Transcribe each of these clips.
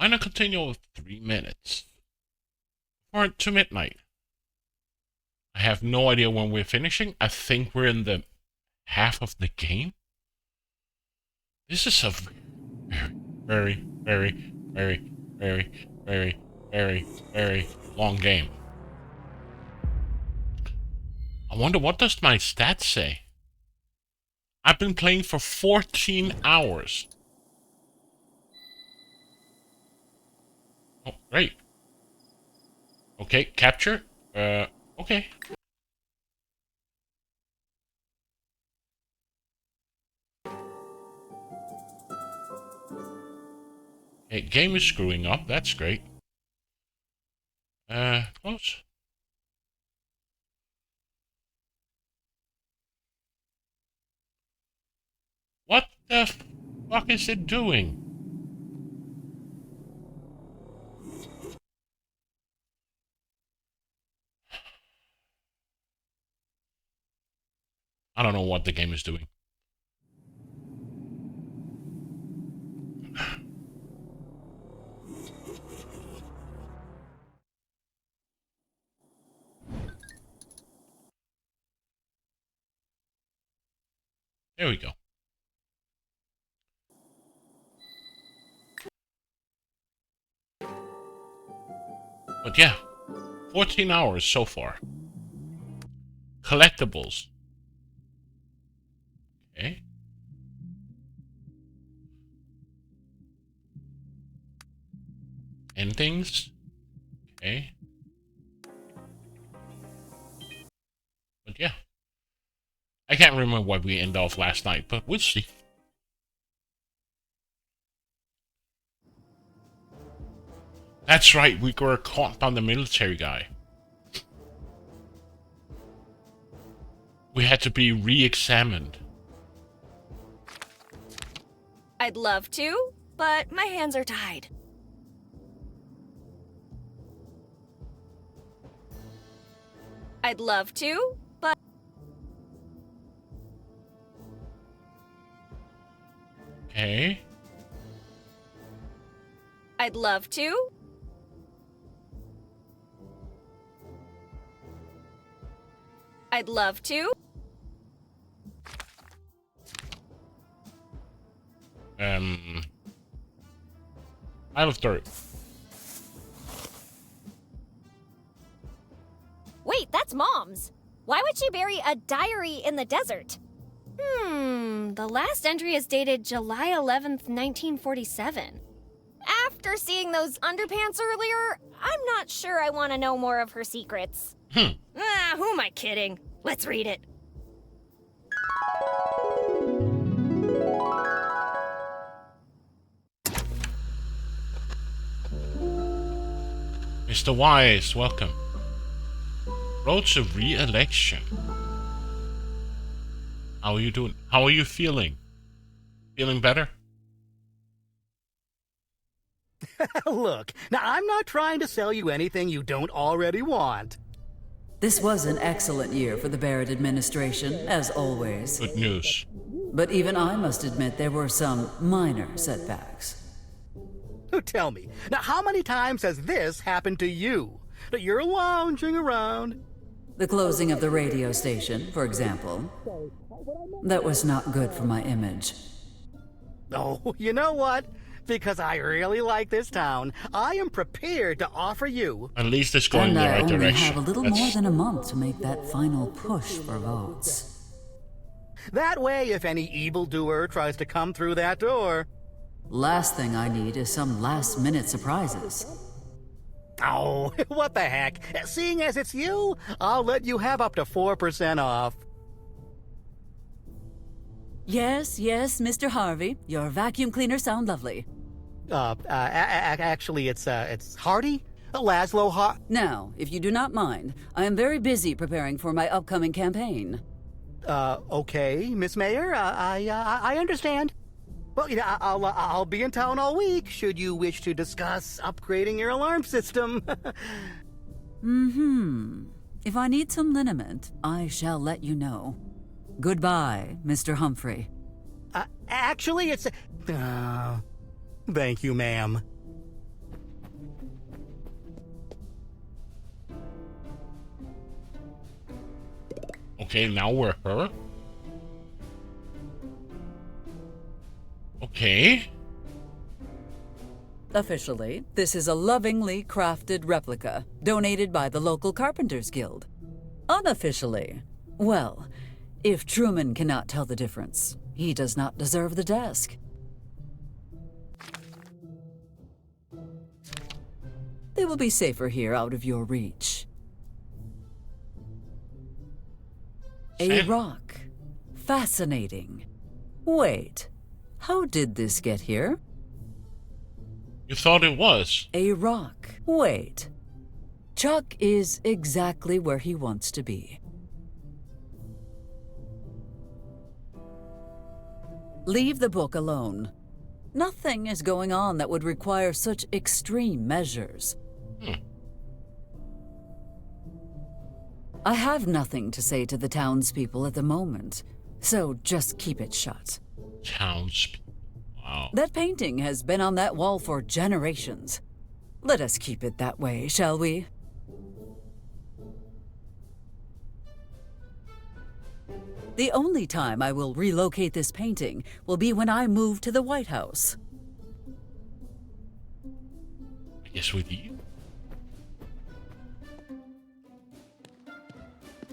Final continue of 3 minutes. Or to midnight. I have no idea when we're finishing. I think we're in the half of the game. This is a very, very, very, very, very, very, very long game. I wonder, what does my stats say? I've been playing for 14 hours. Oh, great. Okay, capture. Okay. Okay, game is screwing up. That's great. Close. What the fuck is it doing? I don't know what the game is doing. There we go. But yeah, 14 hours so far. Collectibles. Okay. Endings. Okay. But yeah. I can't remember what we ended off last night, but we'll see. That's right, we were caught by the military guy. We had to be re-examined. I'd love to, but my hands are tied. I'd love to, but... Okay. I'd love to. I'd love to. Pile of dirt. Wait, that's Mom's. Why would she bury a diary in the desert? The last entry is dated July 11th, 1947. After seeing those underpants earlier, I'm not sure I want to know more of her secrets. Who am I kidding? Let's read it. Mr. Wise, welcome. Road to re-election. How are you doing? How are you feeling? Feeling better? Look, now I'm not trying to sell you anything you don't already want. This was an excellent year for the Barrett administration, as always. Good news. But even I must admit there were some minor setbacks. Tell me, now how many times has this happened to you? That you're lounging around. The closing of the radio station, for example. That was not good for my image. Oh, you know what? Because I really like this town, I am prepared to offer you... At least it's going in And the I right only direction. have a little more than a month to make that final push for votes. That way, if any evildoer tries to come through that door... Last thing I need is some last-minute surprises. Oh, what the heck? Seeing as it's you, I'll let you have up to 4% off. Yes, Mr. Harvey. Your vacuum cleaners sound lovely. Actually, it's Hardy? Laszlo Har... Now, if you do not mind, I am very busy preparing for my upcoming campaign. Okay, Miss Mayor, I understand. Well, you know, I'll be in town all week, should you wish to discuss upgrading your alarm system. If I need some liniment, I shall let you know. Goodbye, Mr. Humphrey. Actually, it's... thank you, ma'am. Okay, now we're her. Okay. Officially, this is a lovingly crafted replica donated by the local Carpenters Guild. Unofficially, well, if Truman cannot tell the difference, he does not deserve the desk. They will be safer here out of your reach. A rock. Fascinating. Wait, how did this get here? You thought it was? A rock. Wait. Chuck is exactly where he wants to be. Leave the book alone. Nothing is going on that would require such extreme measures. I have nothing to say to the townspeople at the moment, so just keep it shut. Townspeople. Wow. That painting has been on that wall for generations. Let us keep it that way, shall we? The only time I will relocate this painting will be when I move to the White House. I guess with you.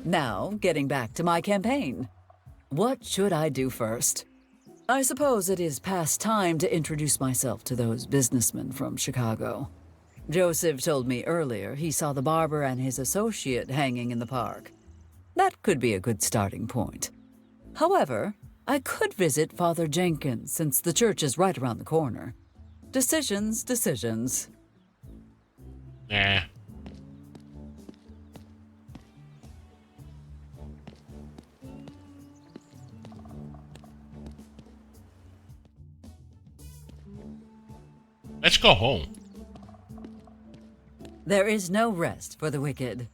Now, getting back to my campaign. What should I do first? I suppose it is past time to introduce myself to those businessmen from Chicago. Joseph told me earlier he saw the barber and his associate hanging in the park. That could be a good starting point. However, I could visit Father Jenkins since the church is right around the corner. Decisions. Nah. Let's go home. There is no rest for the wicked.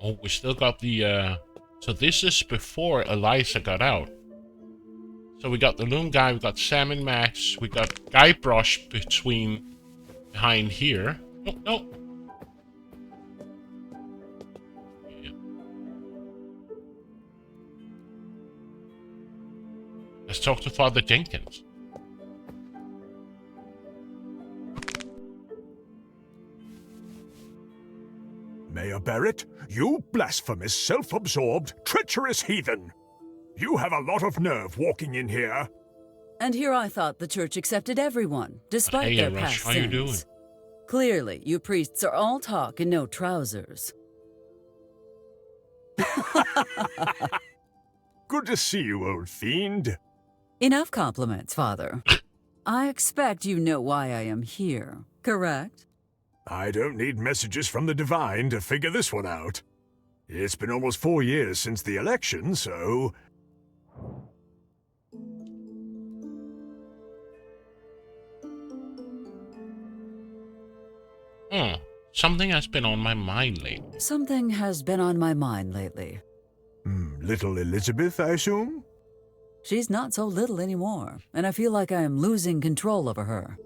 Oh, we still got the, so this is before Eliza got out. So we got the Loom guy, we got Sam and Max, we got Guybrush behind here. No. Yeah. Let's talk to Father Jenkins. Mayor Barrett, you blasphemous, self-absorbed, treacherous heathen! You have a lot of nerve walking in here. And here I thought the church accepted everyone, despite Hey, their Rush, past how sins. you doing? Clearly, you priests are all talk and no trousers. Good to see you, old fiend. Enough compliments, Father. I expect you know why I am here, correct? I don't need messages from the divine to figure this one out. It's been almost 4 years since the election, so... Something has been on my mind lately. Something has been on my mind lately. Little Elizabeth, I assume? She's not so little anymore, and I feel like I am losing control over her.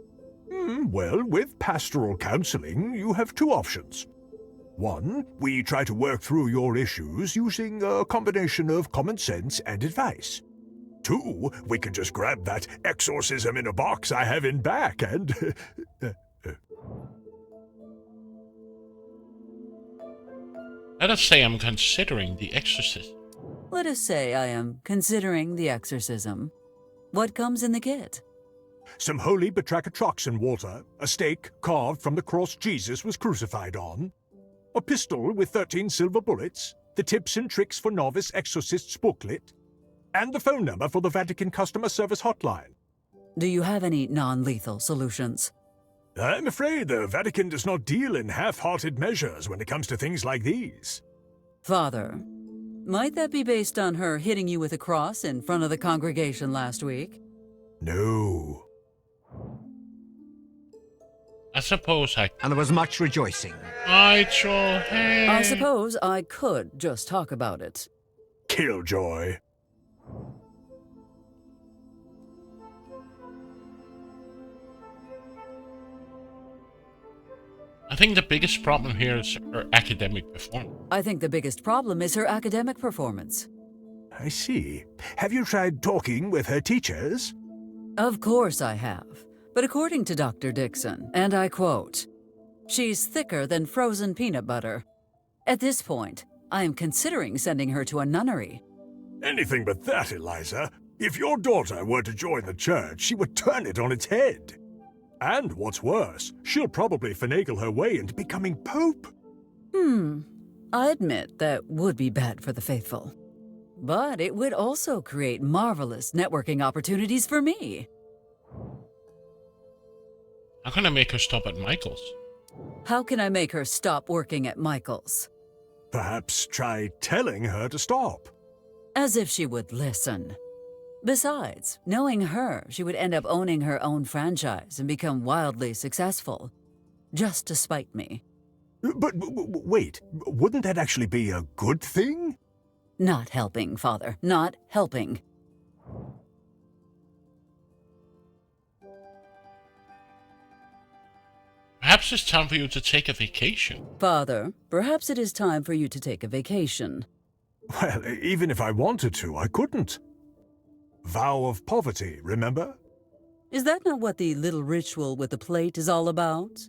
Well, with pastoral counseling, you have two options. One, we try to work through your issues using a combination of common sense and advice. Two, we can just grab that exorcism in a box I have in back and... Let us say I'm considering the exorcism. Let us say I am considering the exorcism. What comes in the kit? Some holy batrachotroxin water, a stake carved from the cross Jesus was crucified on, a pistol with 13 silver bullets, the tips and tricks for novice exorcists booklet, and the phone number for the Vatican customer service hotline. Do you have any non-lethal solutions? I'm afraid the Vatican does not deal in half-hearted measures when it comes to things like these. Father, might that be based on her hitting you with a cross in front of the congregation last week? No. I suppose I... And there was much rejoicing. Nitro, hey! I suppose I could just talk about it. think the biggest problem here is her academic performance. I think the biggest problem is her academic performance. I see. Have you tried talking with her teachers? Of course I have. But according to Dr. Dixon, and I quote, "She's thicker than frozen peanut butter. At this point, I am considering sending her to a nunnery." Anything but that, Eliza. If your daughter were to join the church, she would turn it on its head. And what's worse, she'll probably finagle her way into becoming Pope. I admit that would be bad for the faithful. But it would also create marvelous networking opportunities for me. I'm gonna make her stop at Michael's. How can I make her stop working at Michael's? Perhaps try telling her to stop. As if she would listen. Besides, knowing her, she would end up owning her own franchise and become wildly successful. Just to spite me. But wait, wouldn't that actually be a good thing? Not helping, Father. Not helping. Perhaps it's time for you to take a vacation. Father, perhaps it is time for you to take a vacation. Well, even if I wanted to, I couldn't. Vow of poverty, remember? Is that not what the little ritual with the plate is all about?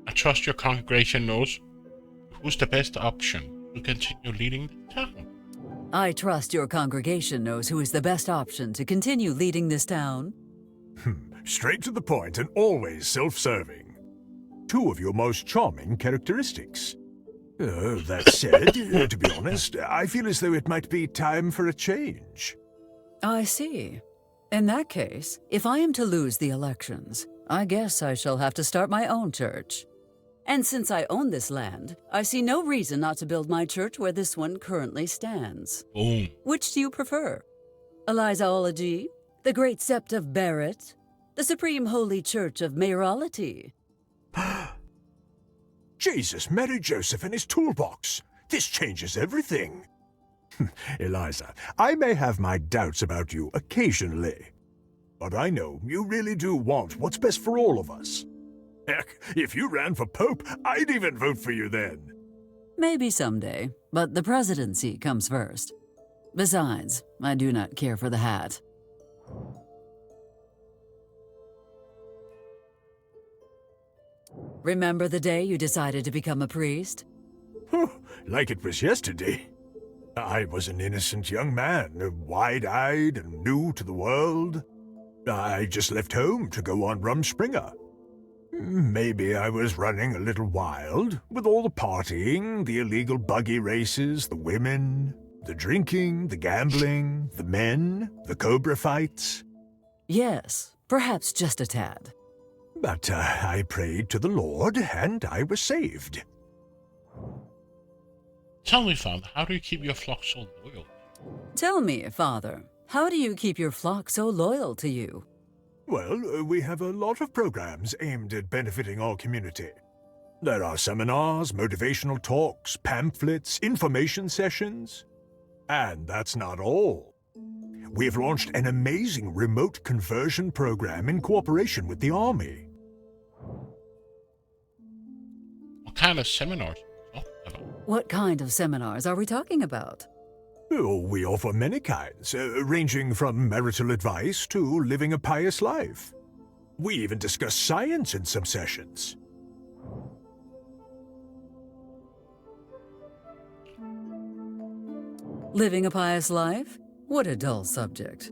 I trust your congregation knows who's the best option to continue leading the town. I trust your congregation knows who is the best option to continue leading this town. Straight to the point and always self-serving. Two of your most charming characteristics. That said, to be honest, I feel as though it might be time for a change. I see. In that case, if I am to lose the elections, I guess I shall have to start my own church. And since I own this land, I see no reason not to build my church where this one currently stands. Boom. Which do you prefer? Elizaology? The Great Sept of Barrett? The Supreme Holy Church of Mayoralty? Jesus, Mary Joseph and his toolbox. This changes everything. Eliza, I may have my doubts about you occasionally, but I know you really do want what's best for all of us. Heck, if you ran for Pope, I'd even vote for you then. Maybe someday, but the presidency comes first. Besides, I do not care for the hat. Remember the day you decided to become a priest? Like it was yesterday. I was an innocent young man, wide-eyed and new to the world. I just left home to go on Rumspringa. Maybe I was running a little wild, with all the partying, the illegal buggy races, the women, the drinking, the gambling, the men, the cobra fights. Yes, perhaps just a tad. But I prayed to the Lord, and I was saved. Tell me, Father, how do you keep your flock so loyal? Tell me, Father, how do you keep your flock so loyal to you? Well, we have a lot of programs aimed at benefiting our community. There are seminars, motivational talks, pamphlets, information sessions. And that's not all. We've launched an amazing remote conversion program in cooperation with the Army. What kind of seminars? Oh, hello. What kind of seminars are we talking about? Oh, we offer many kinds, ranging from marital advice to living a pious life. We even discuss science in some sessions. Living a pious life? What a dull subject.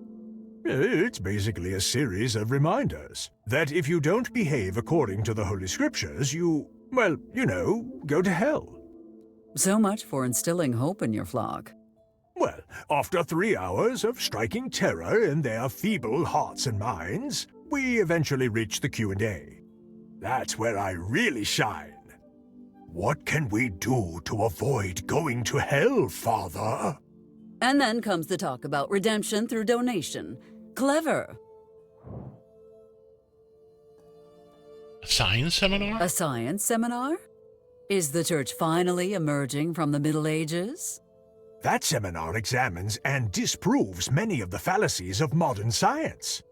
It's basically a series of reminders that if you don't behave according to the Holy Scriptures, you, well, you know, go to hell. So much for instilling hope in your flock. Well, after 3 hours of striking terror in their feeble hearts and minds, we eventually reach the Q&A. That's where I really shine. What can we do to avoid going to hell, Father? And then comes the talk about redemption through donation. Clever. A science seminar? A science seminar? Is the church finally emerging from the Middle Ages? That seminar examines and disproves many of the fallacies of modern science.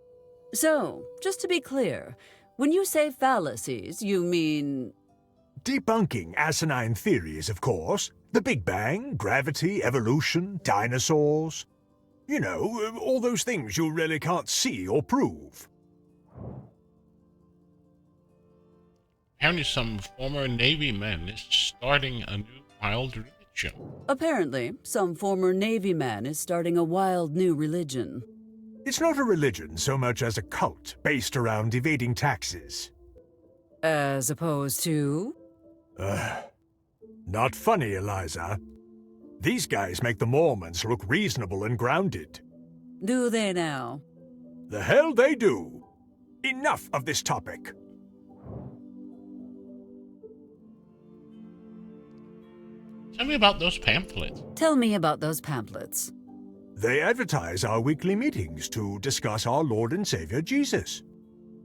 So, just to be clear, when you say fallacies, you mean... Debunking asinine theories, of course. The Big Bang, gravity, evolution, dinosaurs. You know, all those things you really can't see or prove. Apparently some former Navy man is starting a new wild religion. Apparently, some former Navy man is starting a wild new religion. It's not a religion so much as a cult based around evading taxes. As opposed to... Not funny, Eliza. These guys make the Mormons look reasonable and grounded. Do they now? The hell they do! Enough of this topic. Tell me about those pamphlets. Tell me about those pamphlets. They advertise our weekly meetings to discuss our Lord and Savior Jesus.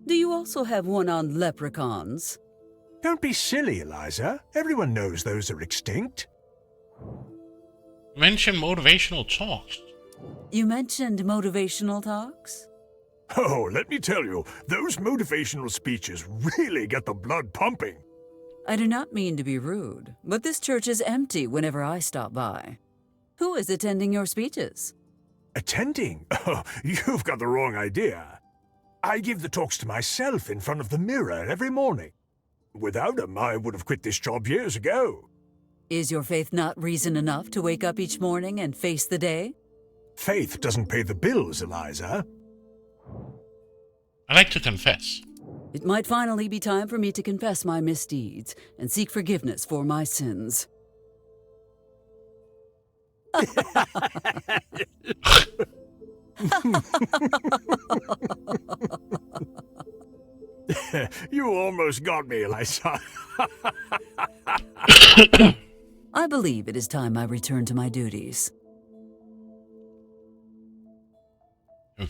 Do you also have one on leprechauns? Don't be silly, Eliza. Everyone knows those are extinct. Mention motivational talks. You mentioned motivational talks? Oh, let me tell you, those motivational speeches really get the blood pumping. I do not mean to be rude, but this church is empty whenever I stop by. Who is attending your speeches? Attending? Oh, you've got the wrong idea. I give the talks to myself in front of the mirror every morning. Without them, I would have quit this job years ago. Is your faith not reason enough to wake up each morning and face the day? Faith doesn't pay the bills, Eliza. I like to confess. It might finally be time for me to confess my misdeeds and seek forgiveness for my sins. You almost got me, Eliza. I believe it is time I return to my duties.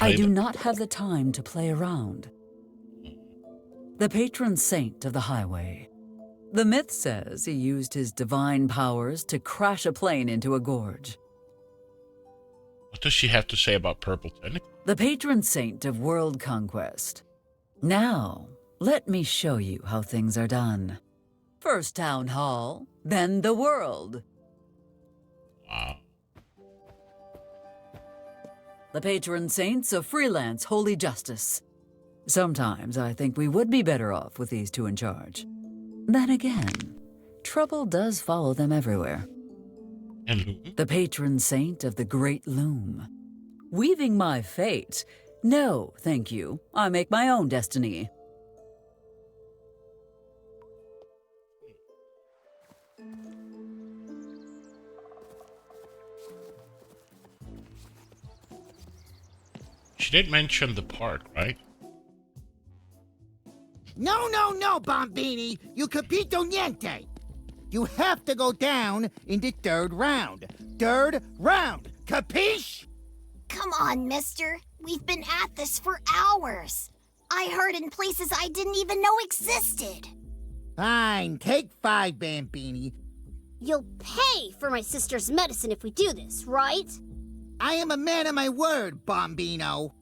I do not have the time to play around. The patron saint of the highway. The myth says he used his divine powers to crash a plane into a gorge. What does she have to say about Purple Tentacle? The patron saint of world conquest. Now, let me show you how things are done. First town hall, then the world. Wow. The patron saints of freelance holy justice. Sometimes I think we would be better off with these two in charge. Then again, trouble does follow them everywhere. And Loom? The patron saint of the great loom. Weaving my fate. No, thank you. I make my own destiny. She did mention the park, right? No, no, no, Bombini. You capito niente. You have to go down in the third round. Third round. Capiche? Come on, mister. We've been at this for hours. I heard in places I didn't even know existed. Fine. Take 5, Bambini. You'll pay for my sister's medicine if we do this, right? I am a man of my word, Bombino.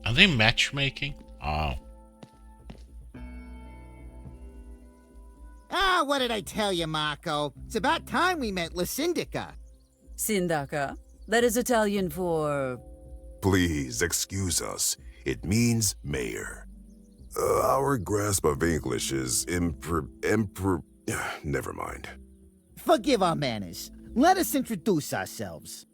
Are they matchmaking? Oh. Ah, what did I tell you, Marco? It's about time we met La Syndica. Sindaca. That is Italian for... Please excuse us. It means mayor. Our grasp of English is never mind. Forgive our manners. Let us introduce ourselves.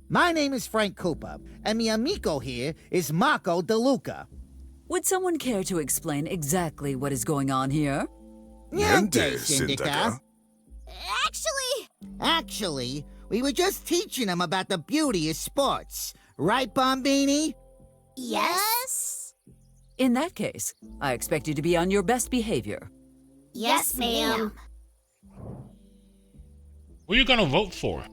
My name is Frank Cooper, and mi amico here is Marco DeLuca. Would someone care to explain exactly what is going on here? Niente, Syndica. Syndica. Actually, we were just teaching him about the beauty of sports. Right, Bombini? Yes? In that case, I expect you to be on your best behavior. Yes, ma'am. Who are you gonna vote for?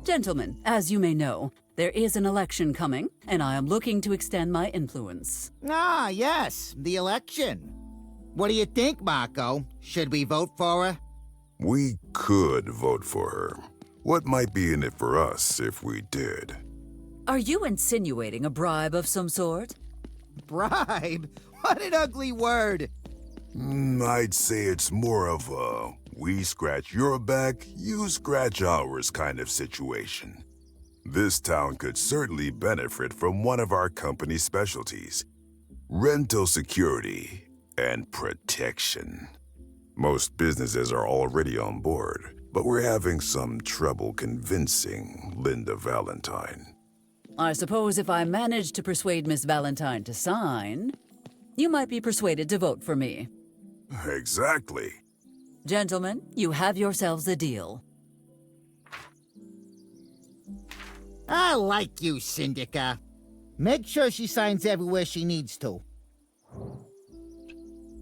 Gentlemen, as you may know, there is an election coming, and I am looking to extend my influence. Ah, yes, the election. What do you think, Marco? Should we vote for her? We could vote for her. What might be in it for us if we did? Are you insinuating a bribe of some sort? Bribe? What an ugly word. I'd say it's more of a we scratch your back, you scratch ours kind of situation. This town could certainly benefit from one of our company's specialties: rental security and protection. Most businesses are already on board, but we're having some trouble convincing Linda Valentine. I suppose if I manage to persuade Miss Valentine to sign, you might be persuaded to vote for me. Exactly. Gentlemen, you have yourselves a deal. I like you, Syndica. Make sure she signs everywhere she needs to.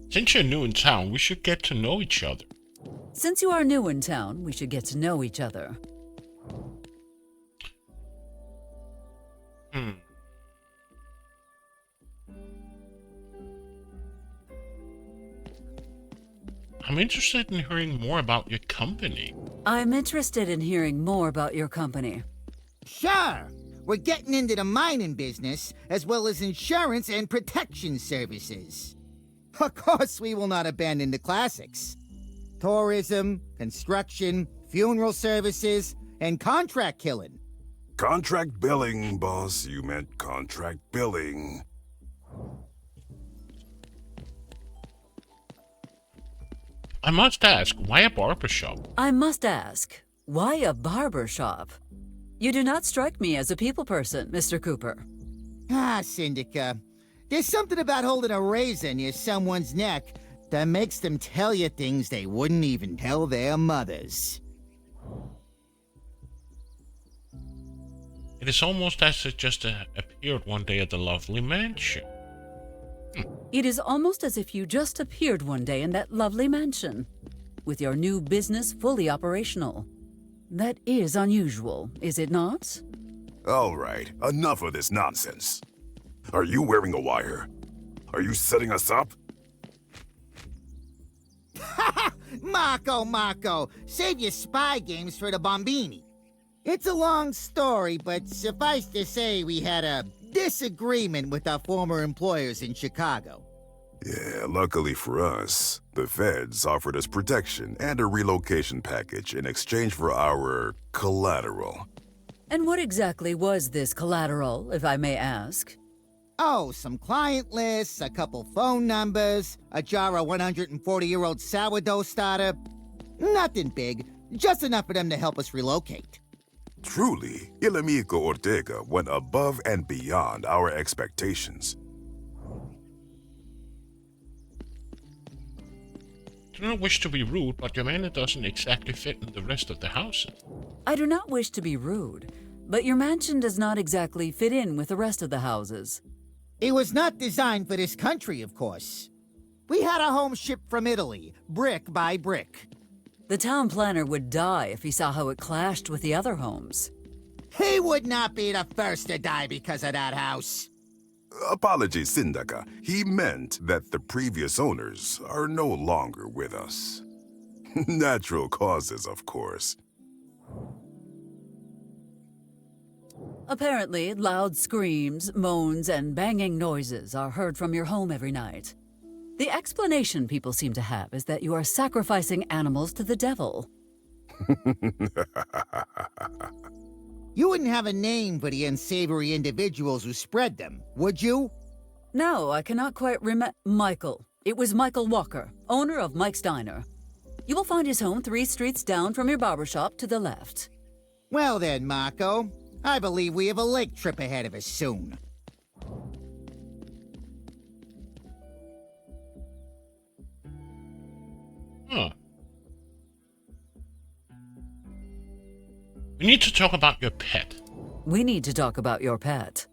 Since you're new in town, we should get to know each other. Since you are new in town, we should get to know each other. I'm interested in hearing more about your company. I'm interested in hearing more about your company. Sure. We're getting into the mining business, as well as insurance and protection services. Of course, we will not abandon the classics. Tourism, construction, funeral services, and contract killing. Contract billing, boss. You meant contract billing. I must ask, why a barbershop? I must ask, why a barber shop? You do not strike me as a people person, Mr. Cooper. Ah, Syndica. There's something about holding a razor near someone's neck that makes them tell you things they wouldn't even tell their mothers. It is almost as it just appeared one day at the lovely mansion. It is almost as if you just appeared one day in that lovely mansion, with your new business fully operational. That is unusual, is it not? All right, enough of this nonsense. Are you wearing a wire? Are you setting us up? Marco, save your spy games for the Bombini. It's a long story, but suffice to say we had a disagreement with our former employers in Chicago. Yeah, luckily for us, the feds offered us protection and a relocation package in exchange for our collateral. And what exactly was this collateral, if I may ask? Oh, some client lists, a couple phone numbers, a jar of 140-year-old sourdough starter. Nothing big, just enough for them to help us relocate. Truly, Il Amico Ortega went above and beyond our expectations. I do not wish to be rude, but your manor doesn't exactly fit in the rest of the houses. I do not wish to be rude, but your mansion does not exactly fit in with the rest of the houses. It was not designed for this country, of course. We had a home shipped from Italy, brick by brick. The town planner would die if he saw how it clashed with the other homes. He would not be the first to die because of that house. Apologies, Syndica. He meant that the previous owners are no longer with us. Natural causes, of course. Apparently, loud screams, moans, and banging noises are heard from your home every night. The explanation people seem to have is that you are sacrificing animals to the devil. You wouldn't have a name for the unsavory individuals who spread them, would you? No, I cannot quite remember. Michael. It was Michael Walker, owner of Mike's Diner. You will find his home 3 streets down from your barbershop to the left. Well then, Marco. I believe we have a lake trip ahead of us soon. Huh. We need to talk about your pet. We need to talk about your pet.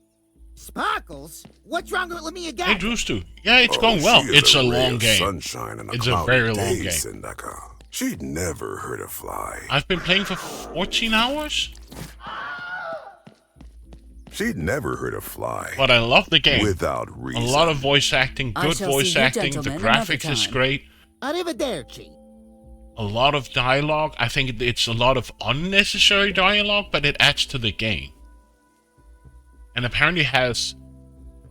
Sparkles? What's wrong with Lamia Hey, Gap? Drewstu. Yeah, it's going well. She is It's a ray long of game. Sunshine and It's a cloudy very long day, game. Syndica. She'd never hurt a fly. I've been playing for 14 hours, She'd never hurt a fly. but I love the game. Without A reason. lot of voice acting, I good shall voice see you acting. The gentlemen another graphics is time. great. Arrivederci. A lot of dialogue. I think it's a lot of unnecessary dialogue, but it adds to the game. And apparently has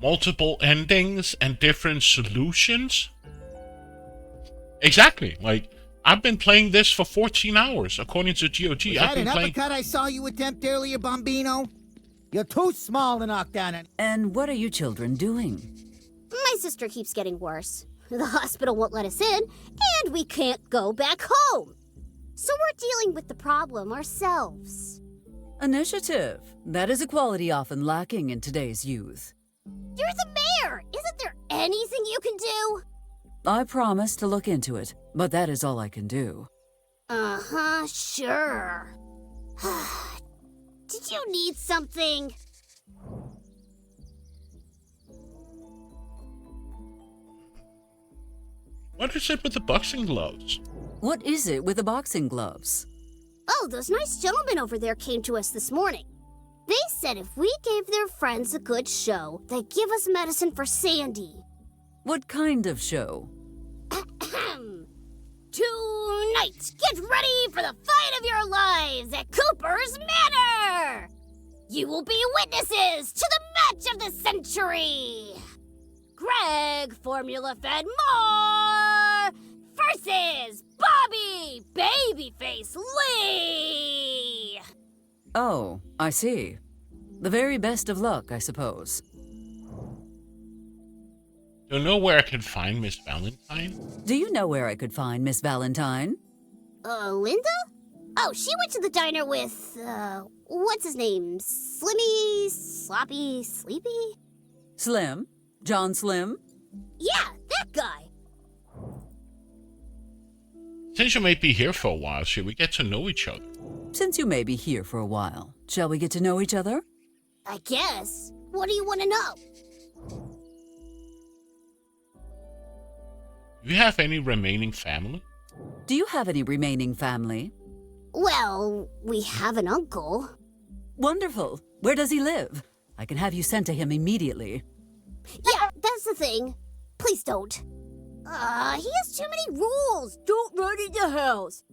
multiple endings and different solutions. Exactly. Like, I've been playing this for 14 hours, according to GOG. Was that an uppercut I saw you attempt earlier, Bombino? You're too small to knock down an... And what are you children doing? My sister keeps getting worse. The hospital won't let us in, and we can't go back home. So we're dealing with the problem ourselves. Initiative. That is a quality often lacking in today's youth. You're the mayor! Isn't there anything you can do? I promise to look into it, but that is all I can do. Uh-huh, sure. Did you need something? What is it with the boxing gloves? What is it with the boxing gloves? Oh, those nice gentlemen over there came to us this morning. They said if we gave their friends a good show, they'd give us medicine for Sandy. What kind of show? Tonight, get ready for the fight of your lives at Cooper's Manor! You will be witnesses to the match of the century! Greg Formula Fed Moore versus Bobby Babyface Lee! Oh, I see. The very best of luck, I suppose. Do you know where I can find Miss Valentine? Do you know where I could find Miss Valentine? Linda? Oh, she went to the diner with, what's his name? Slimmy? Sloppy? Sleepy? Slim? John Slim? Yeah, that guy. Since you may be here for a while, should we get to know each other? Since you may be here for a while, shall we get to know each other? I guess. What do you want to know? Do you have any remaining family? Do you have any remaining family? Well, we have an uncle. Wonderful. Where does he live? I can have you sent to him immediately. Yeah, that's the thing. Please don't. He has too many rules. Don't run in the house.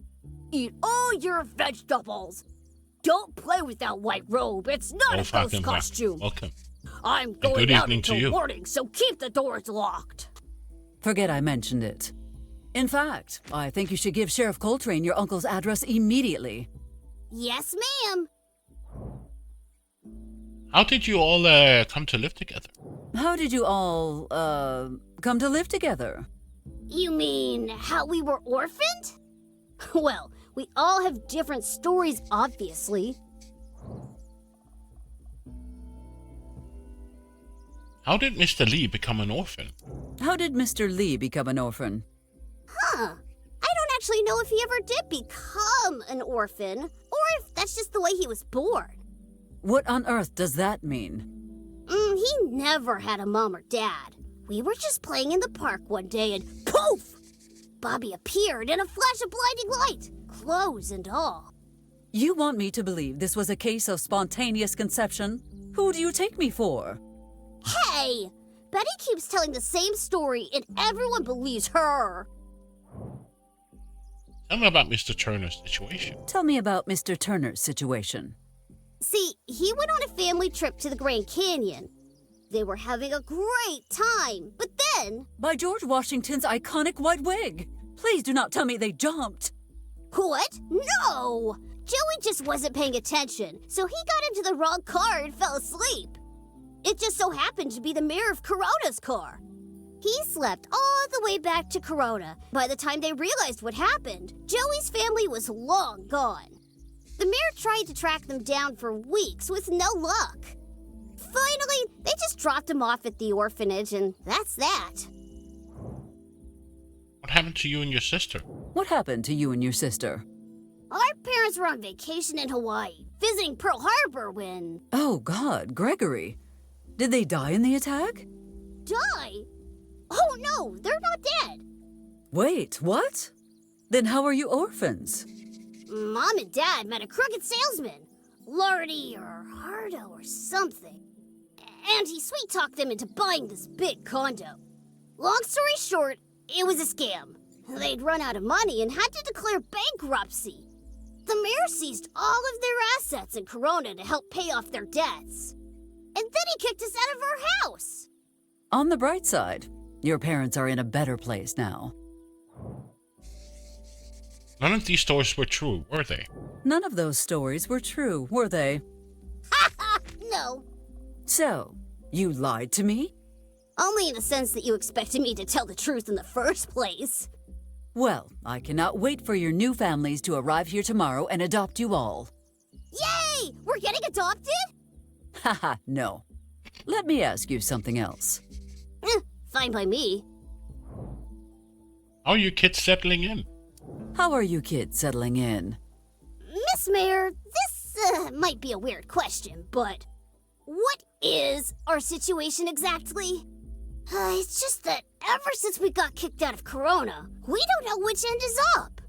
Eat all your vegetables. Don't play with that white robe. It's not a ghost costume. Welcome. I'm good going out evening to until you. morning, so keep the doors locked. Forget I mentioned it. In fact, I think you should give Sheriff Coltrane your uncle's address immediately. Yes, ma'am. How did you all come to live together? How did you all, come to live together? You mean how we were orphaned? Well, we all have different stories, obviously. How did Mr. Lee become an orphan? How did Mr. Lee become an orphan? Huh. I don't actually know if he ever did become an orphan, or if that's just the way he was born. What on earth does that mean? He never had a mom or dad. We were just playing in the park one day and poof! Bobby appeared in a flash of blinding light, clothes and all. You want me to believe this was a case of spontaneous conception? Who do you take me for? Hey! Betty keeps telling the same story and everyone believes her. Tell me about Mr. Turner's situation. Tell me about Mr. Turner's situation. See, he went on a family trip to the Grand Canyon. They were having a great time, but then... By George Washington's iconic white wig! Please do not tell me they jumped! What? No! Joey just wasn't paying attention, so he got into the wrong car and fell asleep. It just so happened to be the mayor of Corona's car. He slept all the way back to Corona. By the time they realized what happened, Joey's family was long gone. The mayor tried to track them down for weeks with no luck. Finally, they just dropped him off at the orphanage, and that's that. What happened to you and your sister? What happened to you and your sister? Our parents were on vacation in Hawaii, visiting Pearl Harbor when... Oh, God, Gregory. Did they die in the attack? Die? Oh no, they're not dead. Wait, what? Then how are you orphans? Mom and Dad met a crooked salesman, Lardy or Hardo or something. And he sweet-talked them into buying this big condo. Long story short, it was a scam. They'd run out of money and had to declare bankruptcy. The mayor seized all of their assets in Corona to help pay off their debts. And then he kicked us out of our house. On the bright side, your parents are in a better place now. None of these stories were true, were they? None of those stories were true, were they? No. So, you lied to me? Only in the sense that you expected me to tell the truth in the first place. Well, I cannot wait for your new families to arrive here tomorrow and adopt you all. Yay! We're getting adopted? Haha, no. Let me ask you something else. Fine by me. How are you kids settling in? How are you kids settling in? Miss Mayor, this might be a weird question, but what is our situation exactly? It's just that ever since we got kicked out of Corona, we don't know which end is up.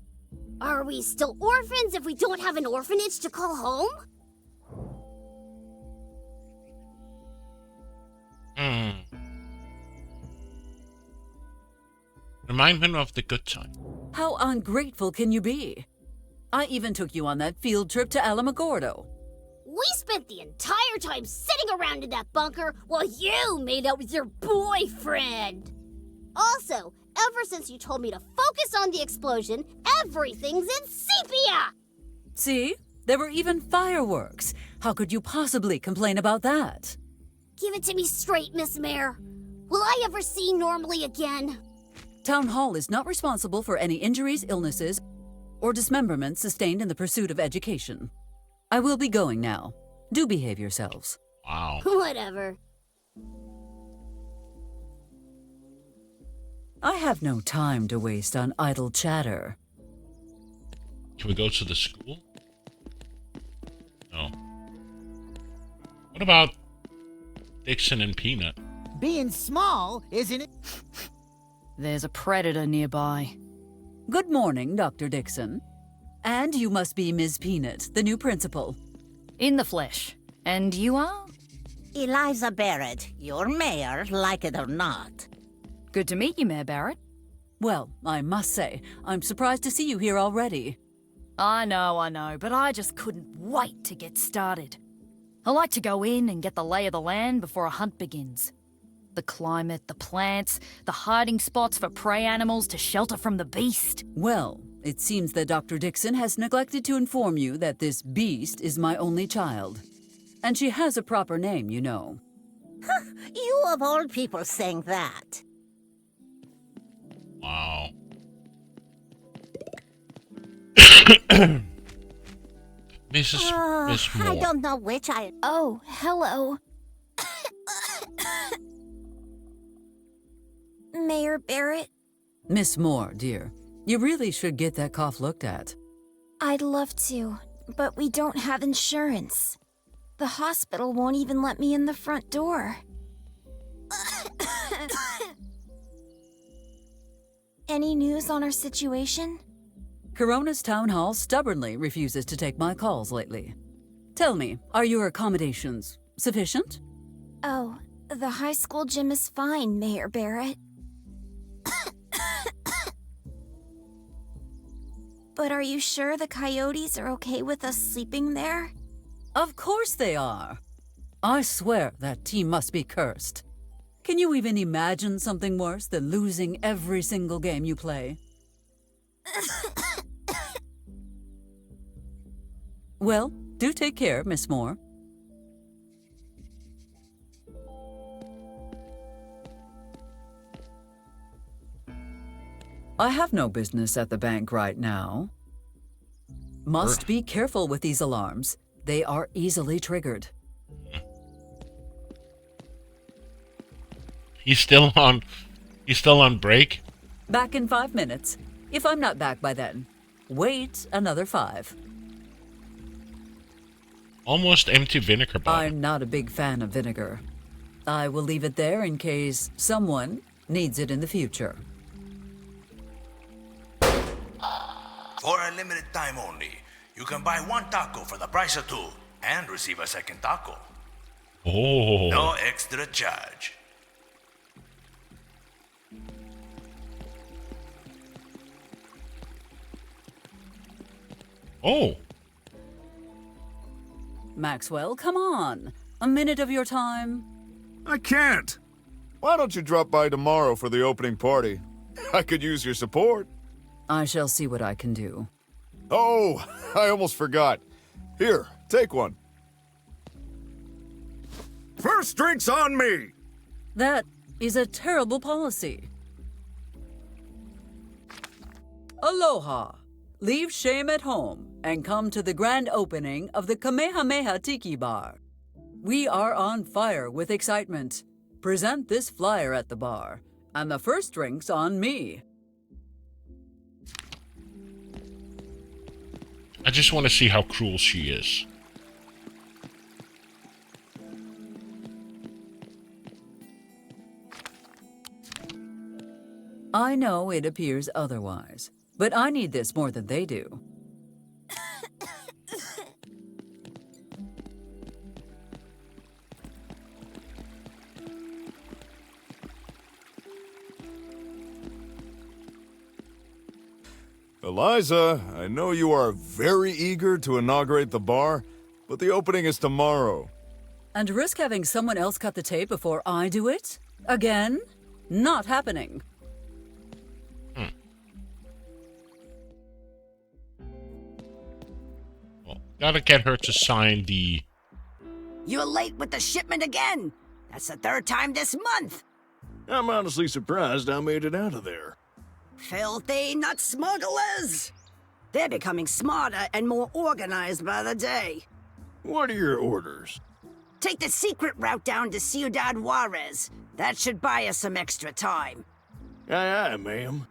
Are we still orphans if we don't have an orphanage to call home? Remind me of the good time. How ungrateful can you be? I even took you on that field trip to Alamogordo. We spent the entire time sitting around in that bunker while you made out with your boyfriend. Also, ever since you told me to focus on the explosion, everything's in sepia! See? There were even fireworks. How could you possibly complain about that? Give it to me straight, Miss Mayor. Will I ever see normally again? Town Hall is not responsible for any injuries, illnesses, or dismemberments sustained in the pursuit of education. I will be going now. Do behave yourselves. Wow. Whatever. I have no time to waste on idle chatter. Can we go to the school? No. What about Dixon and Peanut? Being small, isn't it? There's a predator nearby. Good morning, Dr. Dixon. And you must be Ms. Peanut, the new principal. In the flesh. And you are? Eliza Barrett, your mayor, like it or not. Good to meet you, Mayor Barrett. Well, I must say, I'm surprised to see you here already. I know, but I just couldn't wait to get started. I like to go in and get the lay of the land before a hunt begins. The climate, the plants, the hiding spots for prey animals to shelter from the beast. Well, it seems that Dr. Dixon has neglected to inform you that this beast is my only child. And she has a proper name, you know. You of all people saying that. Wow. Miss Moore. I don't know which I... Oh, hello. Mayor Barrett? Miss Moore, dear, you really should get that cough looked at. I'd love to, but we don't have insurance. The hospital won't even let me in the front door. Any news on our situation? Corona's town hall stubbornly refuses to take my calls lately. Tell me, are your accommodations sufficient? Oh, the high school gym is fine, Mayor Barrett. But are you sure the coyotes are okay with us sleeping there? Of course they are. I swear that team must be cursed. Can you even imagine something worse than losing every single game you play? Well, do take care, Miss Moore. I have no business at the bank right now. Must be careful with these alarms. They are easily triggered. He's still on break? Back in 5 minutes. If I'm not back by then, wait another 5. Almost empty vinegar bottle. I'm not a big fan of vinegar. I will leave it there in case someone needs it in the future. For a limited time only, you can buy 1 taco for the price of 2 and receive a second taco. Oh. No extra charge. Oh. Maxwell, come on. A minute of your time. I can't. Why don't you drop by tomorrow for the opening party? I could use your support. I shall see what I can do. Oh, I almost forgot. Here, take one. First drink's on me! That is a terrible policy. Aloha! Leave shame at home and come to the grand opening of the Kamehameha Tiki Bar. We are on fire with excitement. Present this flyer at the bar, and the first drink's on me. I just want to see how cruel she is. I know it appears otherwise, but I need this more than they do. Eliza, I know you are very eager to inaugurate the bar, but the opening is tomorrow. And risk having someone else cut the tape before I do it? Again? Not happening. Well, gotta get her to sign the... You're late with the shipment again. That's the third time this month. I'm honestly surprised I made it out of there. Filthy nut smugglers! They're becoming smarter and more organized by the day. What are your orders? Take the secret route down to Ciudad Juarez. That should buy us some extra time. Aye, aye, ma'am.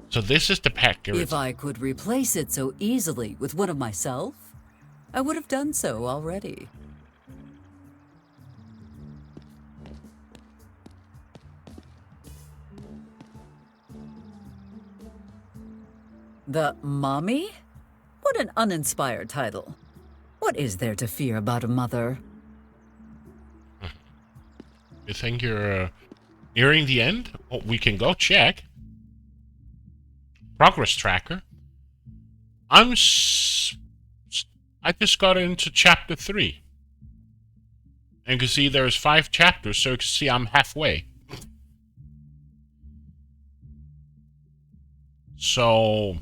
So this is the pack. If I could replace it so easily with one of myself, I would have done so already. The Mommy? What an uninspired title. What is there to fear about a mother? You think you're nearing the end? Well, we can go check. Progress tracker. I just got into chapter 3. And you can see there's 5 chapters, so you can see I'm halfway. So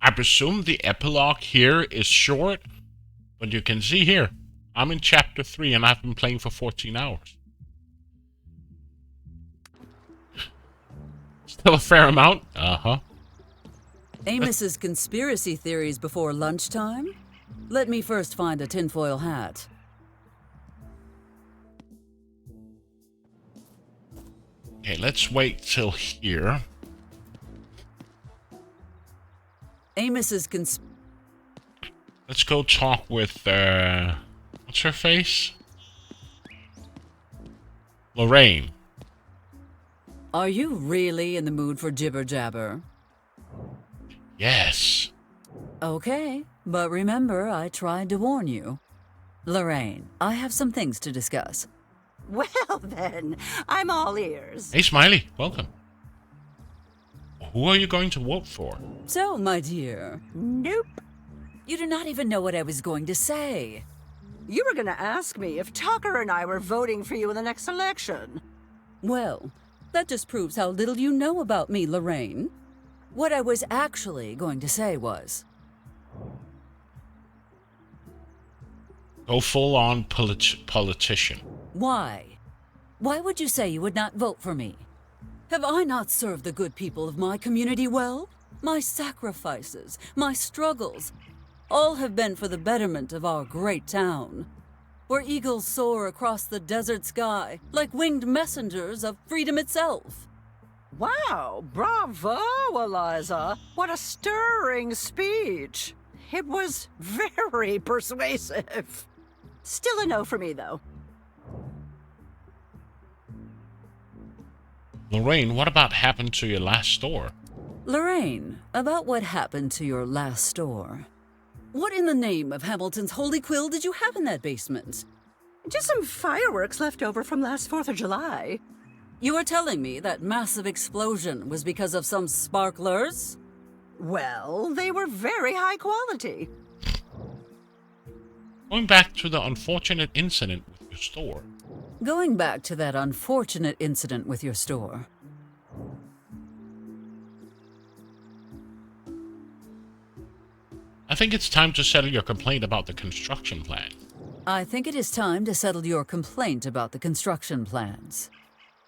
I presume the epilogue here is short, but you can see here, I'm in chapter 3 and I've been playing for 14 hours. Still a fair amount? Uh-huh. Amos's conspiracy theories before lunchtime? Let me first find a tinfoil hat. Okay, let's wait till here. Amos's Let's go talk with, what's her face? Lorraine. Are you really in the mood for jibber-jabber? Yes. Okay, but remember, I tried to warn you. Lorraine, I have some things to discuss. Well then, I'm all ears. Hey, Smiley, welcome. Who are you going to vote for? So, my dear. Nope. You do not even know what I was going to say. You were gonna ask me if Tucker and I were voting for you in the next election. Well, that just proves how little you know about me, Lorraine. What I was actually going to say was... Go full-on politician. Why? Why would you say you would not vote for me? Have I not served the good people of my community well? My sacrifices, my struggles, all have been for the betterment of our great town, where eagles soar across the desert sky like winged messengers of freedom itself. Wow, bravo, Eliza. What a stirring speech. It was very persuasive. Still a no for me, though. Lorraine, what about happened to your last store? Lorraine, about what happened to your last store. What in the name of Hamilton's Holy Quill did you have in that basement? Just some fireworks left over from last 4th of July. You are telling me that massive explosion was because of some sparklers? Well, they were very high quality. Going back to the unfortunate incident with your store. Going back to that unfortunate incident with your store. I think it's time to settle your complaint about the construction plan. I think it is time to settle your complaint about the construction plans.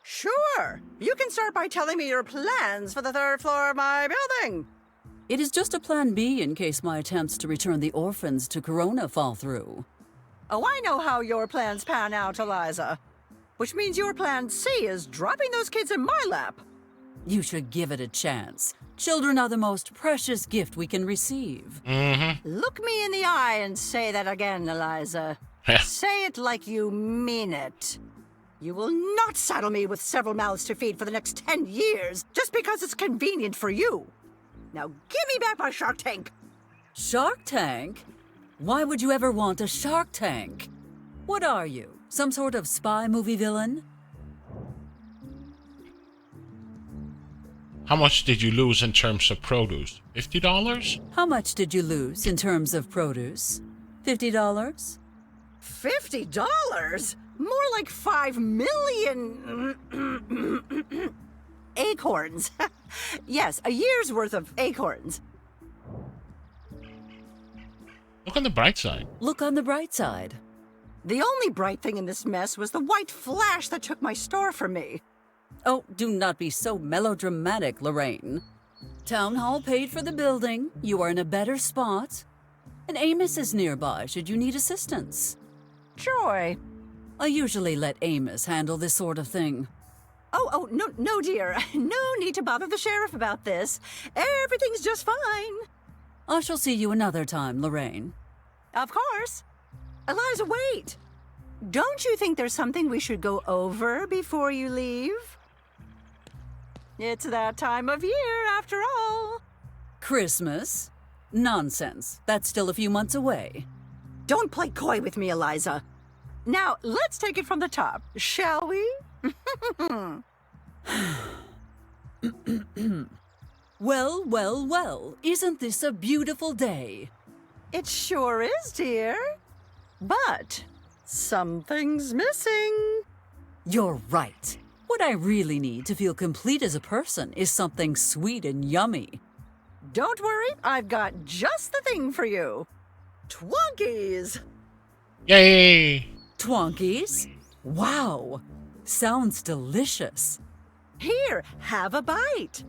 Sure. You can start by telling me your plans for the 3rd floor of my building. It is just a plan B in case my attempts to return the orphans to Corona fall through. Oh, I know how your plans pan out, Eliza. Which means your plan C is dropping those kids in my lap. You should give it a chance. Children are the most precious gift we can receive. Look me in the eye and say that again, Eliza. Say it like you mean it. You will not saddle me with several mouths to feed for the next 10 years just because it's convenient for you. Now give me back my Shark Tank. Shark Tank? Why would you ever want a Shark Tank? What are you, some sort of spy movie villain? How much did you lose in terms of produce? $50? How much did you lose in terms of produce? $50? $50? More like 5 million acorns. Yes, a year's worth of acorns. Look on the bright side. Look on the bright side. The only bright thing in this mess was the white flash that took my store from me. Oh, do not be so melodramatic, Lorraine. Town Hall paid for the building. You are in a better spot. And Amos is nearby should you need assistance. Joy. I usually let Amos handle this sort of thing. Oh, no, dear. No need to bother the sheriff about this. Everything's just fine. I shall see you another time, Lorraine. Of course. Eliza, wait. Don't you think there's something we should go over before you leave? It's that time of year, after all. Christmas? Nonsense. That's still a few months away. Don't play coy with me, Eliza. Now, let's take it from the top, shall we? Well, isn't this a beautiful day? It sure is, dear. But something's missing. You're right. What I really need to feel complete as a person is something sweet and yummy. Don't worry, I've got just the thing for you. Twonkies! Yay! Twonkies? Wow! Sounds delicious. Here, have a bite.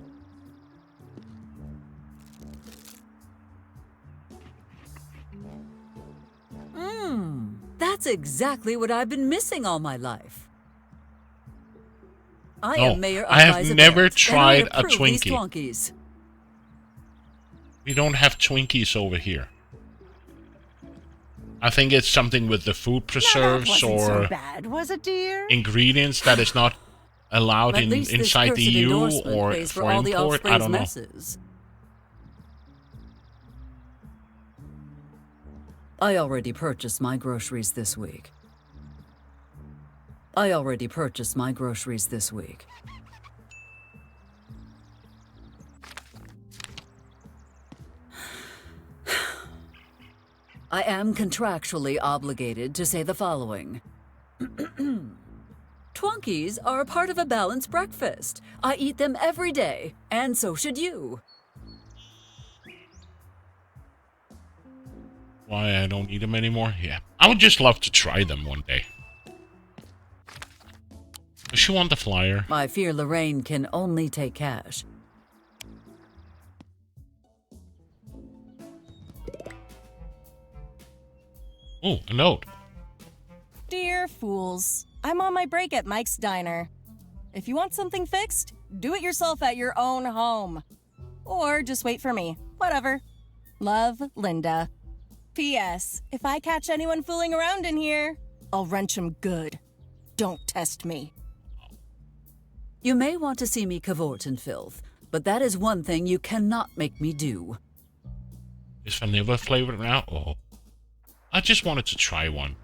That's exactly what I've been missing all my life. I am Mayor I have Eliza never Barrett, tried and I a approve these Twinkie. Twonkies. We don't have Twinkies over here. I think it's something with the food preserves Now, that wasn't or so bad, was it, dear? ingredients that is not allowed At least this inside the cursed EU endorsement or pays for for all the import. I offspring's don't know. messes. I already purchased my groceries this week. I am contractually obligated to say the following. Twonkies are a part of a balanced breakfast. I eat them every day, and so should you. Why I don't eat them anymore? Yeah. I would just love to try them one day. Does she want the flyer? I fear Lorraine can only take cash. Oh, a note. Dear fools, I'm on my break at Mike's Diner. If you want something fixed, do it yourself at your own home. Or just wait for me. Whatever. Love, Linda. P.S. If I catch anyone fooling around in here, I'll wrench 'em good. Don't test me. You may want to see me cavort in filth, but that is one thing you cannot make me do. Is vanilla flavored now? Oh. I just wanted to try one.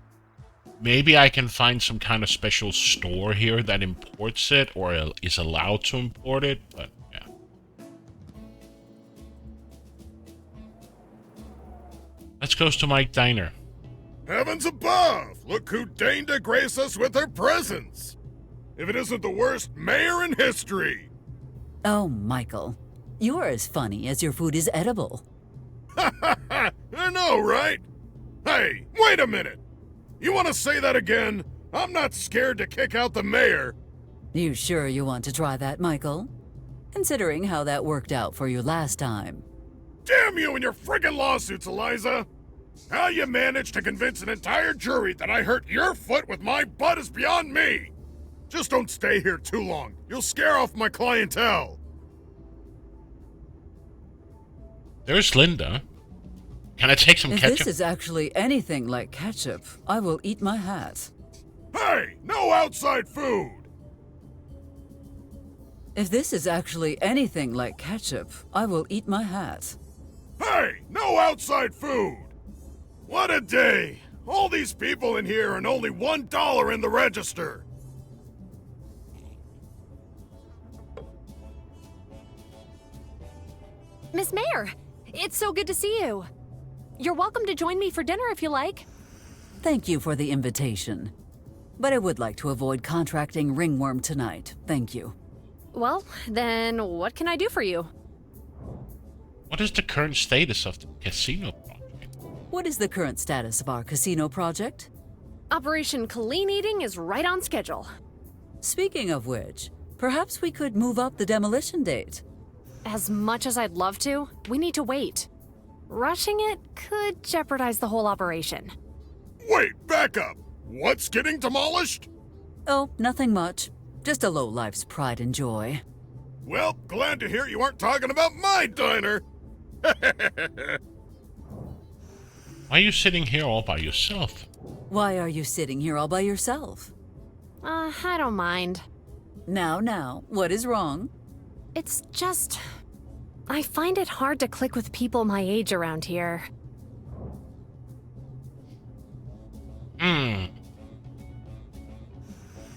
Maybe I can find some kind of special store here that imports it or is allowed to import it, but yeah. Let's go to Mike Diner. Heavens above! Look who deigned to grace us with her presence! If it isn't the worst mayor in history! Oh, Michael. You're as funny as your food is edible. I know, right? Hey, wait a minute! You want to say that again? I'm not scared to kick out the mayor. You sure you want to try that, Michael? Considering how that worked out for you last time. Damn you and your friggin' lawsuits, Eliza! How you managed to convince an entire jury that I hurt your foot with my butt is beyond me! Just don't stay here too long. You'll scare off my clientele. There's Linda. Can I take some If ketchup? this is actually anything like ketchup, I will eat my hat. Hey, no outside food! If this is actually anything like ketchup, I will eat my hat. Hey, no outside food! What a day! All these people in here and only $1 in the register! Miss Mayor, it's so good to see you. You're welcome to join me for dinner if you like. Thank you for the invitation. But I would like to avoid contracting ringworm tonight. Thank you. Well, then what can I do for you? What is the current status of the casino project? What is the current status of our casino project? Operation Clean Eating is right on schedule. Speaking of which, perhaps we could move up the demolition date. As much as I'd love to, we need to wait. Rushing it could jeopardize the whole operation. Wait, back up! What's getting demolished? Oh, nothing much. Just a lowlife's pride and joy. Well, glad to hear you aren't talking about my diner! Why are you sitting here all by yourself? Why are you sitting here all by yourself? I don't mind. Now, what is wrong? It's just... I find it hard to click with people my age around here.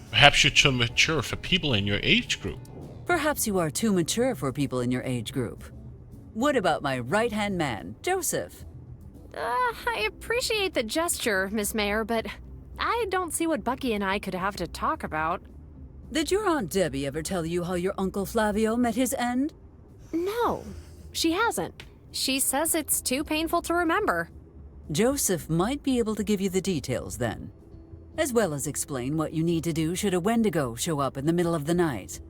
Perhaps you're too mature for people in your age group. Perhaps you are too mature for people in your age group. What about my right-hand man, Joseph? I appreciate the gesture, Miss Mayor, but I don't see what Bucky and I could have to talk about. Did your Aunt Debbie ever tell you how your Uncle Flavio met his end? No, she hasn't. She says it's too painful to remember. Joseph might be able to give you the details then, as well as explain what you need to do should a Wendigo show up in the middle of the night.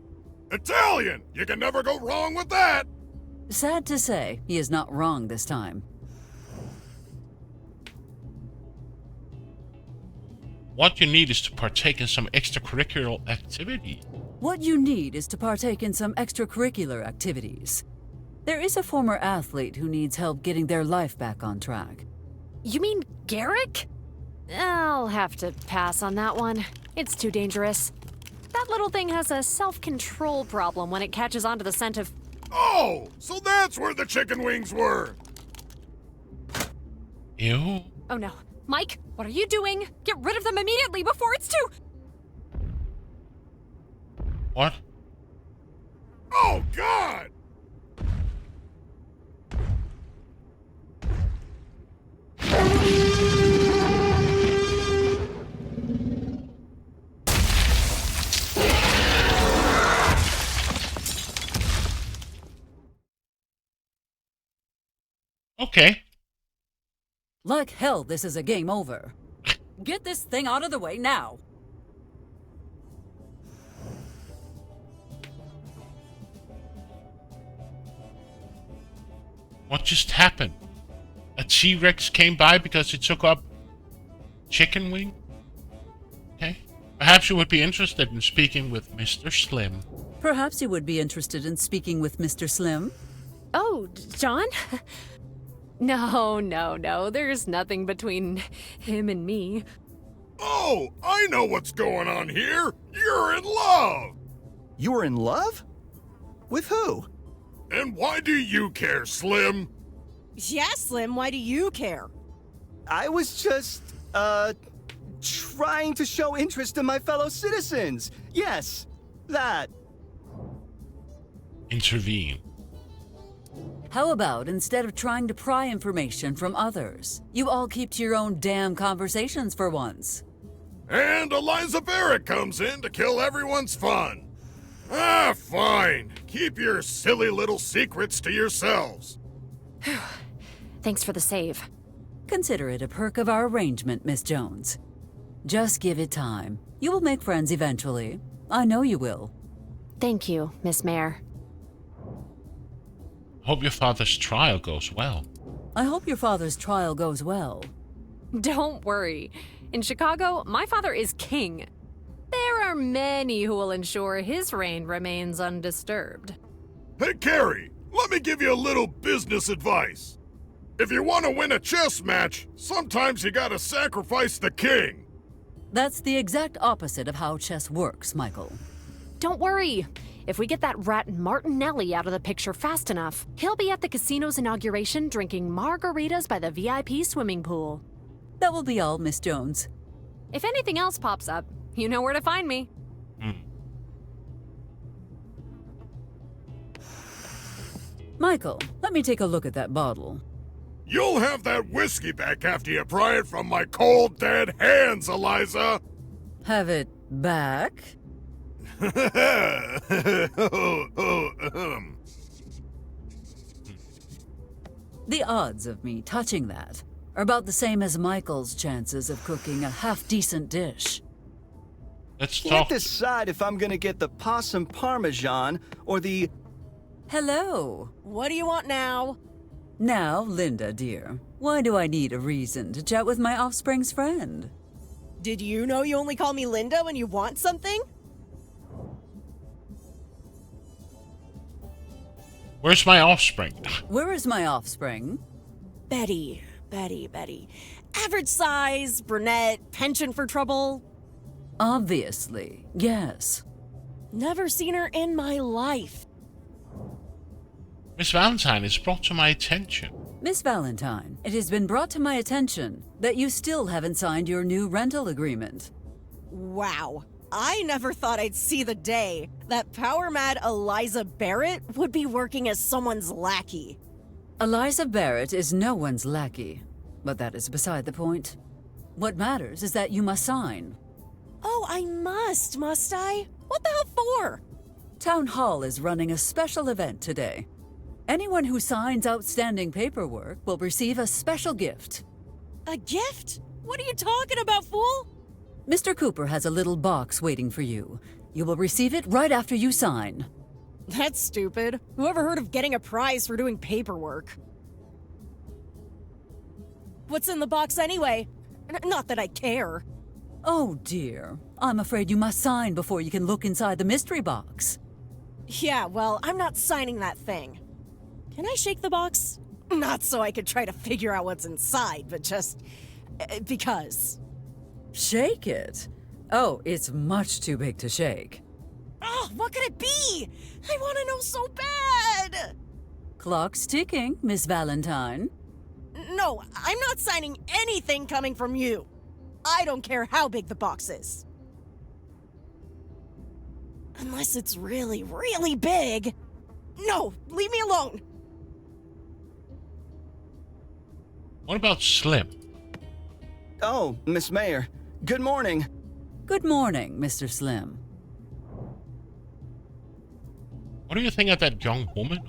Italian! You can never go wrong with that! Sad to say, he is not wrong this time. What you need is to partake in some extracurricular activity. What you need is to partake in some extracurricular activities. There is a former athlete who needs help getting their life back on track. You mean Garrick? I'll have to pass on that one. It's too dangerous. That little thing has a self-control problem when it catches onto the scent of... Oh, so that's where the chicken wings were! Ew. Oh no. Mike, what are you doing? Get rid of them immediately before it's too... What? Oh, God! Okay. Like hell, this is a game over. Get this thing out of the way now. What just happened? A T-Rex came by because it took up chicken wing? Okay. Perhaps you would be interested in speaking with Mr. Slim. Perhaps you would be interested in speaking with Mr. Slim. Oh, John? No. There's nothing between him and me. Oh, I know what's going on here. You're in love. You were in love? With who? And why do you care, Slim? Yeah, Slim, why do you care? I was just, trying to show interest in my fellow citizens. Yes, that. Intervene. How about instead of trying to pry information from others, you all keep to your own damn conversations for once? And Eliza Barrett comes in to kill everyone's fun. Ah, fine. Keep your silly little secrets to yourselves. Thanks for the save. Consider it a perk of our arrangement, Miss Jones. Just give it time. You will make friends eventually. I know you will. Thank you, Miss Mayor. Hope your father's trial goes well. I hope your father's trial goes well. Don't worry. In Chicago, my father is king. There are many who will ensure his reign remains undisturbed. Hey, Carrie, let me give you a little business advice. If you want to win a chess match, sometimes you gotta sacrifice the king. That's the exact opposite of how chess works, Michael. Don't worry. If we get that rat Martinelli out of the picture fast enough, he'll be at the casino's inauguration drinking margaritas by the VIP swimming pool. That will be all, Miss Jones. If anything else pops up, you know where to find me. Michael, let me take a look at that bottle. You'll have that whiskey back after you pry it from my cold, dead hands, Eliza! Have it back? The odds of me touching that are about the same as Michael's chances of cooking a half-decent dish. Let's Can't decide if I'm gonna get the possum parmesan or the... Hello. What do you want now? Now, Linda, dear, why do I need a reason to chat with my offspring's friend? Did you know you only call me Linda when you want something? Where's my offspring? Where is my offspring? Betty. Average size, brunette, penchant for trouble. Obviously, yes. Never seen her in my life. Miss Valentine is brought to my attention. Miss Valentine, it has been brought to my attention that you still haven't signed your new rental agreement. Wow. I never thought I'd see the day that power-mad Eliza Barrett would be working as someone's lackey. Eliza Barrett is no one's lackey, but that is beside the point. What matters is that you must sign. Oh, I must I? What the hell for? Town Hall is running a special event today. Anyone who signs outstanding paperwork will receive a special gift. A gift? What are you talking about, fool? Mr. Cooper has a little box waiting for you. You will receive it right after you sign. That's stupid. Whoever heard of getting a prize for doing paperwork? What's in the box anyway? Not that I care. Oh dear. I'm afraid you must sign before you can look inside the mystery box. Yeah, well, I'm not signing that thing. Can I shake the box? Not so I could try to figure out what's inside, but just because. Shake it? Oh, it's much too big to shake. Oh, what could it be? I want to know so bad! Clock's ticking, Miss Valentine. No, I'm not signing anything coming from you. I don't care how big the box is. Unless it's really, really big. No, leave me alone. What about Slim? Oh, Miss Mayor. Good morning. Good morning, Mr. Slim. What do you think of that young woman?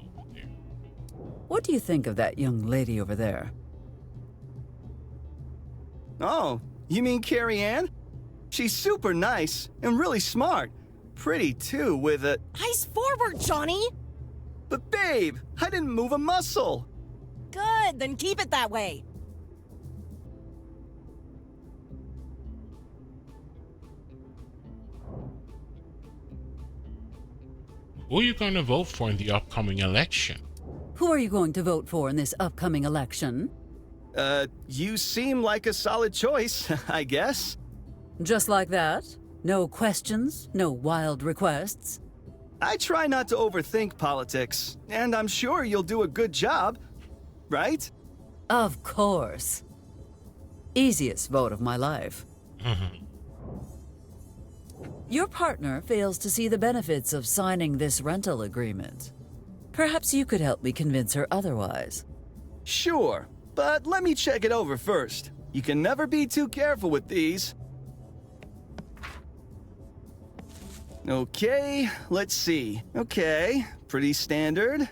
What do you think of that young lady over there? Oh, you mean Carrie Ann? She's super nice and really smart. Pretty, too, with a... Eyes forward, Johnny! But babe, I didn't move a muscle. Good, then keep it that way. Who are you going to vote for in the upcoming election? Who are you going to vote for in this upcoming election? You seem like a solid choice, I guess. Just like that? No questions? No wild requests? I try not to overthink politics, and I'm sure you'll do a good job, right? Of course. Easiest vote of my life. Your partner fails to see the benefits of signing this rental agreement. Perhaps you could help me convince her otherwise. Sure, but let me check it over first. You can never be too careful with these. Okay, let's see. Okay, pretty standard.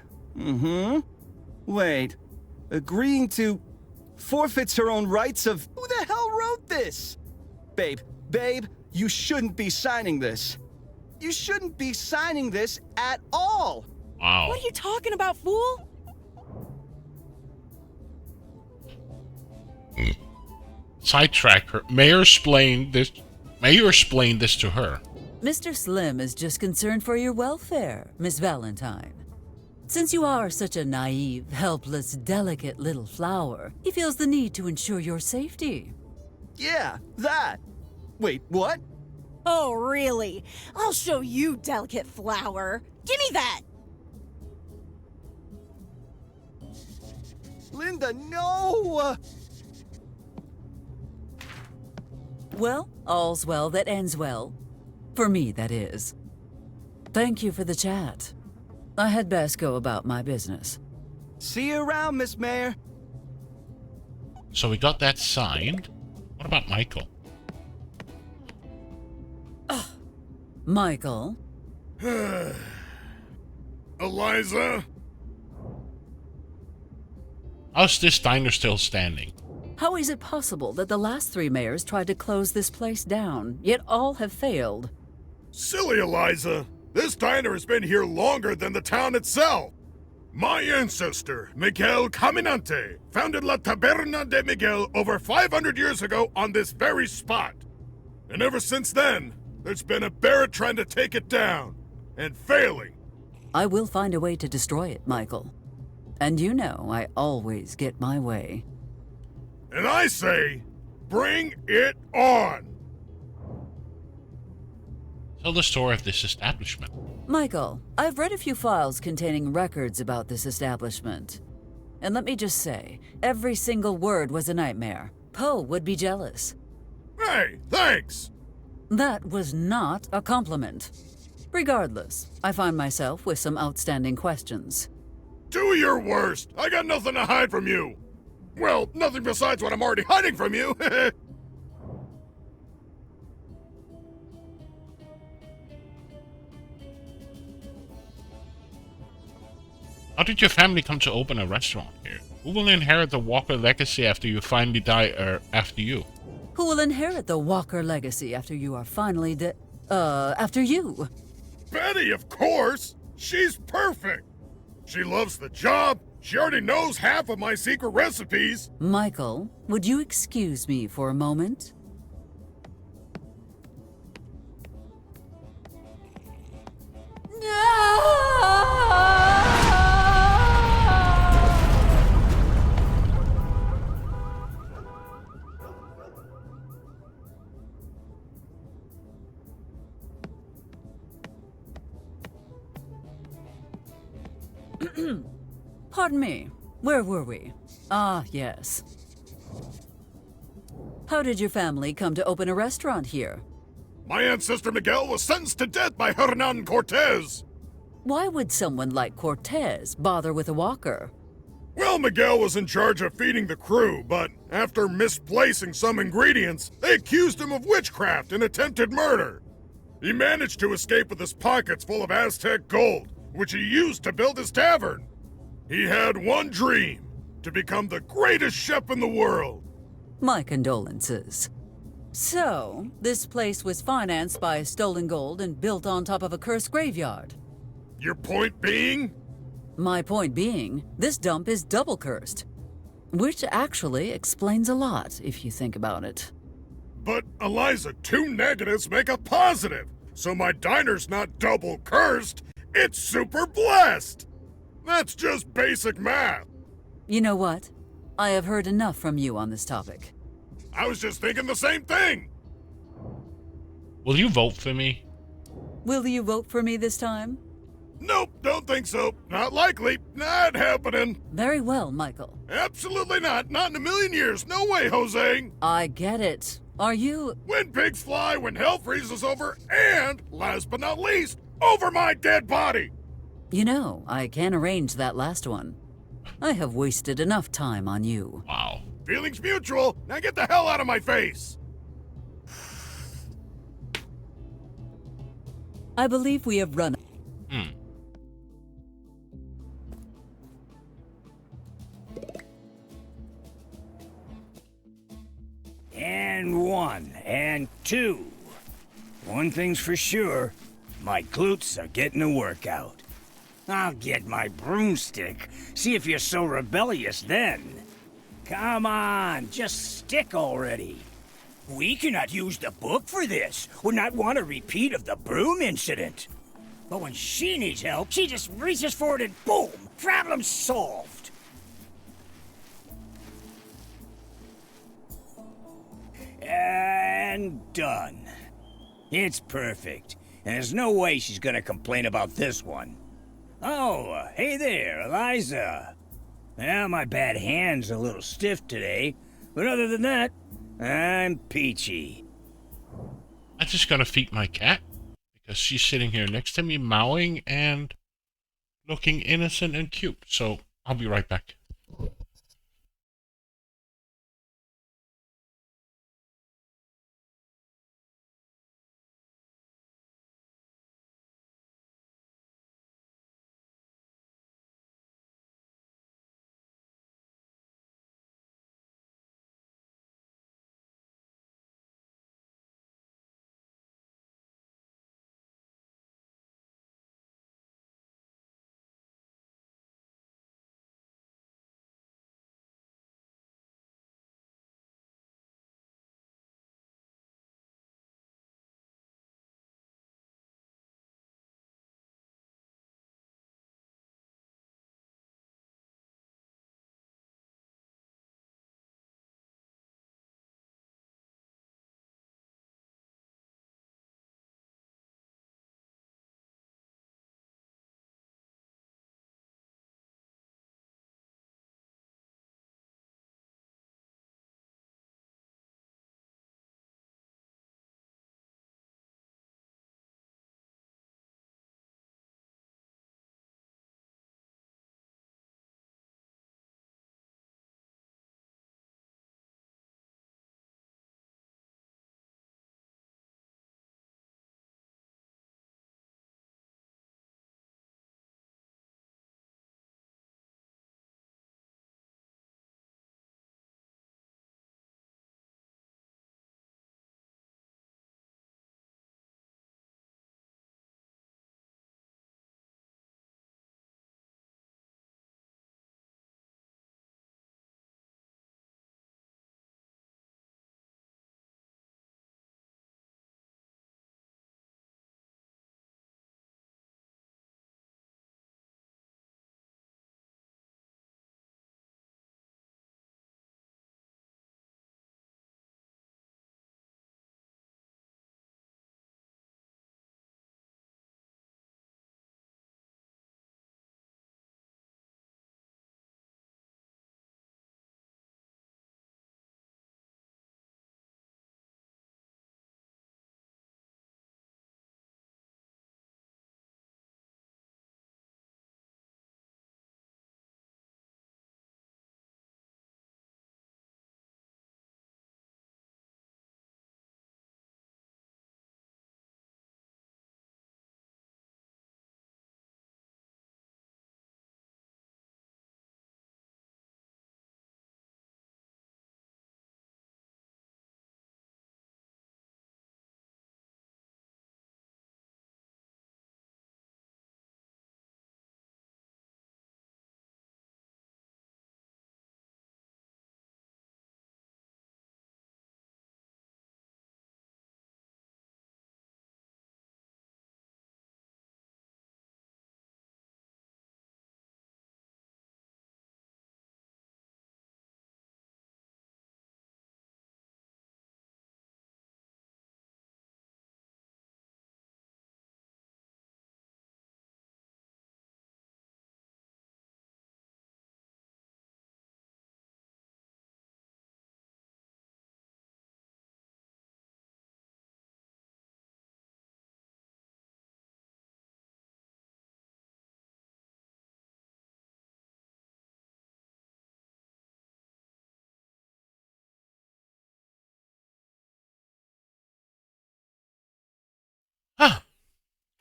Wait, agreeing to forfeits her own rights of... Who the hell wrote this? Babe, you shouldn't be signing this. You shouldn't be signing this at all. Wow. What are you talking about, fool? Sidetrack her. Mayor explained this to her. Mr. Slim is just concerned for your welfare, Miss Valentine. Since you are such a naive, helpless, delicate little flower, he feels the need to ensure your safety. Yeah, that. Wait, what? Oh, really? I'll show you, delicate flower. Give me that! Linda, no! Well, all's well that ends well. For me, that is. Thank you for the chat. I had best go about my business. See you around, Miss Mayor. So we got that signed. What about Michael? Michael? Eliza? How's this diner still standing? How is it possible that the last 3 mayors tried to close this place down, yet all have failed? Silly Eliza! This diner has been here longer than the town itself! My ancestor, Miguel Caminante, founded La Taberna de Miguel over 500 years ago on this very spot. And ever since then, there's been a Barrett trying to take it down, and failing. I will find a way to destroy it, Michael. And you know I always get my way. And I say, bring it on! Tell the story of this establishment. Michael, I've read a few files containing records about this establishment. And let me just say, every single word was a nightmare. Poe would be jealous. Hey, thanks! That was not a compliment. Regardless, I find myself with some outstanding questions. Do your worst! I got nothing to hide from you! Well, nothing besides what I'm already hiding from you! How did your family come to open a restaurant here? Who will inherit the Walker legacy after you finally die, after you? Who will inherit the Walker legacy after you are finally after you? Betty, of course! She's perfect! She loves the job, she already knows half of my secret recipes! Michael, would you excuse me for a moment? Pardon me, where were we? Ah, yes. How did your family come to open a restaurant here? My ancestor Miguel was sentenced to death by Hernan Cortez! Why would someone like Cortez bother with a walker? Well, Miguel was in charge of feeding the crew, but after misplacing some ingredients, they accused him of witchcraft and attempted murder. He managed to escape with his pockets full of Aztec gold, which he used to build his tavern. He had one dream, to become the greatest chef in the world. My condolences. So, this place was financed by stolen gold and built on top of a cursed graveyard. Your point being? My point being, this dump is double cursed. Which actually explains a lot, if you think about it. But, Eliza, 2 negatives make a positive, so my diner's not double cursed, it's super blessed! That's just basic math. You know what? I have heard enough from you on this topic. I was just thinking the same thing! Will you vote for me? Will you vote for me this time? Nope, don't think so. Not likely. Not happening. Very well, Michael. Absolutely not. Not in a million years. No way, Jose. I get it. Are you... When pigs fly, when hell freezes over, and, last but not least, over my dead body. You know, I can arrange that last one. I have wasted enough time on you. Wow. Feelings mutual. Now get the hell out of my face. I believe we have run. And 1, and 2. One thing's for sure, my glutes are getting a workout. I'll get my broomstick, see if you're so rebellious then. Come on, just stick already. We cannot use the book for this. Would not want a repeat of the broom incident. But when she needs help, she just reaches for it and boom, problem solved. And done. It's perfect. And there's no way she's gonna complain about this one. Oh, hey there, Eliza. Well, my bad hand's a little stiff today, but other than that, I'm peachy. I'm just gonna feed my cat because she's sitting here next to me, mowing and looking innocent and cute. So I'll be right back.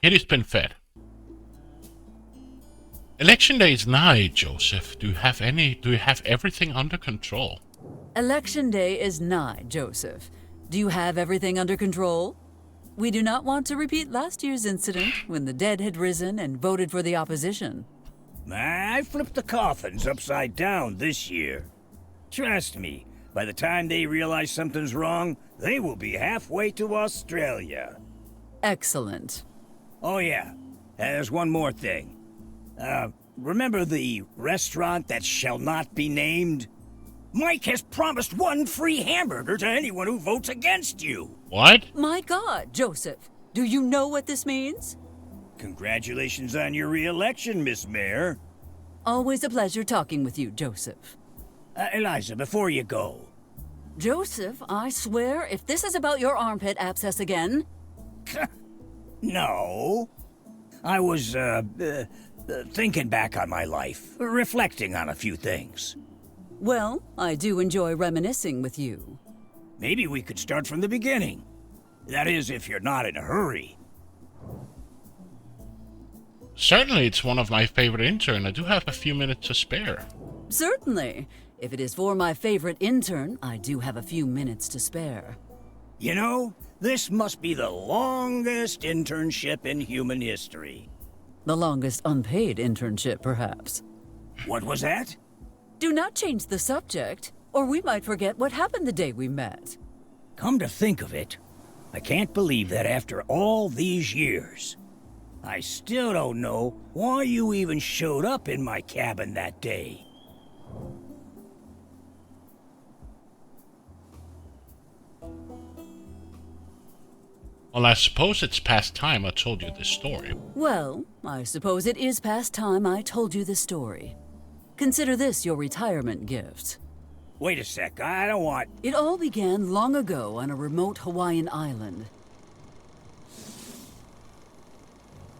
Kitty's been fed. Election day is nigh, Joseph. Do you have everything under control? Election day is nigh, Joseph. Do you have everything under control? We do not want to repeat last year's incident when the dead had risen and voted for the opposition. I flipped the coffins upside down this year. Trust me, by the time they realize something's wrong, they will be halfway to Australia. Excellent. Oh yeah, there's one more thing. Remember the restaurant that shall not be named? Mike has promised one free hamburger to anyone who votes against you. What? My God, Joseph, do you know what this means? Congratulations on your re-election, Miss Mayor. Always a pleasure talking with you, Joseph. Eliza, before you go. Joseph, I swear, if this is about your armpit abscess again... No. I was, thinking back on my life, reflecting on a few things. Well, I do enjoy reminiscing with you. Maybe we could start from the beginning. That is, if you're not in a hurry. Certainly, it's one of my favorite interns. I do have a few minutes to spare. Certainly. If it is for my favorite intern, I do have a few minutes to spare. You know, this must be the longest internship in human history. The longest unpaid internship, perhaps. What was that? Do not change the subject, or we might forget what happened the day we met. Come to think of it, I can't believe that after all these years, I still don't know why you even showed up in my cabin that day. Well, I suppose it's past time I told you this story. Well, I suppose it is past time I told you the story. Consider this your retirement gift. Wait a sec, I don't want... It all began long ago on a remote Hawaiian island.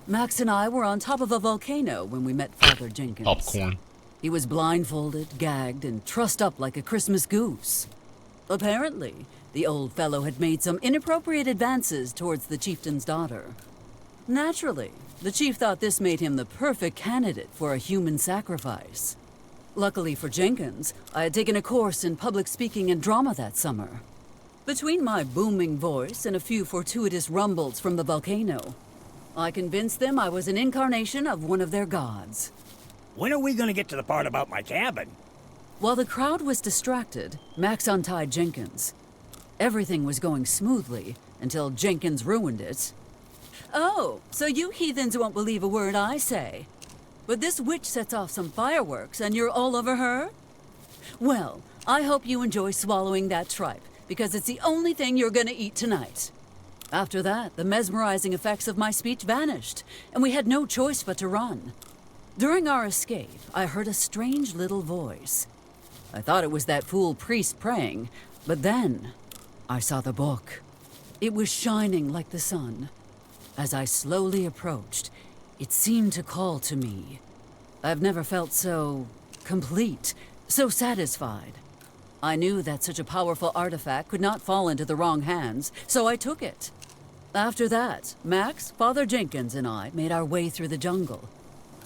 Max and I were on top of a volcano when we met Father Jenkins. Popcorn. He was blindfolded, gagged, and trussed up like a Christmas goose. Apparently, the old fellow had made some inappropriate advances towards the chieftain's daughter. Naturally, the chief thought this made him the perfect candidate for a human sacrifice. Luckily for Jenkins, I had taken a course in public speaking and drama that summer. Between my booming voice and a few fortuitous rumbles from the volcano, I convinced them I was an incarnation of one of their gods. When are we gonna get to the part about my cabin? While the crowd was distracted, Max untied Jenkins. Everything was going smoothly until Jenkins ruined it. Oh, so you heathens won't believe a word I say. But this witch sets off some fireworks and you're all over her? Well, I hope you enjoy swallowing that tripe, because it's the only thing you're gonna eat tonight. After that, the mesmerizing effects of my speech vanished, and we had no choice but to run. During our escape, I heard a strange little voice. I thought it was that fool priest praying, but then I saw the book. It was shining like the sun. As I slowly approached, it seemed to call to me. I've never felt so complete, so satisfied. I knew that such a powerful artifact could not fall into the wrong hands, so I took it. After that, Max, Father Jenkins, and I made our way through the jungle,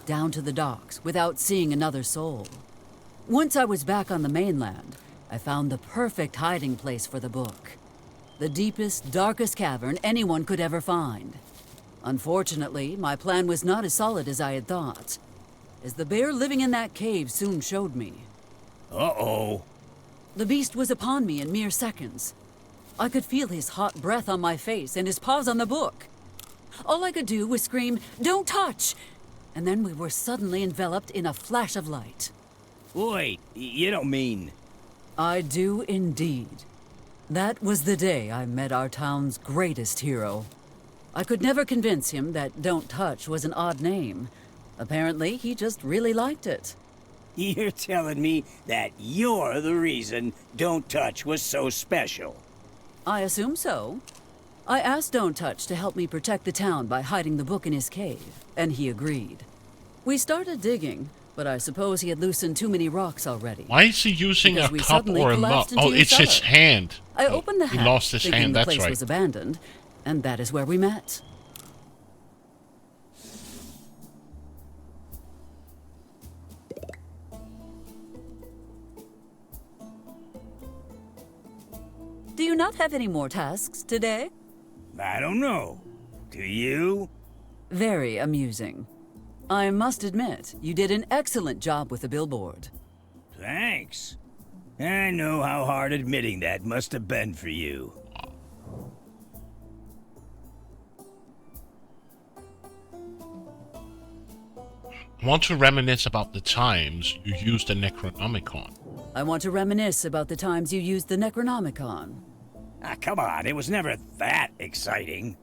down to the docks, without seeing another soul. Once I was back on the mainland, I found the perfect hiding place for the book. The deepest, darkest cavern anyone could ever find. Unfortunately, my plan was not as solid as I had thought, as the bear living in that cave soon showed me. Uh-oh. The beast was upon me in mere seconds. I could feel his hot breath on my face and his paws on the book. All I could do was scream, "Don't touch!" And then we were suddenly enveloped in a flash of light. Wait, you don't mean... I do indeed. That was the day I met our town's greatest hero. I could never convince him that Don't Touch was an odd name. Apparently, he just really liked it. You're telling me that you're the reason Don't Touch was so special? I assume so. I asked Don't Touch to help me protect the town by hiding the book in his cave, and he agreed. We started digging, but I suppose he had loosened too many rocks already. Why is he using a cup or a mug? Oh, it's his hand. I opened the hatch, he lost his thinking hand, the that's place right. was abandoned, and that is where we met. not have any more tasks today? I don't know. Do you? Very amusing. I must admit, you did an excellent job with the billboard. Thanks. I know how hard admitting that must have been for you. I want to reminisce about the times you used the Necronomicon. I want to reminisce about the times you used the Necronomicon. Ah, come on, it was never that exciting.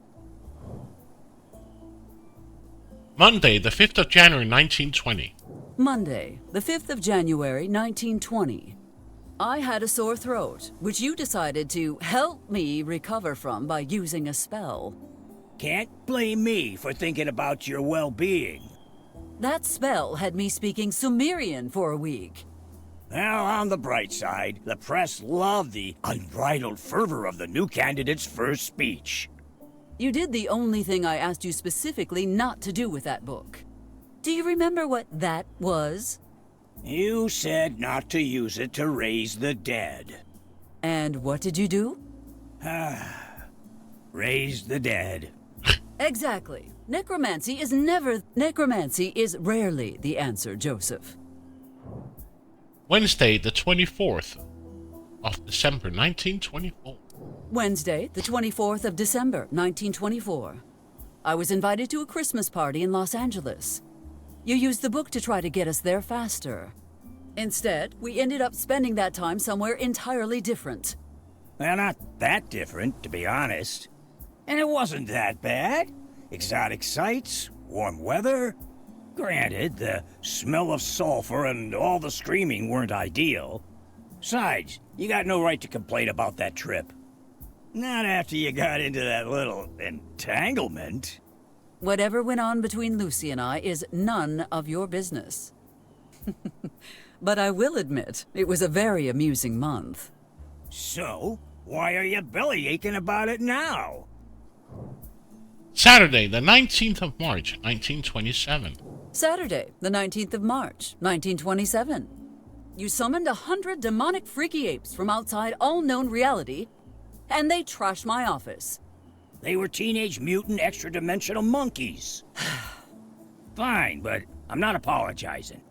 Monday, the 5th of January, 1920. Monday, the 5th of January, 1920. I had a sore throat, which you decided to help me recover from by using a spell. Can't blame me for thinking about your well-being. That spell had me speaking Sumerian for a week. Well, on the bright side, the press loved the unbridled fervor of the new candidate's first speech. You did the only thing I asked you specifically not to do with that book. Do you remember what that was? You said not to use it to raise the dead. And what did you do? Raise the dead. Exactly. Necromancy is rarely the answer, Joseph. Wednesday, the 24th of December, 1924. Wednesday, the 24th of December, 1924. I was invited to a Christmas party in Los Angeles. You used the book to try to get us there faster. Instead, we ended up spending that time somewhere entirely different. Well, not that different, to be honest. And it wasn't that bad. Exotic sights, warm weather. Granted, the smell of sulfur and all the screaming weren't ideal. Besides, you got no right to complain about that trip. Not after you got into that little entanglement. Whatever went on between Lucy and I is none of your business. But I will admit, it was a very amusing month. So, why are you belly aching about it now? Saturday, the 19th of March, 1927. Saturday, the 19th of March, 1927. You summoned 100 demonic freaky apes from outside all known reality, and they trashed my office. They were teenage mutant extra-dimensional monkeys. Fine, but I'm not apologizing.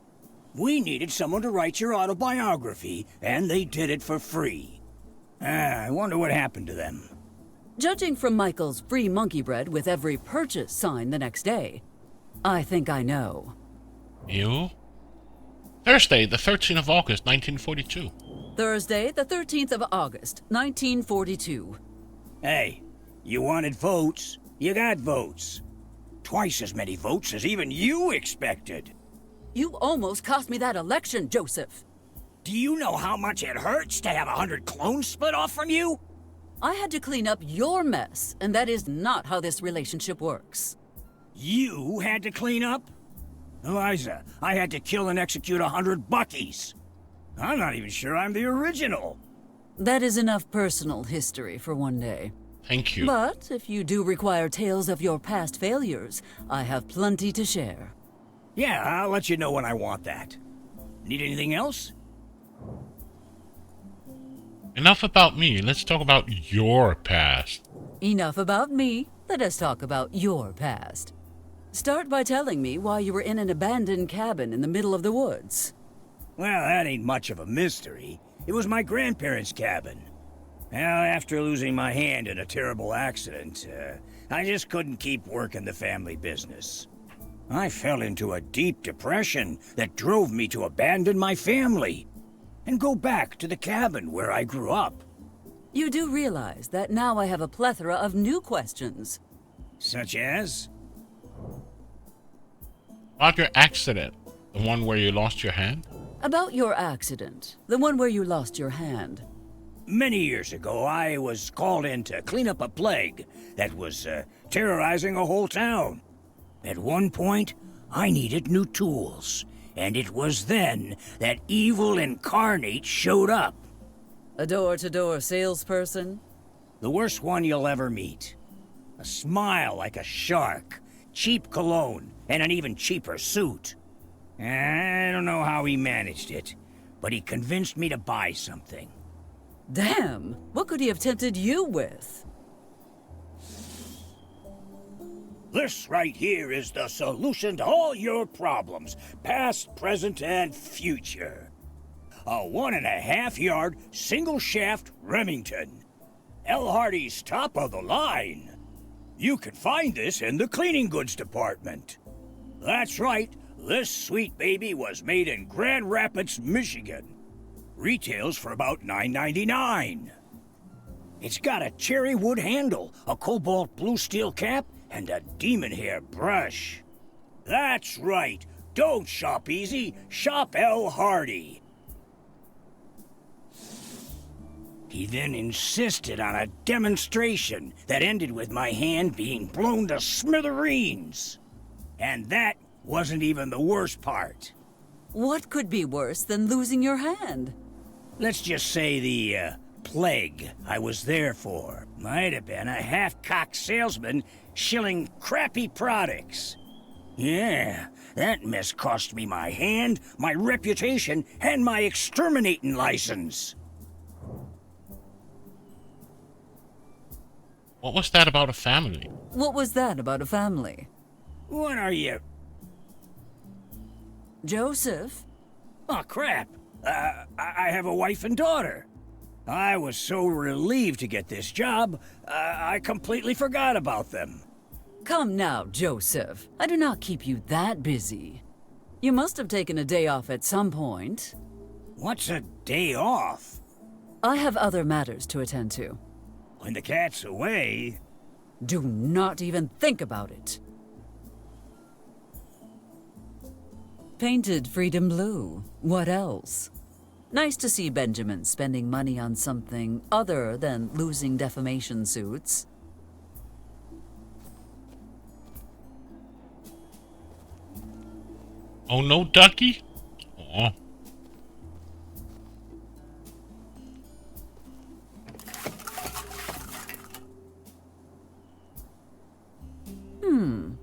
We needed someone to write your autobiography, and they did it for free. I wonder what happened to them. Judging from Michael's free monkey bread with every purchase sign the next day, I think I know. You? Thursday, the 13th of August, 1942. Thursday, the 13th of August, 1942. Hey, you wanted votes. You got votes. Twice as many votes as even you expected. You almost cost me that election, Joseph. Do you know how much it hurts to have 100 clones split off from you? I had to clean up your mess, and that is not how this relationship works. You had to clean up? Eliza, I had to kill and execute 100 Buckies. I'm not even sure I'm the original. That is enough personal history for one day. Thank you. But if you do require tales of your past failures, I have plenty to share. Yeah, I'll let you know when I want that. Need anything else? Enough about me. Let's talk about your past. Enough about me. Let us talk about your past. Start by telling me why you were in an abandoned cabin in the middle of the woods. Well, that ain't much of a mystery. It was my grandparents' cabin. Well, after losing my hand in a terrible accident, I just couldn't keep working the family business. I fell into a deep depression that drove me to abandon my family and go back to the cabin where I grew up. You do realize that now I have a plethora of new questions. Such as? About your accident. The one where you lost your hand? About your accident. The one where you lost your hand. Many years ago, I was called in to clean up a plague that was terrorizing a whole town. At one point, I needed new tools, and it was then that evil incarnate showed up. A door-to-door salesperson? The worst one you'll ever meet. A smile like a shark, cheap cologne, and an even cheaper suit. I don't know how he managed it, but he convinced me to buy something. Damn, what could he have tempted you with? This right here is the solution to all your problems, past, present, and future. A 1.5-yard single-shaft Remington. L. Hardy's top of the line. You can find this in the cleaning goods department. That's right, this sweet baby was made in Grand Rapids, Michigan. Retails for about $9.99. It's got a cherry wood handle, a cobalt blue steel cap, and a demon hair brush. That's right. Don't shop easy. Shop L. Hardy. He then insisted on a demonstration that ended with my hand being blown to smithereens. And that wasn't even the worst part. What could be worse than losing your hand? Let's just say the plague I was there for might have been a half-cocked salesman shilling crappy products. Yeah, that mess cost me my hand, my reputation, and my exterminating license. What was that about a family? What was that about a family? What are you? Joseph? Oh, crap. I have a wife and daughter. I was so relieved to get this job, I completely forgot about them. Come now, Joseph. I do not keep you that busy. You must have taken a day off at some point. What's a day off? I have other matters to attend to. When the cat's away... Do not even think about it. Painted Freedom Blue. What else? Nice to see Benjamin spending money on something other than losing defamation suits. Oh no, Ducky? Aw.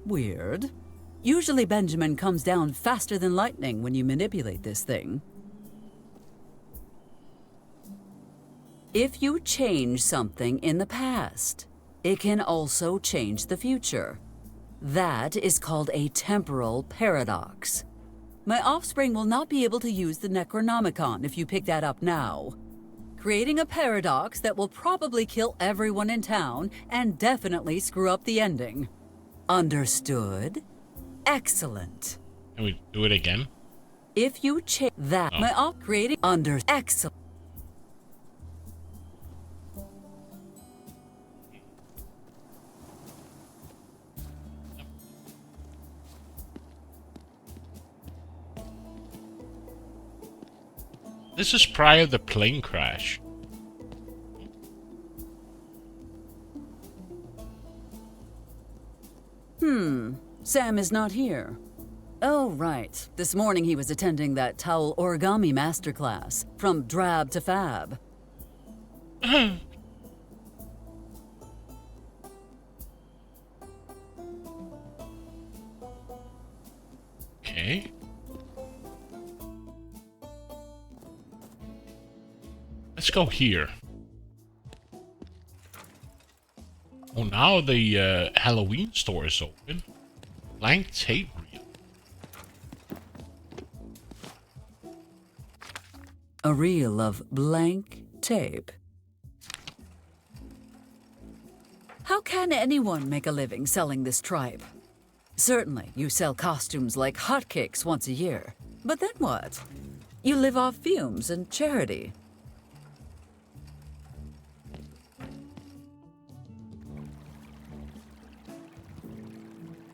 Weird. Usually Benjamin comes down faster than lightning when you manipulate this thing. If you change something in the past, it can also change the future. That is called a temporal paradox. My offspring will not be able to use the Necronomicon if you pick that up now. Creating a paradox that will probably kill everyone in town and definitely screw up the ending. Understood? Excellent. Can we do it again? If you change that, my creating under excellent. This is prior to the plane crash. Sam is not here. Oh, right. This morning he was attending that towel origami masterclass, from drab to fab. Okay. Let's go here. Oh, now the Halloween store is open. Blank tape reel. A reel of blank tape. How can anyone make a living selling this tripe? Certainly, you sell costumes like hotcakes once a year. But then what? You live off fumes and charity.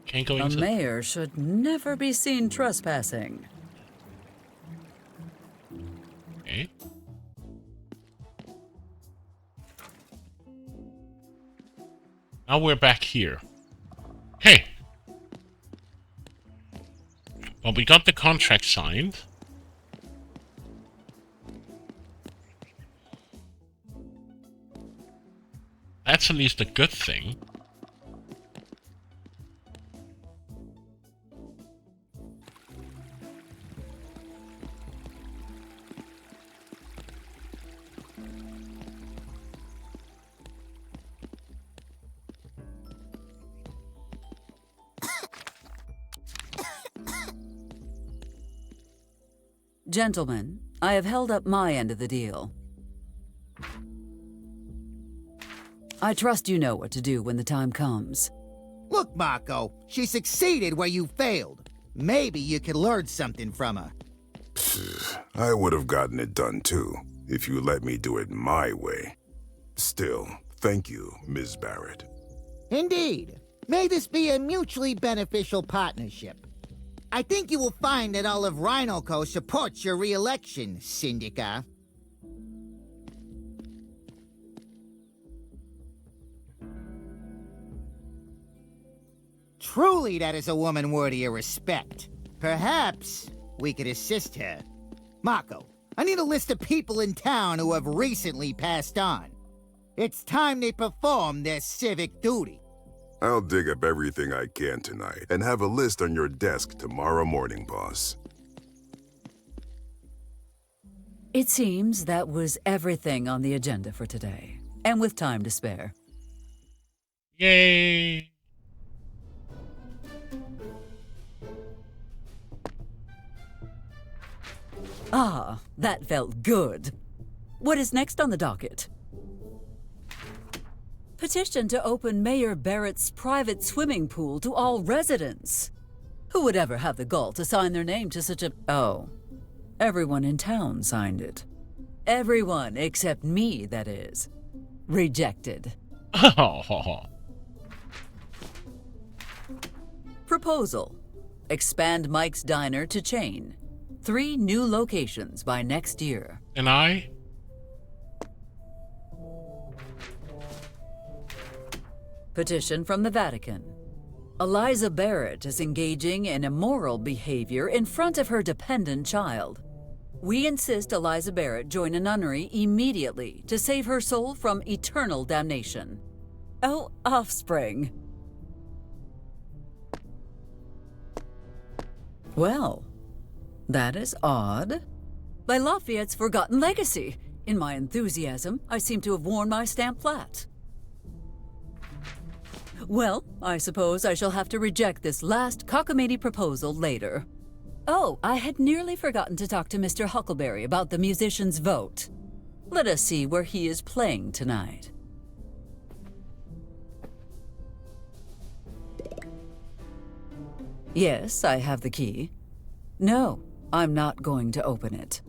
Can't go A into... mayor should never be seen trespassing. Okay. Now we're back here. Hey! Well, we got the contract signed. That's at least a good thing. Gentlemen, I have held up my end of the deal. I trust you know what to do when the time comes. Look, Mako, she succeeded where you failed. Maybe you could learn something from her. I would have gotten it done too, if you let me do it my way. Still, thank you, Ms. Barrett. Indeed. May this be a mutually beneficial partnership. I think you will find that all of Rhinoco supports your re-election, Syndica. Truly, that is a woman worthy of respect. Perhaps we could assist her. Mako, I need a list of people in town who have recently passed on. It's time they perform their civic duty. I'll dig up everything I can tonight and have a list on your desk tomorrow morning, boss. It seems that was everything on the agenda for today, and with time to spare. Yay! Ah, that felt good. What is next on the docket? Petition to open Mayor Barrett's private swimming pool to all residents. Who would ever have the gall to sign their name to such a... Oh, everyone in town signed it. Everyone except me, that is. Rejected. Proposal. Expand Mike's Diner to chain. 3 new locations by next year. And I? Petition from the Vatican. Eliza Barrett is engaging in immoral behavior in front of her dependent child. We insist Eliza Barrett join a nunnery immediately to save her soul from eternal damnation. Oh, offspring. Well, that is odd. By Lafayette's forgotten legacy. In my enthusiasm, I seem to have worn my stamp flat. Well, I suppose I shall have to reject this last cockamamie proposal later. Oh, I had nearly forgotten to talk to Mr. Huckleberry about the musician's vote. Let us see where he is playing tonight. Yes, I have the key. No, I'm not going to open it.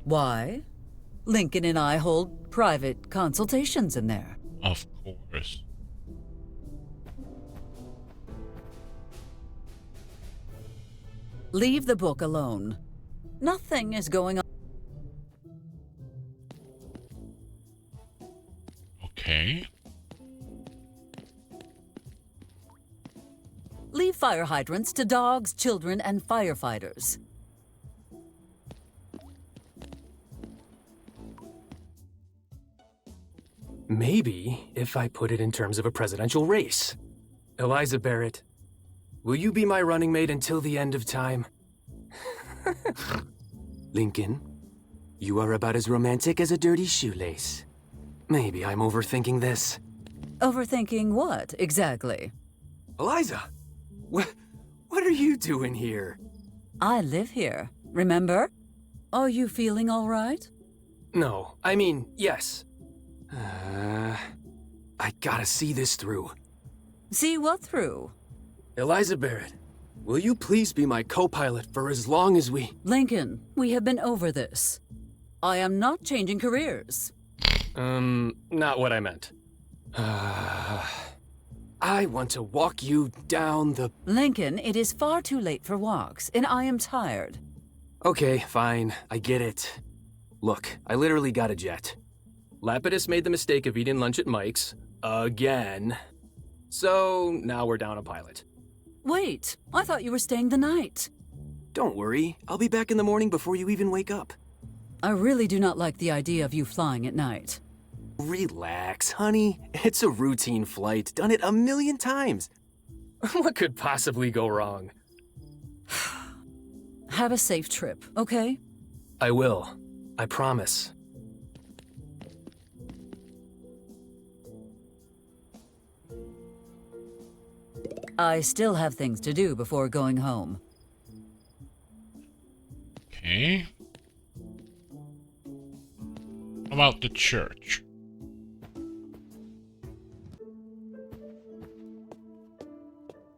Why? Lincoln and I hold private consultations in there. Of course. Leave the book alone. Nothing is going on. Okay. Leave fire hydrants to dogs, children, and firefighters. Maybe if I put it in terms of a presidential race. Eliza Barrett, will you be my running mate until the end of time? Lincoln, you are about as romantic as a dirty shoelace. Maybe I'm overthinking this. Overthinking what, exactly? Eliza, what are you doing here? I live here, remember? Are you feeling all right? No, I mean, yes. I gotta see this through. See what through? Eliza Barrett, will you please be my co-pilot for as long as we... Lincoln, we have been over this. I am not changing careers. Not what I meant. I want to walk you down the... Lincoln, it is far too late for walks, and I am tired. Okay, fine, I get it. Look, I literally got a jet. Lapidus made the mistake of eating lunch at Mike's, again. So, now we're down a pilot. Wait, I thought you were staying the night. Don't worry, I'll be back in the morning before you even wake up. I really do not like the idea of you flying at night. Relax, honey. It's a routine flight, done it 1,000,000 times. What could possibly go wrong? Have a safe trip, okay? I will. I promise. I still have things to do before going home. Okay. about the church?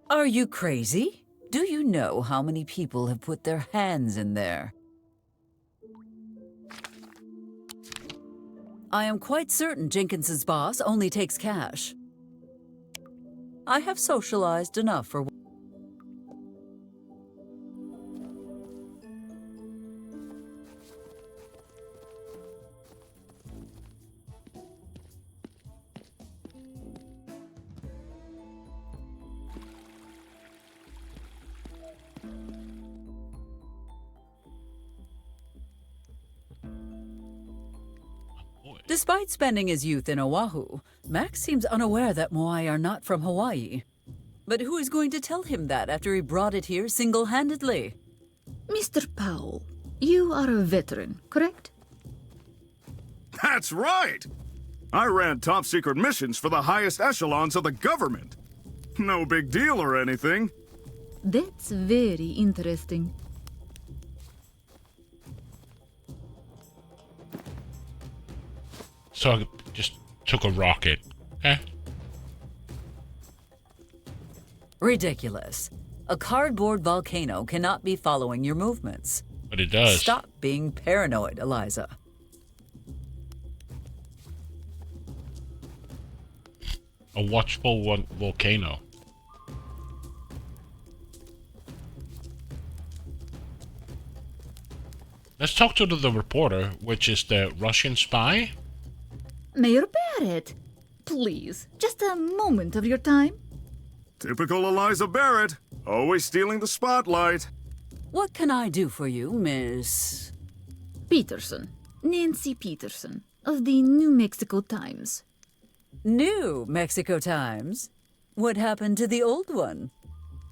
Are you crazy? Do you know how many people have put their hands in there? I am quite certain Jenkinson's boss only takes cash. I have socialized enough for... Despite spending his youth in Oahu, Max seems unaware that Moai are not from Hawaii. But who is going to tell him that after he brought it here single-handedly? Mr. Powell, you are a veteran, correct? That's right! I ran top-secret missions for the highest echelons of the government. No big deal or anything. That's very interesting. So I just took a rocket. Okay. Ridiculous. A cardboard volcano cannot be following your movements. But it does. Stop being paranoid, Eliza. A watchful volcano. Let's talk to the reporter, which is the Russian spy. Mayor Barrett, please, just a moment of your time. Typical Eliza Barrett, always stealing the spotlight. What can I do for you, Miss... Peterson, Nancy Peterson, of the New Mexico Times. New Mexico Times? What happened to the old one?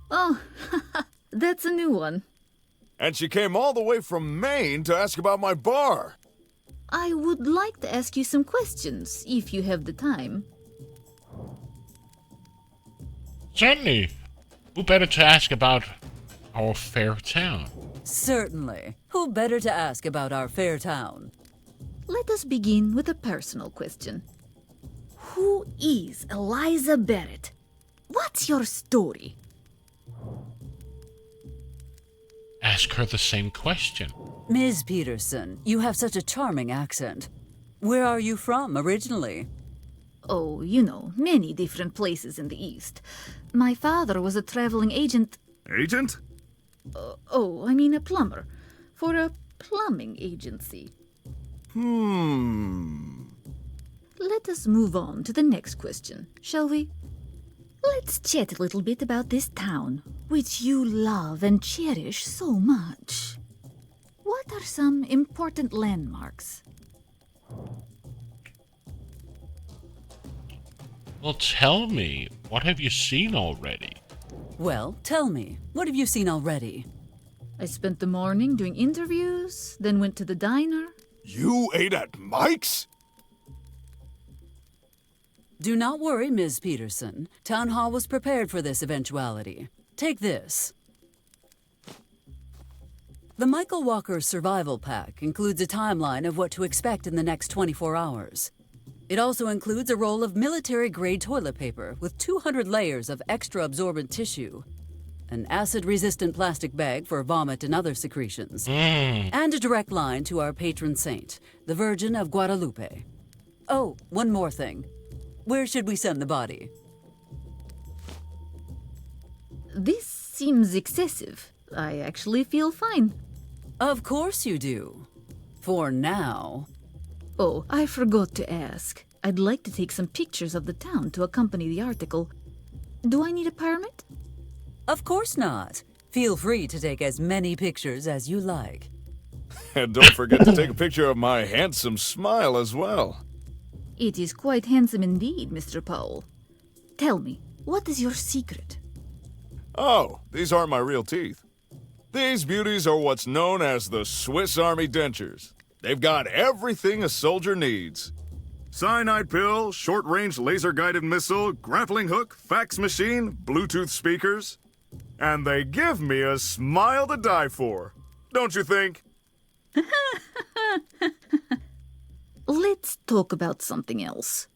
Oh, that's a new one. And she came all the way from Maine to ask about my bar. I would like to ask you some questions, if you have the time. Certainly. Who better to ask about our fair town? Certainly. Who better to ask about our fair town? Let us begin with a personal question. Who is Eliza Barrett? What's your story? Ask her the same question. Ms. Peterson, you have such a charming accent. Where are you from originally? Oh, you know, many different places in the East. My father was a traveling agent. Agent? I mean a plumber. For a plumbing agency. Let us move on to the next question, shall we? Let's chat a little bit about this town, which you love and cherish so much. What are some important landmarks? Well, tell me, what have you seen already? Well, tell me, what have you seen already? I spent the morning doing interviews, then went to the diner. You ate at Mike's? Do not worry, Ms. Peterson. Town Hall was prepared for this eventuality. Take this. The Michael Walker Survival Pack includes a timeline of what to expect in the next 24 hours. It also includes a roll of military-grade toilet paper with 200 layers of extra absorbent tissue, an acid-resistant plastic bag for vomit and other secretions, and a direct line to our patron saint, the Virgin of Guadalupe. Oh, one more thing. Where should we send the body? This seems excessive. I actually feel fine. Of course you do. For now. Oh, I forgot to ask. I'd like to take some pictures of the town to accompany the article. Do I need a permit? Of course not. Feel free to take as many pictures as you like. And don't forget to take a picture of my handsome smile as well. It is quite handsome indeed, Mr. Powell. Tell me, what is your secret? Oh, these aren't my real teeth. These beauties are what's known as the Swiss Army dentures. They've got everything a soldier needs. Cyanide pill, short-range laser-guided missile, grappling hook, fax machine, Bluetooth speakers. And they give me a smile to die for. Don't you think? let's talk about something else.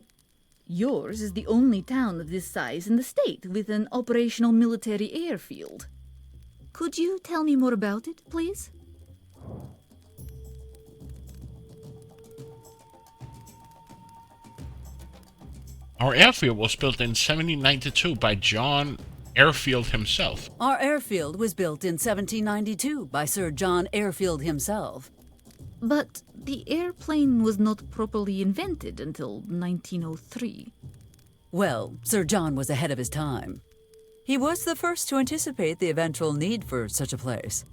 Yours is the only town of this size in the state with an operational military airfield. Could you tell me more about it, please? Our airfield was built in 1792 by John Airfield himself. Our airfield was built in 1792 by Sir John Airfield himself. But the airplane was not properly invented until 1903. Well, Sir John was ahead of his time. He was the first to anticipate the eventual need for such a place.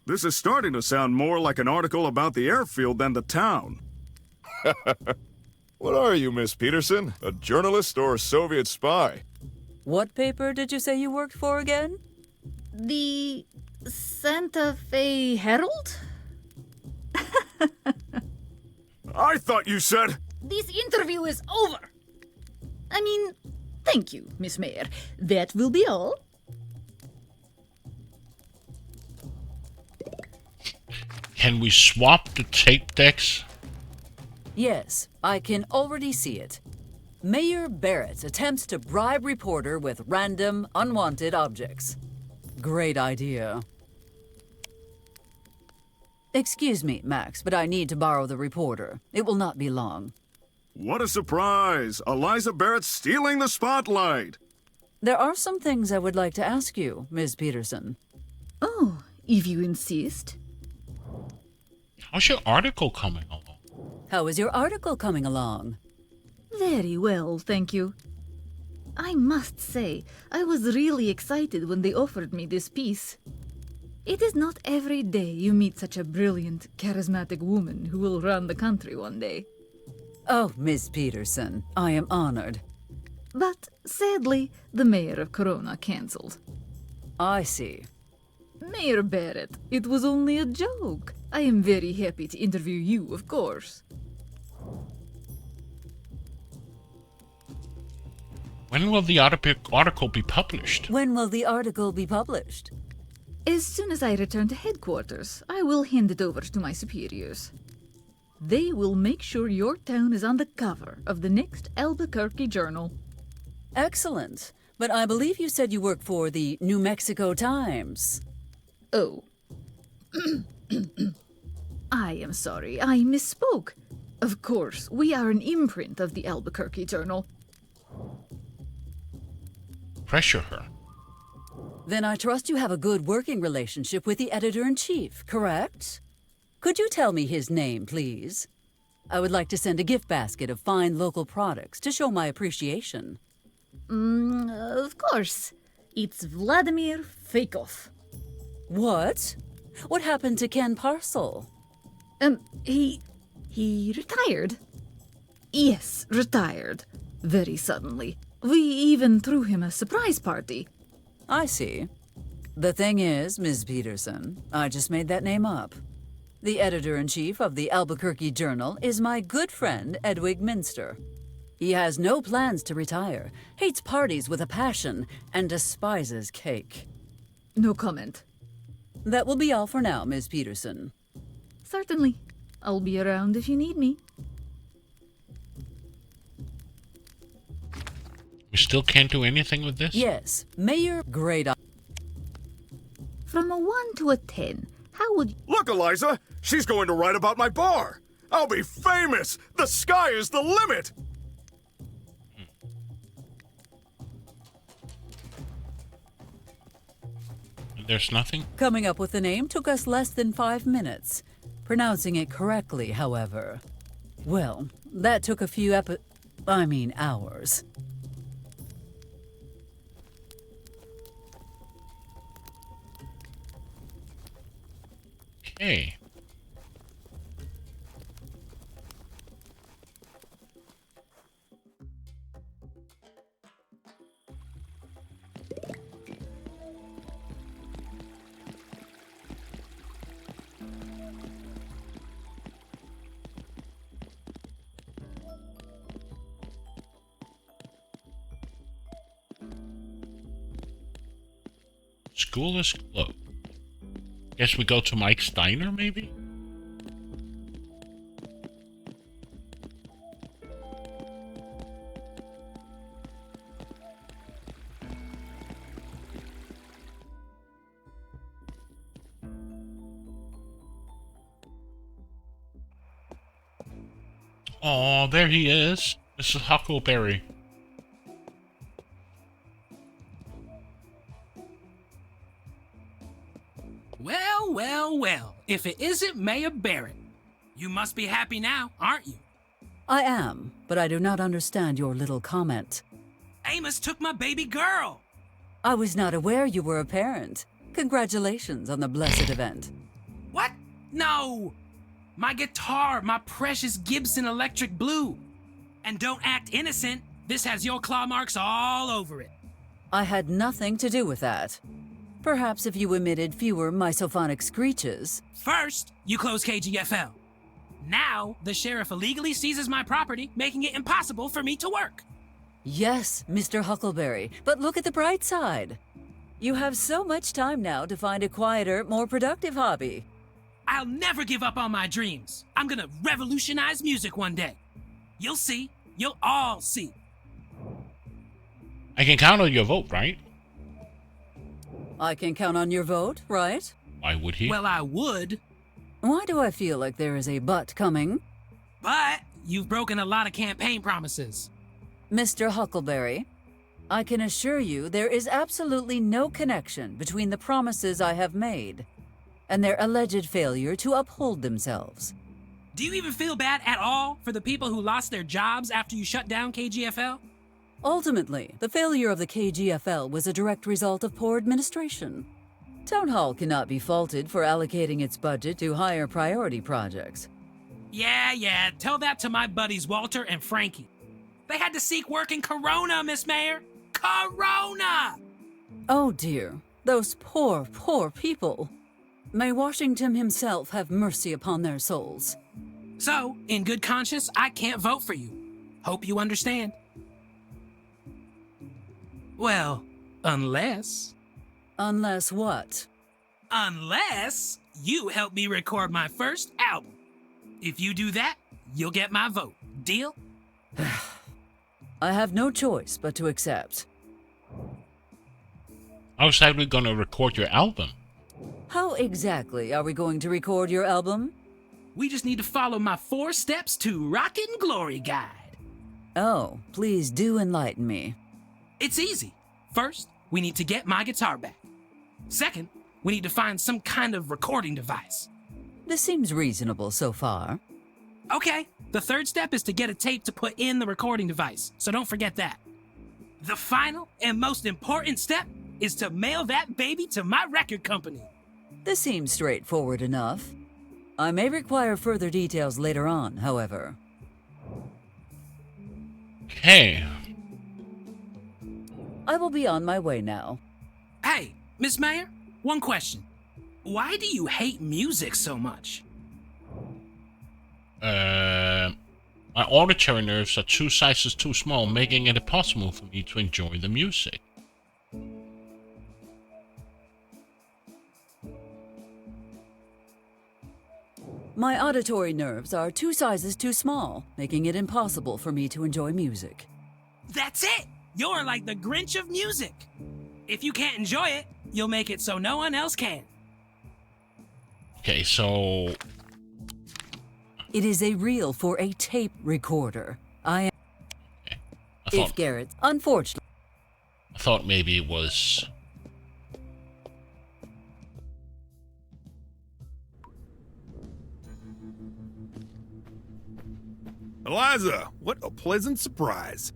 This is starting to sound more like an article about the airfield than the town. What are you, Miss Peterson? A journalist or a Soviet spy? What paper did you say you worked for again? The Santa Fe Herald? I thought you said... This interview is over. I mean, thank you, Miss Mayor. That will be all. Can we swap the tape decks? Yes, I can already see it. Mayor Barrett attempts to bribe reporter with random, unwanted objects. Great idea. Excuse me, Max, but I need to borrow the reporter. It will not be long. What a surprise! Eliza Barrett's stealing the spotlight! There are some things I would like to ask you, Ms. Peterson. Oh, if you insist. How's your article coming along? How is your article coming along? Very well, thank you. I must say, I was really excited when they offered me this piece. It is not every day you meet such a brilliant, charismatic woman who will run the country one day. Oh, Miss Peterson, I am honored. But sadly, the mayor of Corona cancelled. I see. Mayor Barrett, it was only a joke. I am very happy to interview you, of course. When will the article be published? When will the article be published? As soon as I return to headquarters, I will hand it over to my superiors. They will make sure your town is on the cover of the next Albuquerque Journal. Excellent. But I believe you said you work for the New Mexico Times. Oh. I am sorry, I misspoke. Of course, we are an imprint of the Albuquerque Journal. Pressure her. Then I trust you have a good working relationship with the editor-in-chief, correct? Could you tell me his name, please? I would like to send a gift basket of fine local products to show my appreciation. Of course. It's Vladimir Feikov. What? What happened to Ken Parcel? He retired. Yes, retired. Very suddenly. We even threw him a surprise party. I see. The thing is, Ms. Peterson, I just made that name up. The editor-in-chief of the Albuquerque Journal is my good friend, Edwig Minster. He has no plans to retire, hates parties with a passion, and despises cake. No comment. That will be all for now, Ms. Peterson. Certainly. I'll be around if you need me. We still can't do anything with this? Yes, Mayor Great. From a 1 to a 10, how would... Look, Eliza! She's going to write about my bar! I'll be famous! The sky is the limit! There's nothing? Coming up with the name took us less than 5 minutes. Pronouncing it correctly, however. Well, that took a few hours. Okay. School is closed. Guess we go to Mike's Diner, maybe? Oh, there he is. Mr. Huckleberry. Well, well, well. If it isn't Mayor Barrett. You must be happy now, aren't you? I am, but I do not understand your little comment. Amos took my baby girl. I was not aware you were a parent. Congratulations on the blessed event. What? No. My guitar, my precious Gibson Electric Blue. And don't act innocent. This has your claw marks all over it. I had nothing to do with that. Perhaps if you emitted fewer misophonic screeches. First, you close KGFL. Now, the sheriff illegally seizes my property, making it impossible for me to work. Yes, Mr. Huckleberry, but look at the bright side. You have so much time now to find a quieter, more productive hobby. I'll never give up on my dreams. I'm gonna revolutionize music one day. You'll see. You'll all see. I can count on your vote, right? I can count on your vote, right? Why would he? Well, I would. Why do I feel like there is a but coming? But you've broken a lot of campaign promises. Mr. Huckleberry, I can assure you there is absolutely no connection between the promises I have made and their alleged failure to uphold themselves. Do you even feel bad at all for the people who lost their jobs after you shut down KGFL? Ultimately, the failure of the KGFL was a direct result of poor administration. Town Hall cannot be faulted for allocating its budget to higher priority projects. Yeah, tell that to my buddies Walter and Frankie. They had to seek work in Corona, Miss Mayor. Corona! Oh dear, those poor, poor people. May Washington himself have mercy upon their souls. So, in good conscience, I can't vote for you. Hope you understand. Well, unless... Unless what? Unless you help me record my first album. If you do that, you'll get my vote. Deal? I have no choice but to accept. How exactly gonna record your album? How exactly are we going to record your album? We just need to follow my 4 steps to Rockin' Glory Guide. Oh, please do enlighten me. It's easy. First, we need to get my guitar back. Second, we need to find some kind of recording device. This seems reasonable so far. Okay, the third step is to get a tape to put in the recording device, so don't forget that. The final and most important step is to mail that baby to my record company. This seems straightforward enough. I may require further details later on, however. Okay. I will be on my way now. Hey, Miss Mayor, one question. Why do you hate music so much? My auditory nerves are 2 sizes too small, making it impossible for me to enjoy the music. My auditory nerves are 2 sizes too small, making it impossible for me to enjoy music. That's it! You're like the Grinch of music. If you can't enjoy it, you'll make it so no one else can. Okay, so... It is a reel for a tape recorder. I If Garrett, unfortunately... I thought maybe it was... Eliza, what a pleasant surprise.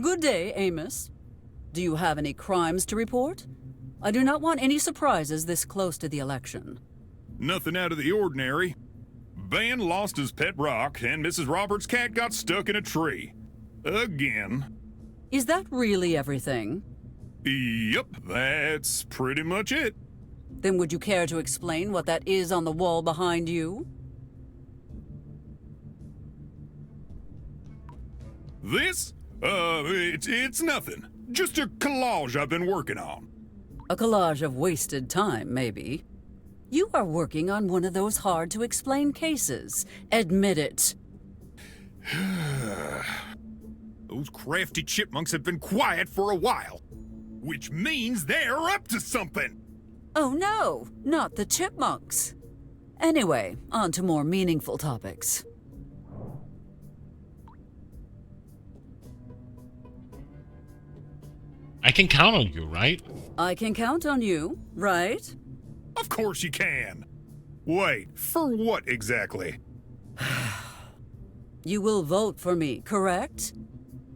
Good day, Amos. Do you have any crimes to report? I do not want any surprises this close to the election. Nothing out of the ordinary. Ben lost his pet rock, and Mrs. Roberts' cat got stuck in a tree. Again. Is that really everything? Yep, that's pretty much it. Then would you care to explain what that is on the wall behind you? This? It's nothing. Just a collage I've been working on. A collage of wasted time, maybe. You are working on one of those hard-to-explain cases. Admit it. Those crafty chipmunks have been quiet for a while, which means they're up to something. Oh no, not the chipmunks. Anyway, on to more meaningful topics. I can count on you, right? I can count on you, right? Of course you can. Wait, for what exactly? You will vote for me, correct?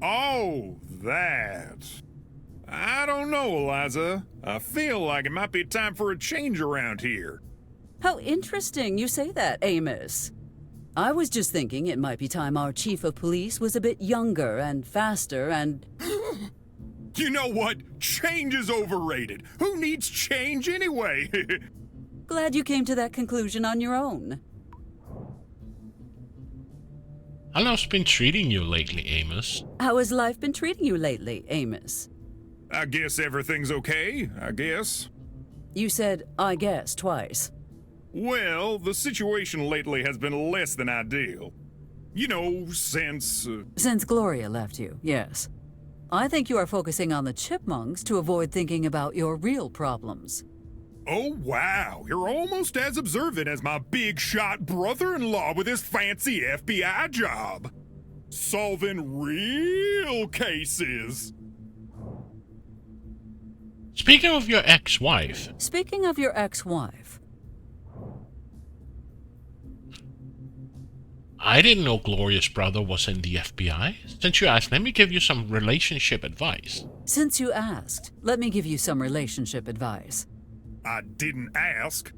Oh, that. I don't know, Eliza. I feel like it might be time for a change around here. How interesting you say that, Amos. I was just thinking it might be time our chief of police was a bit younger and faster and... You know what? Change is overrated. Who needs change anyway? Glad you came to that conclusion on your own. How life's been treating you lately, Amos? How has life been treating you lately, Amos? I guess everything's okay, I guess. You said, I guess, twice. Well, the situation lately has been less than ideal. You know, since... Since Gloria left you, yes. I think you are focusing on the chipmunks to avoid thinking about your real problems. Oh, wow. You're almost as observant as my big-shot brother-in-law with his fancy FBI job. Solving real cases. Speaking of your ex-wife. Speaking of your ex-wife. I didn't know Gloria's brother was in the FBI. Since you asked, let me give you some relationship advice. Since you asked, let me give you some relationship advice. I didn't ask.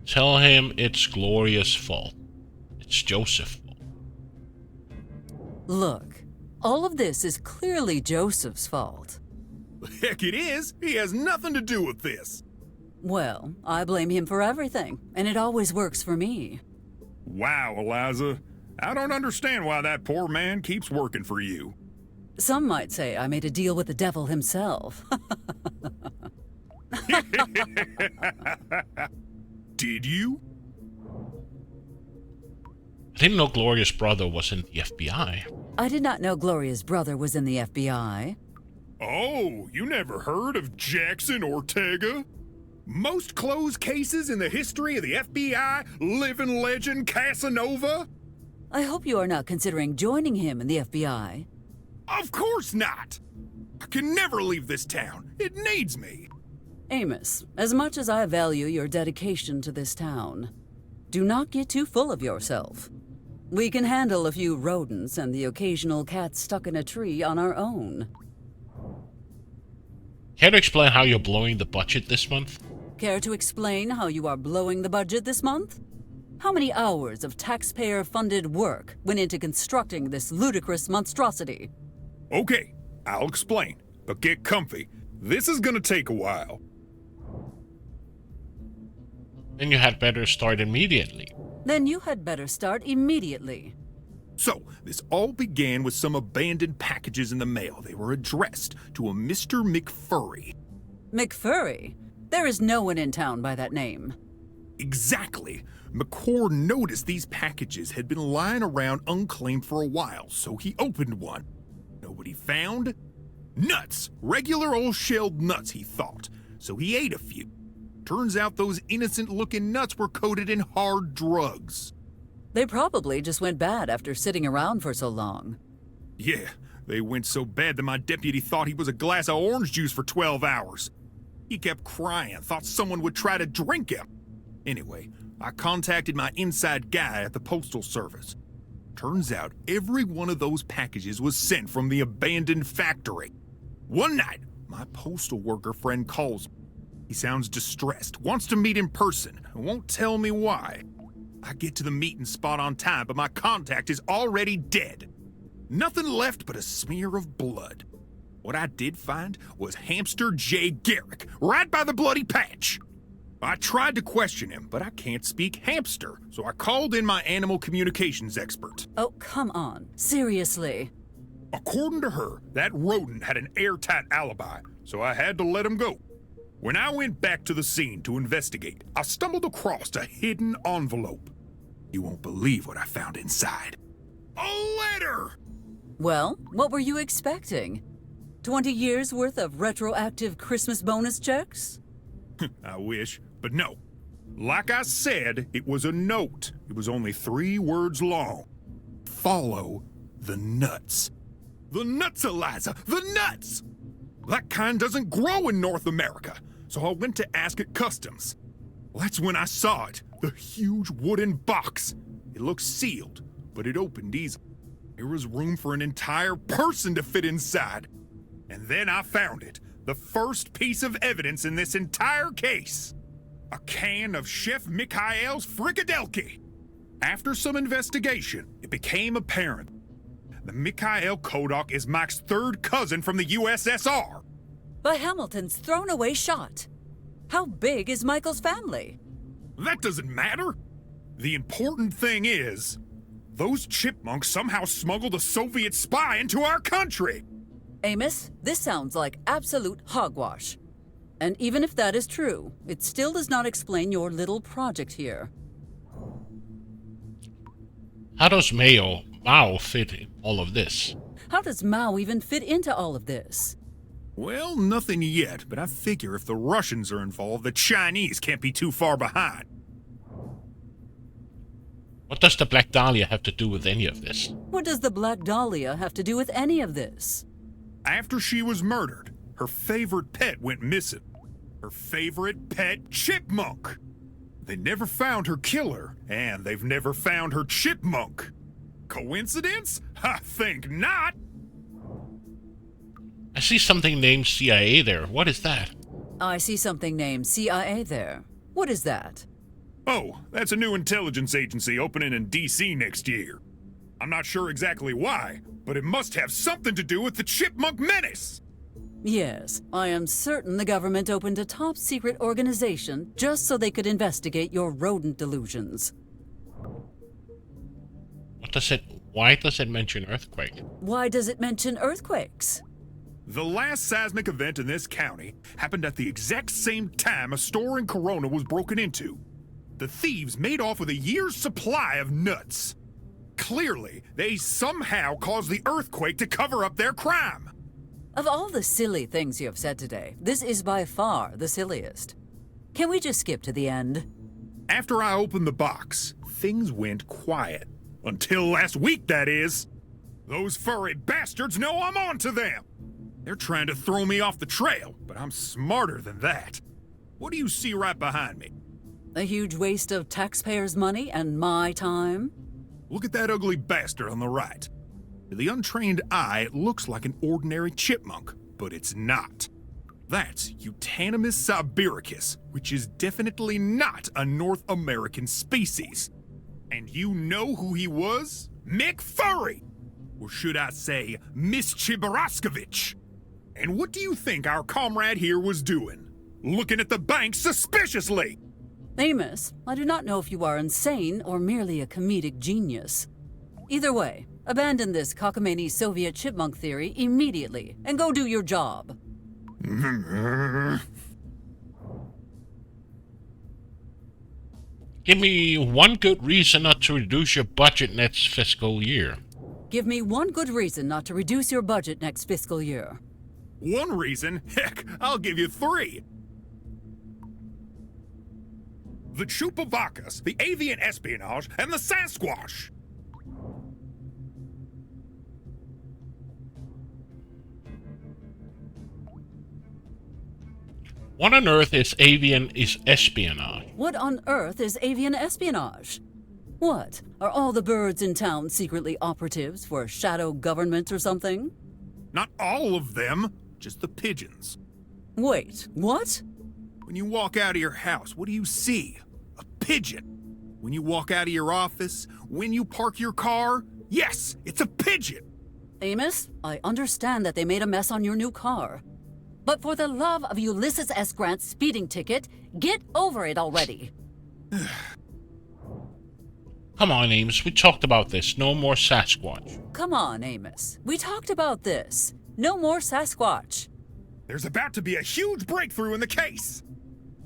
Tell him it's Gloria's fault. It's Joseph's fault. Look, all of this is clearly Joseph's fault. Heck it is. He has nothing to do with this. Well, I blame him for everything, and it always works for me. Wow, Eliza. I don't understand why that poor man keeps working for you. Some might say I made a deal with the devil himself. Did you? I didn't know Gloria's brother was in the FBI. I did not know Gloria's brother was in the FBI. Oh, you never heard of Jackson Ortega? Most closed cases in the history of the FBI, living legend Casanova? I hope you are not considering joining him in the FBI. Of course not! I can never leave this town. It needs me. Amos, as much as I value your dedication to this town, do not get too full of yourself. We can handle a few rodents and the occasional cat stuck in a tree on our own. Care to explain how you're blowing the budget this month? Care to explain how you are blowing the budget this month? How many hours of taxpayer-funded work went into constructing this ludicrous monstrosity? Okay, I'll explain, but get comfy. This is gonna take a while. Then you had better start immediately. Then you had better start immediately. So, this all began with some abandoned packages in the mail. They were addressed to a Mr. McFurry. McFurry? There is no one in town by that name. Exactly. McCord noticed these packages had been lying around unclaimed for a while, so he opened one. Know what he found? Nuts! Regular old shelled nuts, he thought. So he ate a few. Turns out those innocent-looking nuts were coated in hard drugs. They probably just went bad after sitting around for so long. Yeah, they went so bad that my deputy thought he was a glass of orange juice for 12 hours. He kept crying, thought someone would try to drink him. Anyway, I contacted my inside guy at the Postal Service. Turns out every one of those packages was sent from the abandoned factory. One night, my postal worker friend calls me. He sounds distressed, wants to meet in person, and won't tell me why. I get to the meeting spot on time, but my contact is already dead. Nothing left but a smear of blood. What I did find was Hamster J. Garrick, right by the bloody patch. I tried to question him, but I can't speak hamster, so I called in my animal communications expert. Oh, come on. Seriously. According to her, that rodent had an airtight alibi, so I had to let him go. When I went back to the scene to investigate, I stumbled across a hidden envelope. You won't believe what I found inside. A letter! Well, what were you expecting? 20 years worth of retroactive Christmas bonus checks? I wish, but no. Like I said, it was a note. It was only 3 words long. Follow The nuts. The nuts, Eliza! The nuts! That kind doesn't grow in North America, so I went to ask at customs. Well, that's when I saw it. The huge wooden box. It looked sealed, but it opened easily. There was room for an entire person to fit inside. And then I found it. The first piece of evidence in this entire case. A can of Chef Mikhail's frikadelki. After some investigation, it became apparent that Mikhail Kodok is Mike's third cousin from the USSR. By Hamilton's thrown-away shot. How big is Michael's family? That doesn't matter. The important thing is, those chipmunks somehow smuggled a Soviet spy into our country. Amos, this sounds like absolute hogwash. And even if that is true, it still does not explain your little project here. How does Mao fit in all of this? How does Mao even fit into all of this? Well, nothing yet, but I figure if the Russians are involved, the Chinese can't be too far behind. What does the Black Dahlia have to do with any of this? What does the Black Dahlia have to do with any of this? After she was murdered, her favorite pet went missing. Her favorite pet chipmunk. They never found her killer, and they've never found her chipmunk. Coincidence? I think not. I see something named CIA there. What is that? I see something named CIA there. What is that? Oh, that's a new intelligence agency opening in D.C. next year. I'm not sure exactly why, but it must have something to do with the Chipmunk Menace. Yes, I am certain the government opened a top-secret organization just so they could investigate your rodent delusions. Why does it mention earthquake? Why does it mention earthquakes? The last seismic event in this county happened at the exact same time a store in Corona was broken into. The thieves made off with a year's supply of nuts. Clearly, they somehow caused the earthquake to cover up their crime. Of all the silly things you have said today, this is by far the silliest. Can we just skip to the end? After I opened the box, things went quiet. Until last week, that is. Those furry bastards know I'm on to them. They're trying to throw me off the trail, but I'm smarter than that. What do you see right behind me? A huge waste of taxpayers' money and my time? Look at that ugly bastard on the right. To the untrained eye, it looks like an ordinary chipmunk, but it's not. That's Euonymus sibiricus, which is definitely not a North American species. And you know who he was? Mick Furry! Or should I say, Miss Chibaroskovich? And what do you think our comrade here was doing? Looking at the bank suspiciously! Amos, I do not know if you are insane or merely a comedic genius. Either way, abandon this cockamamie Soviet chipmunk theory immediately and go do your job. Give me one good reason not to reduce your budget next fiscal year. Give me one good reason not to reduce your budget next fiscal year. One reason? Heck, I'll give you 3. The Chupavacas, the avian espionage, and the Sasquatch. What on earth is avian espionage? What on earth is avian espionage? What, are all the birds in town secretly operatives for a shadow government or something? Not all of them, just the pigeons. Wait, what? When you walk out of your house, what do you see? A pigeon. When you walk out of your office, when you park your car, yes, it's a pigeon. Amos, I understand that they made a mess on your new car. But for the love of Ulysses S. Grant's speeding ticket, get over it already. Come on, Amos, we talked about this. No more Sasquatch. Come on, Amos. We talked about this. No more Sasquatch. There's about to be a huge breakthrough in the case.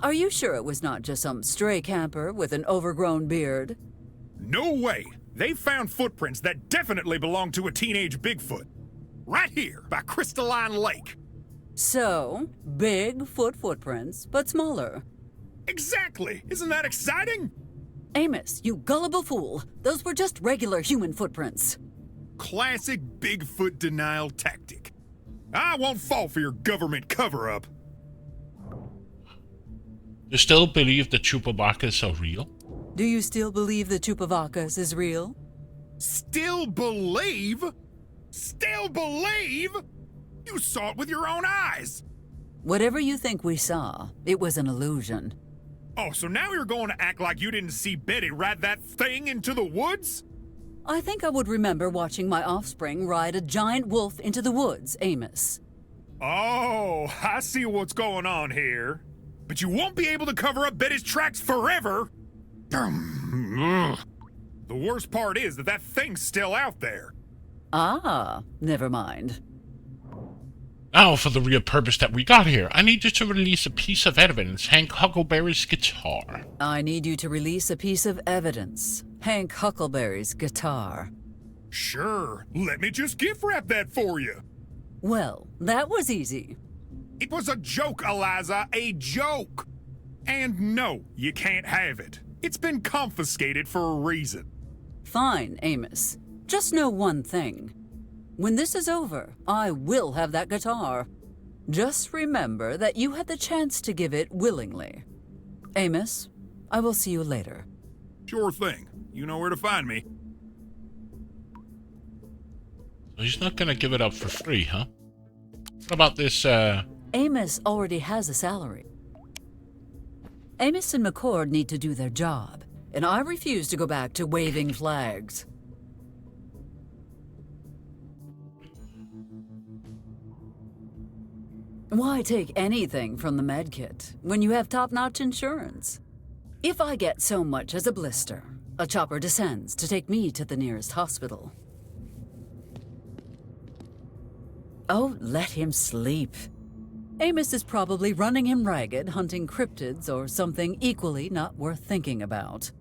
Are you sure it was not just some stray camper with an overgrown beard? No way. They found footprints that definitely belong to a teenage Bigfoot. Right here, by Crystalline Lake. So, Bigfoot footprints, but smaller. Exactly! Isn't that exciting? Amos, you gullible fool. Those were just regular human footprints. Classic Bigfoot denial tactic. I won't fall for your government cover-up. You still believe the Chupacabras are real? Do you still believe the Chupacabras is real? Still believe? Still believe? You saw it with your own eyes! Whatever you think we saw, it was an illusion. Oh, so now you're going to act like you didn't see Betty ride that thing into the woods? I think I would remember watching my offspring ride a giant wolf into the woods, Amos. Oh, I see what's going on here. But you won't be able to cover up Betty's tracks forever! The worst part is that thing's still out there. Ah, never mind. Now for the real purpose that we got here. I need you to release a piece of evidence, Hank Huckleberry's guitar. I need you to release a piece of evidence, Hank Huckleberry's guitar. Sure, let me just gift wrap that for you. Well, that was easy. It was a joke, Eliza, a joke. And no, you can't have it. It's been confiscated for a reason. Fine, Amos. Just know one thing. When this is over, I will have that guitar. Just remember that you had the chance to give it willingly. Amos, I will see you later. Sure thing. You know where to find me. So he's not gonna give it up for free, huh? What about this, Amos already has a salary. Amos and McCord need to do their job, and I refuse to go back to waving flags. Why take anything from the medkit when you have top-notch insurance? If I get so much as a blister, a chopper descends to take me to the nearest hospital. Oh, let him sleep. Amos is probably running him ragged, hunting cryptids or something equally not worth thinking about.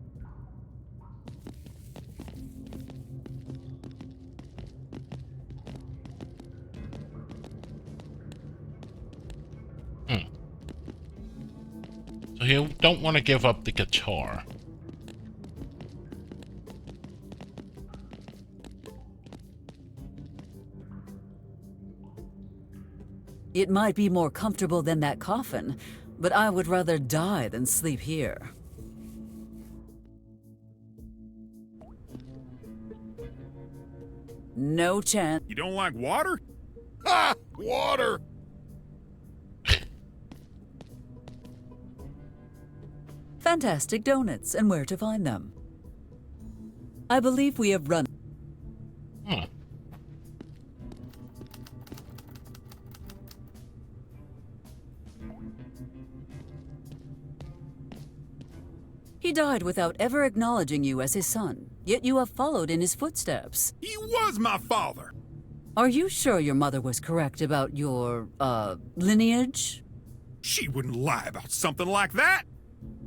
So you don't want to give up the guitar. It might be more comfortable than that coffin, but I would rather die than sleep here. No chance. You don't like water? Ha! Water! Fantastic donuts, and where to find them. I believe we have run. He died without ever acknowledging you as his son, yet you have followed in his footsteps. He was my father! Are you sure your mother was correct about your, lineage? She wouldn't lie about something like that!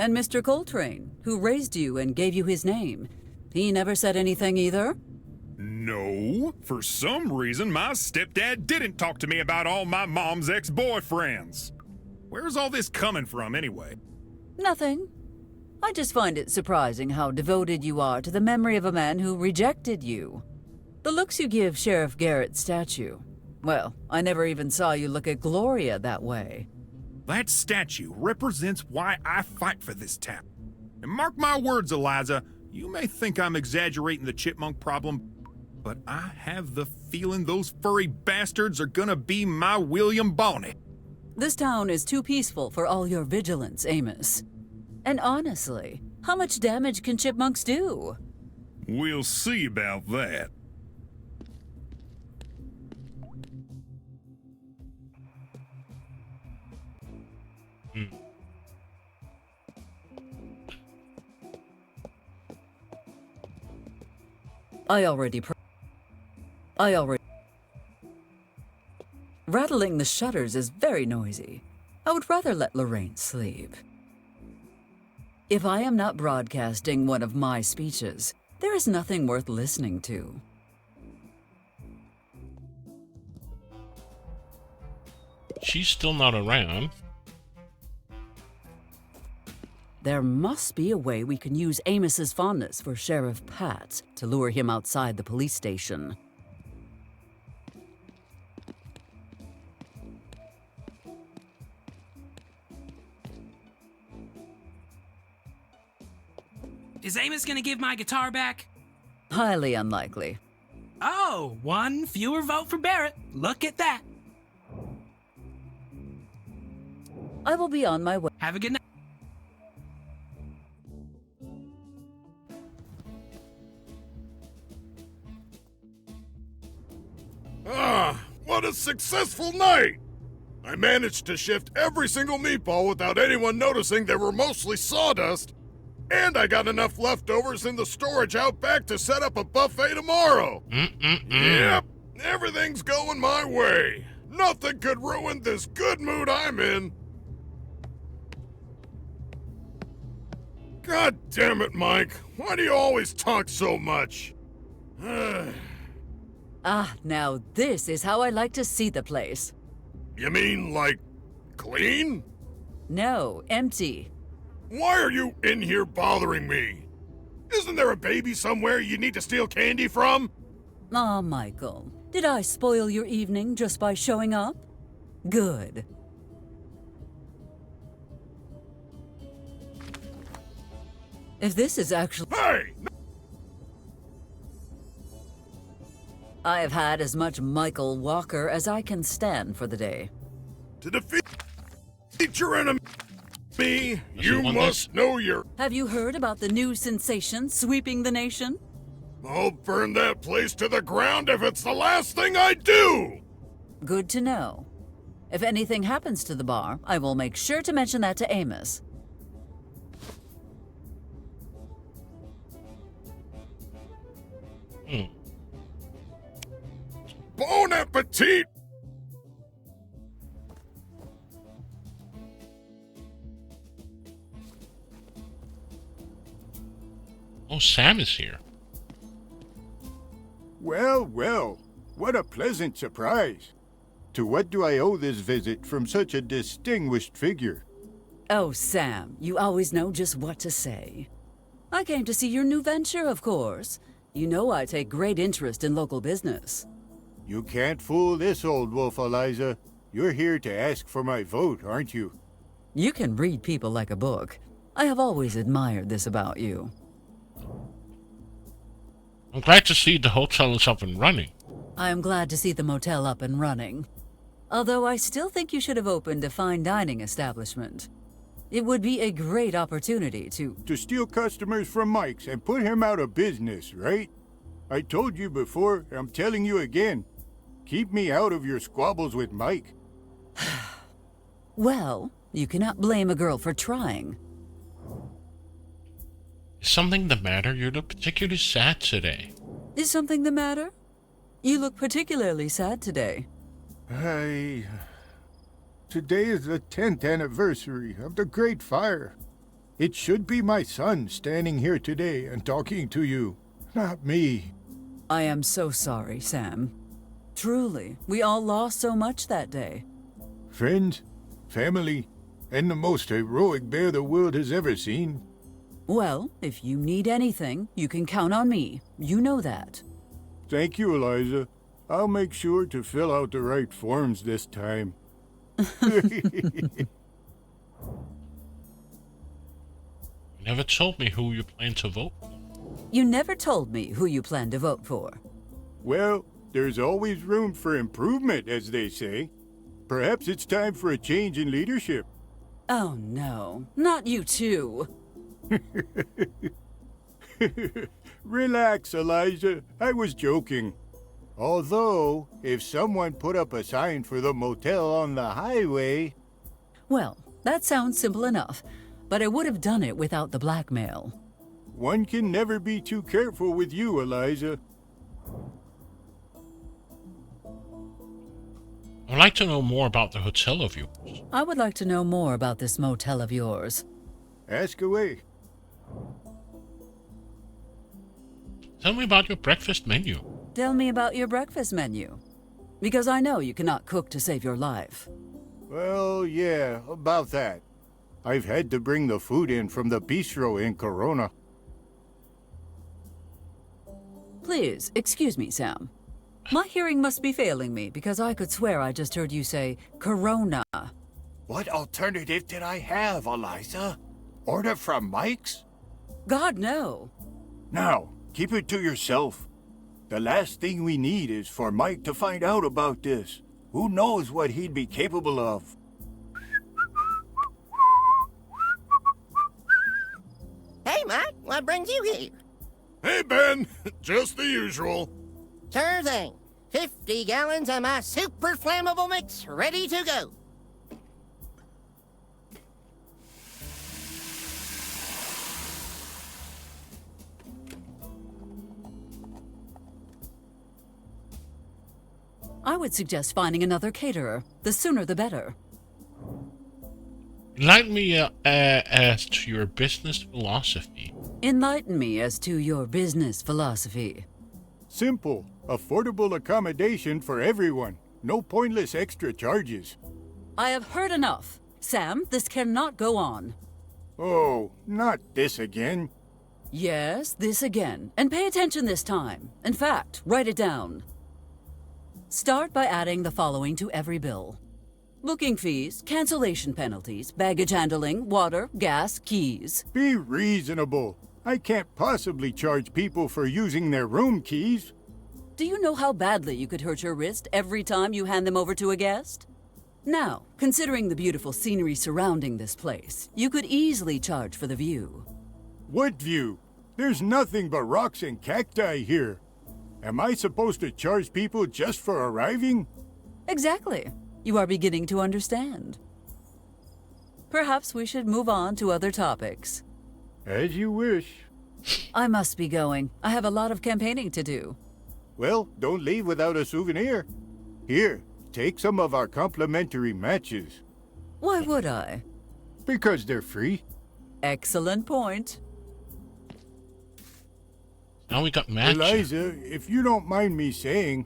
And Mr. Coltrane, who raised you and gave you his name, he never said anything either? No. For some reason, my stepdad didn't talk to me about all my mom's ex-boyfriends. Where's all this coming from, anyway? Nothing. I just find it surprising how devoted you are to the memory of a man who rejected you. The looks you give Sheriff Garrett's statue. Well, I never even saw you look at Gloria that way. That statue represents why I fight for this town. And mark my words, Eliza, you may think I'm exaggerating the chipmunk problem, but I have the feeling those furry bastards are gonna be my William Bonney. This town is too peaceful for all your vigilance, Amos. And honestly, how much damage can chipmunks do? We'll see about that. I already. Rattling the shutters is very noisy. I would rather let Lorraine sleep. If I am not broadcasting one of my speeches, there is nothing worth listening to. She's still not around. There must be a way we can use Amos's fondness for Sheriff Pat to lure him outside the police station. Is Amos gonna give my guitar back? Highly unlikely. Oh, one fewer vote for Barrett. Look at that. I will be on my way. Have a good night. Ah, what a successful night! I managed to shift every single meatball without anyone noticing they were mostly sawdust, and I got enough leftovers in the storage out back to set up a buffet tomorrow. Yep, everything's going my way. Nothing could ruin this good mood I'm in. God damn it, Mike. Why do you always talk so much? Now this is how I like to see the place. You mean, like, clean? No, empty. Why are you in here bothering me? Isn't there a baby somewhere you need to steal candy from? Ah, Michael, did I spoil your evening just by showing up? Good. If this is actually... Hey! I have had as much Michael Walker as I can stand for the day. To defeat your enemy, you must know your... Have you heard about the new sensation sweeping the nation? I'll burn that place to the ground if it's the last thing I do! Good to know. If anything happens to the bar, I will make sure to mention that to Amos. Bon appetit! Oh, Sam is here. Well, well, what a pleasant surprise. To what do I owe this visit from such a distinguished figure? Oh, Sam, you always know just what to say. I came to see your new venture, of course. You know I take great interest in local business. You can't fool this old wolf, Eliza. You're here to ask for my vote, aren't you? You can read people like a book. I have always admired this about you. I'm glad to see the hotel is up and running. I am glad to see the motel up and running. Although I still think you should have opened a fine dining establishment. It would be a great opportunity to steal customers from Mike's and put him out of business, right? I told you before, I'm telling you again. Keep me out of your squabbles with Mike. Well, you cannot blame a girl for trying. Is something the matter? You look particularly sad today. Is something the matter? You look particularly sad today. Today is the 10th anniversary of the Great Fire. It should be my son standing here today and talking to you, not me. I am so sorry, Sam. Truly, we all lost so much that day. Friends, family, and the most heroic bear the world has ever seen. Well, if you need anything, you can count on me. You know that. Thank you, Eliza. I'll make sure to fill out the right forms this time. You never told me who you plan to vote for. You never told me who you plan to vote for. Well, there's always room for improvement, as they say. Perhaps it's time for a change in leadership. Oh no, not you too. Relax, Eliza. I was joking. Although, if someone put up a sign for the motel on the highway... Well, that sounds simple enough, but I would have done it without the blackmail. One can never be too careful with you, Eliza. I'd like to know more about the hotel of yours. I would like to know more about this motel of yours. Ask away. Tell me about your breakfast menu. Tell me about your breakfast menu. Because I know you cannot cook to save your life. Well, yeah, about that. I've had to bring the food in from the bistro in Corona. Please, excuse me, Sam. My hearing must be failing me because I could swear I just heard you say Corona. What alternative did I have, Eliza? Order from Mike's? God, no. Now, keep it to yourself. The last thing we need is for Mike to find out about this. Who knows what he'd be capable of? Hey, Mike, what brings you here? Hey, Ben. Just the usual. Sure thing. 50 gallons of my super flammable mix ready to go. I would suggest finding another caterer. The sooner the better. Enlighten me as to your business philosophy. Enlighten me as to your business philosophy. Simple, affordable accommodation for everyone. No pointless extra charges. I have heard enough. Sam, this cannot go on. Oh, not this again. Yes, this again. And pay attention this time. In fact, write it down. Start by adding the following to every bill. Booking fees, cancellation penalties, baggage handling, water, gas, keys. Be reasonable. I can't possibly charge people for using their room keys. Do you know how badly you could hurt your wrist every time you hand them over to a guest? Now, considering the beautiful scenery surrounding this place, you could easily charge for the view. What view? There's nothing but rocks and cacti here. Am I supposed to charge people just for arriving? Exactly. You are beginning to understand. Perhaps we should move on to other topics. As you wish. I must be going. I have a lot of campaigning to do. Well, don't leave without a souvenir. Here, take some of our complimentary matches. Why would I? Because they're free. Excellent point. Now we got matches. Eliza, if you don't mind me saying,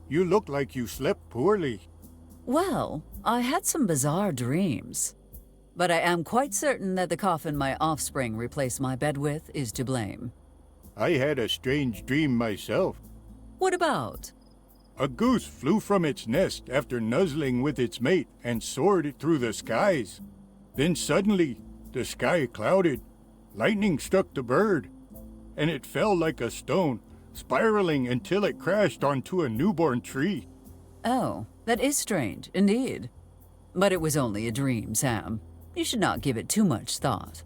you look like you slept poorly. Well, I had some bizarre dreams. But I am quite certain that the coffin my offspring replaced my bed with is to blame. I had a strange dream myself. What about? A goose flew from its nest after nuzzling with its mate and soared through the skies. Then suddenly, the sky clouded. Lightning struck the bird, and it fell like a stone, spiraling until it crashed onto a newborn tree. Oh, that is strange, indeed. But it was only a dream, Sam. You should not give it too much thought.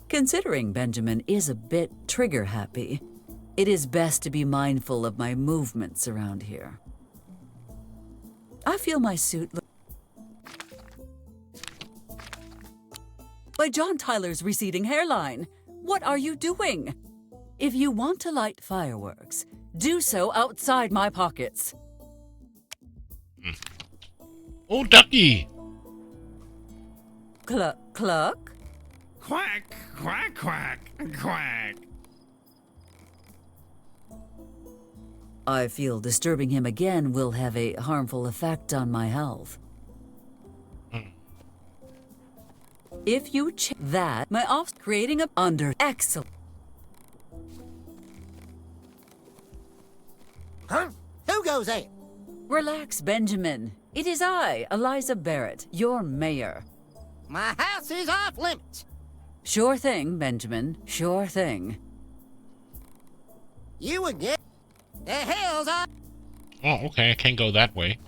Considering Benjamin is a bit trigger-happy, it is best to be mindful of my movements around here. I feel my suit by John Tyler's receding hairline. What are you doing? If you want to light fireworks, do so outside my pockets. Oh, ducky! Cluck, cluck? Quack, quack, quack, quack. I feel disturbing him again will have a harmful effect on my health. If you check that, my off's creating a under excellent. Huh? Who goes there? Relax, Benjamin. It is I, Eliza Barrett, your mayor. My house is off limits. Sure thing, Benjamin. Sure thing. You again? The hell's off? Oh, okay, I can't go that way.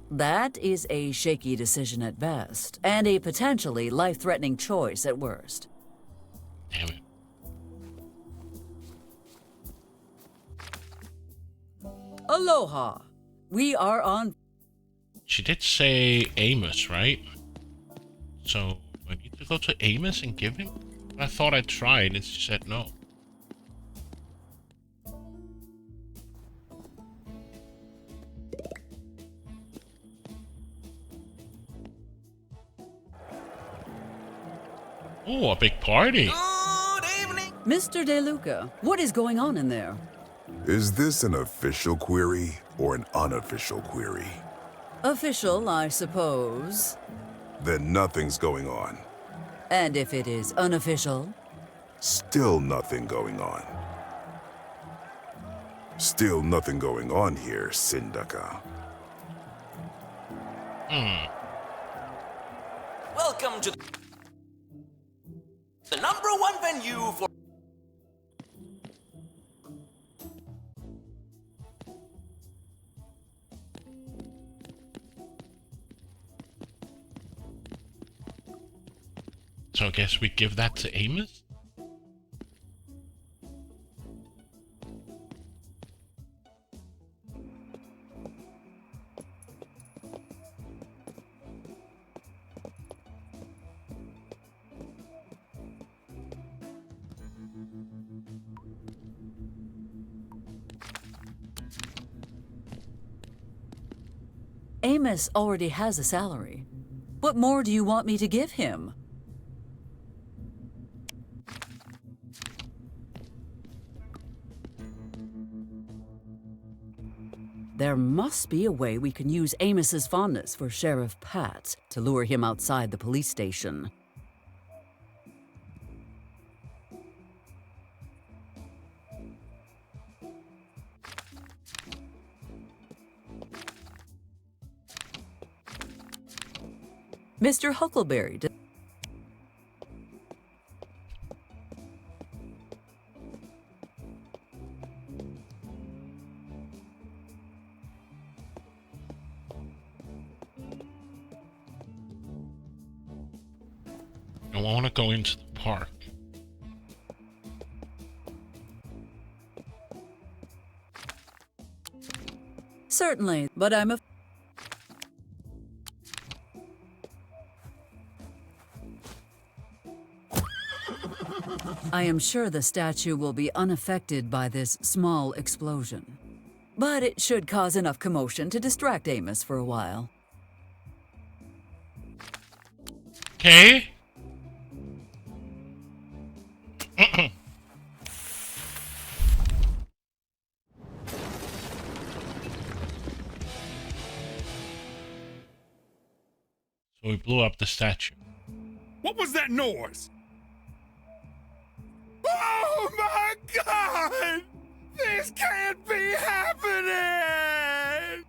That is a shaky decision at best, and a potentially life-threatening choice at worst. Damn it. Aloha! We are on... She did say Amos, right? So, I need to go to Amos and give him? I thought I tried, and she said no. Oh, a big party. Mr. DeLuca, what is going on in there? Is this an official query or an unofficial query? Official, I suppose. Then nothing's going on. And if it is unofficial? Still nothing going on. Still nothing going on here, Sindaka. Welcome to the #1 venue for... So I guess we give that to Amos? Amos already has a salary. What more do you want me to give him? There must be a way we can use Amos's fondness for Sheriff Pat to lure him outside the police station. Mr. Huckleberry. I want to go into the park. Certainly, but I'm a... I am sure the statue will be unaffected by this small explosion. But it should cause enough commotion to distract Amos for a while. Okay. So we blew up the statue. What was that noise? Oh my God! This can't be happening!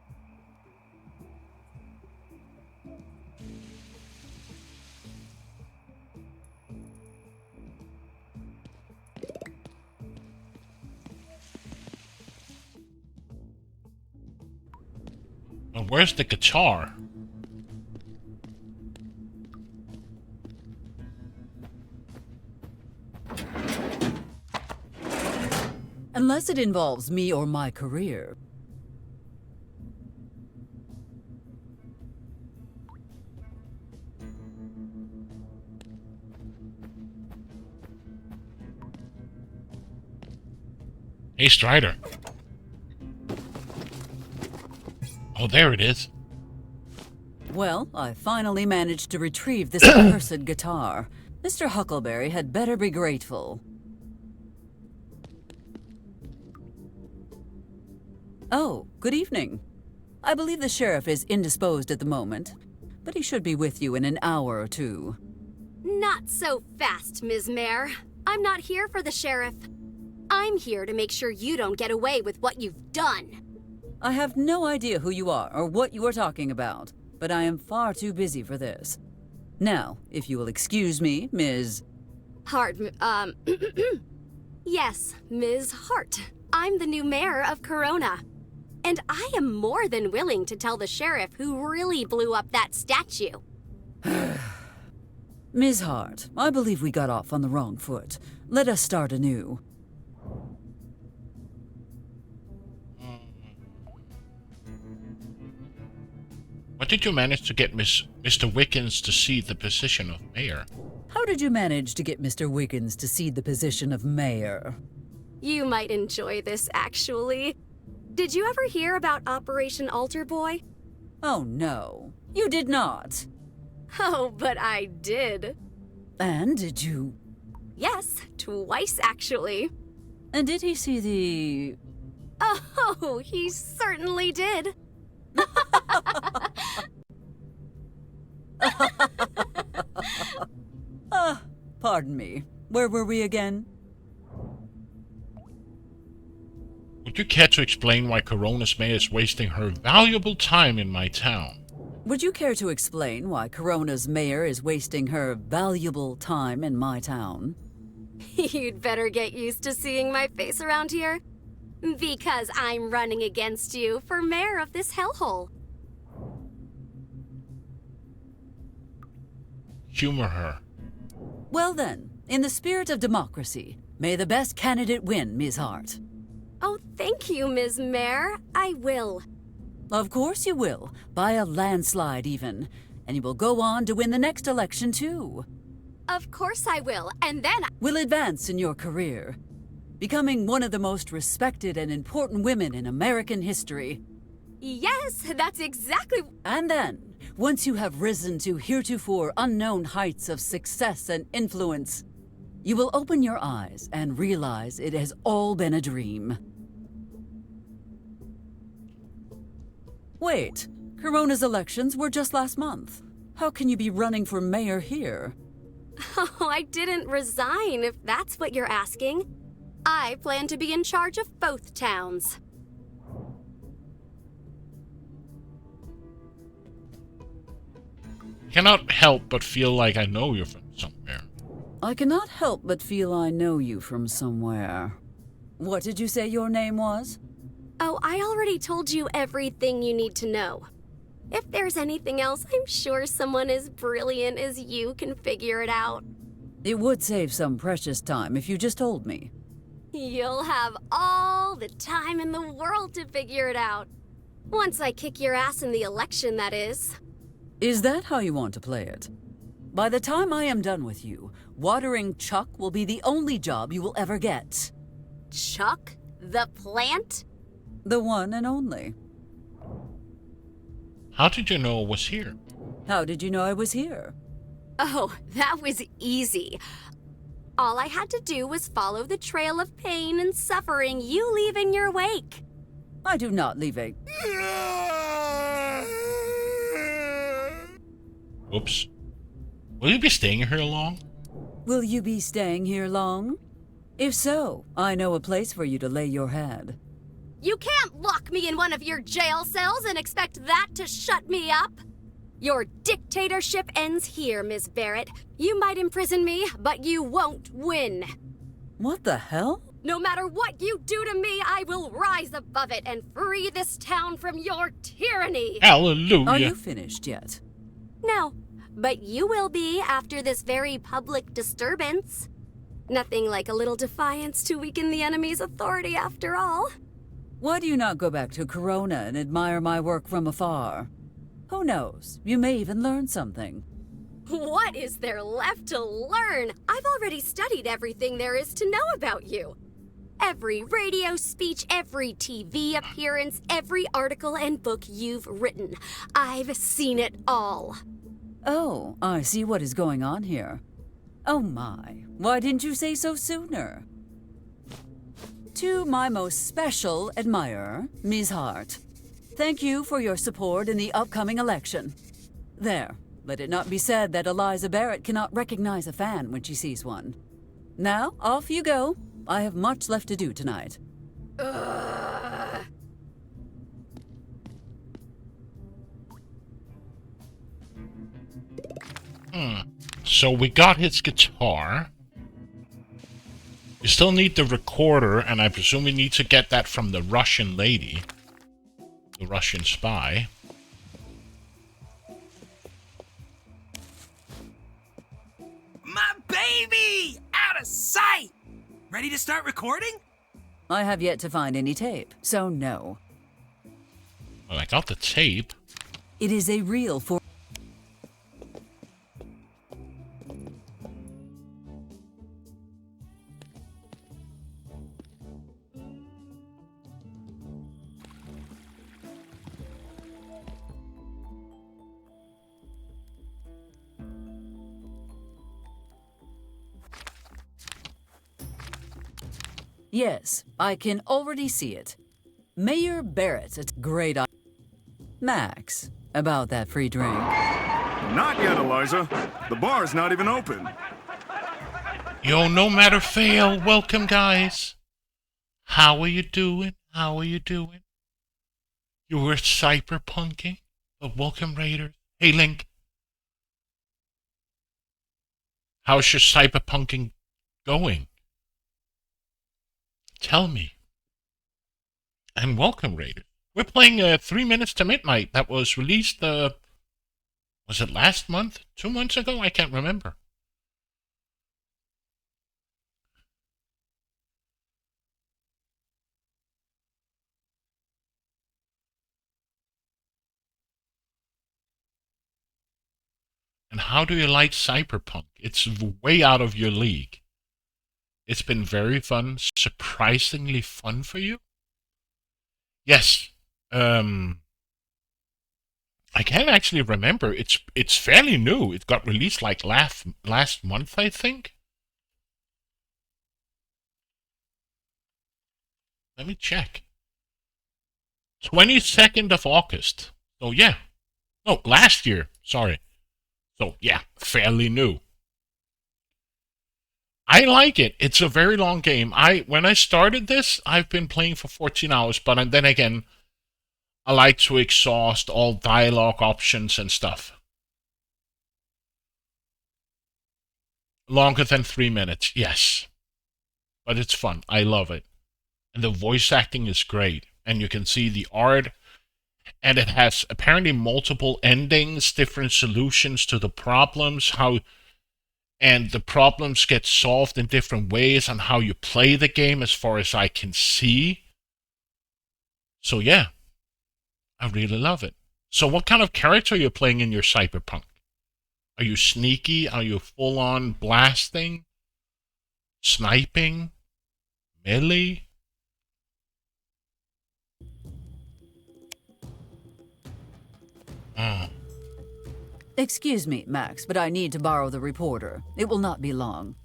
Well, where's the guitar? Unless it involves me or my career. Hey, Strider. Oh, there it is. Well, I finally managed to retrieve this accursed guitar. Mr. Huckleberry had better be grateful. Oh, good evening. I believe the sheriff is indisposed at the moment, but he should be with you in an hour or two. Not so fast, Ms. Mayor. I'm not here for the sheriff. I'm here to make sure you don't get away with what you've done. I have no idea who you are or what you are talking about, but I am far too busy for this. Now, if you will excuse me, Ms. Hart, Yes, Ms. Hart. I'm the new mayor of Corona. And I am more than willing to tell the sheriff who really blew up that statue. Ms. Hart, I believe we got off on the wrong foot. Let us start anew. What did you manage to get Mr. Wiggins to cede the position of mayor? How did you manage to get Mr. Wiggins to cede the position of mayor? You might enjoy this, actually. Did you ever hear about Operation Altar Boy? Oh, no. You did not. Oh, but I did. And did you? Yes, twice, actually. And did he see the Oh, he certainly did. Pardon me. Where were we again? Would you care to explain why Corona's mayor is wasting her valuable time in my town? Would you care to explain why Corona's mayor is wasting her valuable time in my town? You'd better get used to seeing my face around here. Because I'm running against you for mayor of this hellhole. Humor her. Well then, in the spirit of democracy, may the best candidate win, Ms. Hart. Oh, thank you, Ms. Mayor. I will. Of course you will, by a landslide even. And you will go on to win the next election too. Of course I will, and then will advance in your career, becoming one of the most respected and important women in American history. Yes, that's exactly. And then, once you have risen to heretofore unknown heights of success and influence, you will open your eyes and realize it has all been a dream. Wait, Corona's elections were just last month. How can you be running for mayor here? Oh, I didn't resign, if that's what you're asking. I plan to be in charge of both towns. Cannot help but feel like I know you from somewhere. I cannot help but feel I know you from somewhere. What did you say your name was? Oh, I already told you everything you need to know. If there's anything else, I'm sure someone as brilliant as you can figure it out. It would save some precious time if you just told me. You'll have all the time in the world to figure it out. Once I kick your ass in the election, that is. Is that how you want to play it? By the time I am done with you, watering Chuck will be the only job you will ever get. Chuck? The plant? The one and only. How did you know I was here? How did you know I was here? Oh, that was easy. All I had to do was follow the trail of pain and suffering you leave in your wake. I do not leave a... Oops. Will you be staying here long? Will you be staying here long? If so, I know a place for you to lay your head. You can't lock me in one of your jail cells and expect that to shut me up. Your dictatorship ends here, Ms. Barrett. You might imprison me, but you won't win. What the hell? No matter what you do to me, I will rise above it and free this town from your tyranny. Hallelujah. Are you finished yet? No, but you will be after this very public disturbance. Nothing like a little defiance to weaken the enemy's authority after all. Why do you not go back to Corona and admire my work from afar? Who knows, you may even learn something. What is there left to learn? I've already studied everything there is to know about you. Every radio speech, every TV appearance, every article and book you've written. I've seen it all. Oh, I see what is going on here. Oh my, why didn't you say so sooner? To my most special admirer, Ms. Hart, thank you for your support in the upcoming election. There, let it not be said that Eliza Barrett cannot recognize a fan when she sees one. Now, off you go. I have much left to do tonight. So we got his guitar. We still need the recorder, and I presume we need to get that from the Russian lady. The Russian spy. My baby! Out of sight! Ready to start recording? I have yet to find any tape, so no. Well, I got the tape. It is a reel for... Yes, I can already see it. Mayor Barrett, it's great. Max, about that free drink. Not yet, Eliza. The bar's not even open. Yo, no matter fail, welcome guys. How are you doing? How are you doing? You were cyberpunking, but welcome Raiders. Hey Link. How's your cyberpunking going? Tell me. And welcome Raiders. We're playing 3 Minutes to Midnight that was released, was it last month? 2 months ago? I can't remember. And how do you like Cyberpunk? It's way out of your league. It's been very fun, surprisingly fun for you. Yes. I can't actually remember. It's fairly new. It got released like last month, I think. Let me check. 22nd of August. So yeah. No, last year. Sorry. So yeah, fairly new. I like it. It's a very long game. When I started this, I've been playing for 14 hours, but then again, I like to exhaust all dialogue options and stuff. Longer than 3 minutes, yes. But it's fun. I love it. And the voice acting is great. And you can see the art. And it has apparently multiple endings, different solutions to the problems, and the problems get solved in different ways on how you play the game as far as I can see. So yeah, I really love it. So what kind of character are you playing in your Cyberpunk? Are you sneaky? Are you full-on blasting? Sniping? Melee? Excuse me, Max, but I need to borrow the reporter. It will not be long.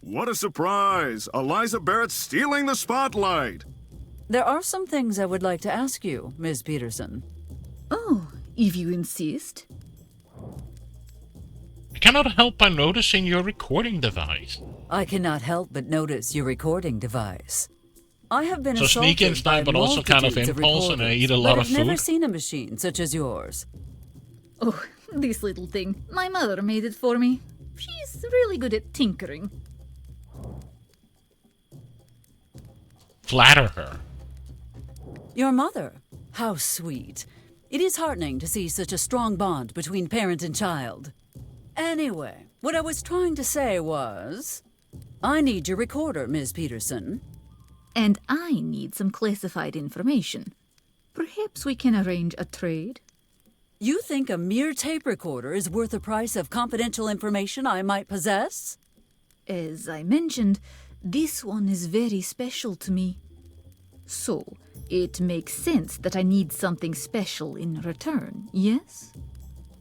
What a surprise! Eliza Barrett's stealing the spotlight! There are some things I would like to ask you, Ms. Peterson. Oh, if you insist. I cannot help but noticing your recording device. I cannot help but notice your recording device. I have been so assaulted sneak in style, but also kind of impulse, and I eat a lot of food. I've never seen a machine such as yours. Oh, this little thing. My mother made it for me. She's really good at tinkering. Flatter her. Your mother? How sweet. It is heartening to see such a strong bond between parent and child. Anyway, what I was trying to say was, I need your recorder, Ms. Peterson. And I need some classified information. Perhaps we can arrange a trade? You think a mere tape recorder is worth the price of confidential information I might possess? As I mentioned, this one is very special to me. So, it makes sense that I need something special in return, yes?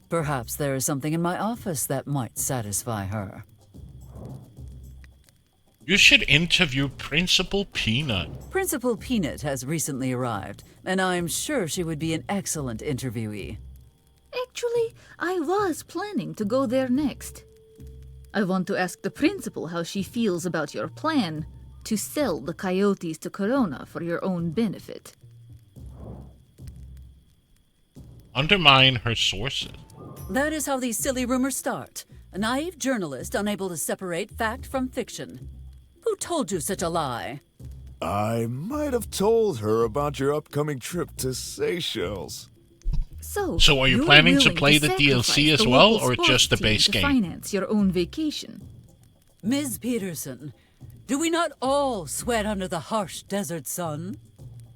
Perhaps there is something in my office that might satisfy her. You should interview Principal Peanut. Principal Peanut has recently arrived, and I'm sure she would be an excellent interviewee. Actually, I was planning to go there next. I want to ask the principal how she feels about your plan to sell the coyotes to Corona for your own benefit. Undermine her sources. That is how these silly rumors start. A naive journalist unable to separate fact from fiction. Who told you such a lie? I might have told her about your upcoming trip to Seychelles. So are you planning to play the DLC as well, or just the base game? Finance your own vacation. Ms. Peterson, do we not all sweat under the harsh desert sun?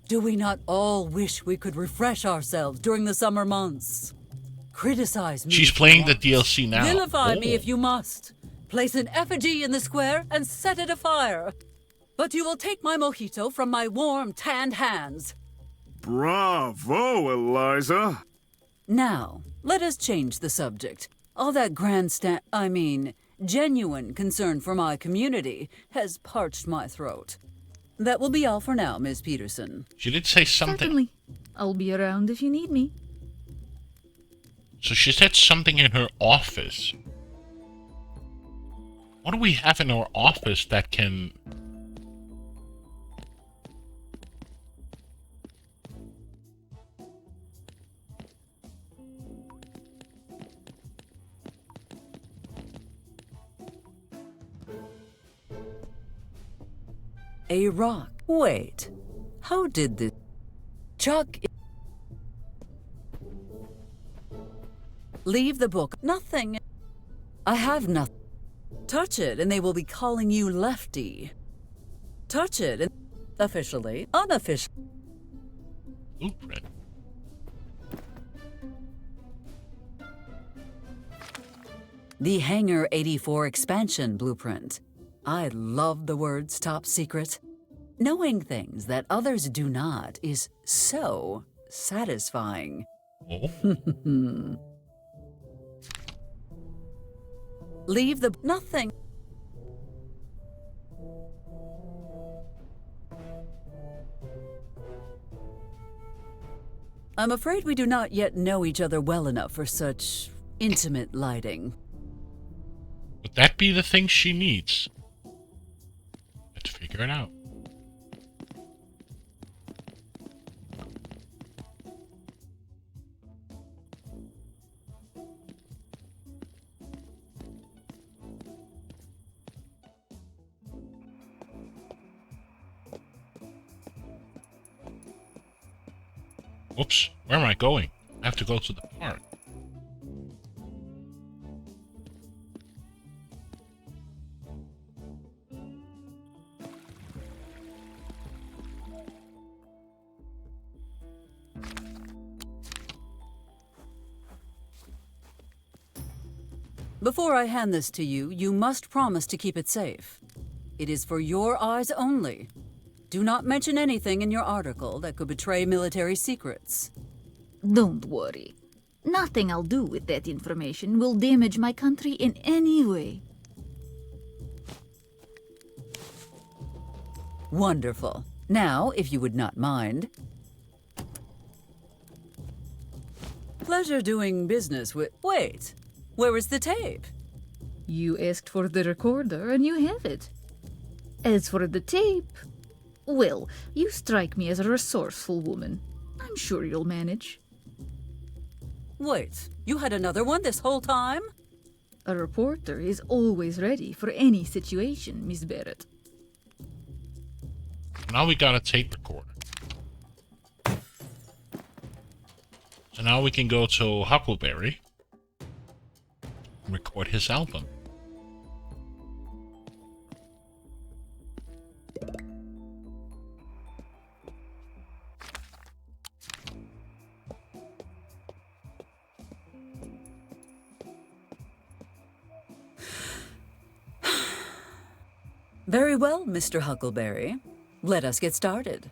Do we not all wish we could refresh ourselves during the summer months? Criticize me. She's playing the DLC now. Vilify me if you must. Place an effigy in the square and set it afire. But you will take my mojito from my warm, tanned hands. Bravo, Eliza! Now, let us change the subject. All that genuine concern for my community has parched my throat. That will be all for now, Miss Peterson. She did say something. Certainly. I'll be around if you need me. So she said something in her office. What do we have in our office that can... A rock. Wait. How did this... Chuck... Leave the book. Nothing. I have nothing. Touch it and they will be calling you Lefty. Touch it and... Officially. Unofficially. Blueprint. The Hangar 84 expansion blueprint. I love the words top secret. Knowing things that others do not is so satisfying. Oh. Leave the... Nothing. I'm afraid we do not yet know each other well enough for such intimate lighting. Would that be the thing she needs? Let's figure it out. Whoops, where am I going? I have to go to the park. Before I hand this to you, you must promise to keep it safe. It is for your eyes only. Do not mention anything in your article that could betray military secrets. Don't worry. Nothing I'll do with that information will damage my country in any way. Wonderful. Now, if you would not mind. Pleasure doing business with... Wait, where is the tape? You asked for the recorder and you have it. As for the tape... Well, you strike me as a resourceful woman. I'm sure you'll manage. Wait, you had another one this whole time? A reporter is always ready for any situation, Miss Barrett. Now we got a tape recorder. So now we can go to Huckleberry and record his album. Very well, Mr. Huckleberry. Let us get started.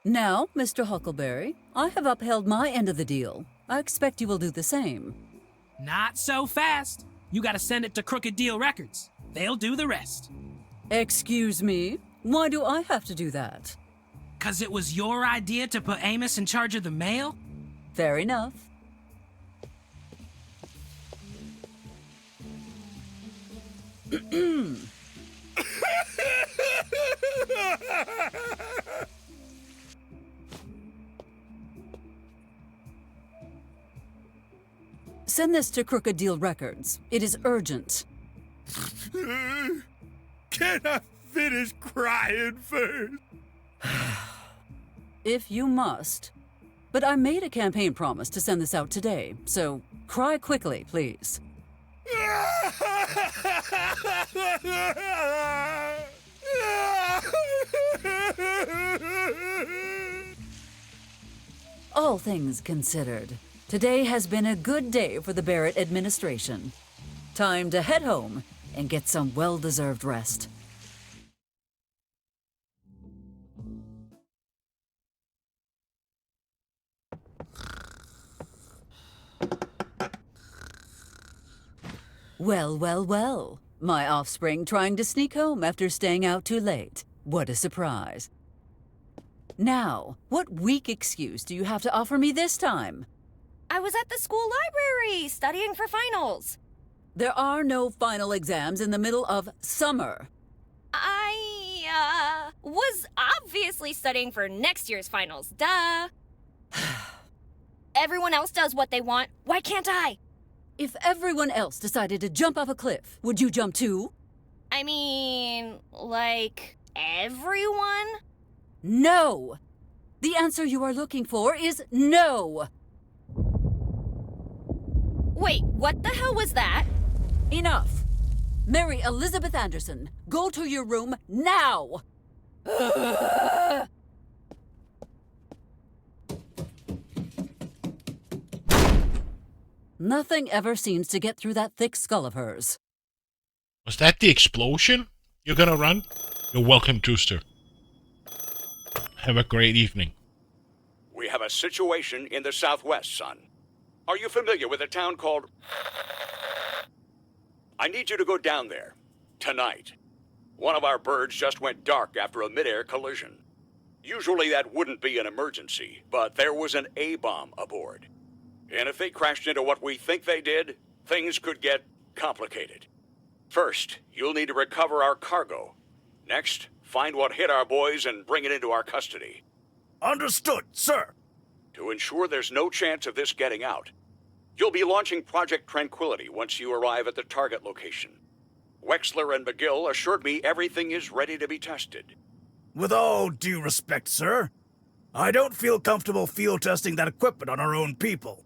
Now, Mr. Huckleberry, I have upheld my end of the deal. I expect you will do the same. Not so fast. You gotta send it to Crooked Deal Records. They'll do the rest. Excuse me? Why do I have to do that? 'Cause it was your idea to put Amos in charge of the mail? Fair enough. Send this to Crooked Deal Records. It is urgent. Can I finish crying first? If you must. But I made a campaign promise to send this out today, so cry quickly, please. All things considered, today has been a good day for the Barrett administration. Time to head home and get some well-deserved rest. Well, well, well. My offspring trying to sneak home after staying out too late. What a surprise. Now, what weak excuse do you have to offer me this time? I was at the school library, studying for finals. There are no final exams in the middle of summer. I, was obviously studying for next year's finals, duh. Everyone else does what they want. Why can't I? If everyone else decided to jump off a cliff, would you jump too? I mean, like, everyone? No! The answer you are looking for is no! Wait, what the hell was that? Enough! Mary Elizabeth Anderson, go to your room now! Nothing ever seems to get through that thick skull of hers. Was that the explosion? You're gonna run? You're welcome, Drewster. Have a great evening. We have a situation in the southwest, son. Are you familiar with a town called... I need you to go down there. Tonight. One of our birds just went dark after a mid-air collision. Usually that wouldn't be an emergency, but there was an A-bomb aboard. And if they crashed into what we think they did, things could get complicated. First, you'll need to recover our cargo. Next, find what hit our boys and bring it into our custody. Understood, sir. To ensure there's no chance of this getting out, you'll be launching Project Tranquility once you arrive at the target location. Wexler and McGill assured me everything is ready to be tested. With all due respect, sir, I don't feel comfortable field testing that equipment on our own people.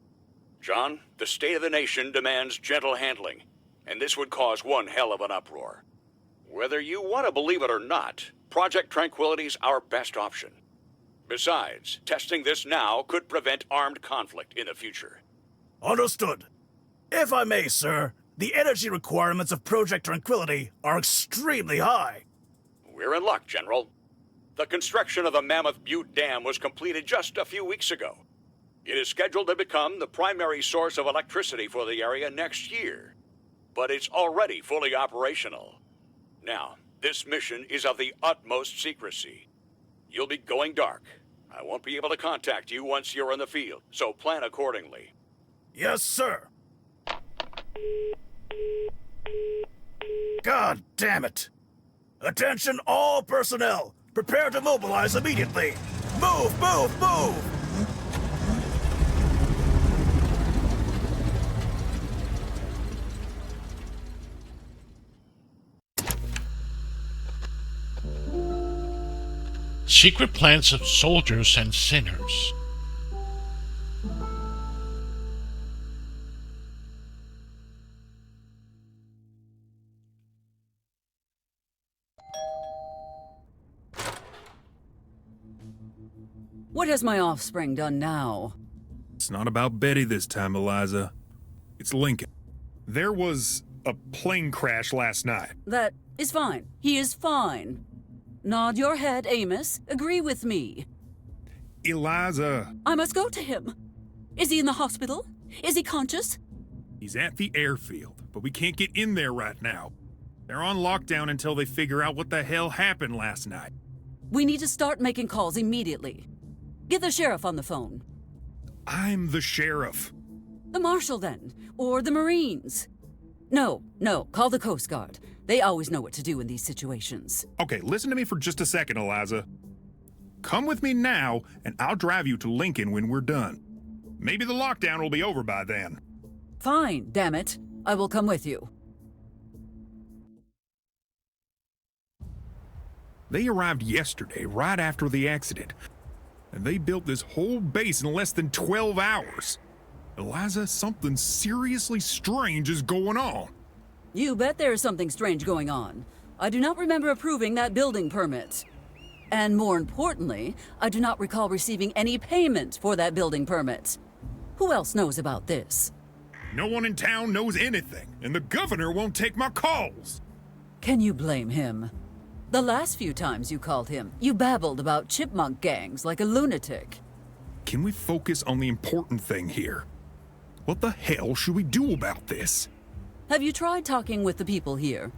John, the state of the nation demands gentle handling, and this would cause one hell of an uproar. Whether you want to believe it or not, Project Tranquility's our best option. Besides, testing this now could prevent armed conflict in the future. Understood. If I may, sir, the energy requirements of Project Tranquility are extremely high. We're in luck, General. The construction of the Mammoth Butte Dam was completed just a few weeks ago. It is scheduled to become the primary source of electricity for the area next year. But it's already fully operational. Now, this mission is of the utmost secrecy. You'll be going dark. I won't be able to contact you once you're in the field, so plan accordingly. Yes, sir. God damn it! Attention all personnel! Prepare to mobilize immediately! Move, move, move! Secret plans of soldiers and sinners. What has my offspring done now? It's not about Betty this time, Eliza. It's Lincoln. There was a plane crash last night. That is fine. He is fine. Nod your head, Amos. Agree with me. Eliza. I must go to him. Is he in the hospital? Is he conscious? He's at the airfield, but we can't get in there right now. They're on lockdown until they figure out what the hell happened last night. We need to start making calls immediately. Get the sheriff on the phone. I'm the sheriff. The marshal, then. Or the Marines. No, call the Coast Guard. They always know what to do in these situations. Okay, listen to me for just a second, Eliza. Come with me now, and I'll drive you to Lincoln when we're done. Maybe the lockdown will be over by then. Fine, damn it. I will come with you. They arrived yesterday, right after the accident. And they built this whole base in less than 12 hours. Eliza, something seriously strange is going on. You bet there is something strange going on. I do not remember approving that building permit. And more importantly, I do not recall receiving any payment for that building permit. Who else knows about this? No one in town knows anything, and the governor won't take my calls. Can you blame him? The last few times you called him, you babbled about chipmunk gangs like a lunatic. Can we focus on the important thing here? What the hell should we do about this? Have you tried talking with the people here?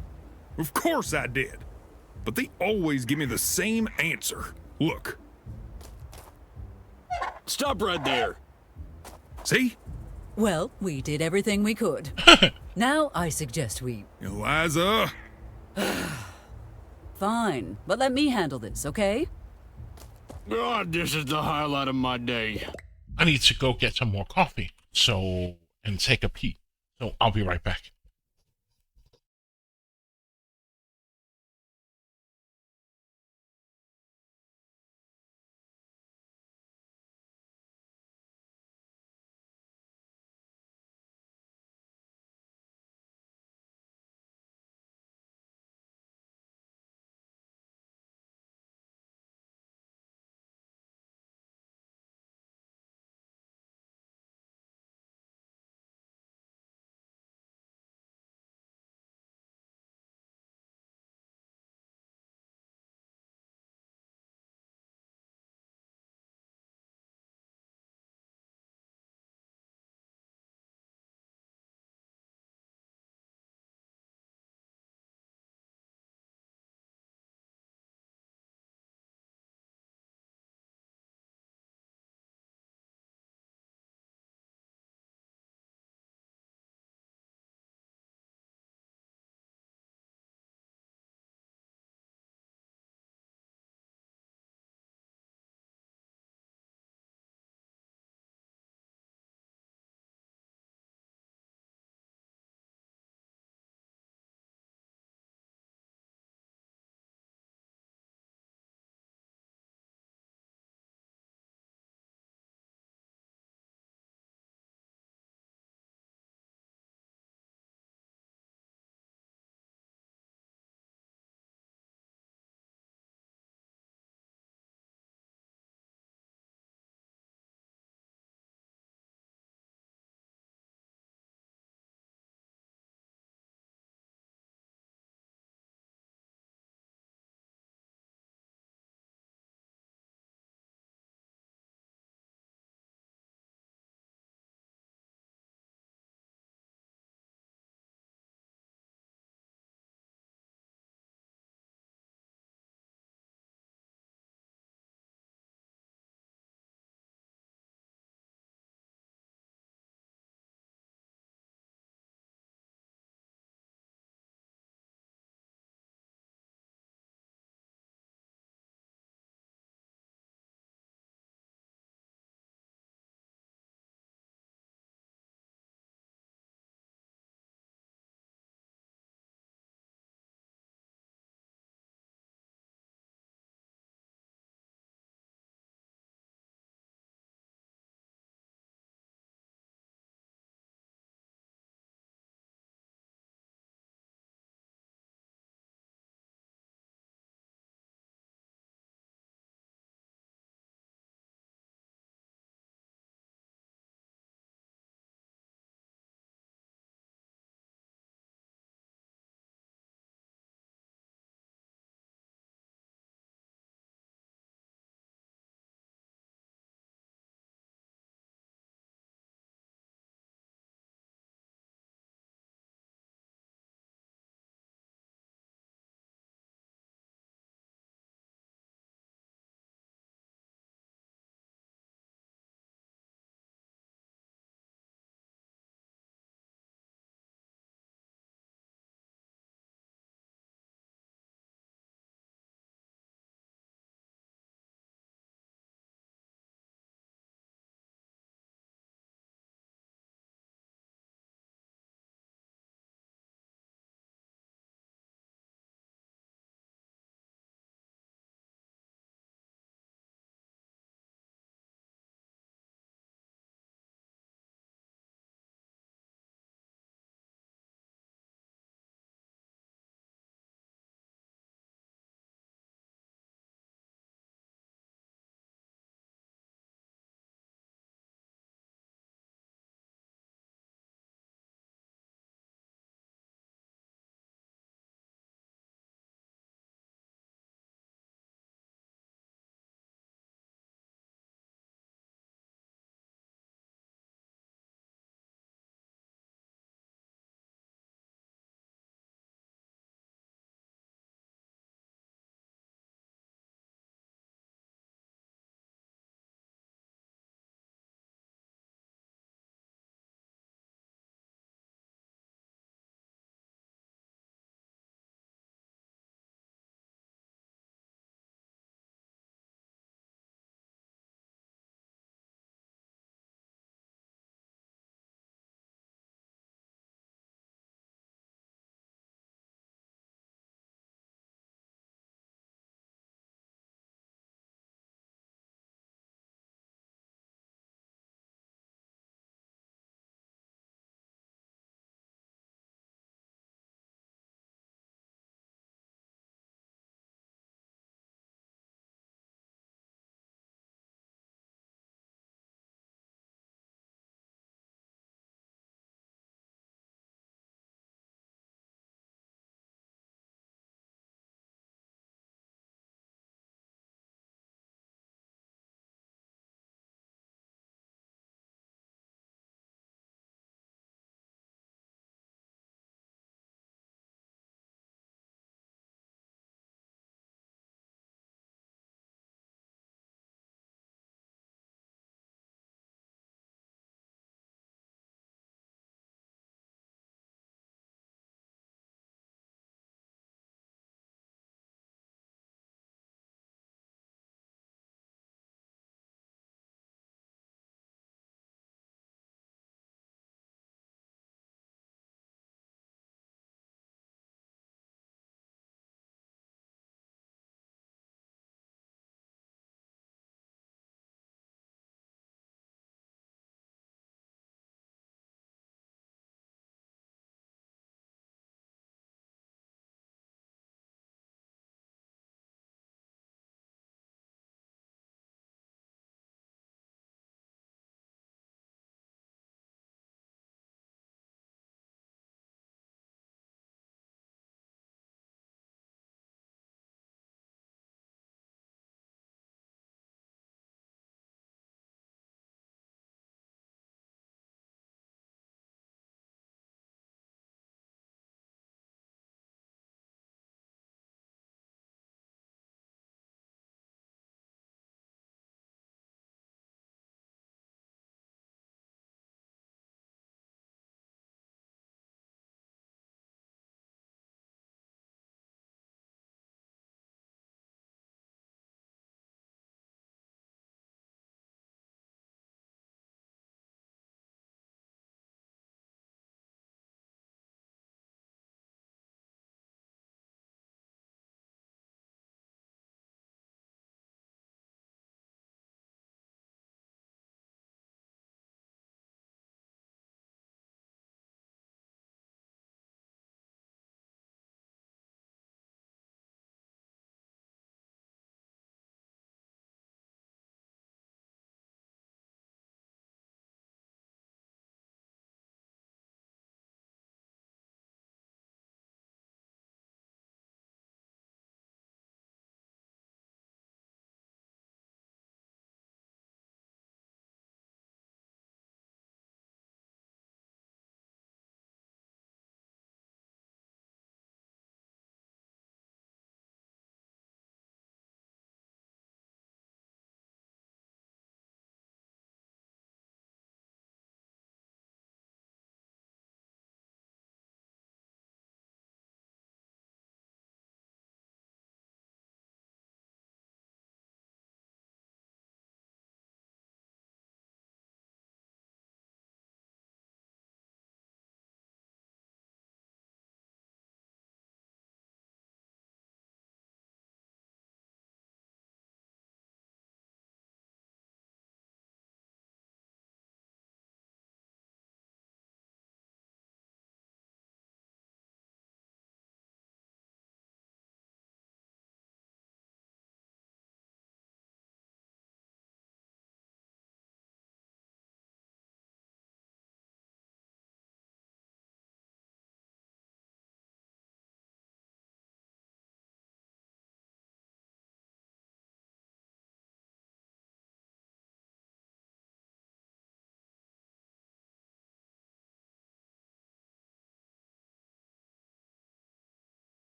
Of course I did. But they always give me the same answer. Look. Stop right there. See? Well, we did everything we could. Now I suggest we... Eliza! Fine, but let me handle this, okay? God, this is the highlight of my day. I need to go get some more coffee, and take a pee. So I'll be right back.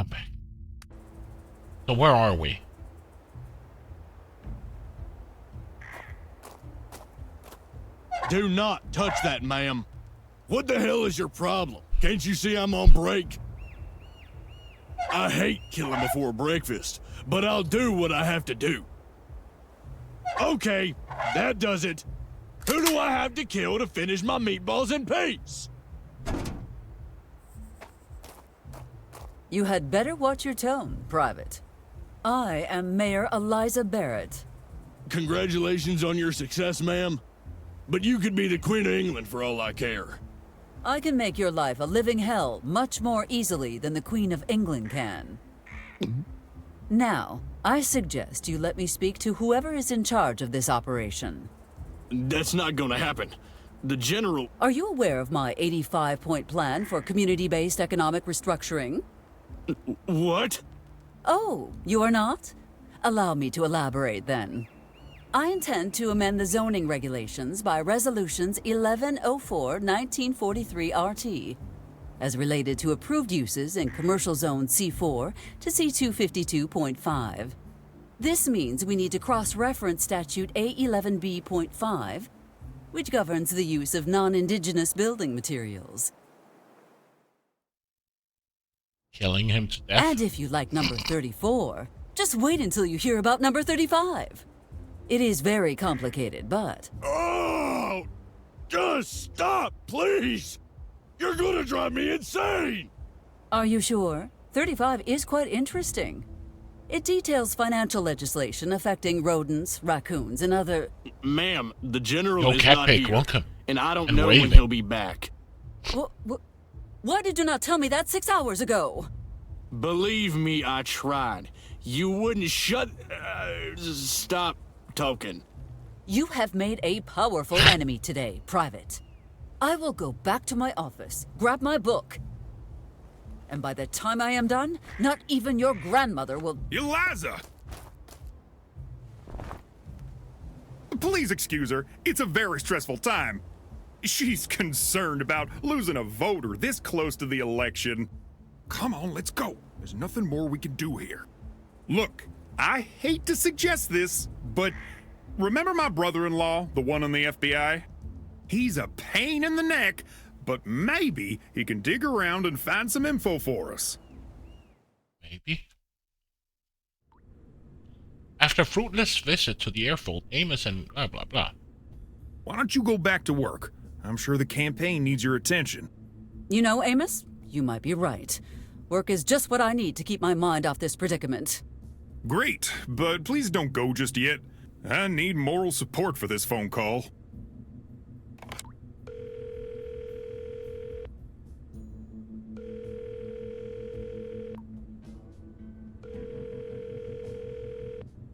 back. So where are we? Do not touch that, ma'am. What the hell is your problem? Can't you see I'm on break? I hate killing before breakfast, but I'll do what I have to do. Okay, that does it. Who do I have to kill to finish my meatballs in peace? You had better watch your tone, Private. I am Mayor Eliza Barrett. Congratulations on your success, ma'am. But you could be the Queen of England for all I care. I can make your life a living hell much more easily than the Queen of England can. Now, I suggest you let me speak to whoever is in charge of this operation. That's not gonna happen. The General... Are you aware of my 85-point plan for community-based economic restructuring? What? Oh, you are not? Allow me to elaborate then. I intend to amend the zoning regulations by Resolutions 1104-1943 RT, as related to approved uses in Commercial Zone C4 to C252.5. This means we need to cross-reference Statute A11B.5, which governs the use of non-indigenous building materials. Killing him to death? And if you like number 34, just wait until you hear about number 35. It is very complicated, but... Oh! Just stop, please! You're gonna drive me insane! Are you sure? 35 is quite interesting. It details financial legislation affecting rodents, raccoons, and other... Ma'am, the General Yo, is Cat not Pig, here, welcome. and I don't And know when waving. he'll be back. Why did you not tell me that 6 hours ago? Believe me, I tried. You wouldn't shut... stop talking. You have made a powerful enemy today, Private. I will go back to my office, grab my book, and by the time I am done, not even your grandmother will... Eliza! Please excuse her. It's a very stressful time. She's concerned about losing a voter this close to the election. Come on, let's go. There's nothing more we can do here. Look, I hate to suggest this, but remember my brother-in-law, the one in the FBI? He's a pain in the neck, but maybe he can dig around and find some info for us. Maybe. After a fruitless visit to the airfield, Amos and blah blah blah. Why don't you go back to work? I'm sure the campaign needs your attention. You know, Amos, you might be right. Work is just what I need to keep my mind off this predicament. Great, but please don't go just yet. I need moral support for this phone call.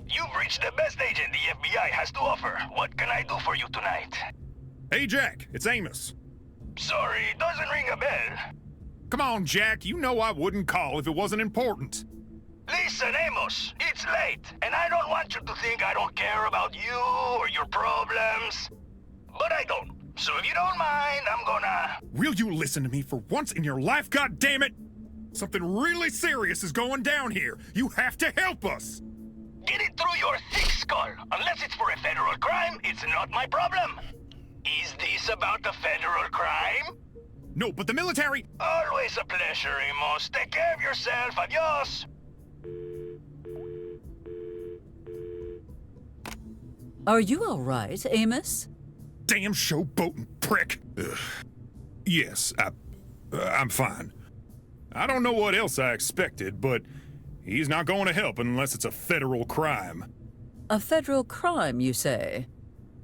You've reached the best agent the FBI has to offer. What can I do for you tonight? Hey, Jack, it's Amos. Sorry, doesn't ring a bell. Come on, Jack, you know I wouldn't call if it wasn't important. Listen, Amos, it's late, and I don't want you to think I don't care about you or your problems. But I don't. So if you don't mind, I'm gonna... Will you listen to me for once in your life, goddammit? Something really serious is going down here. You have to help us. Get it through your thick skull. Unless it's for a federal crime, it's not my problem. Is this about the federal crime? No, but the military... Always a pleasure, Amos. Take care of yourself. Adios. Are you all right, Amos? Damn showboating prick. Ugh. Yes, I'm fine. I don't know what else I expected, but he's not going to help unless it's a federal crime. A federal crime, you say?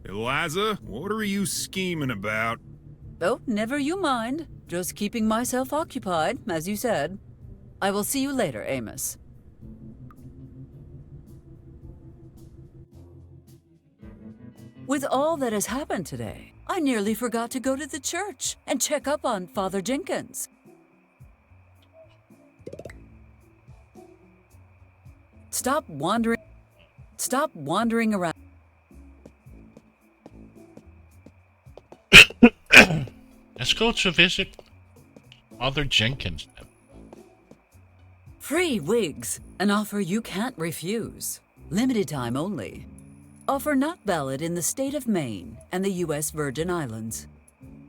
Eliza, what are you scheming about? Oh, never you mind. Just keeping myself occupied, as you said. I will see you later, Amos. With all that has happened today, I nearly forgot to go to the church and check up on Father Jenkins. Stop wandering around. Let's go to visit Father Jenkins then. Free wigs, an offer you can't refuse. Limited time only. Offer not valid in the state of Maine and the U.S. Virgin Islands.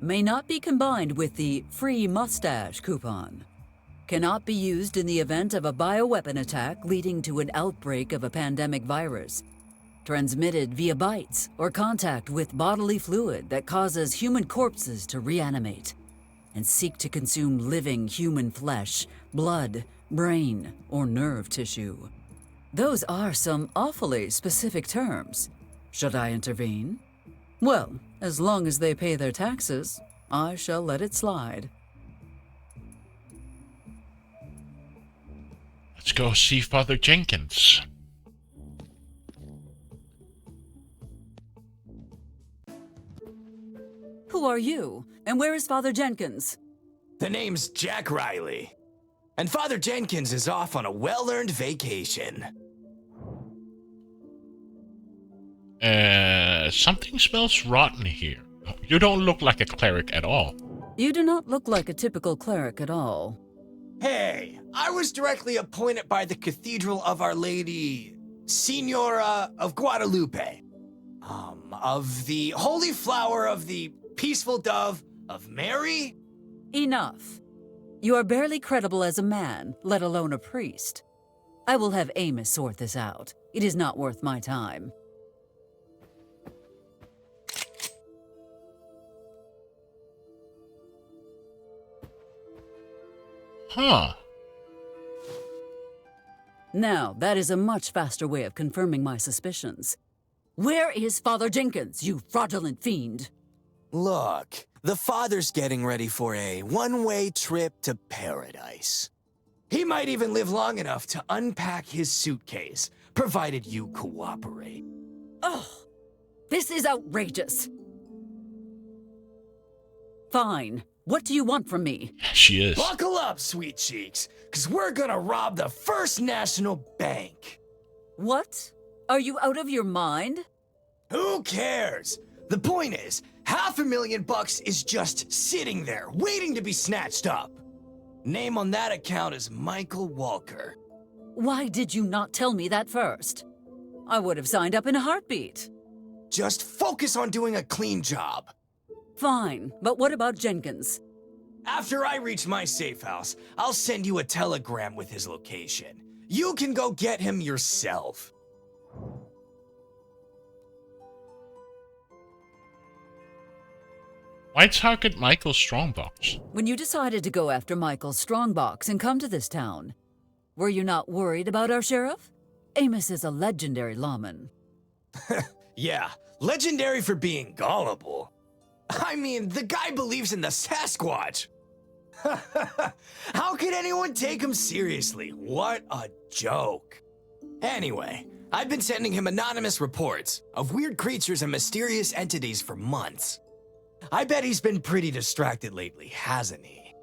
May not be combined with the free mustache coupon. Cannot be used in the event of a bioweapon attack leading to an outbreak of a pandemic virus. Transmitted via bites or contact with bodily fluid that causes human corpses to reanimate and seek to consume living human flesh, blood, brain, or nerve tissue. Those are some awfully specific terms. Should I intervene? Well, as long as they pay their taxes, I shall let it slide. Let's go see Father Jenkins. Who are you? And where is Father Jenkins? The name's Jack Riley. And Father Jenkins is off on a well-earned vacation. Something smells rotten here. You don't look like a cleric at all. You do not look like a typical cleric at all. Hey, I was directly appointed by the Cathedral of Our Lady, Senora of Guadalupe. Of the Holy Flower of the Peaceful Dove of Mary? Enough. You are barely credible as a man, let alone a priest. I will have Amos sort this out. It is not worth my time. Huh. Now, that is a much faster way of confirming my suspicions. Where is Father Jenkins, you fraudulent fiend? Look, the father's getting ready for a one-way trip to paradise. He might even live long enough to unpack his suitcase, provided you cooperate. Oh, this is outrageous. Fine. What do you want from me? She is. Buckle up, sweet cheeks, because we're gonna rob the First National Bank. What? Are you out of your mind? Who cares? The point is, $500,000 is just sitting there, waiting to be snatched up. Name on that account is Michael Walker. Why did you not tell me that first? I would have signed up in a heartbeat. Just focus on doing a clean job. Fine, but what about Jenkins? After I reach my safe house, I'll send you a telegram with his location. You can go get him yourself. Why target Michael Strongbox? When you decided to go after Michael Strongbox and come to this town, were you not worried about our sheriff? Amos is a legendary lawman. Yeah, legendary for being gullible. I mean, the guy believes in the Sasquatch. How could anyone take him seriously? What a joke. Anyway, I've been sending him anonymous reports of weird creatures and mysterious entities for months. I bet he's been pretty distracted lately, hasn't he?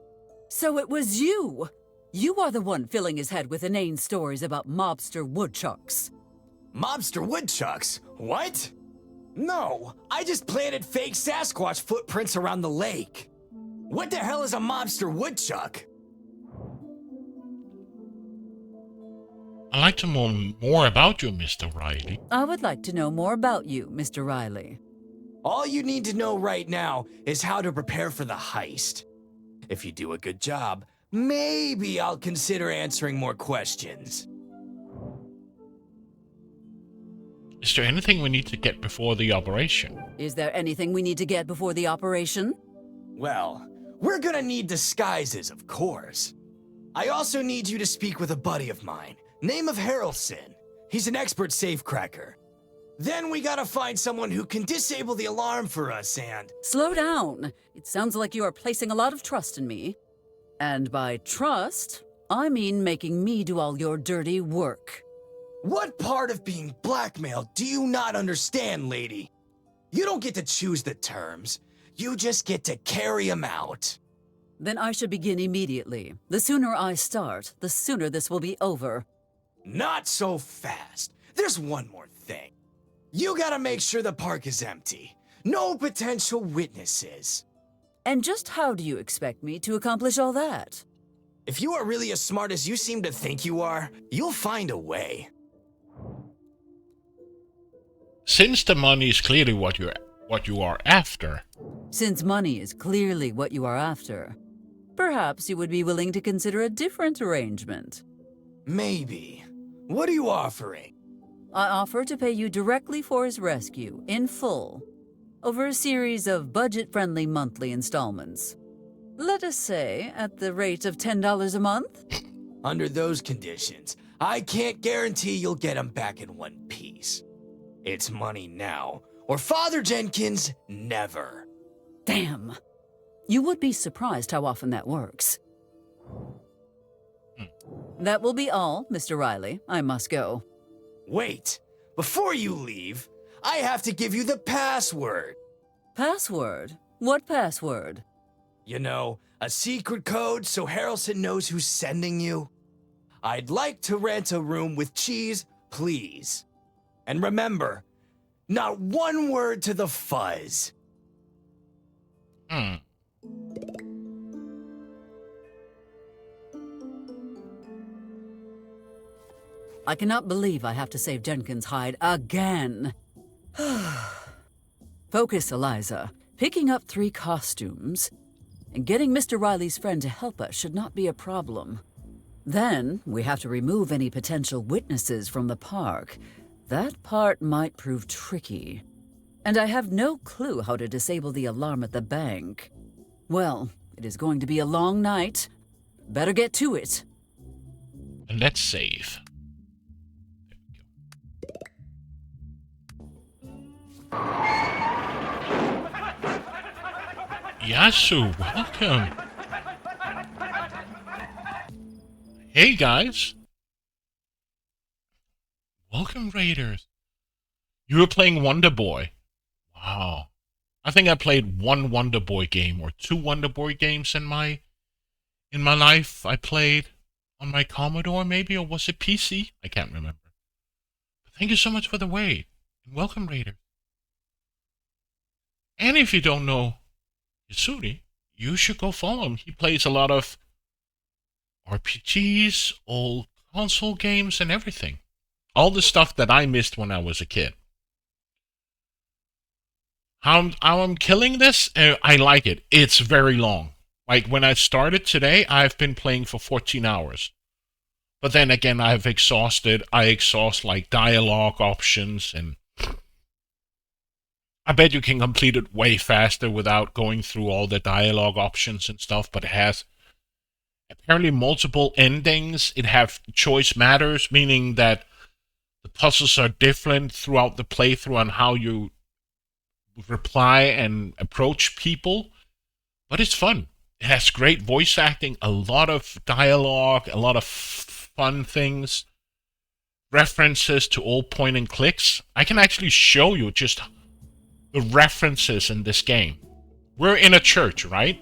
So it was you! You are the one filling his head with inane stories about mobster woodchucks. Mobster woodchucks? What? No, I just planted fake Sasquatch footprints around the lake. What the hell is a mobster woodchuck? I'd like to know more about you, Mr. Riley. I would like to know more about you, Mr. Riley. All you need to know right now is how to prepare for the heist. If you do a good job, maybe I'll consider answering more questions. Is there anything we need to get before the operation? Is there anything we need to get before the operation? Well, we're gonna need disguises, of course. I also need you to speak with a buddy of mine, name of Harrelson. He's an expert safecracker. Then we gotta find someone who can disable the alarm for us and... Slow down. It sounds like you are placing a lot of trust in me. And by trust, I mean making me do all your dirty work. What part of being blackmailed do you not understand, lady? You don't get to choose the terms. You just get to carry them out. Then I should begin immediately. The sooner I start, the sooner this will be over. Not so fast. There's one more thing. You gotta make sure the park is empty. No potential witnesses. And just how do you expect me to accomplish all that? If you are really as smart as you seem to think you are, you'll find a way. Since the money is clearly what you are after. Since money is clearly what you are after, perhaps you would be willing to consider a different arrangement. Maybe. What are you offering? I offer to pay you directly for his rescue, in full, over a series of budget-friendly monthly installments. Let us say at the rate of $10 a month? Under those conditions, I can't guarantee you'll get him back in one piece. It's money now, or Father Jenkins never. Damn. You would be surprised how often that works. That will be all, Mr. Riley. I must go. Wait, before you leave, I have to give you the password. Password? What password? You know, a secret code so Harrelson knows who's sending you. I'd like to rent a room with cheese, please. And remember, not one word to the fuzz. I cannot believe I have to save Jenkins' hide again. Focus, Eliza. Picking up 3 costumes and getting Mr. Riley's friend to help us should not be a problem. Then we have to remove any potential witnesses from the park. That part might prove tricky. And I have no clue how to disable the alarm at the bank. Well, it is going to be a long night. Better get to it. And let's save. Yasu, welcome. Hey guys. Welcome, Raiders. You were playing Wonder Boy. Wow. I think I played 1 Wonder Boy game or 2 Wonder Boy games in my life. I played on my Commodore maybe, or was it PC? I can't remember. But thank you so much for the wait. And welcome, Raiders. And if you don't know Yasuri, you should go follow him. He plays a lot of RPGs, old console games, and everything. All the stuff that I missed when I was a kid. How I'm killing this? I like it. It's very long. Like when I started today, I've been playing for 14 hours. But then again, I exhaust like dialogue options, and I bet you can complete it way faster without going through all the dialogue options and stuff, but it has apparently multiple endings. It have choice matters, meaning that the puzzles are different throughout the playthrough on how you reply and approach people. But it's fun. It has great voice acting, a lot of dialogue, a lot of fun things, references to old point and clicks. I can actually show you just the references in this game. We're in a church, right?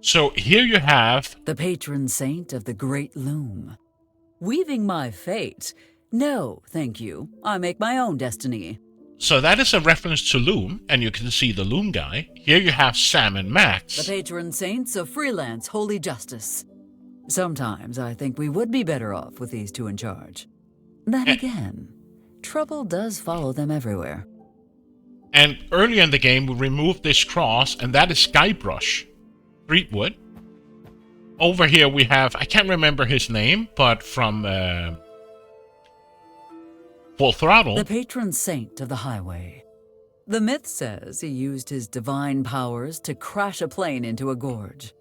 So here you have the patron saint of the Great Loom. Weaving my fate? No, thank you. I make my own destiny. So that is a reference to Loom, and you can see the Loom guy. Here you have Sam and Max. The patron saints of freelance holy justice. Sometimes I think we would be better off with these 2 in charge. Then again, trouble does follow them everywhere. And earlier in the game, we removed this cross, and that is Skybrush, Streetwood. Over here we have, I can't remember his name, but from Full Throttle. The patron saint of the highway. The myth says he used his divine powers to crash a plane into a gorge.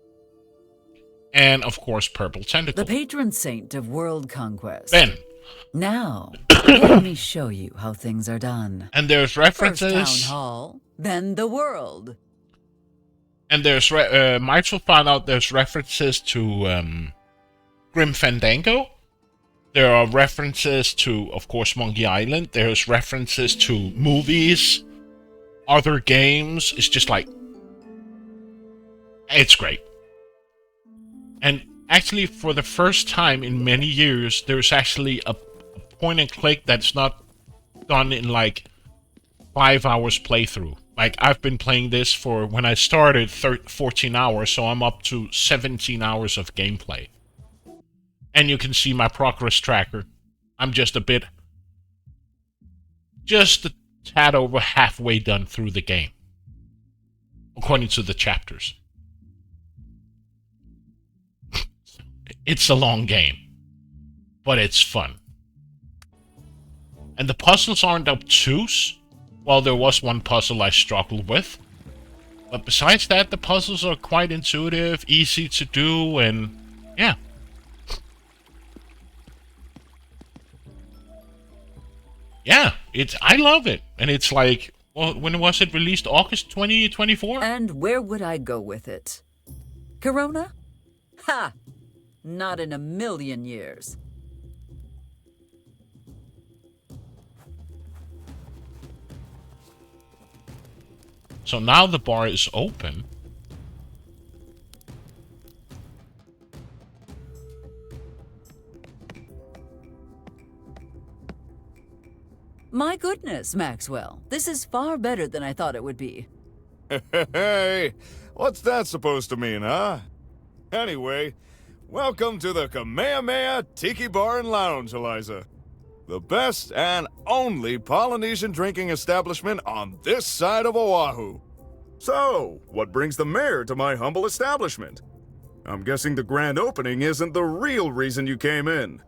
And, of course, Purple Tentacle. The patron saint of world conquest. Ben. Now, let me show you how things are done. And there's references. First Town Hall, then the world. And there's, Mites will find out there's references to Grim Fandango. There are references to, of course, Monkey Island. There's references to movies, other games. It's just like, it's great. And actually, for the first time in many years, there's actually a point and click that's not done in like 5 hours playthrough. Like, I've been playing this for, when I started, 14 hours, so I'm up to 17 hours of gameplay. And you can see my progress tracker. I'm just a tad over halfway done through the game, according to the chapters. It's a long game, but it's fun. And the puzzles aren't obtuse. Well, there was one puzzle I struggled with. But besides that, the puzzles are quite intuitive, easy to do, and yeah. Yeah, I love it. And it's like, well, when was it released? August 2024? And where would I go with it? Corona? Ha! Not in a million years. So now the bar is open. My goodness, Maxwell. This is far better than I thought it would be. Hey, what's that supposed to mean, huh? Anyway, welcome to the Kamehameha Tiki Bar and Lounge, Eliza. The best and only Polynesian drinking establishment on this side of Oahu. So, what brings the mayor to my humble establishment? I'm guessing the grand opening isn't the real reason you came in.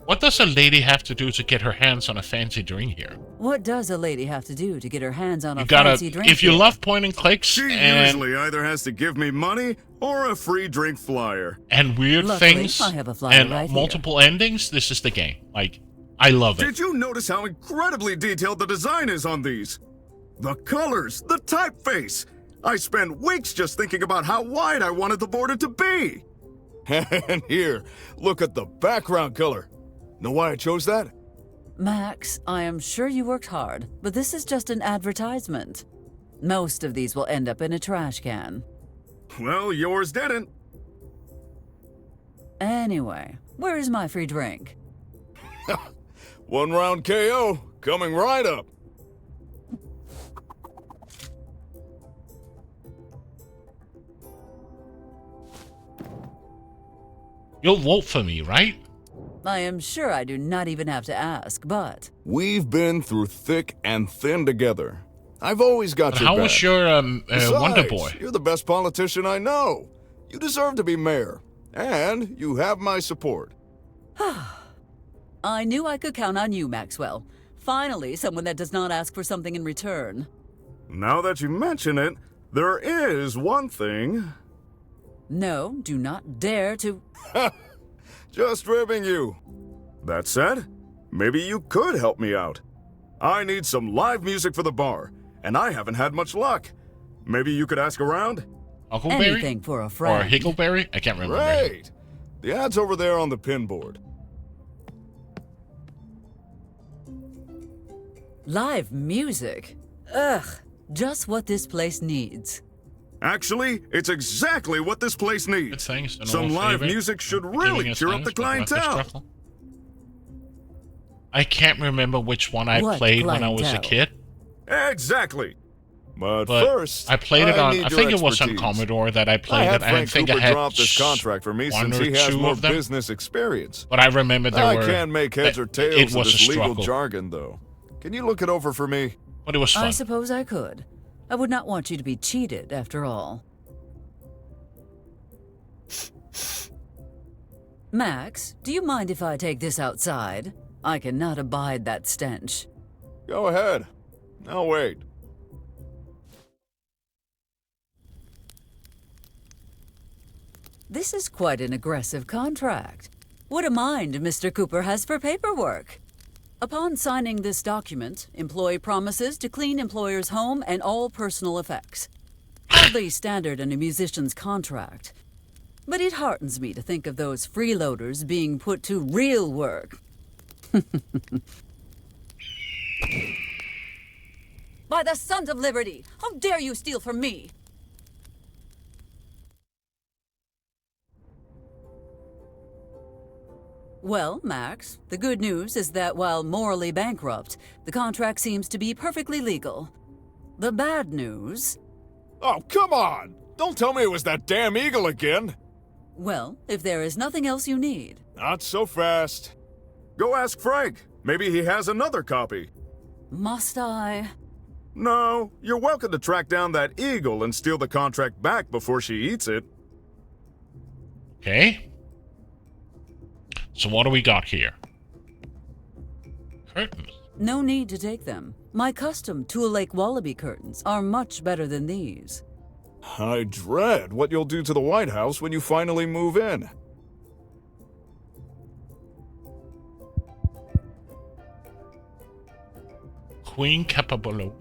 What does a lady have to do to get her hands on a fancy drink here? What does a lady have to do to get her hands on a fancy drink? If you love point and clicks, she usually either has to give me money or a free drink flyer. And weird Luckily, things I have a flyer and right multiple endings, this is the game. Like, I love it. Did you notice how incredibly detailed the design is on these? The colors, the typeface. I spent weeks just thinking about how wide I wanted the border to be. And here, look at the background color. Know why I chose that? Max, I am sure you worked hard, but this is just an advertisement. Most of these will end up in a trash can. Well, yours didn't. Anyway, where is my free drink? 1 round KO, coming right up. You'll vote for me, right? I am sure I do not even have to ask, but... We've been through thick and thin together. I've always got But your how back. was your Besides, Wonder Boy? You're the best politician I know. You deserve to be mayor. And you have my support. I knew I could count on you, Maxwell. Finally, someone that does not ask for something in return. Now that you mention it, there is one thing. No, do not dare to... Just ribbing you. That said, maybe you could help me out. I need some live music for the bar, and I haven't had much luck. Maybe you could ask around? Huckleberry? Anything for a friend. Or Hickleberry? I can't remember. Great. The ad's over there on the pin board. Live music? Ugh, just what this place needs. Actually, it's exactly what this place needs. Some live music should really cheer up the clientele. I can't remember which one I played when I was a kid. Exactly. But first, I played it on. I think it was on expertise. Commodore that I played I had it. I Frank think Cooper I had drop this contract for me one since or he has two more of them. business experience. But I remember there were. I can't make heads or it tails of was a this legal struggle. jargon, though. Can you look it over for me? But it was I fun. suppose I could. I would not want you to be cheated, after all. Max, do you mind if I take this outside? I cannot abide that stench. Go ahead. I'll wait. This is quite an aggressive contract. What a mind Mr. Cooper has for paperwork. Upon signing this document, employee promises to clean employer's home and all personal effects. Hardly standard in a musician's contract. But it heartens me to think of those freeloaders being put to real work. By the Sons of Liberty! How dare you steal from me? Well, Max, the good news is that while morally bankrupt, the contract seems to be perfectly legal. The bad news... Oh, come on! Don't tell me it was that damn eagle again! Well, if there is nothing else you need... Not so fast. Go ask Frank. Maybe he has another copy. Must I? No, you're welcome to track down that eagle and steal the contract back before she eats it. Okay. So what do we got here? Curtains. No need to take them. My custom Tool Lake Wallaby curtains are much better than these. I dread what you'll do to the White House when you finally move in. Queen Capabolo.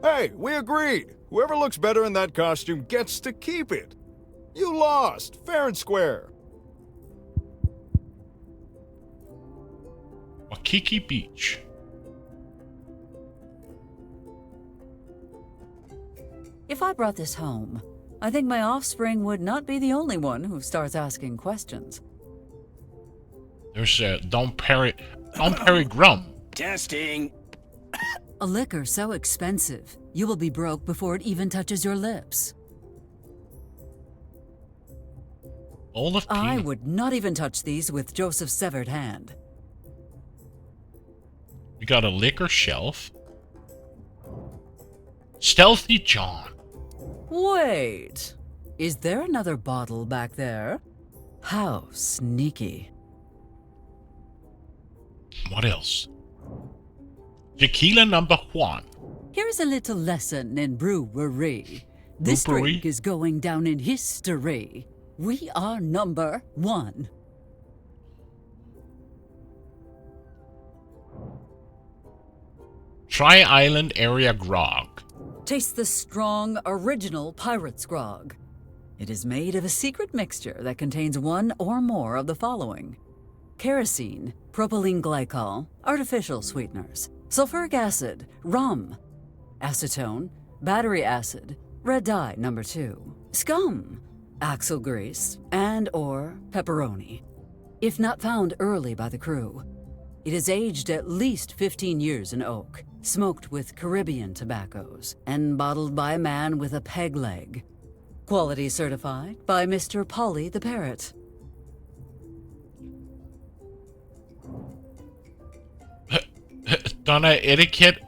Hey, we agreed. Whoever looks better in that costume gets to keep it. You lost, fair and square. Waikiki Beach. If I brought this home, I think my offspring would not be the only one who starts asking questions. There's Dom Perry Grum. Testing. A liquor so expensive, you will be broke before it even touches your lips. All of I would not even touch these with Joseph's severed hand. We got a liquor shelf. Stealthy John. Wait. Is there another bottle back there? How sneaky. What else? Tequila number 1. Here's a little lesson in brewery. This drink is going down in history. We are number 1. Tri-Island Area Grog. Taste the strong, original Pirate's Grog. It is made of a secret mixture that contains one or more of the following: kerosene, propylene glycol, artificial sweeteners, sulfuric acid, rum, acetone, battery acid, red dye number 2, scum, axle grease, and or pepperoni. If not found early by the crew, it is aged at least 15 years in oak, smoked with Caribbean tobaccos, and bottled by a man with a peg leg. Quality certified by Mr. Polly the Parrot. Donna Etiquette,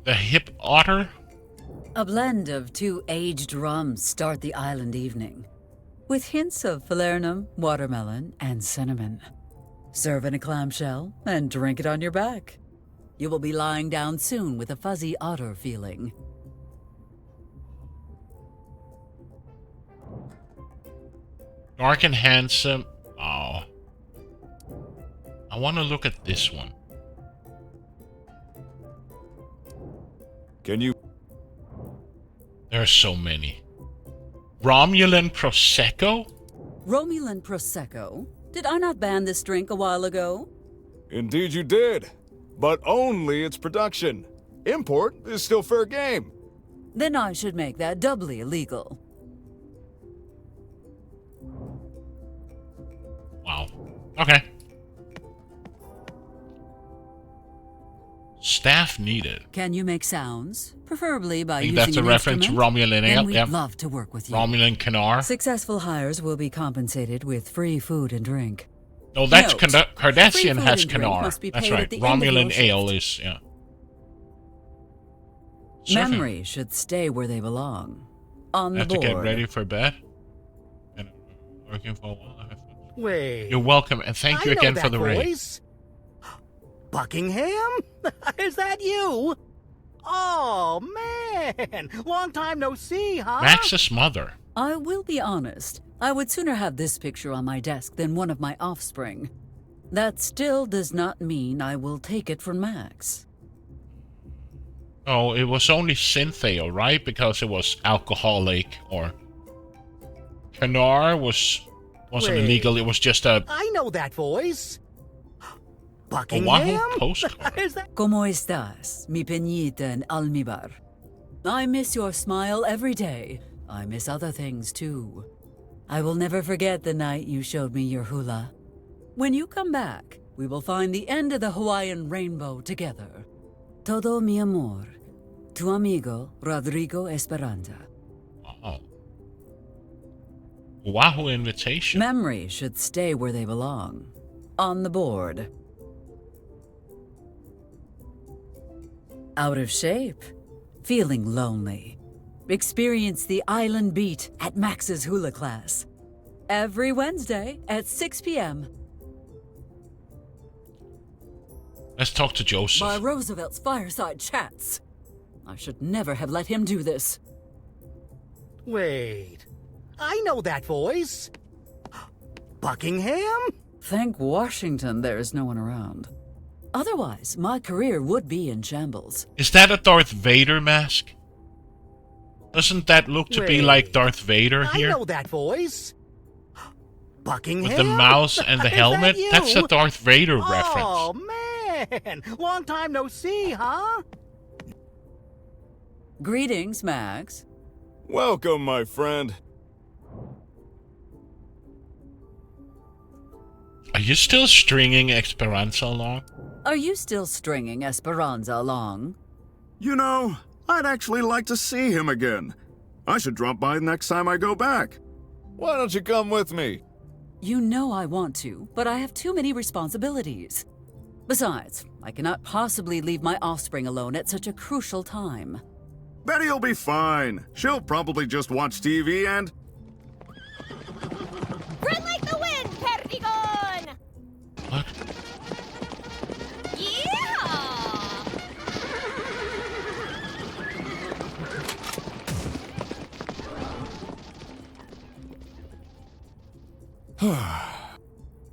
the Hip Otter. A blend of 2 aged rums start the island evening, with hints of falernum, watermelon, and cinnamon. Serve in a clamshell and drink it on your back. You will be lying down soon with a fuzzy otter feeling. Dark and handsome. Oh. I want to look at this one. Can you? There are so many. Romulan Prosecco? Romulan Prosecco? Did I not ban this drink a while ago? Indeed you did. But only its production. Import is still fair game. Then I should make that doubly illegal. Wow. Okay. Staff needed. Can you make sounds? Preferably by I think using that's a an reference to instrument? Romulan Then Ale. we'd Yep. love to work with you. Romulan Canar. Successful hires will be compensated with free food and drink. No, that's Note, Cardassian free food has and drink Canar. must be That's paid right. at the end of your Romulan Ale is, yeah. Surfing. Memories should stay where they belong. On I the have to board. get ready for bed. And working for a while. Wait. You're welcome, and thank you I know again for that the raid. voice. Buckingham? Is that you? Oh, man. Long time no see, huh? Max's mother. I will be honest. I would sooner have this picture on my desk than one of my offspring. That still does not mean I will take it from Max. Oh, it was only Synthale, right? Because it was alcoholic, or Canar wasn't Wait. illegal. It was just a I know that voice. Oahu Buckingham? postcard. Is that... ¿Cómo estás, mi peñita en almíbar? I miss your smile every day. I miss other things too. I will never forget the night you showed me your hula. When you come back, we will find the end of the Hawaiian rainbow together. Todo mi amor, tu amigo Rodrigo Esperanza. Oh. Wahoo invitation. Memories should stay where they belong. On the board. Out of shape? Feeling lonely? Experience the Island Beat at Max's hula class. Every Wednesday at 6 p.m. Let's talk to Joseph. By Roosevelt's fireside chats. I should never have let him do this. Wait. I know that voice. Buckingham? Thank Washington there is no one around. Otherwise, my career would be in shambles. Is that a Darth Vader mask? Doesn't that look to be like Darth Vader here? I know that voice. Buckingham? With the mouse and the helmet? That's a Darth Vader reference. Oh, man. Long time no see, huh? Greetings, Max. Welcome, my friend. Are you still stringing Esperanza along? Are you still stringing Esperanza along? You know, I'd actually like to see him again. I should drop by next time I go back. Why don't you come with me? You know I want to, but I have too many responsibilities. Besides, I cannot possibly leave my offspring alone at such a crucial time. Betty'll be fine. She'll probably just watch TV and... Run like the wind, Perdigon! What?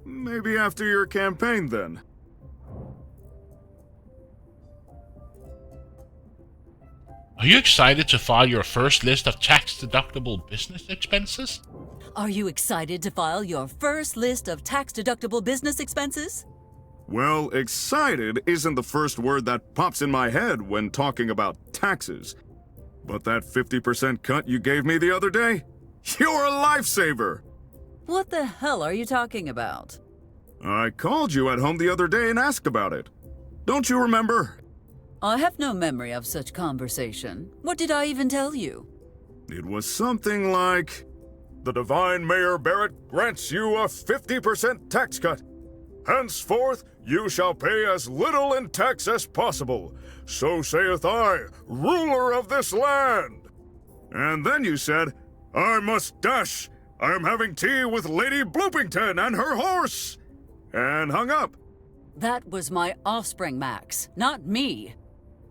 Maybe after your campaign, then. Are you excited to file your first list of tax-deductible business expenses? Are you excited to file your first list of tax-deductible business expenses? Well, excited isn't the first word that pops in my head when talking about taxes. But that 50% cut you gave me the other day? You're a lifesaver! What the hell are you talking about? I called you at home the other day and asked about it. Don't you remember? I have no memory of such conversation. What did I even tell you? It was something like, "The divine Mayor Barrett grants you a 50% tax cut. Henceforth, you shall pay as little in tax as possible. So saith I, ruler of this land." And then you said, "I must dash. I am having tea with Lady Bloopington and her horse," and hung up. That was my offspring, Max, not me.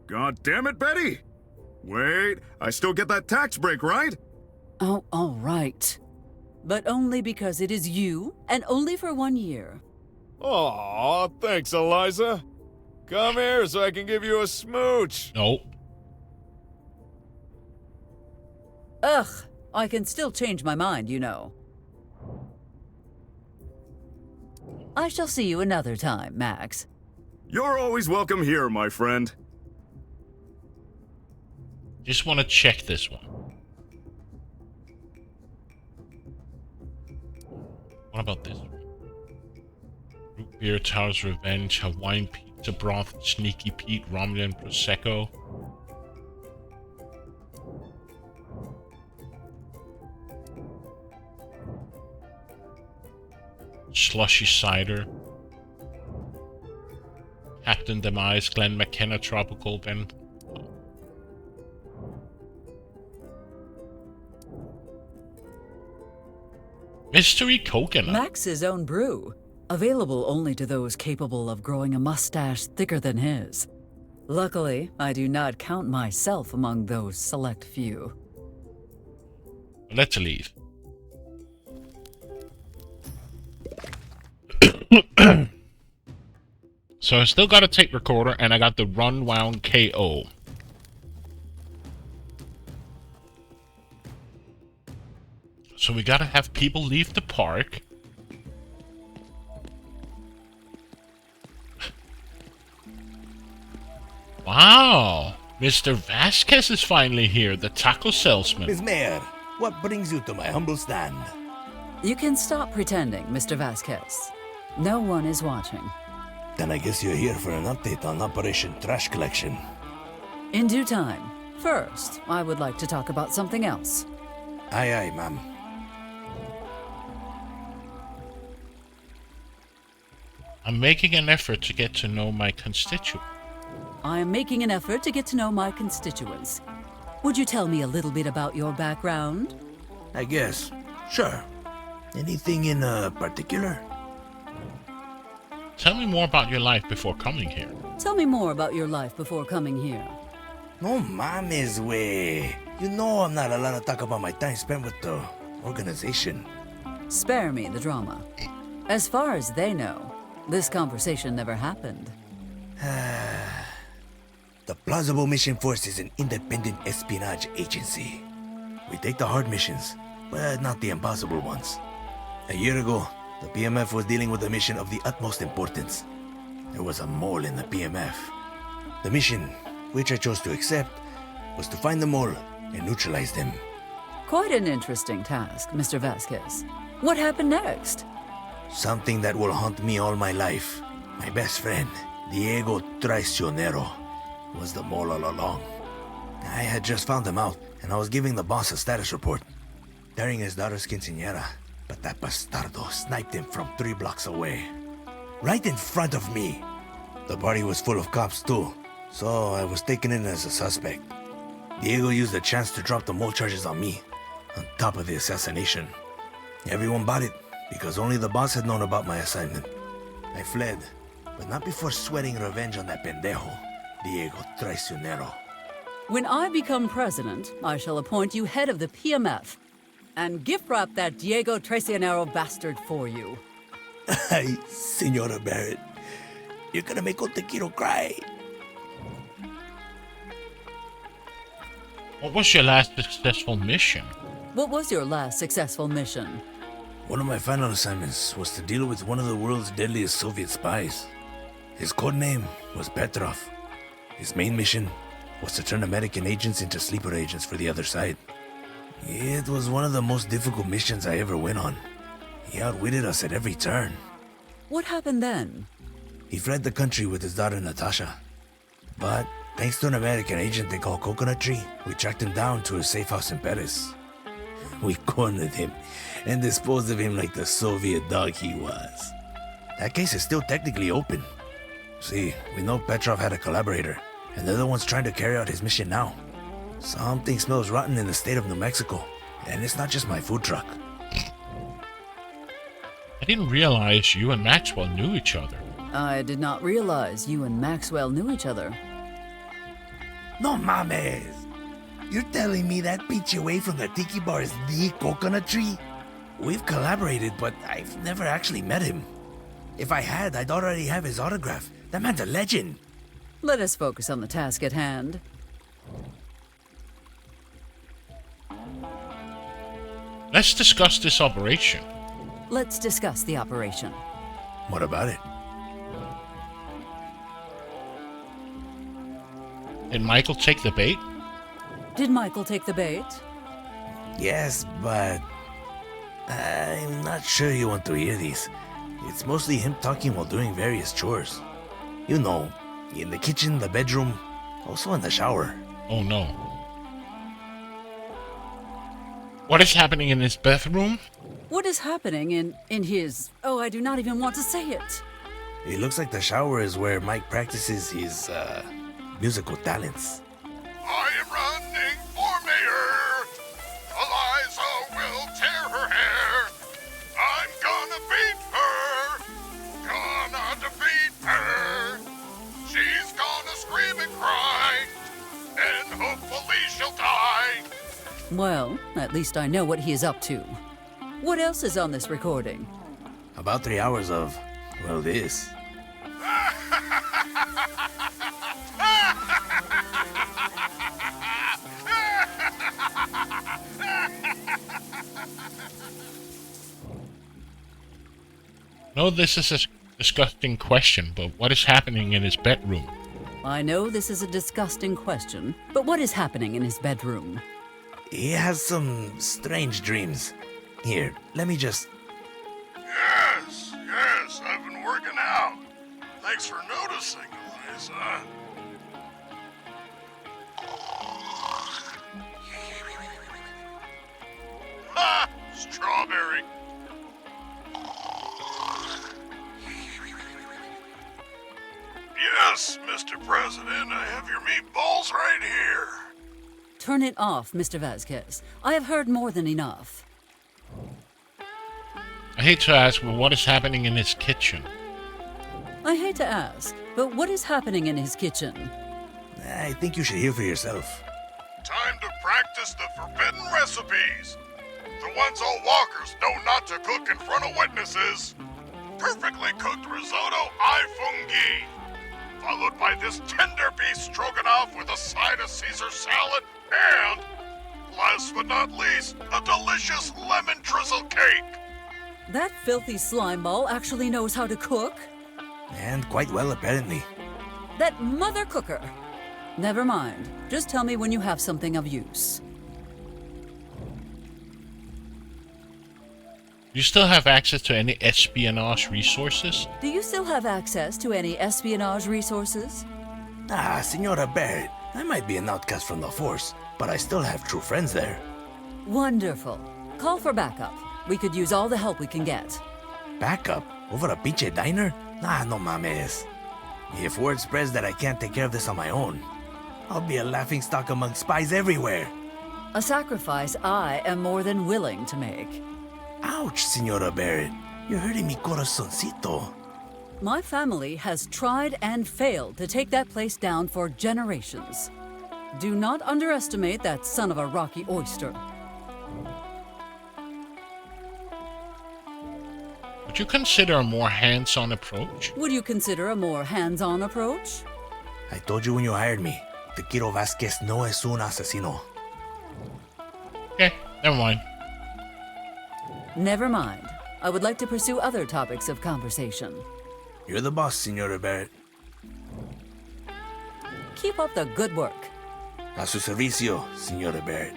God damn it, Betty! Wait, I still get that tax break, right? Oh, all right. But only because it is you, and only for 1 year. Aw, thanks, Eliza. Come here so I can give you a smooch. No. Ugh, I can still change my mind, you know. I shall see you another time, Max. You're always welcome here, my friend. Just want to check this one. What about this one? Root beer, Tower's Revenge, Hawaiian pizza broth, Sneaky Pete, Romulan Prosecco. Slushy cider. Captain Demise, Glen McKenna Tropical Blend. Mystery coconut. Max's own brew. Available only to those capable of growing a mustache thicker than his. Luckily, I do not count myself among those select few. Let's leave. So I still got a tape recorder and I got the Runwound KO. So we gotta have people leave the park. Wow! Mr. Vasquez is finally here, the taco salesman. Miss Mayor, what brings you to my humble stand? You can stop pretending, Mr. Vasquez. No one is watching. Then I guess you're here for an update on Operation Trash Collection. In due time. First, I would like to talk about something else. Aye, aye, ma'am. I'm making an effort to get to know my constituents. I am making an effort to get to know my constituents. Would you tell me a little bit about your background? I guess. Sure. Anything in particular? Tell me more about your life before coming here. Tell me more about your life before coming here. No mames, way. You know I'm not allowed to talk about my time spent with the organization. Spare me the drama. As far as they know, this conversation never happened. The Plausible Mission Force is an independent espionage agency. We take the hard missions, but not the impossible ones. A year ago, the PMF was dealing with a mission of the utmost importance. There was a mole in the PMF. The mission, which I chose to accept, was to find the mole and neutralize them. Quite an interesting task, Mr. Vasquez. What happened next? Something that will haunt me all my life. My best friend, Diego Traicionero, was the mole all along. I had just found him out, and I was giving the boss a status report during his daughter's quinceañera, but that bastardo sniped him from 3 blocks away. Right in front of me. The party was full of cops too, so I was taken in as a suspect. Diego used the chance to drop the mole charges on me, on top of the assassination. Everyone bought it, because only the boss had known about my assignment. I fled, but not before sweating revenge on that pendejo, Diego Traicionero. When I become president, I shall appoint you head of the PMF and gift wrap that Diego Traicionero bastard for you. Ay, Senora Barrett, you're gonna make Otequiro cry. What was your last successful mission? What was your last successful mission? One of my final assignments was to deal with one of the world's deadliest Soviet spies. His code name was Petrov. His main mission was to turn American agents into sleeper agents for the other side. It was one of the most difficult missions I ever went on. He outwitted us at every turn. What happened then? He fled the country with his daughter Natasha. But thanks to an American agent they call Coconut Tree, we tracked him down to his safe house in Paris. We cornered him and disposed of him like the Soviet dog he was. That case is still technically open. See, we know Petrov had a collaborator, and they're the ones trying to carry out his mission now. Something smells rotten in the state of New Mexico, and it's not just my food truck. I didn't realize you and Maxwell knew each other. I did not realize you and Maxwell knew each other. No mames! You're telling me that peach away from the tiki bar is the Coconut Tree? We've collaborated, but I've never actually met him. If I had, I'd already have his autograph. That man's a legend. Let us focus on the task at hand. Let's discuss this operation. Let's discuss the operation. What about it? Did Michael take the bait? Did Michael take the bait? Yes, but I'm not sure you want to hear these. It's mostly him talking while doing various chores. You know, in the kitchen, the bedroom, also in the shower. Oh no. What is happening in his bathroom? What is happening in his... Oh, I do not even want to say it. It looks like the shower is where Mike practices his, musical talents. I am running for mayor. Eliza will tear her hair. I'm gonna beat her. Gonna defeat her. She's gonna scream and cry. And hopefully she'll die. Well, at least I know what he is up to. What else is on this recording? About 3 hours of, well, this. No, this is a disgusting question, but what is happening in his bedroom? I know this is a disgusting question, but what is happening in his bedroom? He has some strange dreams. Here, let me just... Yes, I've been working out. Thanks for noticing, Eliza. Ha! Strawberry. Yes, Mr. President, I have your meatballs right here. Turn it off, Mr. Vasquez. I have heard more than enough. I hate to ask, but what is happening in his kitchen? I hate to ask, but what is happening in his kitchen? I think you should hear for yourself. Time to practice the forbidden recipes. The ones all walkers know not to cook in front of witnesses. Perfectly cooked risotto ai funghi, followed by this tender beef stroganoff with a side of Caesar salad and, last but not least, a delicious lemon drizzle cake. That filthy slime ball actually knows how to cook? And quite well, apparently. That mother cooker! Never mind. Just tell me when you have something of use. Do you still have access to any espionage resources? Do you still have access to any espionage resources? Senora Barrett, I might be an outcast from the Force, but I still have true friends there. Wonderful. Call for backup. We could use all the help we can get. Backup? Over a pinche diner? No mames. If word spreads that I can't take care of this on my own, I'll be a laughingstock among spies everywhere. A sacrifice I am more than willing to make. Ouch, Senora Barrett. You're hurting mi corazoncito. My family has tried and failed to take that place down for generations. Do not underestimate that son of a rocky oyster. Would you consider a more hands-on approach? Would you consider a more hands-on approach? I told you when you hired me, Tequiro Vasquez no es un asesino. Okay, never mind. Never mind. I would like to pursue other topics of conversation. You're the boss, Senora Barrett. Keep up the good work. A su servicio, Senora Barrett.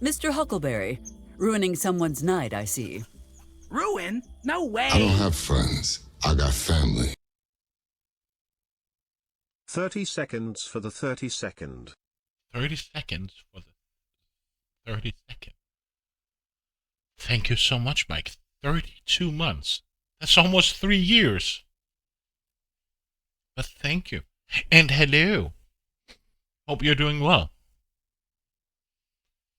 Mr. Huckleberry, ruining someone's night, I see. Ruin? No way! I don't have friends. I got family. 30 seconds for the 30-second. 30 seconds for the 30-second. Thank you so much, Mike. 32 months. That's almost 3 years. But thank you. And hello. Hope you're doing well.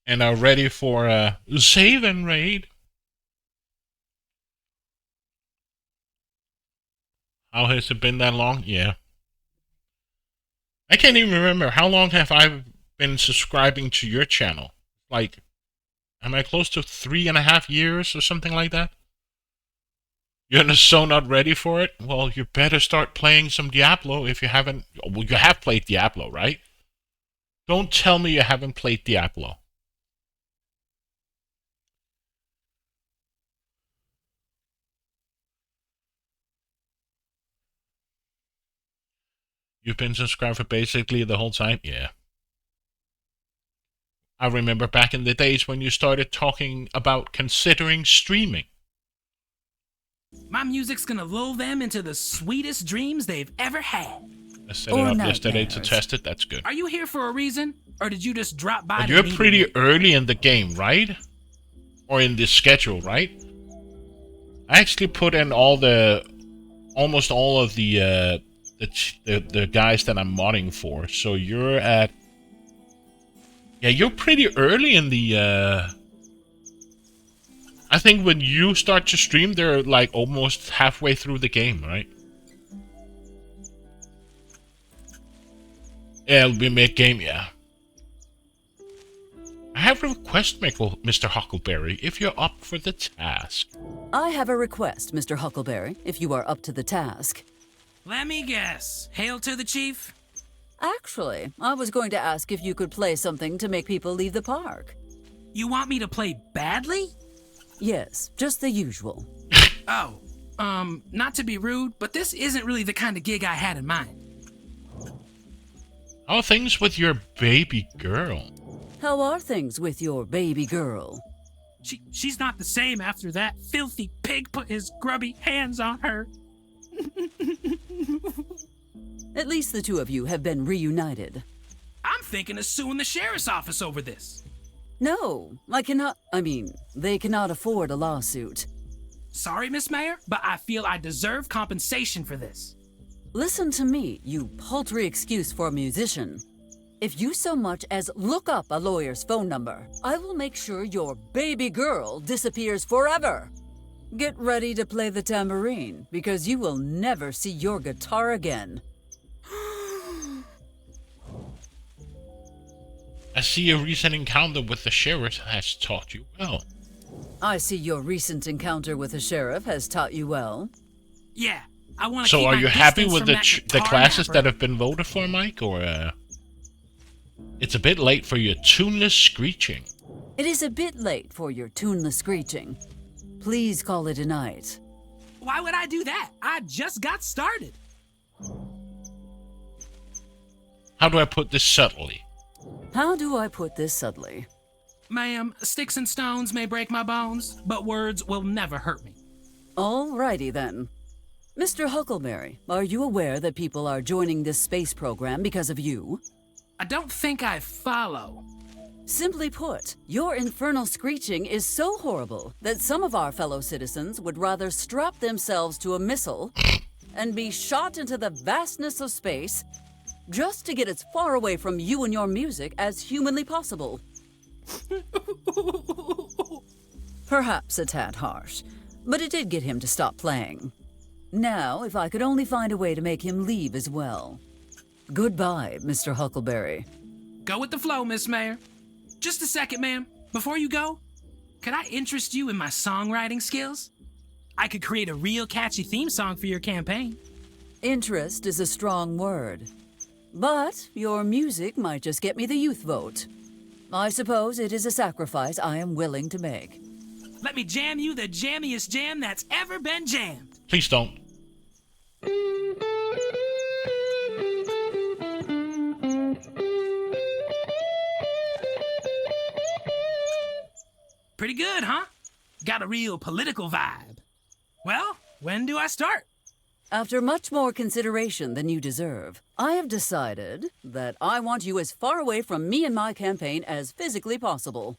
And are ready for a save and raid. How has it been that long? Yeah. I can't even remember. How long have I been subscribing to your channel? Like, am I close to 3.5 years or something like that? You're so not ready for it? Well, you better start playing some Diablo if you haven't. Well, you have played Diablo, right? Don't tell me you haven't played Diablo. You've been subscribed for basically the whole time? Yeah. I remember back in the days when you started talking about considering streaming. My music's gonna lull them into the sweetest dreams they've ever had. I set it up yesterday to test it. That's good. Are you here for a reason? Or did you just drop by But to you're meet pretty me? early in the game, right? Or in this schedule, right? I actually put in almost all of the guys that I'm modding for. So you're at... Yeah, you're pretty early in the... I think when you start to stream, they're like almost halfway through the game, right? Yeah, it'll be mid-game, yeah. I have a request, Mr. Huckleberry, if you're up for the task. I have a request, Mr. Huckleberry, if you are up to the task. Let me guess. Hail to the chief? Actually, I was going to ask if you could play something to make people leave the park. You want me to play badly? Yes, just the usual. Oh, Not to be rude, but this isn't really the kind of gig I had in mind. How are things with your baby girl? How are things with your baby girl? She's not the same after that filthy pig put his grubby hands on her. At least the two of you have been reunited. I'm thinking of suing the sheriff's office over this. No, they cannot afford a lawsuit. Sorry, Miss Mayor, but I feel I deserve compensation for this. Listen to me, you paltry excuse for a musician. If you so much as look up a lawyer's phone number, I will make sure your baby girl disappears forever. Get ready to play the tambourine, because you will never see your guitar again. I see your recent encounter with the sheriff has taught you well. I see your recent encounter with the sheriff has taught you well. Yeah, I want to So keep are my you happy distance with from the that classes guitar that have been voted for, Mike, or it's a bit late for your tuneless screeching? It is a bit late for your tuneless screeching. Please call it a night. Why would I do that? I just got started. How do I put this subtly? How do I put this subtly? Ma'am, sticks and stones may break my bones, but words will never hurt me. Alrighty then. Mr. Huckleberry, are you aware that people are joining this space program because of you? I don't think I follow. Simply put, your infernal screeching is so horrible that some of our fellow citizens would rather strap themselves to a missile and be shot into the vastness of space just to get as far away from you and your music as humanly possible. Perhaps a tad harsh, but it did get him to stop playing. Now, if I could only find a way to make him leave as well. Goodbye, Mr. Huckleberry. Go with the flow, Miss Mayor. Just a second, ma'am. Before you go, could I interest you in my songwriting skills? I could create a real catchy theme song for your campaign. Interest is a strong word. But your music might just get me the youth vote. I suppose it is a sacrifice I am willing to make. Let me jam you the jammiest jam that's ever been jammed. Please don't. Pretty good, huh? Got a real political vibe. Well, when do I start? After much more consideration than you deserve, I have decided that I want you as far away from me and my campaign as physically possible.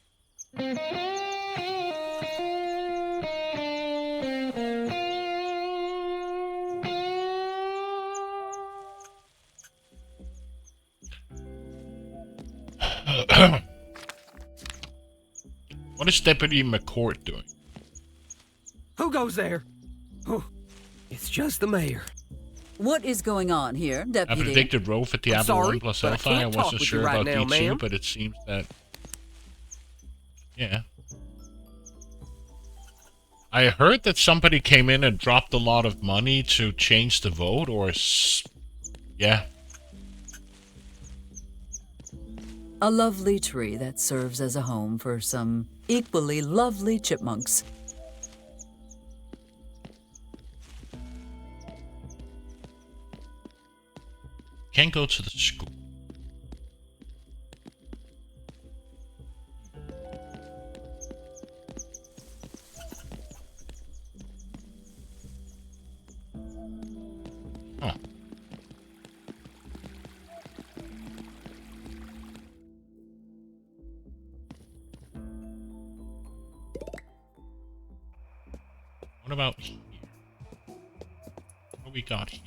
What is Deputy McCourt doing? Who goes there? Oh, it's just the mayor. What is going on here, I Deputy? predicted Roe for Diablo 1 plus but I Alpha. I can't talk wasn't with you sure right about now, D2, ma'am. but it seems that... Yeah. I heard that somebody came in and dropped a lot of money to change the vote, or... Yeah. A lovely tree that serves as a home for some equally lovely chipmunks. Can't go to the school. Huh. What about here? What we got here?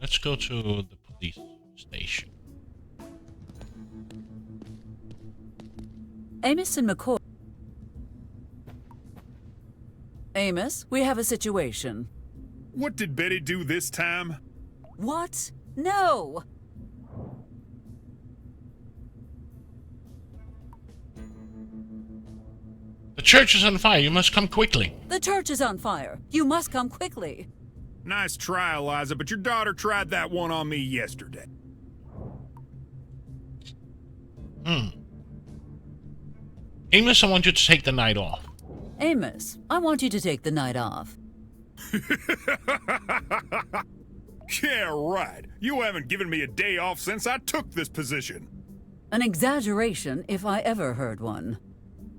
Let's go to the police station. Amos and McCoy. Amos, we have a situation. What did Betty do this time? What? No! The church is on fire. You must come quickly. The church is on fire. You must come quickly. Nice try, Eliza, but your daughter tried that one on me yesterday. Amos, I want you to take the night off. Amos, I want you to take the night off. Yeah, right. You haven't given me a day off since I took this position. An exaggeration if I ever heard one.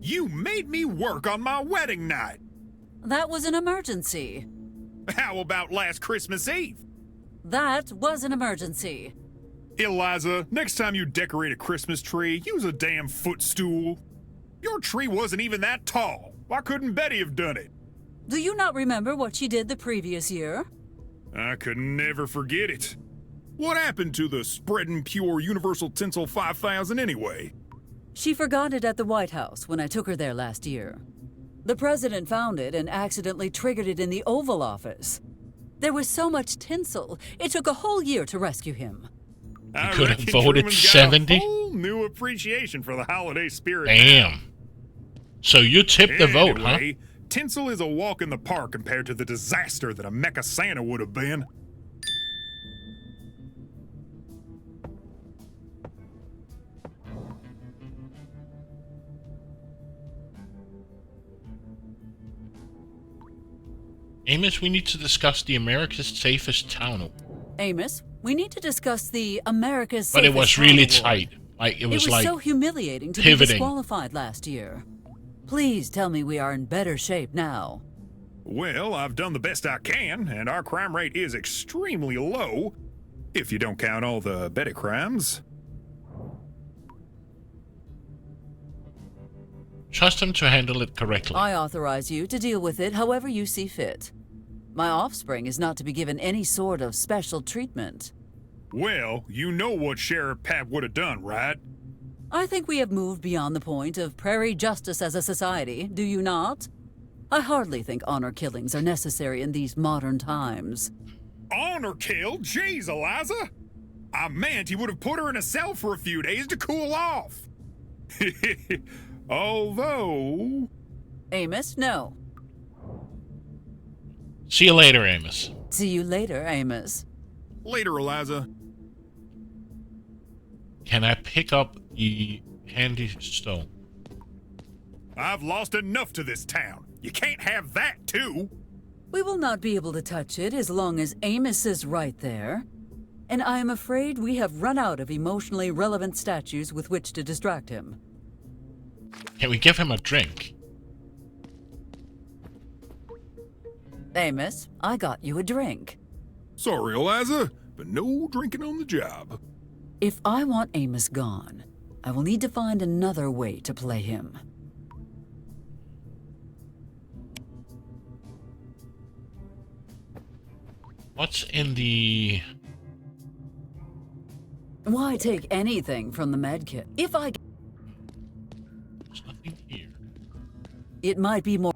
You made me work on my wedding night. That was an emergency. How about last Christmas Eve? That was an emergency. Eliza, next time you decorate a Christmas tree, use a damn footstool. Your tree wasn't even that tall. Why couldn't Betty have done it? Do you not remember what she did the previous year? I could never forget it. What happened to the Spreadin' Pure Universal Tinsel 5000 anyway? She forgot it at the White House when I took her there last year. The president found it and accidentally triggered it in the Oval Office. There was so much tinsel, it took a whole year to rescue him. I could have reckon voted Truman's got 70? a whole new appreciation for the holiday spirit. Damn. So you tipped the vote, huh? Anyway, tinsel is a walk in the park compared to the disaster that a Mecha Santa would have been. Amos, we need to discuss the America's Safest Town. Amos, we need to discuss the America's But it Safest was Town really Award. tight. Like, it was like so humiliating to pivoting. be disqualified last year. Please tell me we are in better shape now. Well, I've done the best I can, and our crime rate is extremely low, if you don't count all the petty crimes. Trust him to handle it correctly. I authorize you to deal with it however you see fit. My offspring is not to be given any sort of special treatment. Well, you know what Sheriff Pat would have done, right? I think we have moved beyond the point of prairie justice as a society, do you not? I hardly think honor killings are necessary in these modern times. Honor kill? Jeez, Eliza! I meant he would have put her in a cell for a few days to cool off. Although... Amos, no. See you later, Amos. See you later, Amos. Later, Eliza. Can I pick up the handy stone? I've lost enough to this town. You can't have that, too. We will not be able to touch it as long as Amos is right there. And I am afraid we have run out of emotionally relevant statues with which to distract him. Can we give him a drink? Amos, I got you a drink. Sorry, Eliza, but no drinking on the job. If I want Amos gone, I will need to find another way to play him. What's in the... Why take anything from the medkit? If I... There's nothing here. It might be more...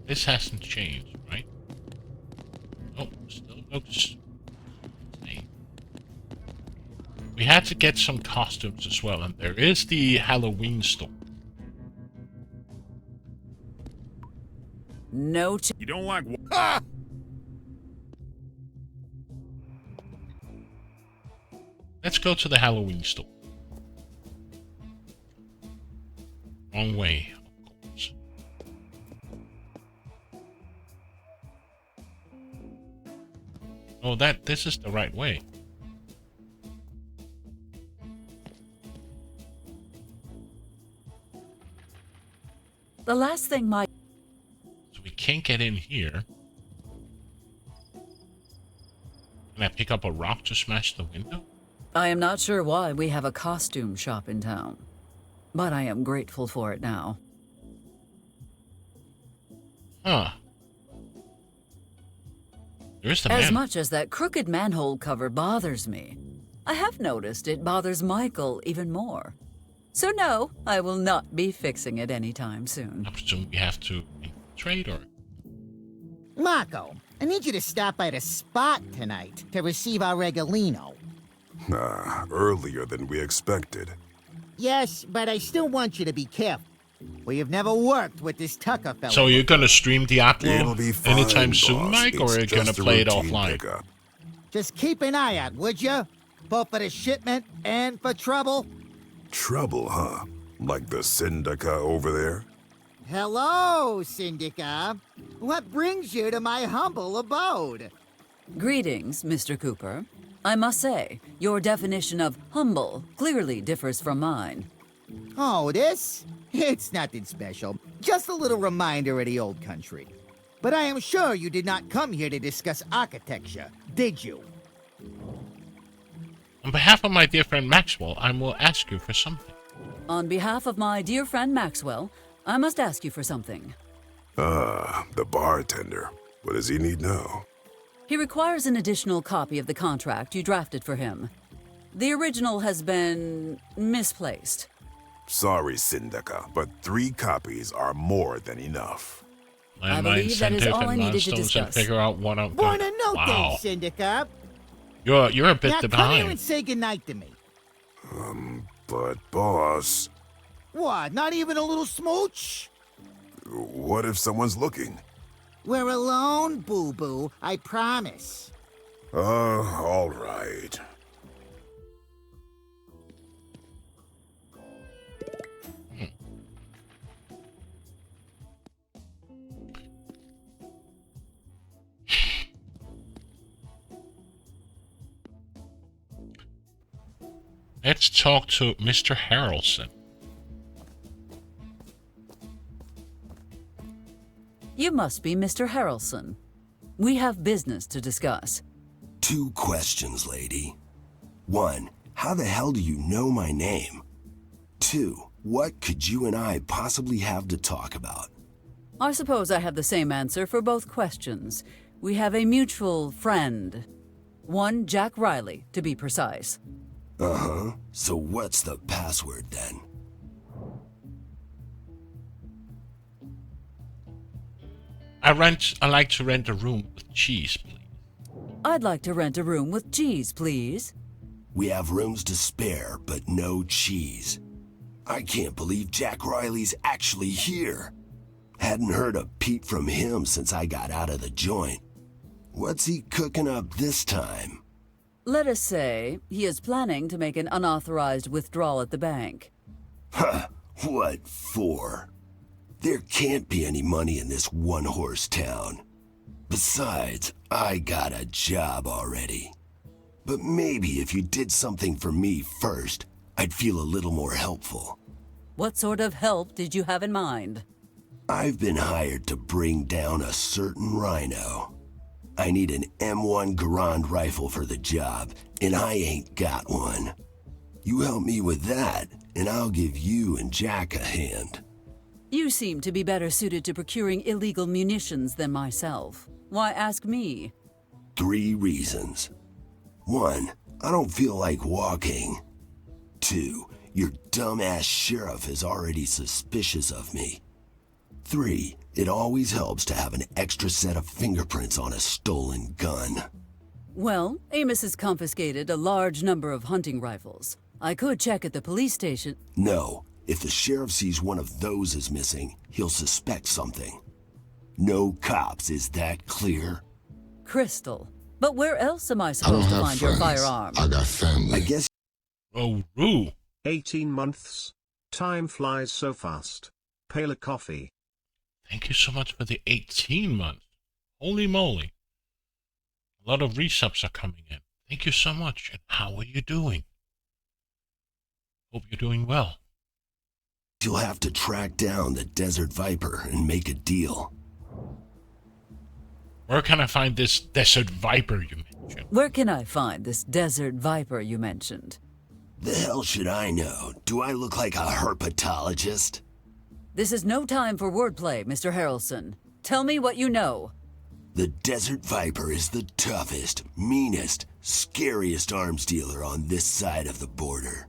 This hasn't changed, right? Oh, still looks... same. We had to get some costumes as well, and there is the Halloween store. No You don't like... Ah! Let's go to the Halloween store. Wrong way, of course. Oh, this is the right way. The last thing my... So we can't get in here. Can I pick up a rock to smash the window? I am not sure why we have a costume shop in town, but I am grateful for it now. Huh. There's the As man. much as that crooked manhole cover bothers me, I have noticed it bothers Michael even more. So no, I will not be fixing it anytime soon. I presume we have to trade or... Marco, I need you to stop by the spot tonight to receive our regalino. Earlier than we expected. Yes, but I still want you to be careful. We have never worked with this Tucker fellow. So you're gonna stream Diablo It'll be fine, anytime soon, boss. Mike, or It's are you gonna just a play it routine offline? pickup. Just keep an eye out, would you? Both for the shipment and for trouble? Trouble, huh? Like the Syndica over there? Hello, Syndica. What brings you to my humble abode? Greetings, Mr. Cooper. I must say, your definition of humble clearly differs from mine. Oh, this? It's nothing special. Just a little reminder of the old country. But I am sure you did not come here to discuss architecture, did you? On behalf of my dear friend Maxwell, I will ask you for something. On behalf of my dear friend Maxwell, I must ask you for something. The bartender. What does he need now? He requires an additional copy of the contract you drafted for him. The original has been misplaced. Sorry, Syndica, but 3 copies are more than enough. I believe that is all I needed to And discuss. figure out what I'm Buona notte, Wow. Syndica. You're a bit Now come here behind. and say goodnight to me. But boss, What, not even a little smooch? what if someone's looking? We're alone, boo-boo, I promise. All right. Let's talk to Mr. Harrelson. You must be Mr. Harrelson. We have business to discuss. 2 questions, lady. 1, how the hell do you know my name? 2, what could you and I possibly have to talk about? I suppose I have the same answer for both questions. We have a mutual friend. One Jack Riley, to be precise. Uh-huh. So what's the password then? I like to rent a room with cheese, please. I'd like to rent a room with cheese, please. We have rooms to spare, but no cheese. I can't believe Jack Riley's actually here. Hadn't heard a peep from him since I got out of the joint. What's he cooking up this time? Let us say he is planning to make an unauthorized withdrawal at the bank. Huh, what for? There can't be any money in this one-horse town. Besides, I got a job already. But maybe if you did something for me first, I'd feel a little more helpful. What sort of help did you have in mind? I've been hired to bring down a certain rhino. I need an M1 Garand rifle for the job, and I ain't got one. You help me with that, and I'll give you and Jack a hand. You seem to be better suited to procuring illegal munitions than myself. Why ask me? 3 reasons. 1, I don't feel like walking. 2, your dumbass sheriff is already suspicious of me. 3, it always helps to have an extra set of fingerprints on a stolen gun. Well, Amos has confiscated a large number of hunting rifles. I could check at the police station. No, if the sheriff sees one of those is missing, he'll suspect something. No cops, is that clear? Crystal. But where else am I I don't supposed to have find your friends. firearm? I got family. I guess. Oh, Roo. 18 months. Time flies so fast. Pail of coffee. Thank you so much for the 18 months. Holy moly. A lot of resubs are coming in. Thank you so much. And how are you doing? Hope you're doing well. You'll have to track down the Desert Viper and make a deal. Where can I find this Desert Viper you mentioned? Where can I find this Desert Viper you mentioned? The hell should I know? Do I look like a herpetologist? This is no time for wordplay, Mr. Harrelson. Tell me what you know. The Desert Viper is the toughest, meanest, scariest arms dealer on this side of the border.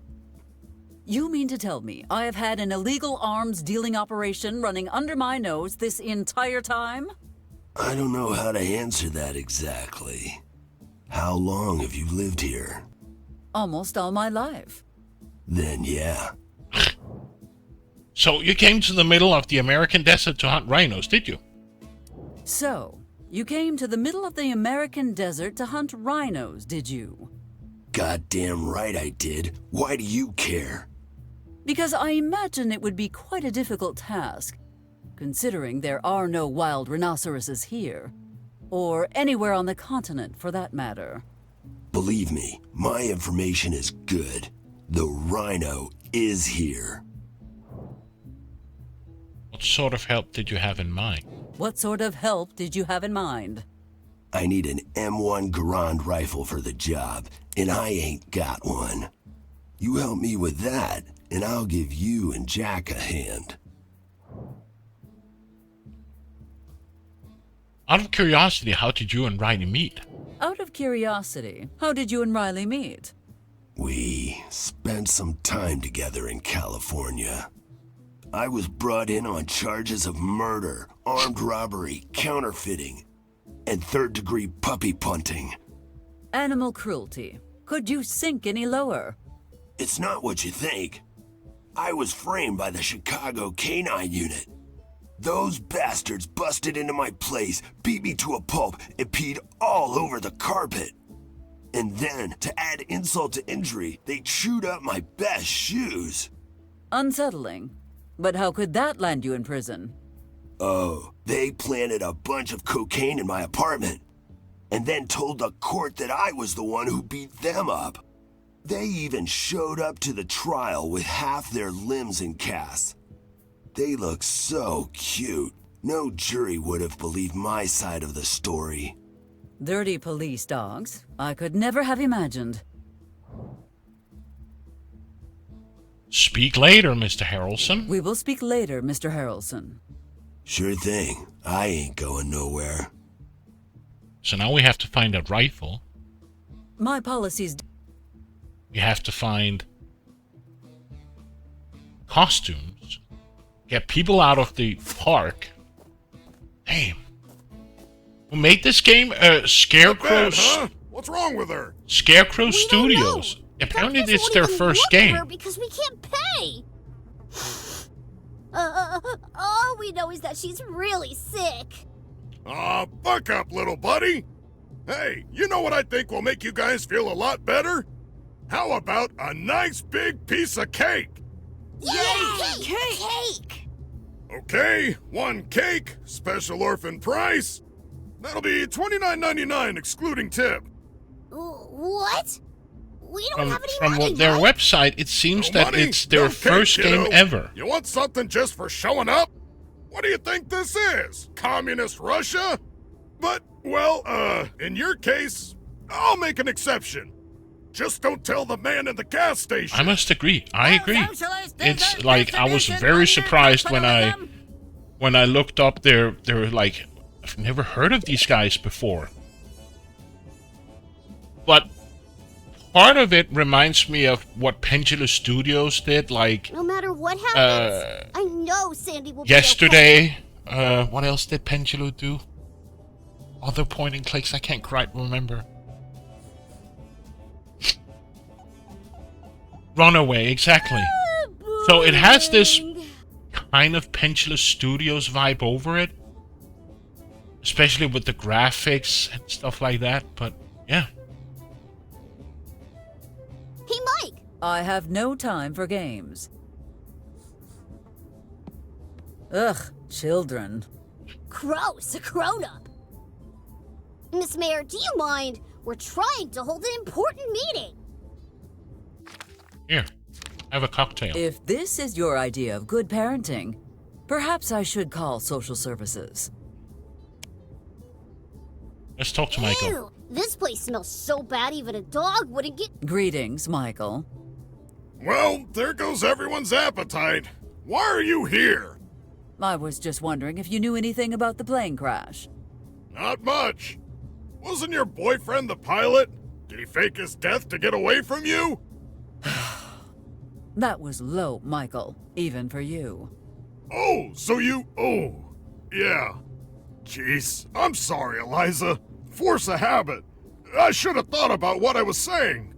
You mean to tell me I have had an illegal arms dealing operation running under my nose this entire time? I don't know how to answer that exactly. How long have you lived here? Almost all my life. Then yeah. So you came to the middle of the American desert to hunt rhinos, did you? So, you came to the middle of the American desert to hunt rhinos, did you? Goddamn right I did. Why do you care? Because I imagine it would be quite a difficult task, considering there are no wild rhinoceroses here, or anywhere on the continent for that matter. Believe me, my information is good. The rhino is here. What sort of help did you have in mind? What sort of help did you have in mind? I need an M1 Garand rifle for the job, and I ain't got one. You help me with that, and I'll give you and Jack a hand. Out of curiosity, how did you and Riley meet? Out of curiosity, how did you and Riley meet? We spent some time together in California. I was brought in on charges of murder, armed robbery, counterfeiting, and third-degree puppy punting. Animal cruelty. Could you sink any lower? It's not what you think. I was framed by the Chicago Canine Unit. Those bastards busted into my place, beat me to a pulp, and peed all over the carpet. And then, to add insult to injury, they chewed up my best shoes. Unsettling. But how could that land you in prison? Oh, they planted a bunch of cocaine in my apartment, and then told the court that I was the one who beat them up. They even showed up to the trial with half their limbs in casts. They look so cute. No jury would have believed my side of the story. Dirty police dogs. I could never have imagined. Speak later, Mr. Harrelson. We will speak later, Mr. Harrelson. Sure thing. I ain't going nowhere. So now we have to find a rifle. My policies... We have to find costumes. Get people out of the park. Damn. Who made this game? Scarecrow... Not bad, huh? What's wrong with her? Scarecrow Studios. Apparently it's their first game. Because we can't pay. All we know is that she's really sick. Aw, buck up, little buddy. Hey, you know what I think will make you guys feel a lot better? How about a nice big piece of cake? Yay! Cake! Okay, 1 cake, special orphan price. That'll be $29.99 excluding tip. What? We don't have any From money, their right? website, it seems No that money, it's their no cake, first kiddo. game ever. You want something just for showing up? What do you think this is? Communist Russia? But, well, in your case, I'll make an exception. Just don't tell the man in the gas station. I must agree. I agree. It's like I was very surprised when I looked up their like I've never heard of these guys before. But part of it reminds me of what Pendula Studios did, like No matter what happens, I know Sandy will yesterday. What else did Pendula do? Other point and clicks I can't quite remember. Runaway, exactly. So it has this kind of Pendula Studios vibe over it. Especially with the graphics and stuff like that, but yeah. Hey, Mike! I have no time for games. Ugh, children. Gross, a grown-up. Miss Mayor, do you mind? We're trying to hold an important meeting. Here, have a cocktail. If this is your idea of good parenting, perhaps I should call social services. Let's talk to Michael. Ew, this place smells so bad even a dog wouldn't get... Greetings, Michael. Well, there goes everyone's appetite. Why are you here? I was just wondering if you knew anything about the plane crash. Not much. Wasn't your boyfriend the pilot? Did he fake his death to get away from you? That was low, Michael, even for you. Oh, so you... Oh, yeah. Jeez, I'm sorry, Eliza. Force of habit. I should have thought about what I was saying.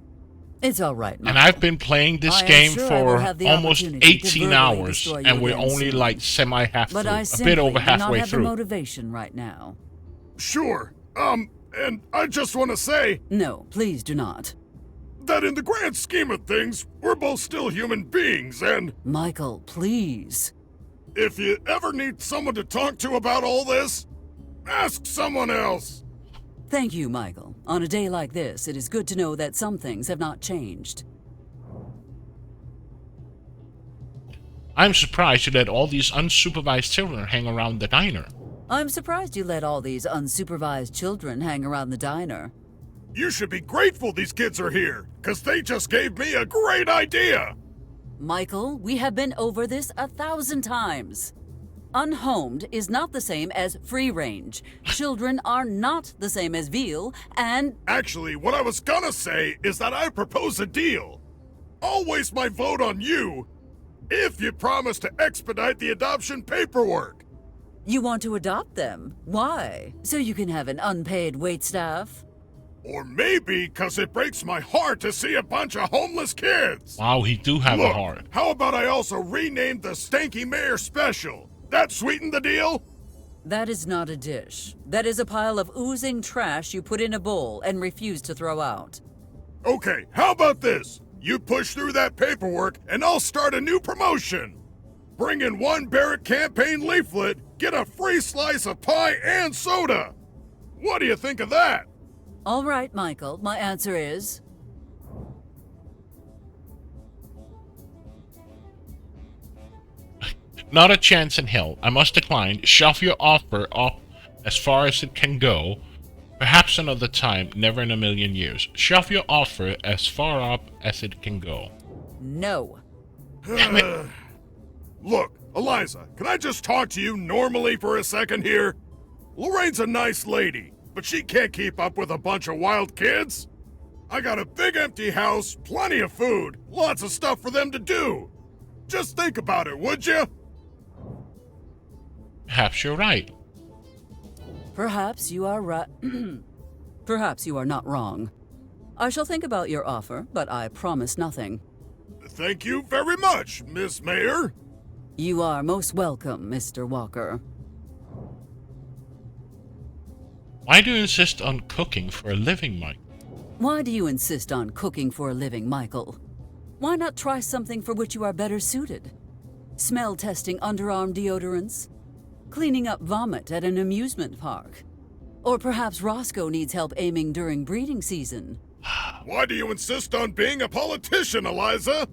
It's all right, Michael. And I've been playing this game sure for have the almost opportunity to 18 verbally hours, destroy you and we're again only soon. like semi-half through, But I a simply bit over do not halfway have through. the motivation right now. Sure. And I just want to say... No, please do not. that in the grand scheme of things, we're both still human beings, and... Michael, please. If you ever need someone to talk to about all this, ask someone else. Thank you, Michael. On a day like this, it is good to know that some things have not changed. I'm surprised you let all these unsupervised children hang around the diner. I'm surprised you let all these unsupervised children hang around the diner. You should be grateful these kids are here, because they just gave me a great idea! Michael, we have been over this 1,000 times. Unhomed is not the same as free range. Children are not the same as veal, and... Actually, what I was gonna say is that I propose a deal. I'll waste my vote on you if you promise to expedite the adoption paperwork. You want to adopt them? Why? So you can have an unpaid waitstaff? Or maybe because it breaks my heart to see a bunch of homeless kids. Wow, he do have a heart. How about I also rename the Stanky Mayor Special? That sweeten the deal? That is not a dish. That is a pile of oozing trash you put in a bowl and refuse to throw out. Okay, how about this? You push through that paperwork and I'll start a new promotion. Bring in one Barrett campaign leaflet, get a free slice of pie and soda. What do you think of that? All right, Michael, my answer is... Not a chance in hell. I must decline. Shelf your offer up as far as it can go. Perhaps another time, never in a million years. Shelf your offer as far up as it can go. No. Damn it. Look, Eliza, can I just talk to you normally for a second here? Lorraine's a nice lady, but she can't keep up with a bunch of wild kids. I got a big empty house, plenty of food, lots of stuff for them to do. Just think about it, would you? Perhaps you're right. Perhaps you are right. Perhaps you are not wrong. I shall think about your offer, but I promise nothing. Thank you very much, Miss Mayor. You are most welcome, Mr. Walker. Why do you insist on cooking for a living, Mike? Why do you insist on cooking for a living, Michael? Why not try something for which you are better suited? Smell testing underarm deodorants? Cleaning up vomit at an amusement park? Or perhaps Roscoe needs help aiming during breeding season? Why do you insist on being a politician, Eliza?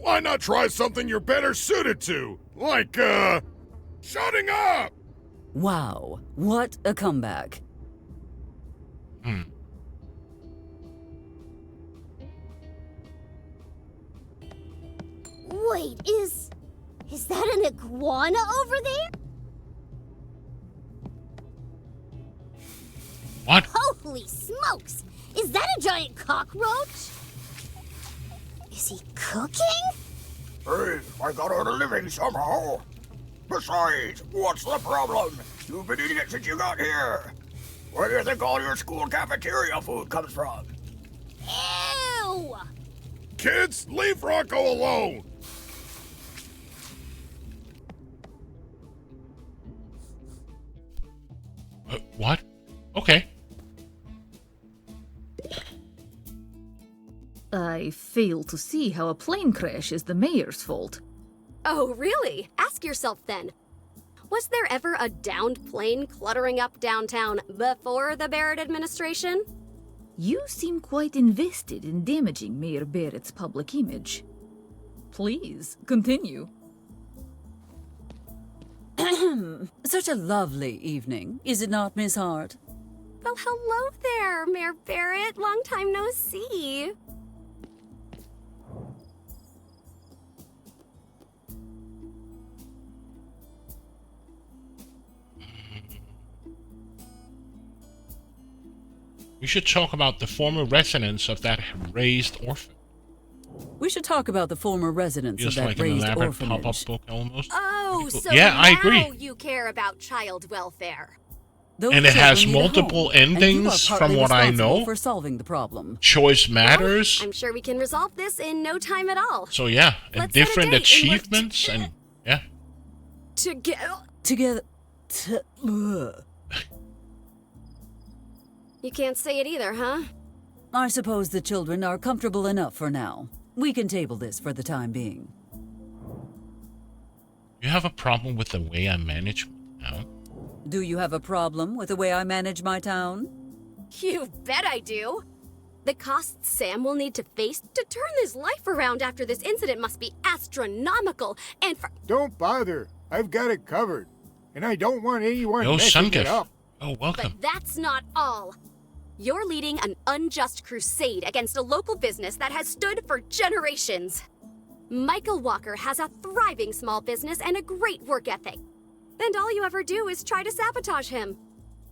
Why not try something you're better suited to? Like, shutting up! Wow, what a comeback. Wait, is that an iguana over there? What? Holy smokes! Is that a giant cockroach? Is he cooking? Hey, I got out a living somehow. Besides, what's the problem? You've been eating it since you got here. Where do you think all your school cafeteria food comes from? Ew! Kids, leave Rocco alone! What? Okay. I fail to see how a plane crash is the mayor's fault. Oh, really? Ask yourself then. Was there ever a downed plane cluttering up downtown before the Barrett administration? You seem quite invested in damaging Mayor Barrett's public image. Please, continue. Such a lovely evening, is it not, Miss Hart? Well, hello there, Mayor Barrett. Long time no see. We should talk about the former residents of that raised orphan. We should talk about the former residents Just of that like an raised elaborate orphanage. pop-up book almost. Oh, Cool. so Yeah, I now agree. you care about child welfare. Those And it has children need a multiple home, and you are endings partly from what I responsible know. for solving the problem. Choice matters. I'm sure we can resolve this in no time at all. So yeah, and Let's set a different date and work achievements and yeah. Together. You can't say it either, huh? I suppose the children are comfortable enough for now. We can table this for the time being. You have a problem with the way I manage my town? Do you have a problem with the way I manage my town? You bet I do. The costs Sam will need to face to turn his life around after this incident must be astronomical, and for— Don't bother. I've got it covered. And I don't want anyone Yo, messing Sungif. it up. Oh, welcome. But that's not all. You're leading an unjust crusade against a local business that has stood for generations. Michael Walker has a thriving small business and a great work ethic. And all you ever do is try to sabotage him.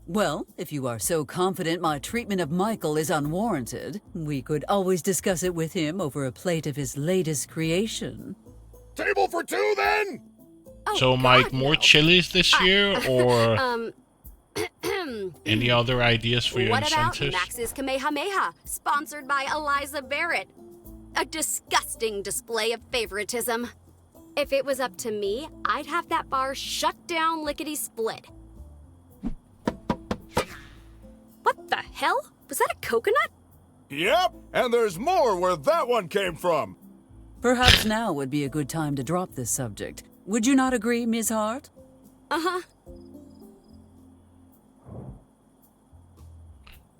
Well, if you are so confident my treatment of Michael is unwarranted, we could always discuss it with him over a plate of his latest creation. Table for two, then? Oh, So, Mike, more chilies this year, or any other ideas for your What about incentives? Max's Kamehameha, sponsored by Eliza Barrett? A disgusting display of favoritism. If it was up to me, I'd have that bar shut down lickety-split. What the hell? Was that a coconut? Yep, and there's more where that one came from. Perhaps now would be a good time to drop this subject. Would you not agree, Ms. Hart? Uh-huh.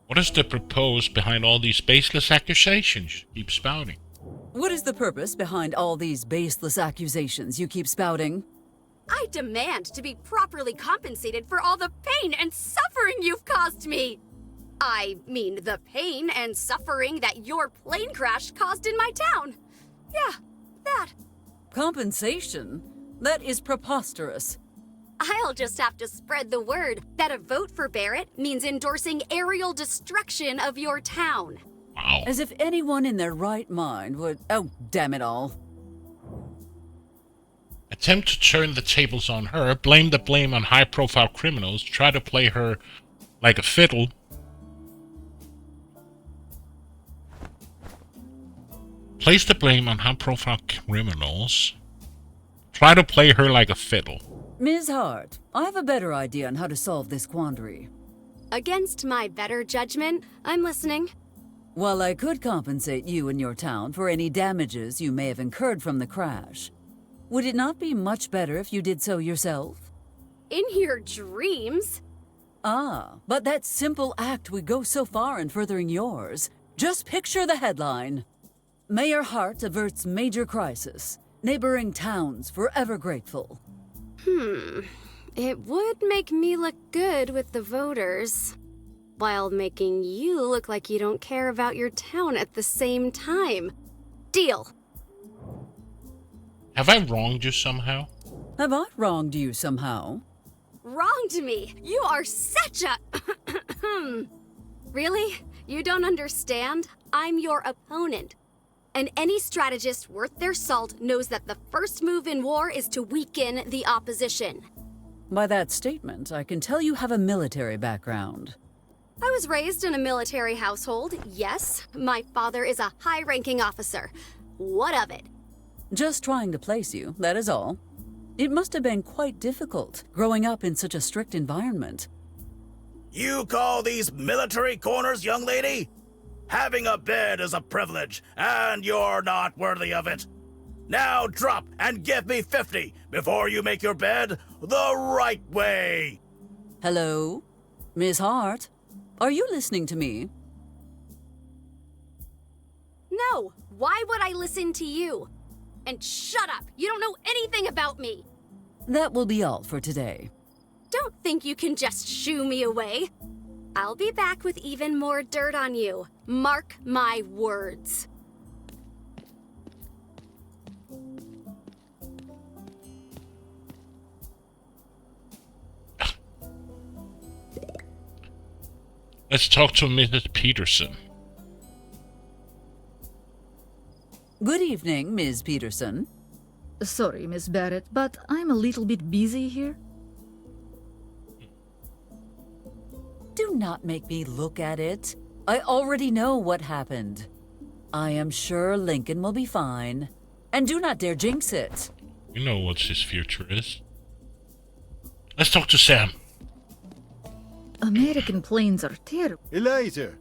What is the purpose behind all these baseless accusations you keep spouting? What is the purpose behind all these baseless accusations you keep spouting? I demand to be properly compensated for all the pain and suffering you've caused me. I mean the pain and suffering that your plane crash caused in my town. Yeah, that. Compensation? That is preposterous. I'll just have to spread the word that a vote for Barrett means endorsing aerial destruction of your town. Wow. As if anyone in their right mind would... Oh, damn it all. Attempt to turn the tables on her, blame the blame on high-profile criminals, try to play her like a fiddle. Place the blame on high-profile criminals. Try to play her like a fiddle. Ms. Hart, I have a better idea on how to solve this quandary. Against my better judgment, I'm listening. While I could compensate you and your town for any damages you may have incurred from the crash, would it not be much better if you did so yourself? In your dreams? Ah, but that simple act would go so far in furthering yours. Just picture the headline. Mayor Hart averts major crisis. Neighboring towns forever grateful. It would make me look good with the voters, while making you look like you don't care about your town at the same time. Deal. Have I wronged you somehow? Have I wronged you somehow? Wronged me. You are such a... Really? You don't understand? I'm your opponent. And any strategist worth their salt knows that the first move in war is to weaken the opposition. By that statement, I can tell you have a military background. I was raised in a military household, yes. My father is a high-ranking officer. What of it? Just trying to place you, that is all. It must have been quite difficult, growing up in such a strict environment. You call these military corners, young lady? Having a bed is a privilege, and you're not worthy of it. Now drop and give me 50 before you make your bed the right way. Hello? Ms. Hart? Are you listening to me? No, why would I listen to you? And shut up, you don't know anything about me. That will be all for today. Don't think you can just shoo me away. I'll be back with even more dirt on you. Mark my words. Let's talk to Mrs. Peterson. Good evening, Ms. Peterson. Sorry, Miss Barrett, but I'm a little bit busy here. Do not make me look at it. I already know what happened. I am sure Lincoln will be fine. And do not dare jinx it. You know what his future is. Let's talk to Sam. American planes are terrible. Eliza!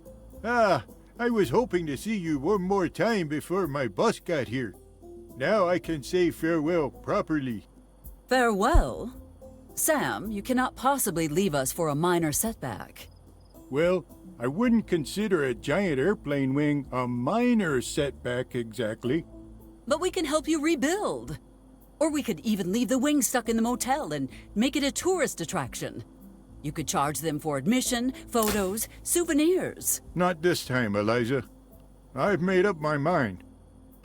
I was hoping to see you one more time before my bus got here. Now I can say farewell properly. Farewell? Sam, you cannot possibly leave us for a minor setback. Well, I wouldn't consider a giant airplane wing a minor setback exactly. But we can help you rebuild. Or we could even leave the wing stuck in the motel and make it a tourist attraction. You could charge them for admission, photos, souvenirs. Not this time, Eliza. I've made up my mind.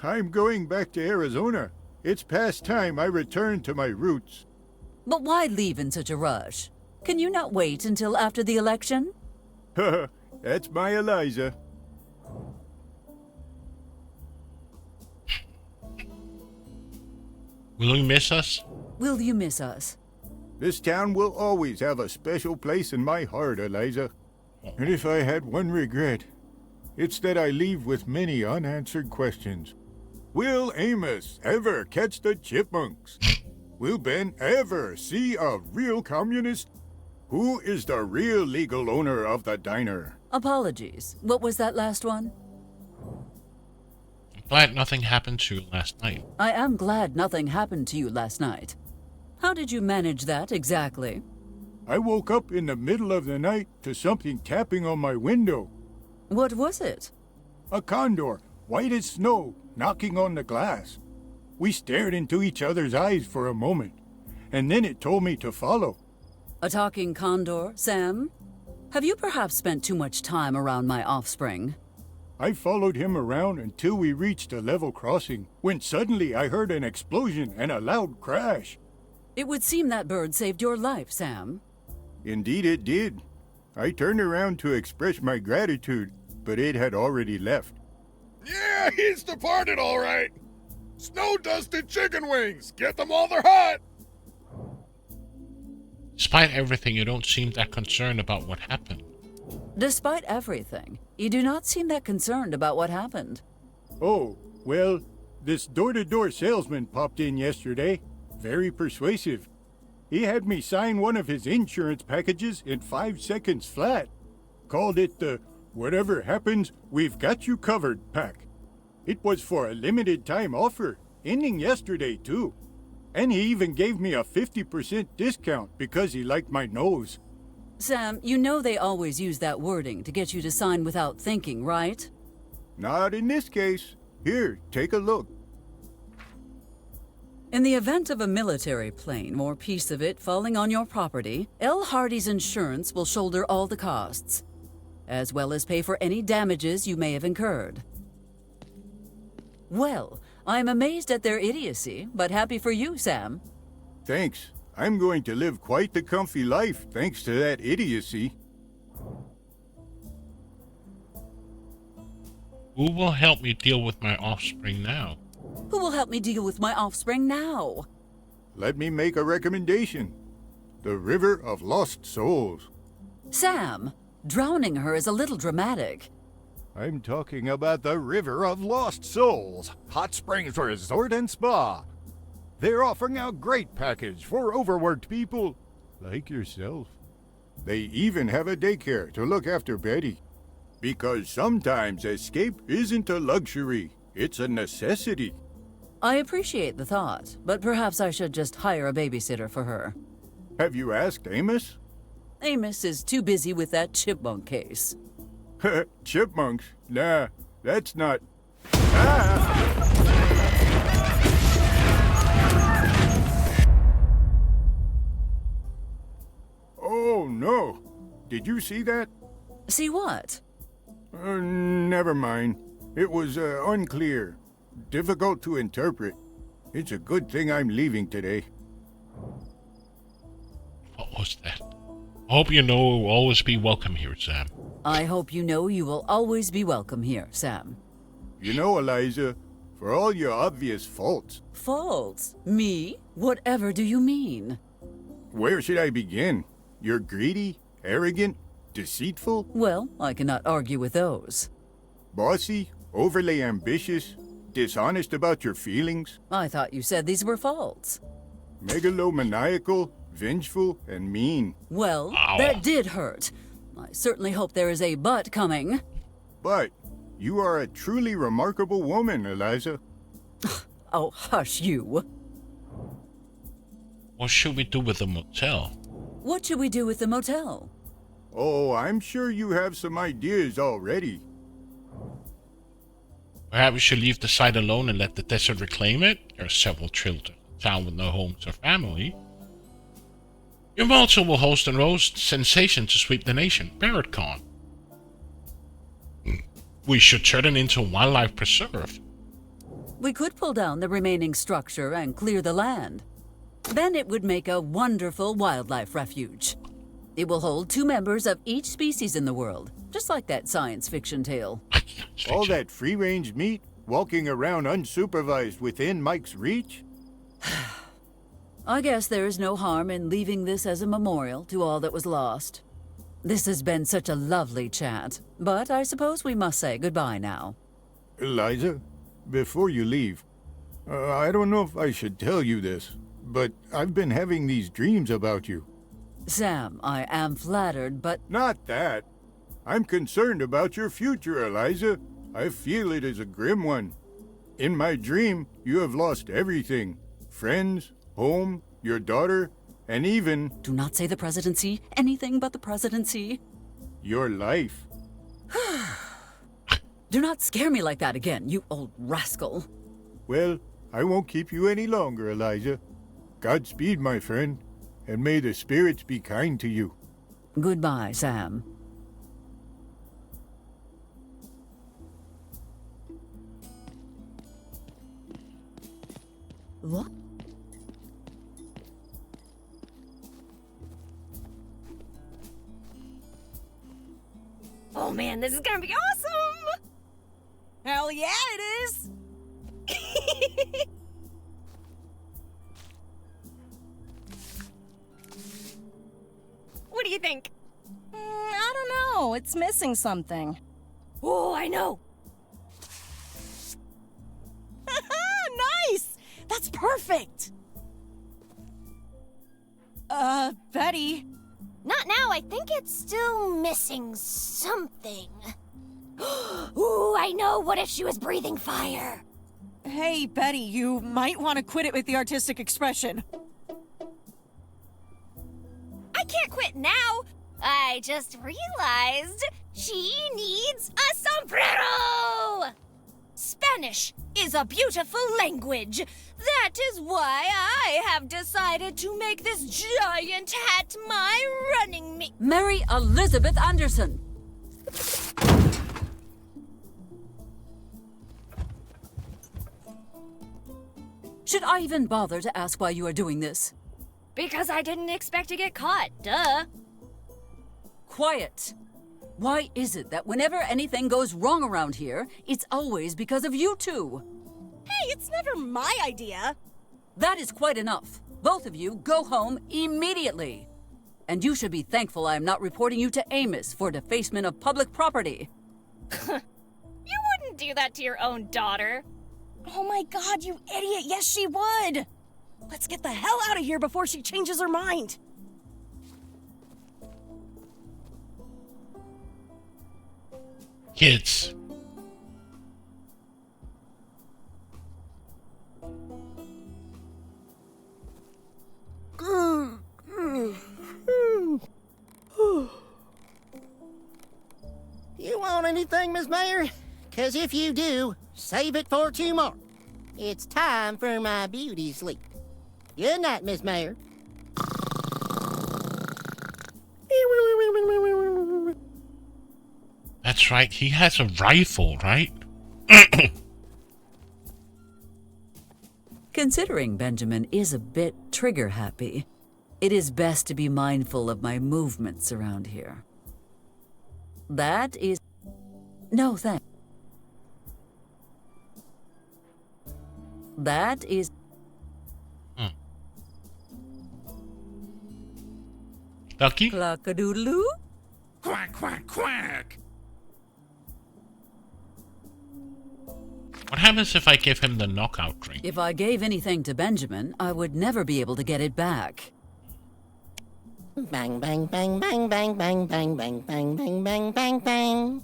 I'm going back to Arizona. It's past time I return to my roots. But why leave in such a rush? Can you not wait until after the election? That's my Eliza. Will you miss us? Will you miss us? This town will always have a special place in my heart, Eliza. And if I had one regret, it's that I leave with many unanswered questions. Will Amos ever catch the chipmunks? Will Ben ever see a real communist? Who is the real legal owner of the diner? Apologies. What was that last one? I'm glad nothing happened to you last night. I am glad nothing happened to you last night. How did you manage that exactly? I woke up in the middle of the night to something tapping on my window. What was it? A condor, white as snow, knocking on the glass. We stared into each other's eyes for a moment, and then it told me to follow. A talking condor, Sam? Have you perhaps spent too much time around my offspring? I followed him around until we reached a level crossing, when suddenly I heard an explosion and a loud crash. It would seem that bird saved your life, Sam. Indeed it did. I turned around to express my gratitude, but it had already left. Yeah, he's departed all right. Snow-dusted chicken wings. Get them while they're hot. Despite everything, you don't seem that concerned about what happened. Despite everything, you do not seem that concerned about what happened. Oh, well, this door-to-door salesman popped in yesterday. Very persuasive. He had me sign one of his insurance packages in 5 seconds flat. Called it the "Whatever happens, we've got you covered" pack. It was for a limited time offer, ending yesterday too. And he even gave me a 50% discount because he liked my nose. Sam, you know they always use that wording to get you to sign without thinking, right? Not in this case. Here, take a look. In the event of a military plane or piece of it falling on your property, L. Hardy's insurance will shoulder all the costs, as well as pay for any damages you may have incurred. Well, I'm amazed at their idiocy, but happy for you, Sam. Thanks. I'm going to live quite the comfy life thanks to that idiocy. Who will help me deal with my offspring now? Who will help me deal with my offspring now? Let me make a recommendation. The River of Lost Souls. Sam, drowning her is a little dramatic. I'm talking about the River of Lost Souls, Hot Springs Resort and Spa. They're offering a great package for overworked people like yourself. They even have a daycare to look after Betty. Because sometimes escape isn't a luxury, it's a necessity. I appreciate the thought, but perhaps I should just hire a babysitter for her. Have you asked Amos? Amos is too busy with that chipmunk case. Chipmunks? Nah, that's not... Oh, no. Did you see that? See what? Never mind. It was unclear. Difficult to interpret. It's a good thing I'm leaving today. What was that? I hope you know we'll always be welcome here, Sam. I hope you know you will always be welcome here, Sam. You know, Eliza, for all your obvious faults... Faults? Me? Whatever do you mean? Where should I begin? You're greedy, arrogant, deceitful? Well, I cannot argue with those. Bossy, overly ambitious, dishonest about your feelings? I thought you said these were faults. Megalomaniacal, vengeful, and mean. Well, that did hurt. I certainly hope there is a but coming. But, You are a truly remarkable woman, Eliza. Oh, hush you. What should we do with the motel? What should we do with the motel? Oh, I'm sure you have some ideas already. Perhaps we should leave the site alone and let the desert reclaim it. There are several children in town with no homes or family. Your motel will host a roast sensation to sweep the nation, BarrettCon. We should turn it into a wildlife preserve. We could pull down the remaining structure and clear the land. Then it would make a wonderful wildlife refuge. It will hold 2 members of each species in the world, just like that science fiction tale. All that free-range meat walking around unsupervised within Mike's reach? I guess there is no harm in leaving this as a memorial to all that was lost. This has been such a lovely chat, but I suppose we must say goodbye now. Eliza, before you leave, I don't know if I should tell you this, but I've been having these dreams about you. Sam, I am flattered, but... Not that. I'm concerned about your future, Eliza. I feel it is a grim one. In my dream, you have lost everything. Friends, home, your daughter, and even... Do not say the presidency. Anything but the presidency. Your life. Do not scare me like that again, you old rascal. Well, I won't keep you any longer, Eliza. Godspeed, my friend, and may the spirits be kind to you. Goodbye, Sam. What? Oh man, this is gonna be awesome! Hell yeah, it is! What do you think? I don't know. It's missing something. Oh, I know! Nice! That's perfect! Betty? Not now. I think it's still missing something. Ooh, I know. What if she was breathing fire? Hey, Betty, you might want to quit it with the artistic expression. I can't quit now! I just realized she needs a sombrero! Spanish is a beautiful language. That is why I have decided to make this giant hat my running mate. Mary Elizabeth Anderson! Should I even bother to ask why you are doing this? Because I didn't expect to get caught, duh. Quiet. Why is it that whenever anything goes wrong around here, it's always because of you two? Hey, it's never my idea. That is quite enough. Both of you go home immediately. And you should be thankful I am not reporting you to Amos for defacement of public property. You wouldn't do that to your own daughter. Oh my god, you idiot! Yes, she would! Let's get the hell out of here before she changes her mind! Kids. You want anything, Miss Mayor? 'Cause if you do, save it for tomorrow. It's time for my beauty sleep. Good night, Miss Mayor. That's right, he has a rifle, right? Considering Benjamin is a bit trigger-happy, it is best to be mindful of my movements around here. That is... No, thanks. That is... Ducky? Clack-a-doodle-oo? Quack, quack, quack! What happens if I give him the knockout drink? If I gave anything to Benjamin, I would never be able to get it back. Bang, bang, bang, bang, bang, bang, bang, bang, bang, bang, bang, bang, bang.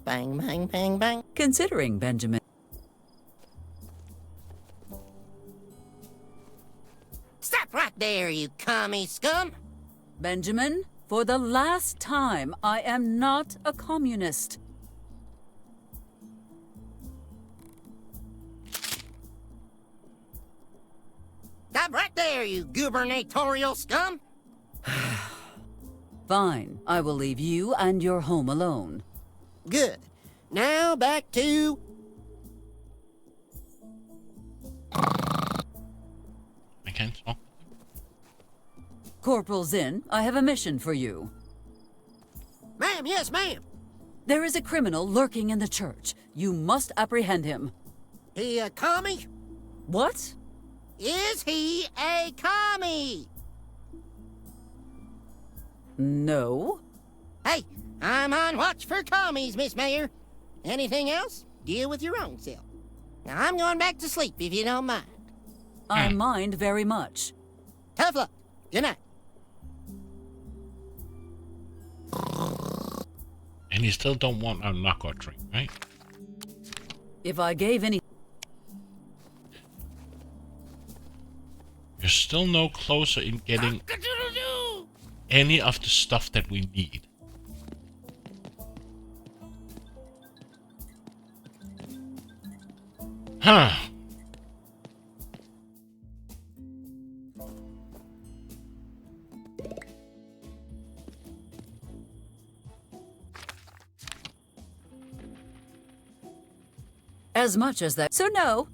Bang, bang, bang, bang. Considering, Benjamin. Stop right there, you commie scum! Benjamin, for the last time, I am not a communist. Stop right there, you gubernatorial scum! Fine, I will leave you and your home alone. Good. Now back to... I can't talk. Corporal Zinn, I have a mission for you. Ma'am, yes, ma'am. There is a criminal lurking in the church. You must apprehend him. He a commie? What? Is he a commie? No. Hey, I'm on watch for commies, Miss Mayor. Anything else? Deal with your own self. Now, I'm going back to sleep if you don't mind. I mind very much. Tough luck. Good night. And you still don't want a knockout drink, right? If I gave any... You're still no closer in getting any of the stuff that we need. Huh. As much as that. So no.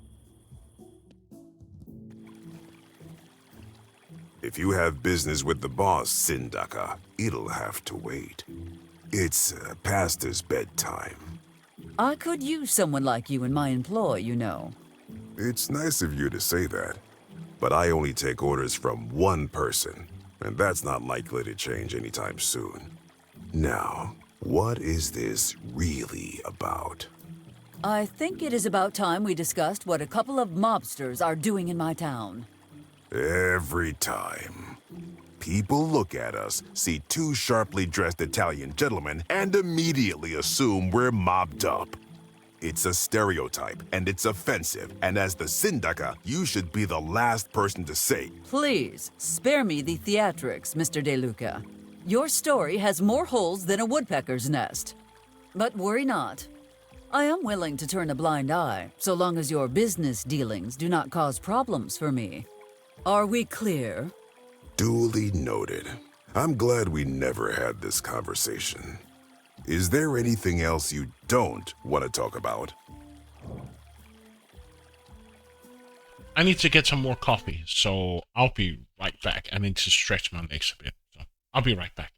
If you have business with the boss, Sindaka, it'll have to wait. It's past his bedtime. I could use someone like you in my employ, you know. It's nice of you to say that, but I only take orders from one person, and that's not likely to change anytime soon. Now, what is this really about? I think it is about time we discussed what a couple of mobsters are doing in my town. Every time. People look at us, see two sharply dressed Italian gentlemen, and immediately assume we're mobbed up. It's a stereotype, and it's offensive, and as the Sindaka, you should be the last person to say. Please, spare me the theatrics, Mr. De Luca. Your story has more holes than a woodpecker's nest. But worry not. I am willing to turn a blind eye, so long as your business dealings do not cause problems for me. Are we clear? Duly noted. I'm glad we never had this conversation. Is there anything else you don't want to talk about? I need to get some more coffee, so I'll be right back. I need to stretch my legs a bit, so I'll be right back.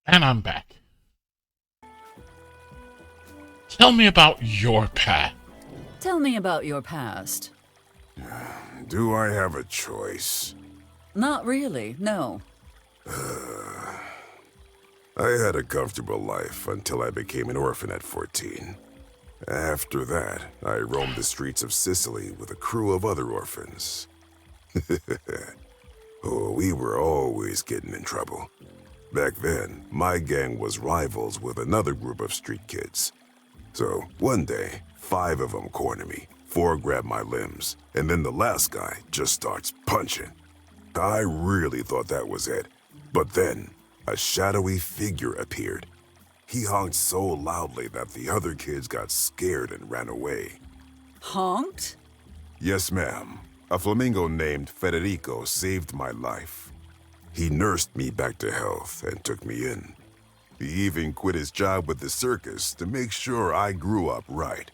And I'm back. Tell me about your past. Tell me about your past. Do I have a choice? Not really, no. I had a comfortable life until I became an orphan at 14. After that, I roamed the streets of Sicily with a crew of other orphans. Oh, we were always getting in trouble. Back then, my gang was rivals with another group of street kids. So, one day, 5 of them corner me, 4 grab my limbs, and then the last guy just starts punching. I really thought that was it. But then, a shadowy figure appeared. He honked so loudly that the other kids got scared and ran away. Honked? Yes, ma'am. A flamingo named Federico saved my life. He nursed me back to health and took me in. He even quit his job with the circus to make sure I grew up right.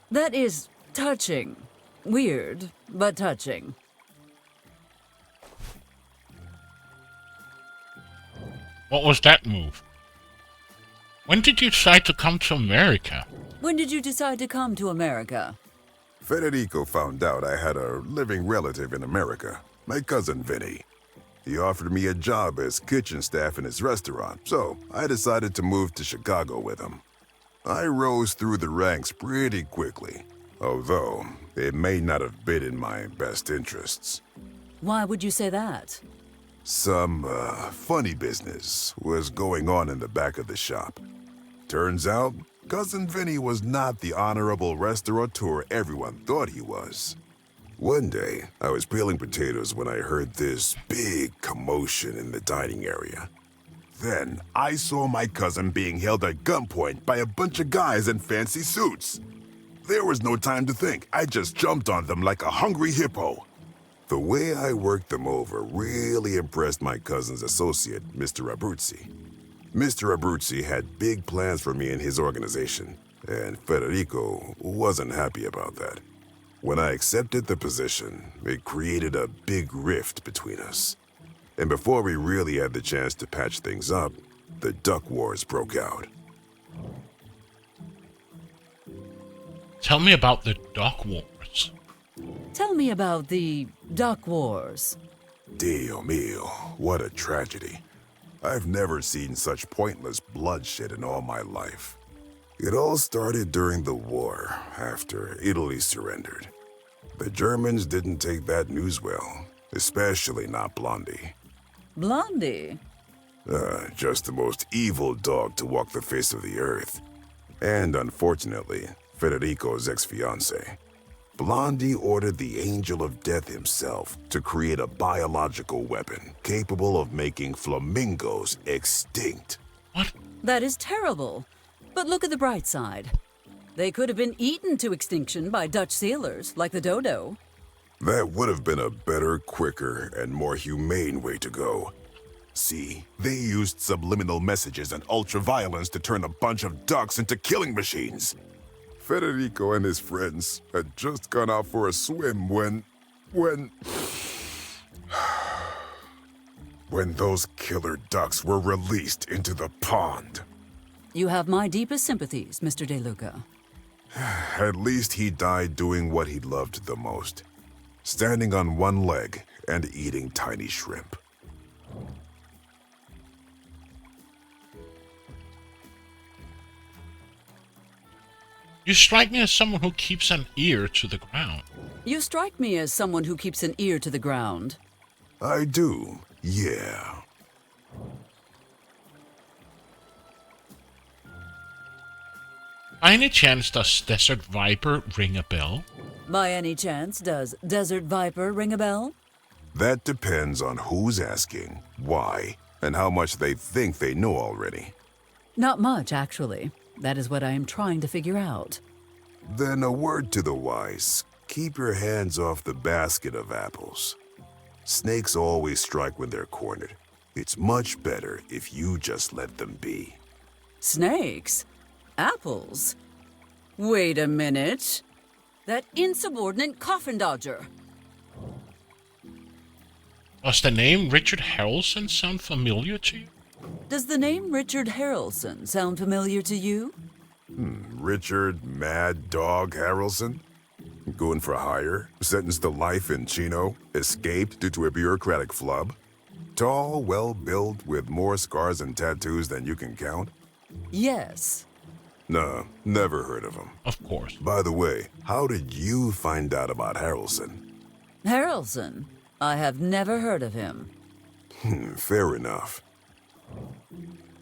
That is touching. Weird, but touching. What was that move? When did you decide to come to America? When did you decide to come to America? Federico found out I had a living relative in America, my cousin Vinny. He offered me a job as kitchen staff in his restaurant, so I decided to move to Chicago with him. I rose through the ranks pretty quickly, although it may not have been in my best interests. Why would you say that? Some funny business was going on in the back of the shop. Turns out, Cousin Vinny was not the honorable restaurateur everyone thought he was. One day, I was peeling potatoes when I heard this big commotion in the dining area. Then, I saw my cousin being held at gunpoint by a bunch of guys in fancy suits. There was no time to think. I just jumped on them like a hungry hippo. The way I worked them over really impressed my cousin's associate, Mr. Abruzzi. Mr. Abruzzi had big plans for me in his organization, and Federico wasn't happy about that. When I accepted the position, it created a big rift between us. And before we really had the chance to patch things up, the Duck Wars broke out. Tell me about the Duck Wars. Tell me about the Duck Wars. Dio mio, what a tragedy. I've never seen such pointless bloodshed in all my life. It all started during the war, after Italy surrendered. The Germans didn't take that news well, especially not Blondie. Blondie? Just the most evil dog to walk the face of the earth. And unfortunately, Federico's ex-fiancée. Blondie ordered the Angel of Death himself to create a biological weapon capable of making flamingos extinct. What? That is terrible. But look at the bright side. They could have been eaten to extinction by Dutch sailors, like the dodo. That would have been a better, quicker, and more humane way to go. See, they used subliminal messages and ultra-violence to turn a bunch of ducks into killing machines. Federico and his friends had just gone out for a swim when those killer ducks were released into the pond. You have my deepest sympathies, Mr. De Luca. At least he died doing what he loved the most. Standing on one leg and eating tiny shrimp. You strike me as someone who keeps an ear to the ground. You strike me as someone who keeps an ear to the ground. I do, yeah. By any chance, does Desert Viper ring a bell? By any chance, does Desert Viper ring a bell? That depends on who's asking, why, and how much they think they know already. Not much, actually. That is what I am trying to figure out. Then a word to the wise. Keep your hands off the basket of apples. Snakes always strike when they're cornered. It's much better if you just let them be. Snakes? Apples? Wait a minute. That insubordinate coffin dodger. Does the name Richard Harrelson sound familiar to you? Does the name Richard Harrelson sound familiar to you? Richard Mad Dog Harrelson? Going for hire, sentenced to life in Chino, escaped due to a bureaucratic flub. Tall, well-built, with more scars and tattoos than you can count? Yes. No, never heard of him. Of course. By the way, how did you find out about Harrelson? Harrelson? I have never heard of him. Fair enough.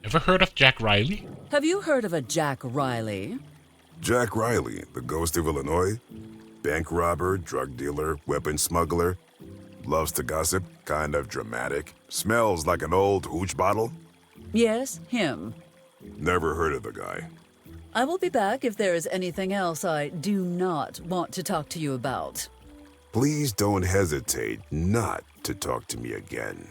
Ever heard of Jack Riley? Have you heard of a Jack Riley? Jack Riley, the ghost of Illinois? Bank robber, drug dealer, weapon smuggler. Loves to gossip, kind of dramatic. Smells like an old hooch bottle? Yes, him. Never heard of the guy. I will be back if there is anything else I do not want to talk to you about. Please don't hesitate not to talk to me again.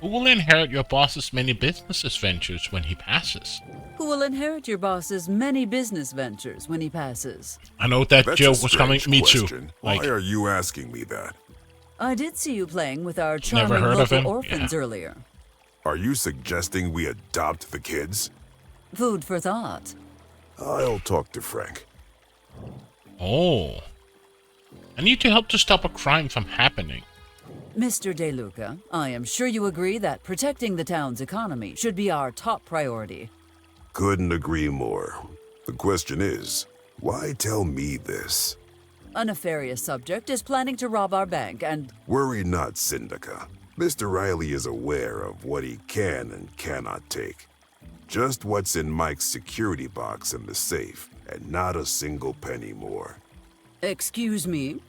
Who will inherit your boss's many business ventures when he passes? Who will inherit your boss's many business ventures when he passes? I know that That's joke a was coming. strange Me too. question. Why are you asking me that? I did see you playing with our Never charming heard of local him? orphans Yeah. earlier. Are you suggesting we adopt the kids? Food for thought. I'll talk to Frank. Oh. I need to help to stop a crime from happening. Mr. DeLuca, I am sure you agree that protecting the town's economy should be our top priority. Couldn't agree more. The question is, why tell me this? A nefarious subject is planning to rob our bank and... Worry not, Syndica. Mr. Riley is aware of what he can and cannot take. Just what's in Mike's security box in the safe, and not a single penny more. Excuse me?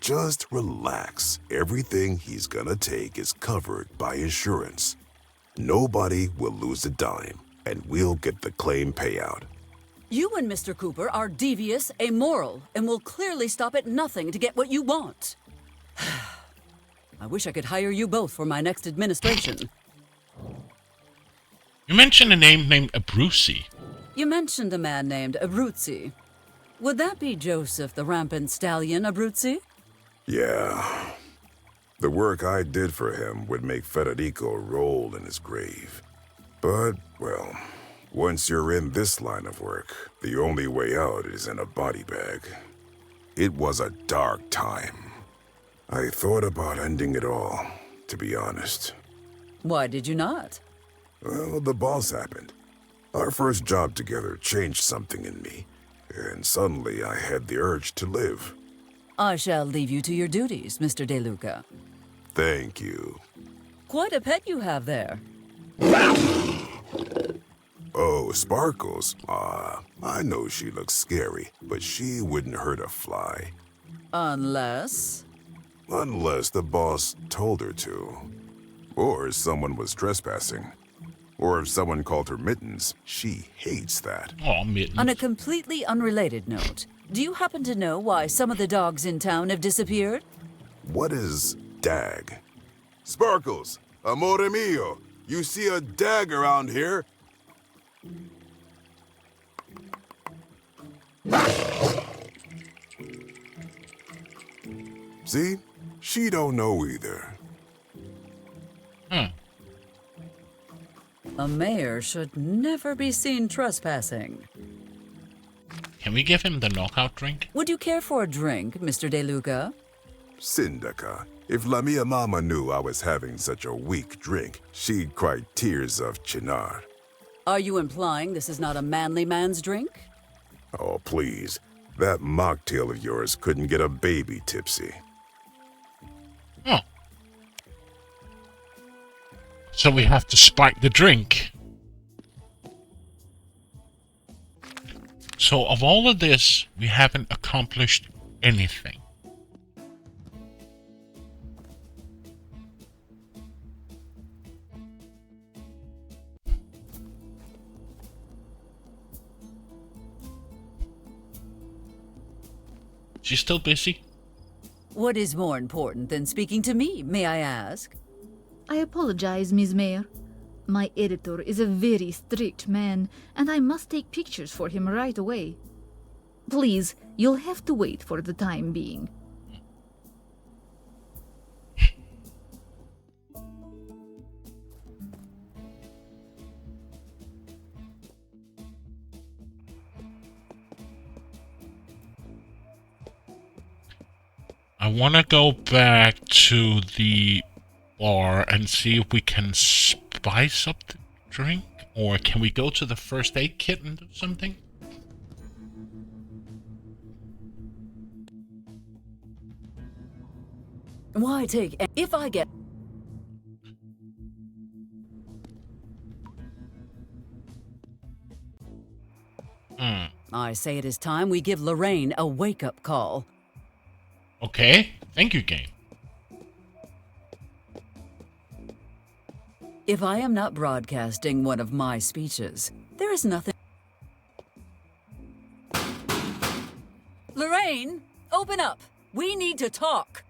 Just relax. Everything he's gonna take is covered by insurance. Nobody will lose a dime, and we'll get the claim payout. You and Mr. Cooper are devious, amoral, and will clearly stop at nothing to get what you want. I wish I could hire you both for my next administration. You mentioned a name named Abruzzi. You mentioned a man named Abruzzi. Would that be Joseph the Rampant Stallion Abruzzi? Yeah. The work I did for him would make Federico roll in his grave. But, well, once you're in this line of work, the only way out is in a body bag. It was a dark time. I thought about ending it all, to be honest. Why did you not? Well, the boss happened. Our first job together changed something in me, and suddenly I had the urge to live. I shall leave you to your duties, Mr. DeLuca. Thank you. Quite a pet you have there. Oh, Sparkles. I know she looks scary, but she wouldn't hurt a fly. Unless the boss told her to. Or someone was trespassing. Or if someone called her Mittens, she hates that. Oh, Mittens. On a completely unrelated note, do you happen to know why some of the dogs in town have disappeared? What is dag? Sparkles, amore mio, you see a dag around here? See? She don't know either. A mayor should never be seen trespassing. Can we give him the knockout drink? Would you care for a drink, Mr. DeLuca? Syndica, if La Mia Mama knew I was having such a weak drink, she'd cry tears of chinar. Are you implying this is not a manly man's drink? Oh, please. That mocktail of yours couldn't get a baby tipsy. Oh. So we have to spike the drink. So of all of this, we haven't accomplished anything. She's still busy? What is more important than speaking to me, may I ask? I apologize, Ms. Mayor. My editor is a very strict man, and I must take pictures for him right away. Please, you'll have to wait for the time being. I want to go back to the bar and see if we can spice up the drink. Or can we go to the first aid kit and do something? Why take... If I get... I say it is time we give Lorraine a wake-up call. Okay, thank you, game. If I am not broadcasting one of my speeches, there is nothing... Lorraine, open up. We need to talk.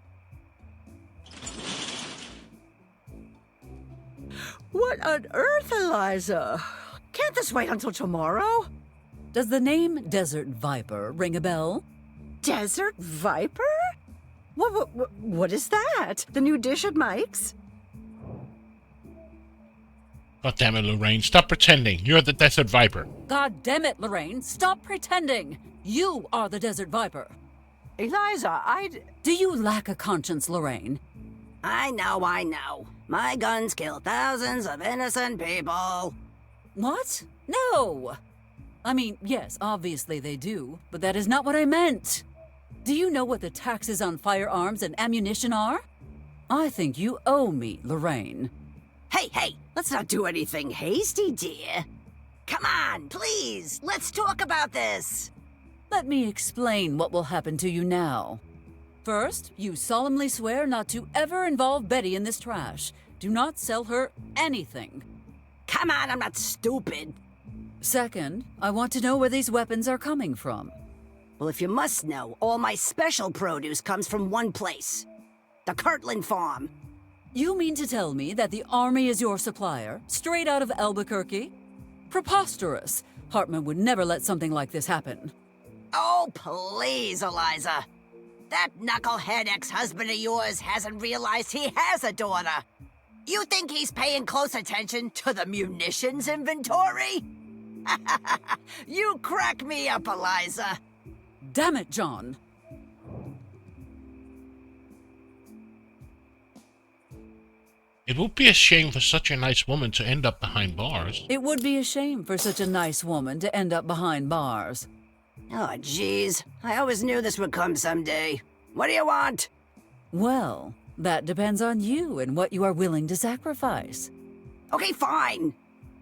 What on earth, Eliza? Can't this wait until tomorrow? Does the name Desert Viper ring a bell? Desert Viper? What is that? The new dish at Mike's? God damn it, Lorraine. Stop pretending. You're the Desert Viper. God damn it, Lorraine. Stop pretending. You are the Desert Viper. Eliza, Do you lack a conscience, Lorraine? I know. My guns kill thousands of innocent people. What? No. I mean, yes, obviously they do, but that is not what I meant. Do you know what the taxes on firearms and ammunition are? I think you owe me, Lorraine. Hey, let's not do anything hasty, dear. Come on, please, let's talk about this. Let me explain what will happen to you now. First, you solemnly swear not to ever involve Betty in this trash. Do not sell her anything. Come on, I'm not stupid. Second, I want to know where these weapons are coming from. Well, if you must know, all my special produce comes from one place. The Kirtland Farm. You mean to tell me that the army is your supplier, straight out of Albuquerque? Preposterous. Hartman would never let something like this happen. Oh, please, Eliza. That knucklehead ex-husband of yours hasn't realized he has a daughter. You think he's paying close attention to the munitions inventory? You crack me up, Eliza. Damn it, John. It would be a shame for such a nice woman to end up behind bars. It would be a shame for such a nice woman to end up behind bars. Oh, jeez. I always knew this would come someday. What do you want? Well, that depends on you and what you are willing to sacrifice. Okay, fine.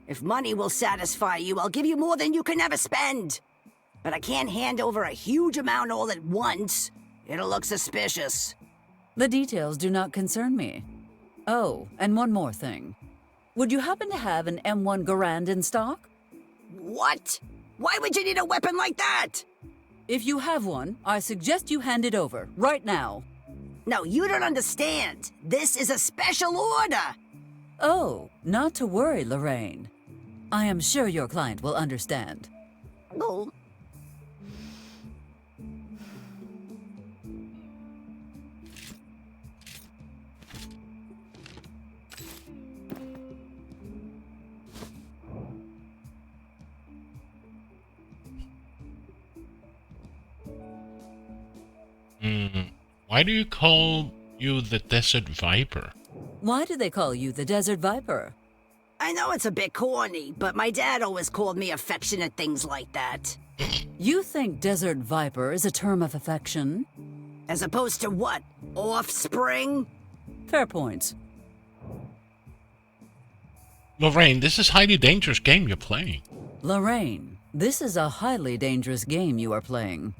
If money will satisfy you, I'll give you more than you can ever spend. But I can't hand over a huge amount all at once. It'll look suspicious. The details do not concern me. Oh, and one more thing. Would you happen to have an M1 Garand in stock? What? Why would you need a weapon like that? If you have one, I suggest you hand it over, right now. No, you don't understand. This is a special order. Oh, not to worry, Lorraine. I am sure your client will understand. Oh. Why do you call you the Desert Viper? Why do they call you the Desert Viper? I know it's a bit corny, but my dad always called me affectionate things like that. You think Desert Viper is a term of affection? As opposed to what? Offspring? Fair point. Lorraine, this is a highly dangerous game you're playing. Lorraine, this is a highly dangerous game you are playing.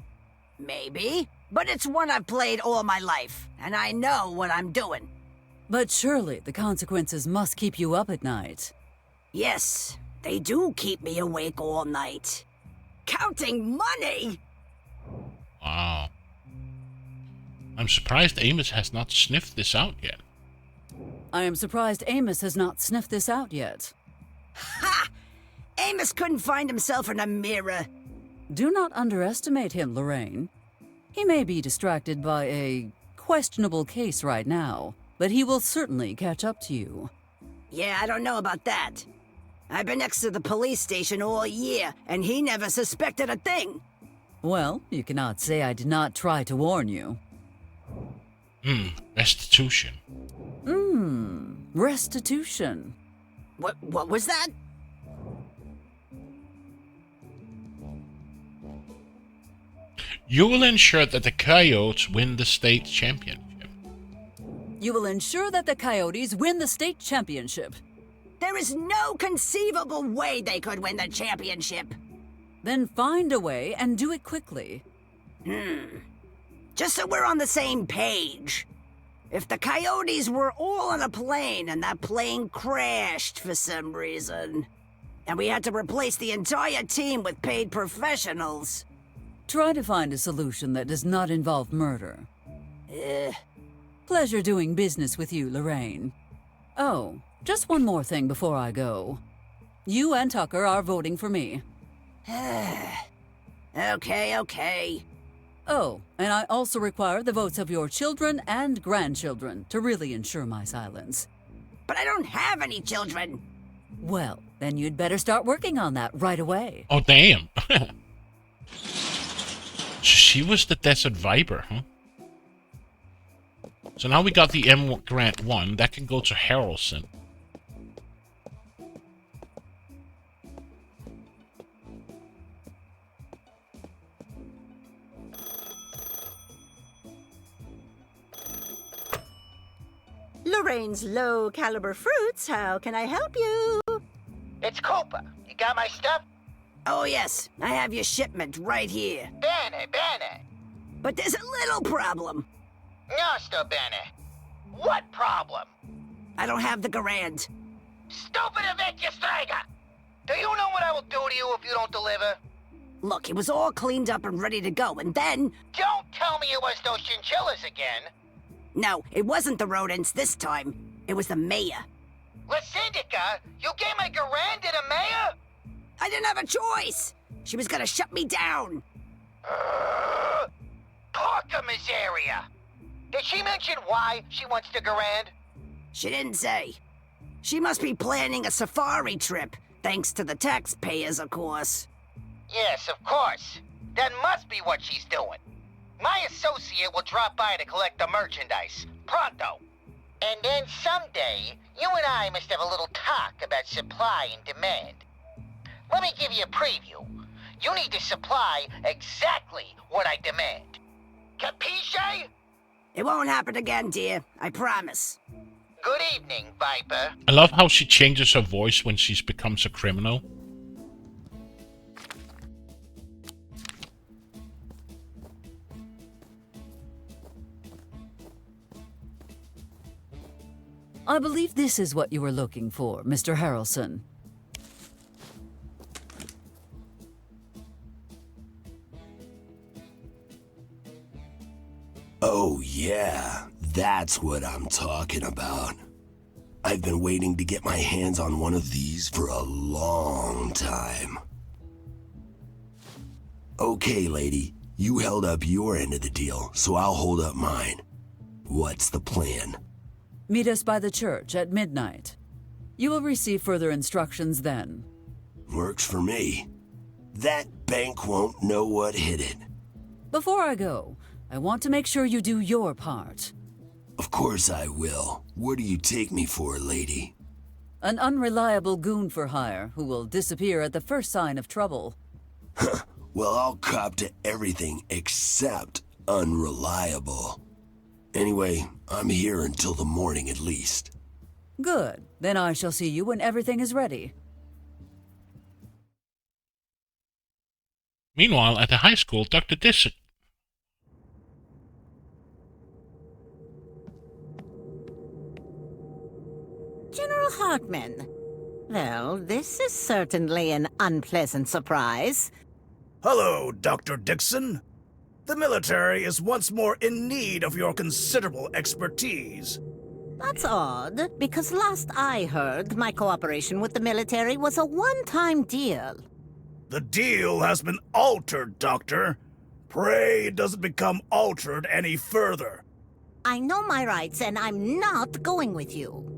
Maybe, but it's one I've played all my life, and I know what I'm doing. But surely the consequences must keep you up at night. Yes, they do keep me awake all night. Counting money! Wow. I'm surprised Amos has not sniffed this out yet. I am surprised Amos has not sniffed this out yet. Ha! Amos couldn't find himself in a mirror. Do not underestimate him, Lorraine. He may be distracted by a questionable case right now, but he will certainly catch up to you. Yeah, I don't know about that. I've been next to the police station all year, and he never suspected a thing. Well, you cannot say I did not try to warn you. Restitution. Restitution. What was that? You will ensure that the Coyotes win the state championship. You will ensure that the Coyotes win the state championship. There is no conceivable way they could win the championship. Then find a way and do it quickly. Just so we're on the same page. If the Coyotes were all on a plane and that plane crashed for some reason, and we had to replace the entire team with paid professionals... Try to find a solution that does not involve murder. Pleasure doing business with you, Lorraine. Oh, just one more thing before I go. You and Tucker are voting for me. Okay. Oh, and I also require the votes of your children and grandchildren to really ensure my silence. But I don't have any children. Well, then you'd better start working on that right away. Oh, damn. She was the Desert Viper, huh? So now we got the M. Grant 1. That can go to Harrelson. Lorraine's low-caliber fruits, how can I help you? It's Cooper. You got my stuff? Oh yes, I have your shipment right here. Bene. But there's a little problem. No, sto bene. What problem? I don't have the Garand. Stupida vecchia strega! Do you know what I will do to you if you don't deliver? Look, it was all cleaned up and ready to go, and then... Don't tell me it was those chinchillas again. No, it wasn't the rodents this time. It was the mayor. La Syndica? You gave my Garand to the mayor? I didn't have a choice! She was gonna shut me down! Porca miseria! Did she mention why she wants the Garand? She didn't say. She must be planning a safari trip, thanks to the taxpayers, of course. Yes, of course. That must be what she's doing. My associate will drop by to collect the merchandise. Pronto. And then someday, you and I must have a little talk about supply and demand. Let me give you a preview. You need to supply exactly what I demand. Capisce? It won't happen again, dear. I promise. Good evening, Viper. I love how she changes her voice when she becomes a criminal. I believe this is what you were looking for, Mr. Harrelson. Oh yeah, that's what I'm talking about. I've been waiting to get my hands on one of these for a long time. Okay, lady, you held up your end of the deal, so I'll hold up mine. What's the plan? Meet us by the church at midnight. You will receive further instructions then. Works for me. That bank won't know what hit it. Before I go, I want to make sure you do your part. Of course I will. What do you take me for, lady? An unreliable goon for hire who will disappear at the first sign of trouble. Well, I'll cop to everything except unreliable. Anyway, I'm here until the morning at least. Good. Then I shall see you when everything is ready. Meanwhile, at the high school, Dr. Dixon... General Hartman. Well, this is certainly an unpleasant surprise. Hello, Dr. Dixon. The military is once more in need of your considerable expertise. That's odd, because last I heard, my cooperation with the military was a one-time deal. The deal has been altered, Doctor. Pray it doesn't become altered any further. I know my rights, and I'm not going with you.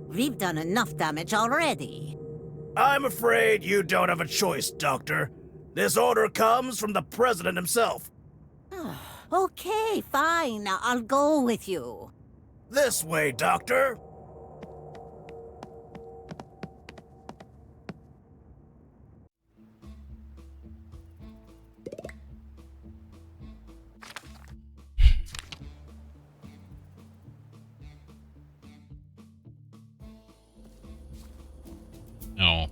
We've done enough damage already. I'm afraid you don't have a choice, Doctor. This order comes from the President himself. Okay, fine. I'll go with you. This way, Doctor. No.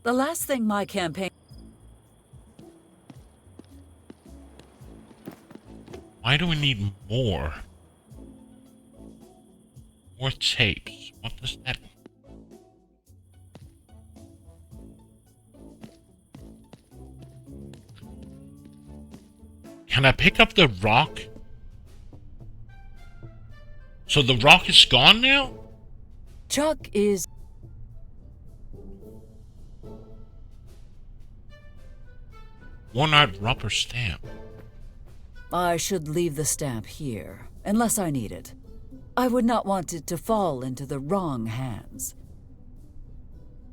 The last thing my campaign... Why do we need more? More tapes. What does that mean? Can I pick up the rock? So the rock is gone now? Chuck is... One-eyed rubber stamp. I should leave the stamp here, unless I need it. I would not want it to fall into the wrong hands.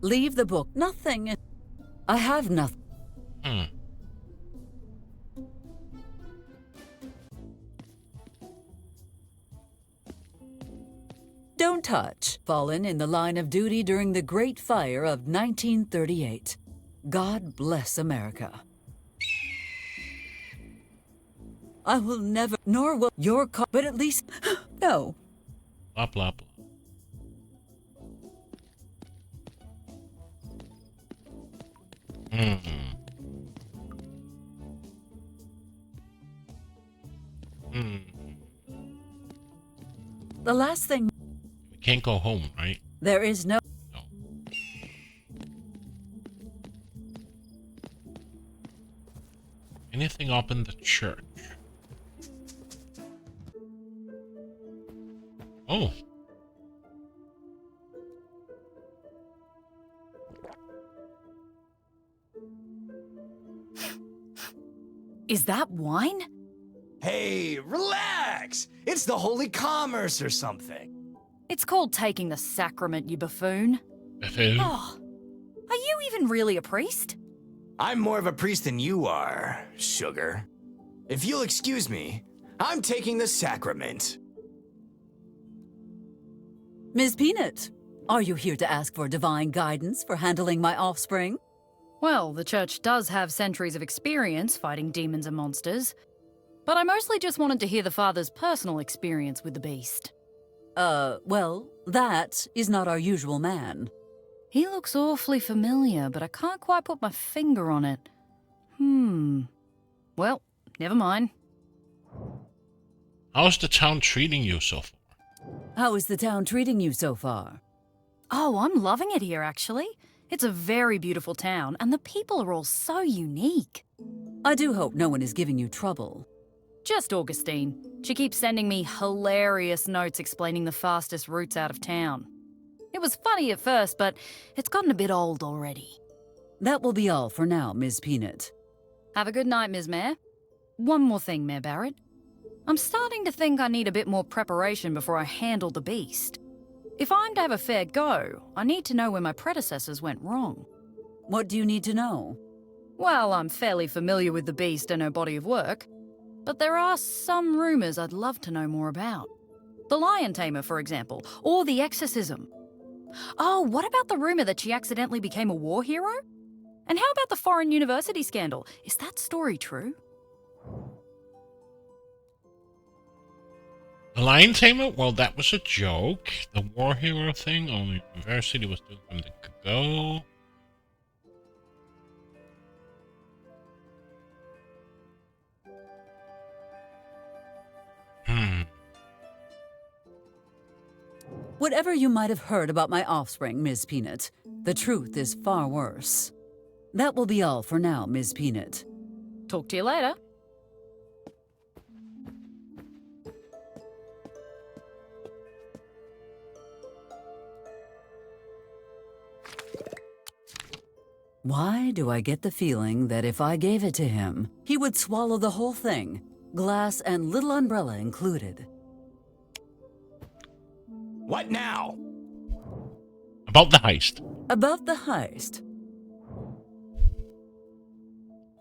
Leave the book. Nothing. I have nothing. Don't touch. Fallen in the line of duty during the Great Fire of 1938. God bless America. I will never, nor will your car, but at least, no. Blah, blah, blah. The last thing... We can't go home, right? There is no... Anything up in the church? Oh. Is that wine? Hey, relax! It's the Holy Commerce or something. It's called taking the sacrament, you buffoon. Buffoon? Oh, are you even really a priest? I'm more of a priest than you are, sugar. If you'll excuse me, I'm taking the sacrament. Ms. Peanut, are you here to ask for divine guidance for handling my offspring? Well, the church does have centuries of experience fighting demons and monsters, but I mostly just wanted to hear the father's personal experience with the beast. Well, that is not our usual man. He looks awfully familiar, but I can't quite put my finger on it. Well, never mind. How's the town treating you so far? How is the town treating you so far? Oh, I'm loving it here, actually. It's a very beautiful town, and the people are all so unique. I do hope no one is giving you trouble. Just Augustine. She keeps sending me hilarious notes explaining the fastest routes out of town. It was funny at first, but it's gotten a bit old already. That will be all for now, Ms. Peanut. Have a good night, Ms. Mayor. One more thing, Mayor Barrett. I'm starting to think I need a bit more preparation before I handle the beast. If I'm to have a fair go, I need to know where my predecessors went wrong. What do you need to know? Well, I'm fairly familiar with the beast and her body of work, but there are some rumors I'd love to know more about. The Lion Tamer, for example, or the exorcism. Oh, what about the rumor that she accidentally became a war hero? And how about the foreign university scandal? Is that story true? The Lion Tamer? Well, that was a joke. The war hero thing, only university was doing from the go. Whatever you might have heard about my offspring, Ms. Peanut, the truth is far worse. That will be all for now, Ms. Peanut. Talk to you later. Why do I get the feeling that if I gave it to him, he would swallow the whole thing? glass and little umbrella included. What now? About the heist. About the heist.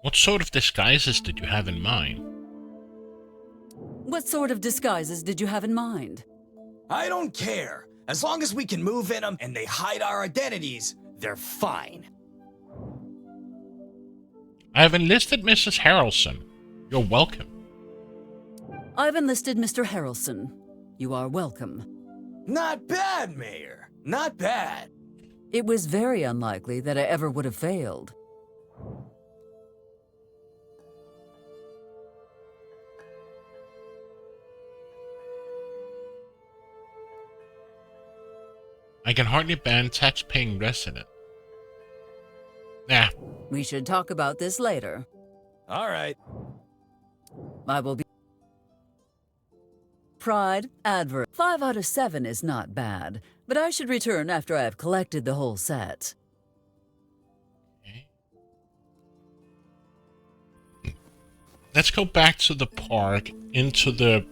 What sort of disguises did you have in mind? What sort of disguises did you have in mind? I don't care. As long as we can move in them and they hide our identities, they're fine. I have enlisted Mrs. Harrelson. You're welcome. I've enlisted Mr. Harrelson. You are welcome. Not bad, Mayor. Not bad. It was very unlikely that I ever would have failed. I can hardly ban tax-paying resident. Nah. We should talk about this later. All right. I will be... Pride, advert. 5 out of 7 is not bad, but I should return after I have collected the whole set. Okay. Let's go back to the park, into the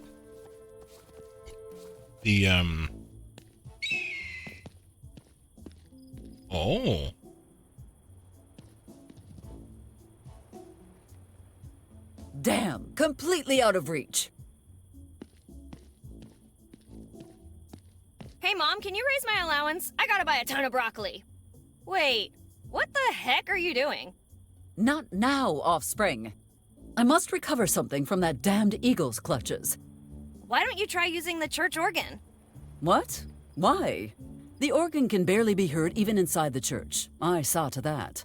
Oh. Damn, completely out of reach. Hey, Mom, can you raise my allowance? I gotta buy a ton of broccoli. Wait, what the heck are you doing? Not now, Offspring. I must recover something from that damned eagle's clutches. Why don't you try using the church organ? What? Why? The organ can barely be heard even inside the church. I saw to that.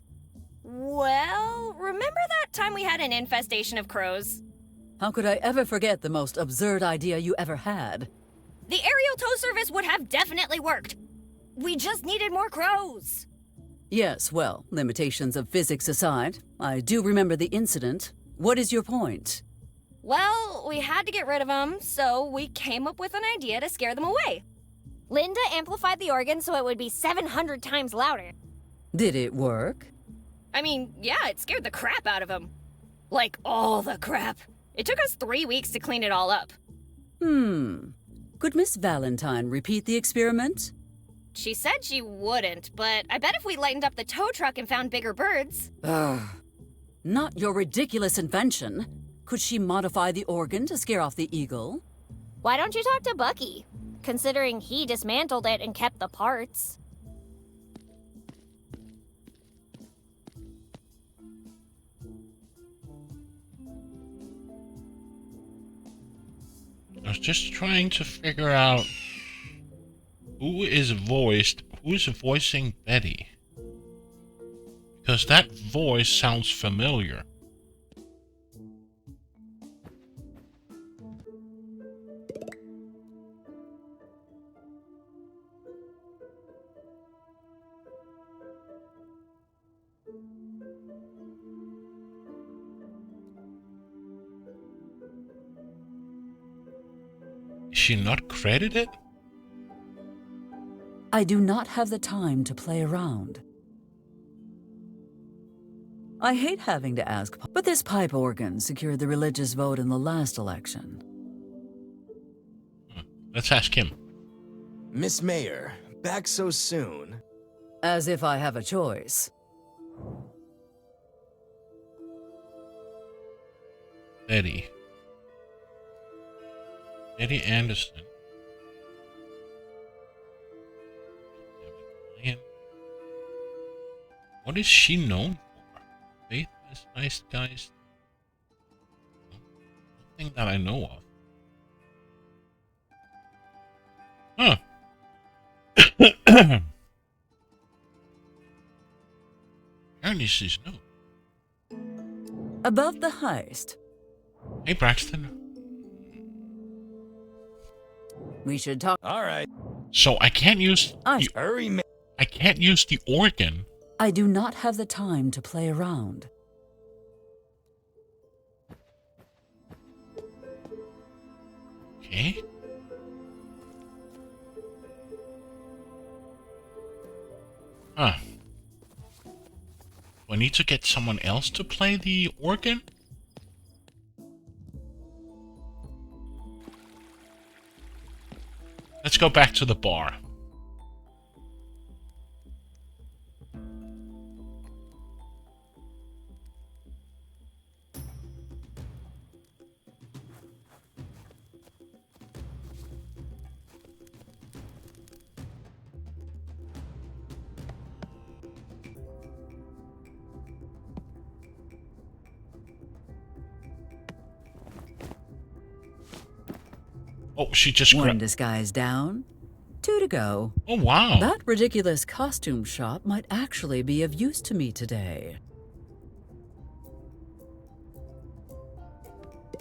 Well, remember that time we had an infestation of crows? How could I ever forget the most absurd idea you ever had? The aerial tow service would have definitely worked. We just needed more crows. Yes, well, limitations of physics aside, I do remember the incident. What is your point? Well, we had to get rid of them, so we came up with an idea to scare them away. Linda amplified the organ so it would be 700 times louder. Did it work? I mean, yeah, it scared the crap out of them. Like, all the crap. It took us 3 weeks to clean it all up. Could Miss Valentine repeat the experiment? She said she wouldn't, but I bet if we lightened up the tow truck and found bigger birds... Ugh. Not your ridiculous invention. Could she modify the organ to scare off the eagle? Why don't you talk to Bucky? Considering he dismantled it and kept the parts. I was just trying to figure out who's voicing Betty. Because that voice sounds familiar. Is she not credited? I do not have the time to play around. I hate having to ask, but this pipe organ secured the religious vote in the last election. Let's ask him. Miss Mayor, back so soon. As if I have a choice. Eddie Anderson. What is she known for? Faithless, nice guys. Nothing that I know of. Huh. Apparently she's new. Above the heist. Hey, Braxton. We should talk. All right. So I can't use. Hurry, I can't use the organ. I do not have the time to play around. Okay. Huh. Do I need to get someone else to play the organ? Let's go back to the bar. Oh, she just One disguise down, 2 to go. Oh, wow. That ridiculous costume shop might actually be of use to me today.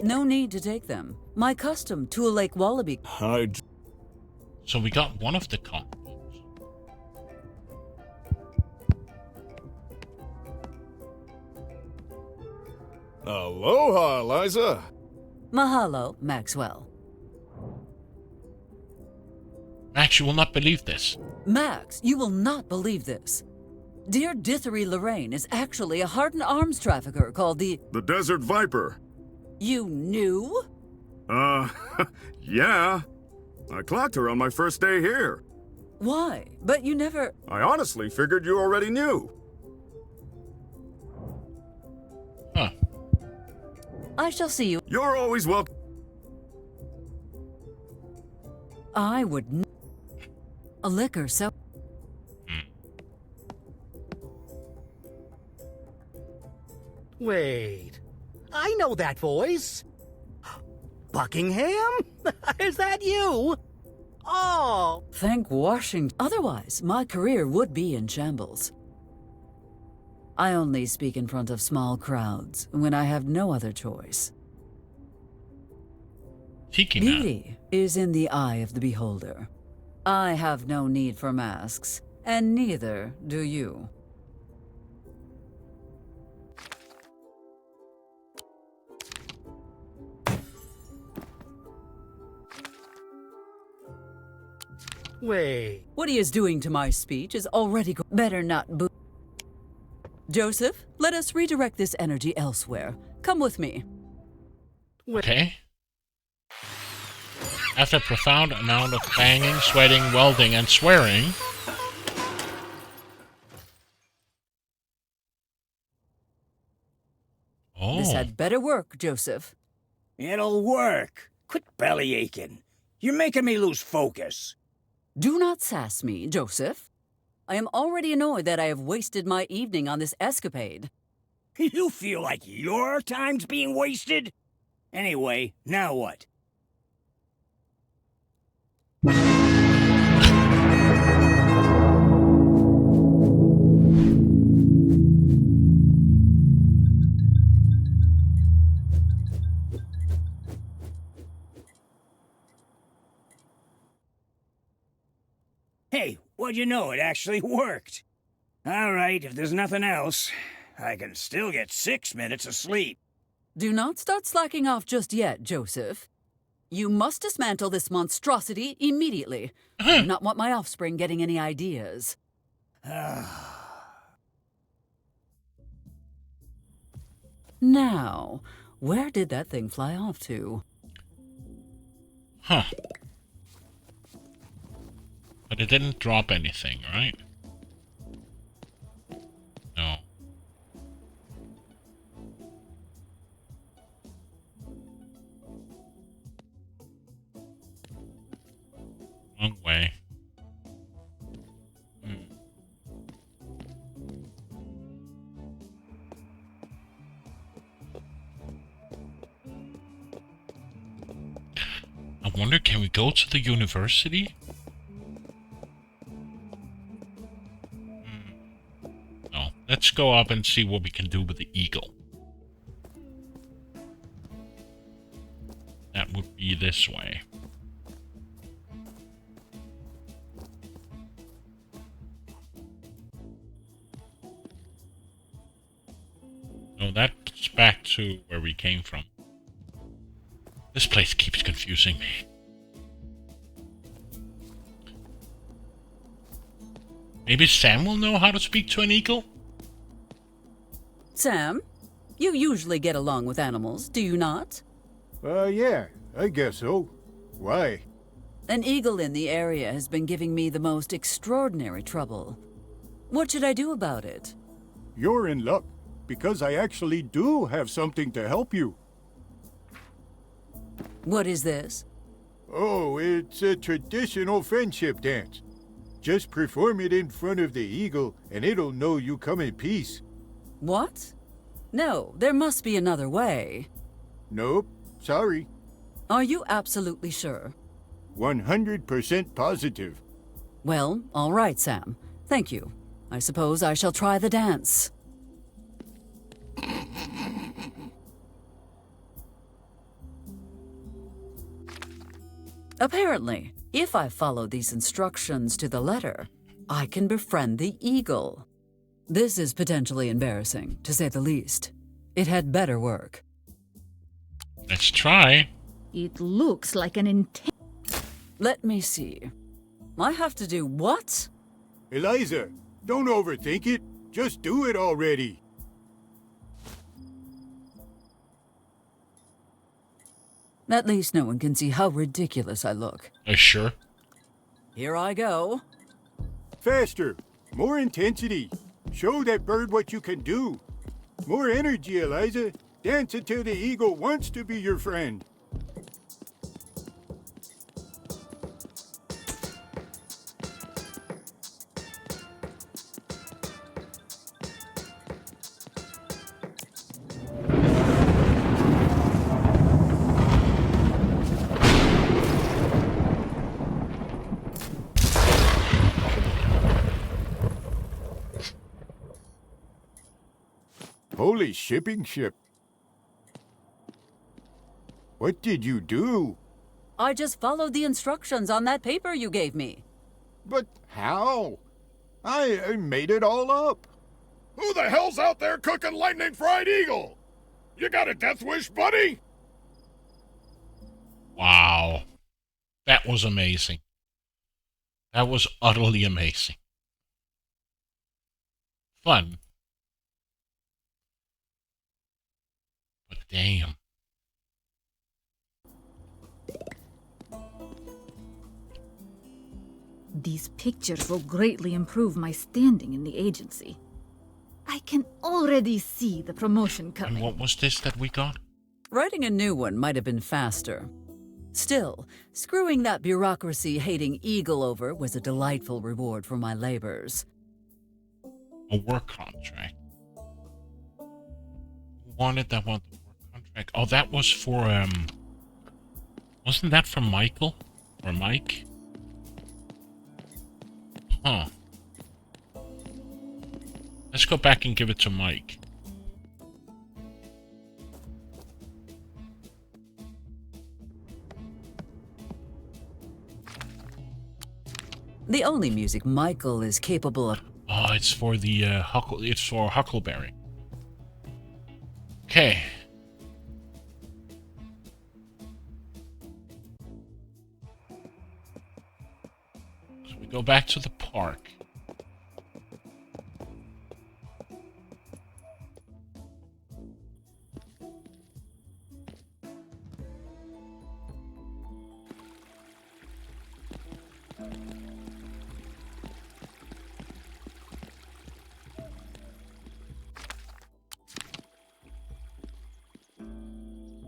No need to take them. My custom Tool Lake Wallaby. So we got one of the costumes. Aloha, Eliza. Mahalo, Maxwell. Max, you will not believe this. Max, you will not believe this. Dear Dithery Lorraine is actually a hardened arms trafficker called the Desert Viper. You knew? Yeah. I clocked her on my first day here. Why? But you never... I honestly figured you already knew. Huh. I shall see you. You're always welcome. I would... A liquor, so... Wait. I know that voice. Buckingham? Is that you? Oh! Thank Washington. Otherwise, my career would be in shambles. I only speak in front of small crowds when I have no other choice. Beauty is in the eye of the beholder. I have no need for masks, and neither do you. Wait. What he is doing to my speech is already better not boo. Joseph, let us redirect this energy elsewhere. Come with me. Okay. After a profound amount of banging, sweating, welding, and swearing... Oh. This had better work, Joseph. It'll work. Quit belly aching. You're making me lose focus. Do not sass me, Joseph. I am already annoyed that I have wasted my evening on this escapade. You feel like your time's being wasted? Anyway, now what? Hey, what'd you know? It actually worked. All right, if there's nothing else, I can still get 6 minutes of sleep. Do not start slacking off just yet, Joseph. You must dismantle this monstrosity immediately. I do not want my offspring getting any ideas. Now, where did that thing fly off to? Huh. But it didn't drop anything, right? No. Wrong way. I wonder, can we go to the university? No. Let's go up and see what we can do with the eagle. That would be this way. No, that's back to where we came from. This place keeps confusing me. Maybe Sam will know how to speak to an eagle? Sam, you usually get along with animals, do you not? Yeah, I guess so. Why? An eagle in the area has been giving me the most extraordinary trouble. What should I do about it? You're in luck, because I actually do have something to help you. What is this? Oh, it's a traditional friendship dance. Just perform it in front of the eagle, and it'll know you come in peace. What? No, there must be another way. Nope, sorry. Are you absolutely sure? 100% positive. Well, all right, Sam. Thank you. I suppose I shall try the dance. Apparently, if I follow these instructions to the letter, I can befriend the eagle. This is potentially embarrassing, to say the least. It had better work. Let's try. It looks like an intense... Let me see. I have to do what? Eliza, don't overthink it. Just do it already. At least no one can see how ridiculous I look. Sure. Here I go. Faster. More intensity. Show that bird what you can do. More energy, Eliza. Dance until the eagle wants to be your friend. Holy shipping ship. What did you do? I just followed the instructions on that paper you gave me. But how? I made it all up. Who the hell's out there cooking lightning fried eagle? You got a death wish, buddy? Wow. That was amazing. That was utterly amazing. Fun. But damn. These pictures will greatly improve my standing in the agency. I can already see the promotion coming. And what was this that we got? Writing a new one might have been faster. Still, screwing that bureaucracy-hating eagle over was a delightful reward for my labors. A work contract. Who wanted that one? The work contract. Oh, that was for, wasn't that from Michael? Or Mike? Huh. Let's go back and give it to Mike. The only music Michael is capable of... Oh, it's for the, it's for Huckleberry. Okay. So we go back to the park.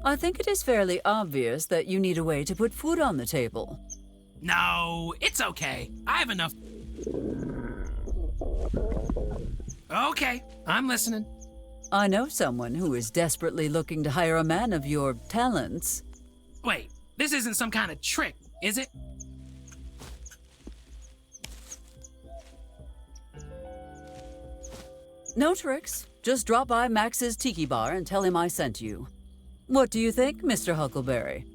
I think it is fairly obvious that you need a way to put food on the table. No, it's okay. I have enough. Okay, I'm listening. I know someone who is desperately looking to hire a man of your talents. Wait, this isn't some kind of trick, is it? No tricks. Just drop by Max's Tiki Bar and tell him I sent you. What do you think, Mr. Huckleberry?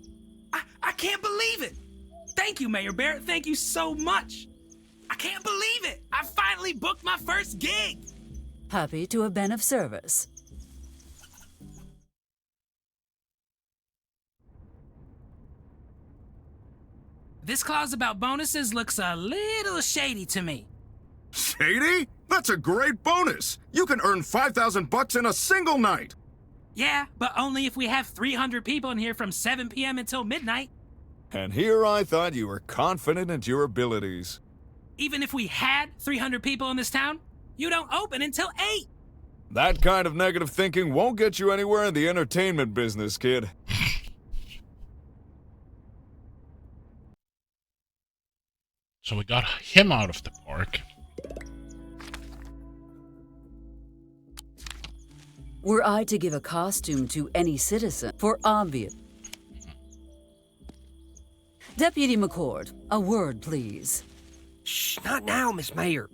I can't believe it! Thank you, Mayor Barrett. Thank you so much. I can't believe it. I finally booked my first gig. Happy to have been of service. This clause about bonuses looks a little shady to me. Shady? That's a great bonus. You can earn $5,000 in a single night. Yeah, but only if we have 300 people in here from 7 p.m. until midnight. And here I thought you were confident in your abilities. Even if we had 300 people in this town, you don't open until 8. That kind of negative thinking won't get you anywhere in the entertainment business, kid. So we got him out of the park. Were I to give a costume to any citizen, for obvious... Deputy McCord, a word, please. Shh, not now, Miss Mayor.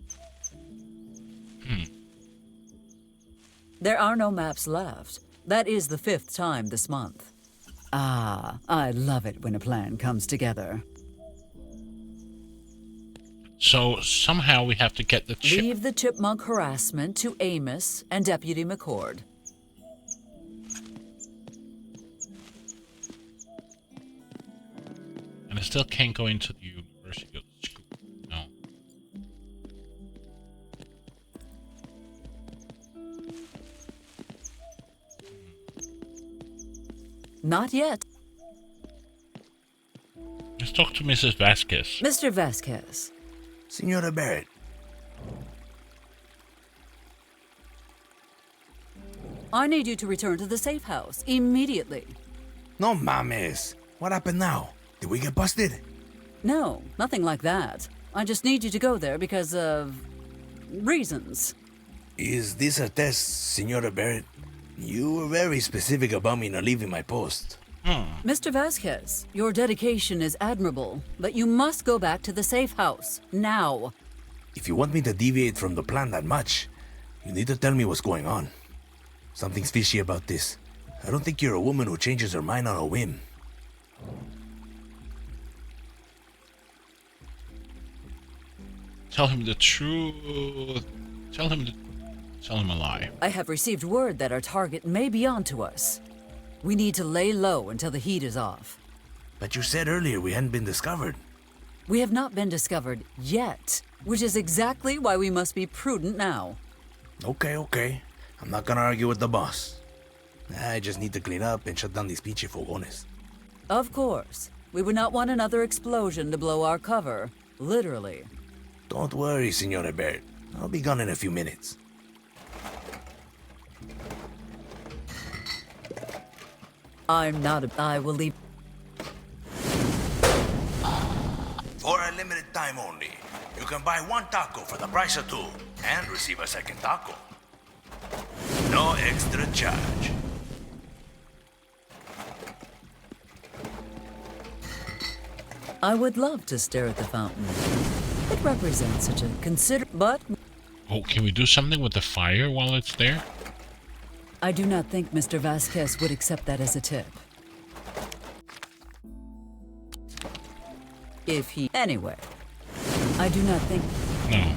There are no maps left. That is the 5th time this month. Ah, I love it when a plan comes together. So somehow we have to get the chip. Leave the chipmunk harassment to Amos and Deputy McCord. And I still can't go into the University of the School. No. Not yet. Let's talk to Mrs. Vasquez. Mr. Vasquez. Senora Barrett. I need you to return to the safe house immediately. No mames. What happened now? Did we get busted? No, nothing like that. I just need you to go there because of... reasons. Is this a test, Senora Barrett? You were very specific about me not leaving my post. Mr. Vasquez, your dedication is admirable, but you must go back to the safe house, now. If you want me to deviate from the plan that much, you need to tell me what's going on. Something's fishy about this. I don't think you're a woman who changes her mind on a whim. Tell him the truth. Tell him a lie. I have received word that our target may be onto us. We need to lay low until the heat is off. But you said earlier we hadn't been discovered. We have not been discovered yet, which is exactly why we must be prudent now. Okay. I'm not gonna argue with the boss. I just need to clean up and shut down these pinche fogones. Of course. We would not want another explosion to blow our cover, literally. Don't worry, Senora Barrett. I'll be gone in a few minutes. I will leave. For a limited time only, you can buy 1 taco for the price of 2 and receive a second taco. No extra charge. I would love to stare at the fountain. It represents such a but... Oh, can we do something with the fire while it's there? I do not think Mr. Vasquez would accept that as a tip. If he... Anyway, I do not think... No.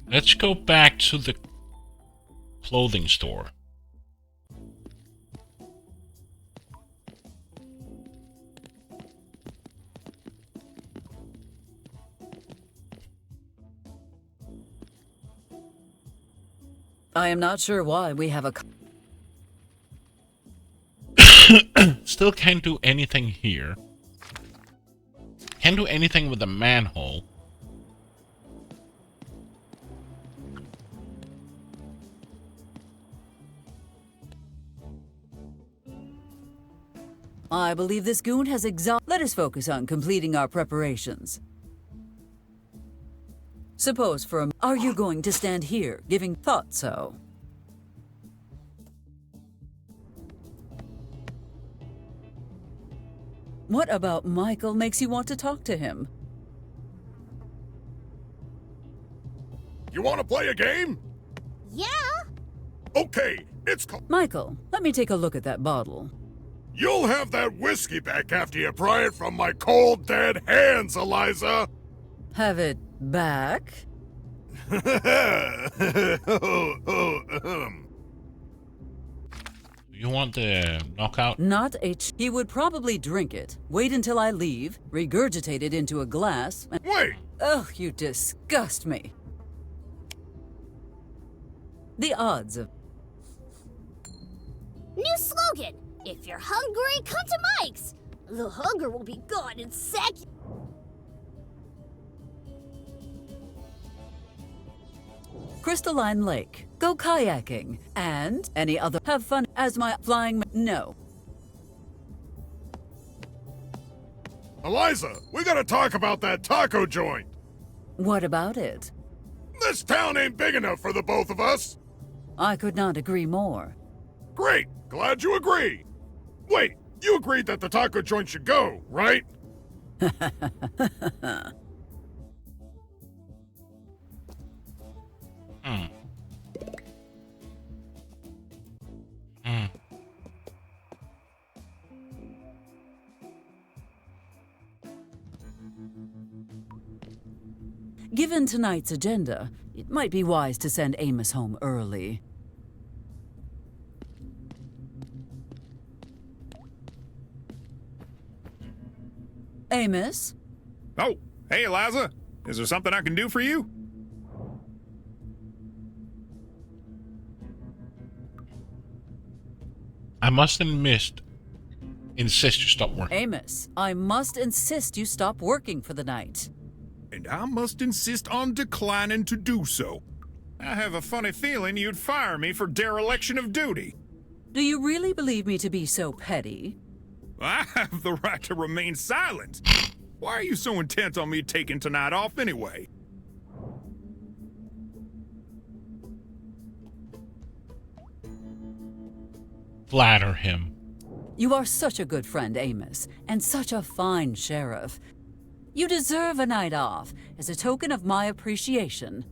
Let's go back to the clothing store. I am not sure why we have a... Still can't do anything here. Can't do anything with the manhole. I believe this goon has Let us focus on completing our preparations. Suppose for a... Are you going to stand here, giving thought so? What about Michael makes you want to talk to him? You want to play a game? Yeah? Okay, it's called... Michael, let me take a look at that bottle. You'll have that whiskey back after you pry it from my cold, dead hands, Eliza! Have it back? You want the knockout? Not a... He would probably drink it, wait until I leave, regurgitate it into a glass, and... Wait! Ugh, you disgust me. The odds of... Logan, if you're hungry, come to Mike's. The hunger will be gone in seconds. Crystalline Lake, go kayaking, and any other have fun as my flying no. Eliza, we gotta talk about that taco joint. What about it? This town ain't big enough for the both of us. I could not agree more. Great, glad you agree. Wait, you agreed that the taco joint should go, right? Given tonight's agenda, it might be wise to send Amos home early. Amos? Oh, hey, Eliza. Is there something I can do for you? I must insist you stop working. Amos, I must insist you stop working for the night. And I must insist on declining to do so. I have a funny feeling you'd fire me for dereliction of duty. Do you really believe me to be so petty? I have the right to remain silent. Why are you so intent on me taking tonight off anyway? Flatter him. You are such a good friend, Amos, and such a fine sheriff. You deserve a night off as a token of my appreciation.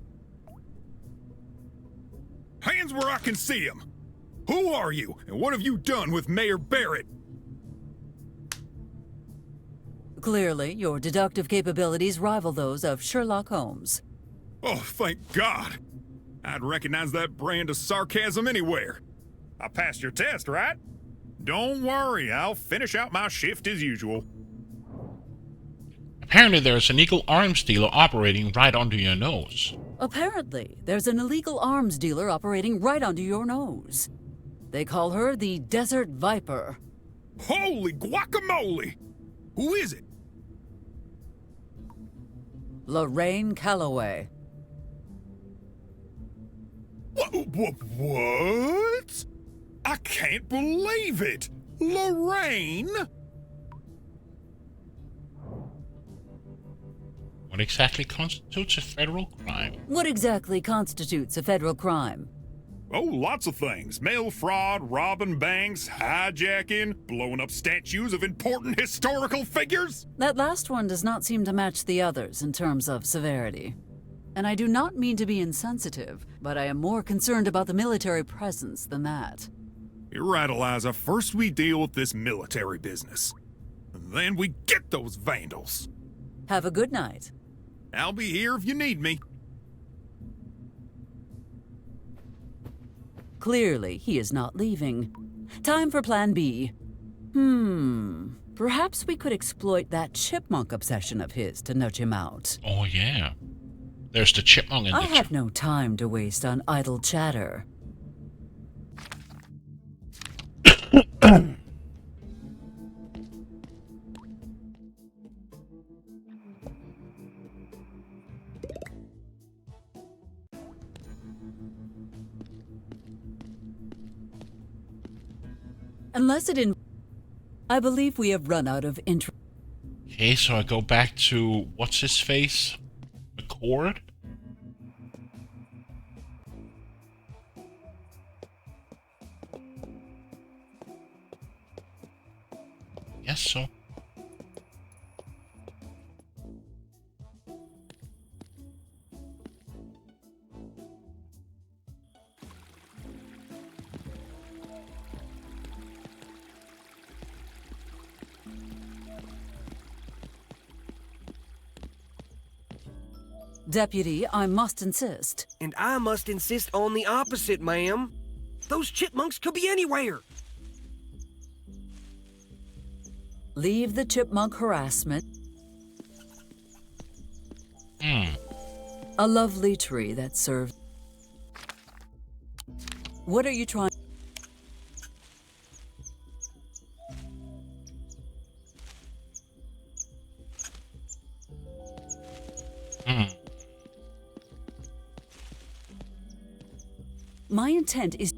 Hands where I can see them. Who are you, and what have you done with Mayor Barrett? Clearly, your deductive capabilities rival those of Sherlock Holmes. Oh, thank God. I'd recognize that brand of sarcasm anywhere. I passed your test, right? Don't worry, I'll finish out my shift as usual. Apparently there's an illegal arms dealer operating right under your nose. Apparently, there's an illegal arms dealer operating right under your nose. They call her the Desert Viper. Holy guacamole! Who is it? Lorraine Calloway. What? I can't believe it! Lorraine? What exactly constitutes a federal crime? What exactly constitutes a federal crime? Oh, lots of things. Mail fraud, robbing banks, hijacking, blowing up statues of important historical figures. That last one does not seem to match the others in terms of severity. And I do not mean to be insensitive, but I am more concerned about the military presence than that. You're right, Eliza. First we deal with this military business. And then we get those vandals. Have a good night. I'll be here if you need me. Clearly, he is not leaving. Time for Plan B. Perhaps we could exploit that chipmunk obsession of his to nudge him out. Oh, yeah. There's the chipmunk in the I have no time to waste on idle chatter. Unless it I believe we have run out of interest. Okay, so I go back to what's his face? McCord? Yes, so. Deputy, I must insist. And I must insist on the opposite, ma'am. Those chipmunks could be anywhere. Leave the chipmunk harassment. A lovely tree that serves. What are you trying? My intent is...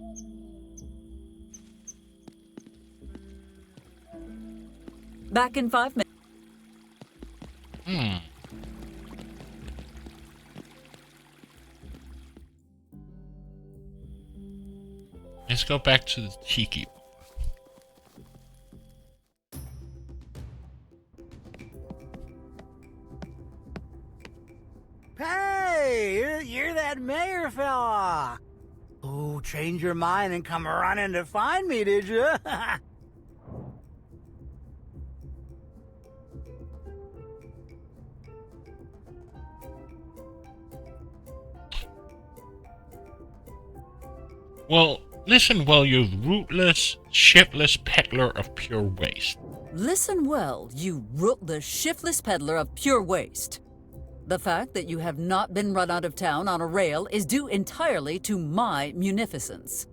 Back in 5 minutes. Let's go back to the Tiki. Hey, you're that mayor fella. Oh, change your mind and come running to find me, did you? Well, listen well, you rootless, shiftless peddler of pure waste. Listen well, you rootless, shiftless peddler of pure waste. The fact that you have not been run out of town on a rail is due entirely to my munificence.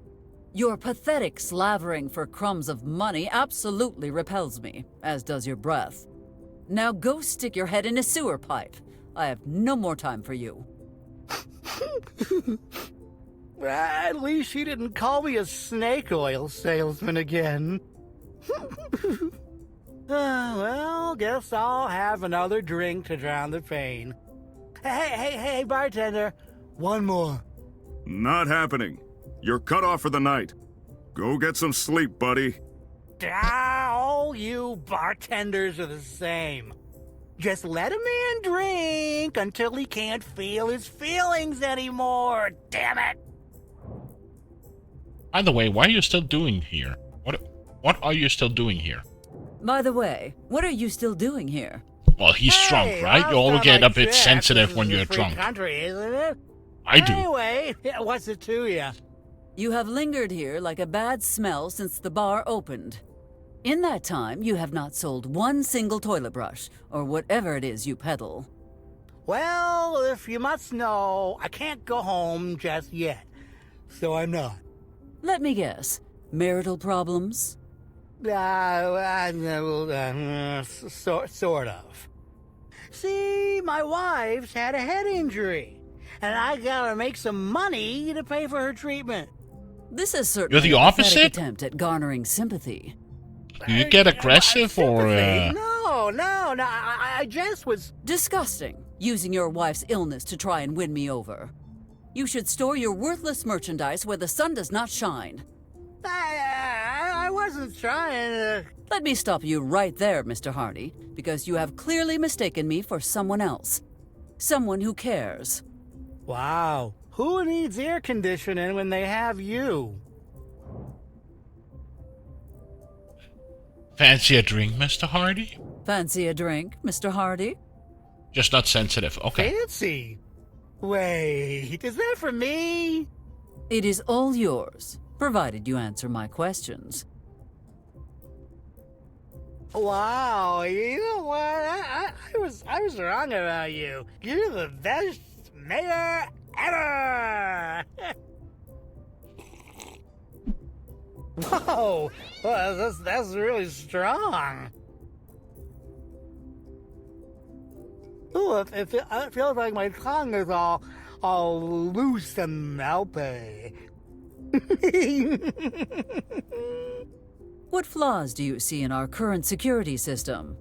Your pathetic slavering for crumbs of money absolutely repels me, as does your breath. Now go stick your head in a sewer pipe. I have no more time for you. At least she didn't call me a snake oil salesman again. Well, guess I'll have another drink to drown the pain. Hey, bartender. One more. Not happening. You're cut off for the night. Go get some sleep, buddy. All you bartenders are the same. Just let a man drink until he can't feel his feelings anymore, damn it! By the way, why are you still doing here? What are you still doing here? By the way, what are you still doing here? Well, he's drunk, right? You all get a bit sensitive when you're drunk. Country, isn't it? I do. Anyway, what's it to you? You have lingered here like a bad smell since the bar opened. In that time, you have not sold one single toilet brush, or whatever it is you peddle. Well, if you must know, I can't go home just yet, so I'm not. Let me guess. Marital problems? Sort of. See, my wife's had a head injury, and I gotta make some money to pay for her treatment. This is certainly You're the a pathetic opposite? attempt at garnering sympathy. Do you get aggressive or... No, I just was... Disgusting, using your wife's illness to try and win me over. You should store your worthless merchandise where the sun does not shine. I wasn't trying to... Let me stop you right there, Mr. Hardy, because you have clearly mistaken me for someone else. Someone who cares. Wow. Who needs air conditioning when they have you? Fancy a drink, Mr. Hardy? Fancy a drink, Mr. Hardy? Just not sensitive, okay. Fancy? Wait, is that for me? It is all yours, provided you answer my questions. Wow, you know what? I was wrong about you. You're the best mayor ever! Whoa, well, that's really strong. Ooh, it feels like my tongue is all loose and melty. What flaws do you see in our current security system?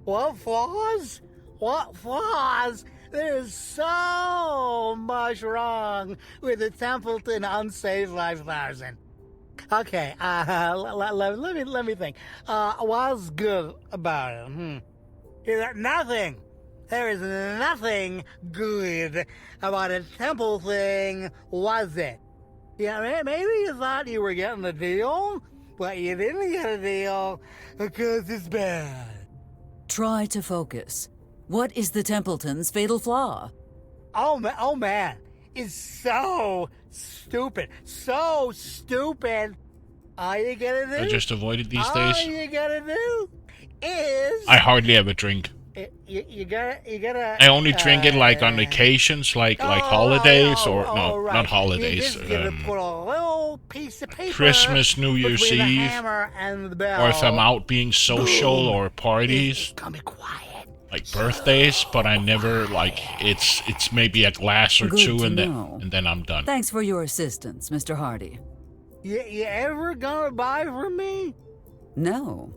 What flaws? What flaws? There's so much wrong with the Templeton Unsafe 5000. Okay, let me think. What's good about it? Nothing. There is nothing good about a temple thing, was it? Yeah, maybe you thought you were getting a deal, but you didn't get a deal because it's bad. Try to focus. What is the Templeton's fatal flaw? Oh man, it's so stupid. So stupid. All you gotta do... I just avoid it these days. All you gotta do is... I hardly ever drink. You gotta... I only drink it like on occasions, like holidays, right. not holidays. You just gotta put a little piece of paper Christmas, New Year's between the Eve, hammer and the bell. or if I'm out being social or parties. It's gonna be quiet. like birthdays, but I never like it's maybe a glass or Good two, to and know. then I'm done. Thanks for your assistance, Mr. Hardy. You ever gonna buy from me? No.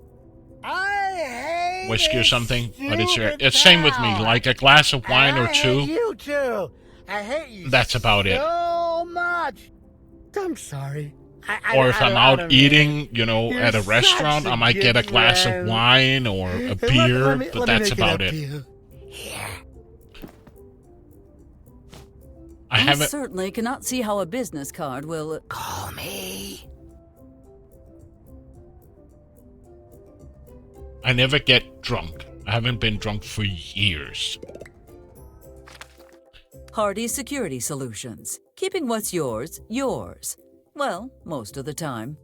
I hate Whiskey or something, but stupid it's same with me. town. Like a glass of wine And or I hate two. you too. I hate you. That's about it. So much. I'm sorry. Or if I'm out don't eating, you know, You're at a restaurant, such a I might get a good glass of friend. wine or a Let- beer, let me- but let me that's make about up it. to you. I haven't. certainly cannot see how a business card will... Call me. I never get drunk. I haven't been drunk for years. Hardy Security Solutions. Keeping what's yours, yours. Well, most of the time.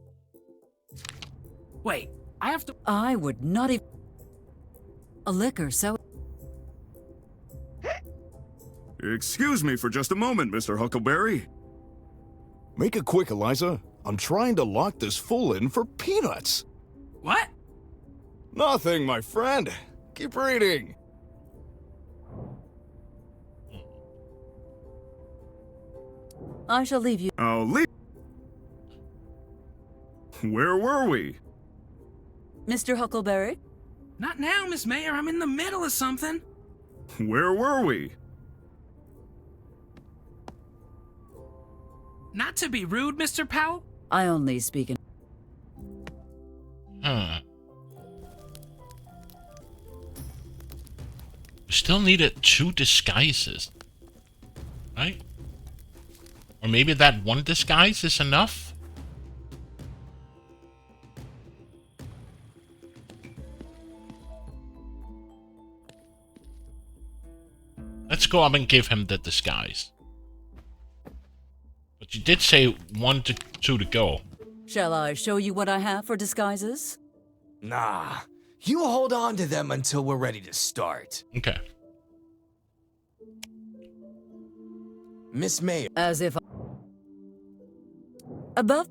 Wait, I have to. I would not even... A liquor so... Excuse me for just a moment, Mr. Huckleberry. Make it quick, Eliza. I'm trying to lock this fool in for peanuts. What? Nothing, my friend. Keep reading. I shall leave you... I'll leave. Where were we? Mr. Huckleberry? Not now, Miss Mayor. I'm in the middle of something. Where were we? Not to be rude, Mr. Powell. I only speak in... Huh. We still needed 2 disguises. Right? Or maybe that one disguise is enough? Let's go up and give him the disguise. But you did say 1 to 2 to go. Shall I show you what I have for disguises? Nah, you hold on to them until we're ready to start. Okay. Miss Mayor. As if... Above...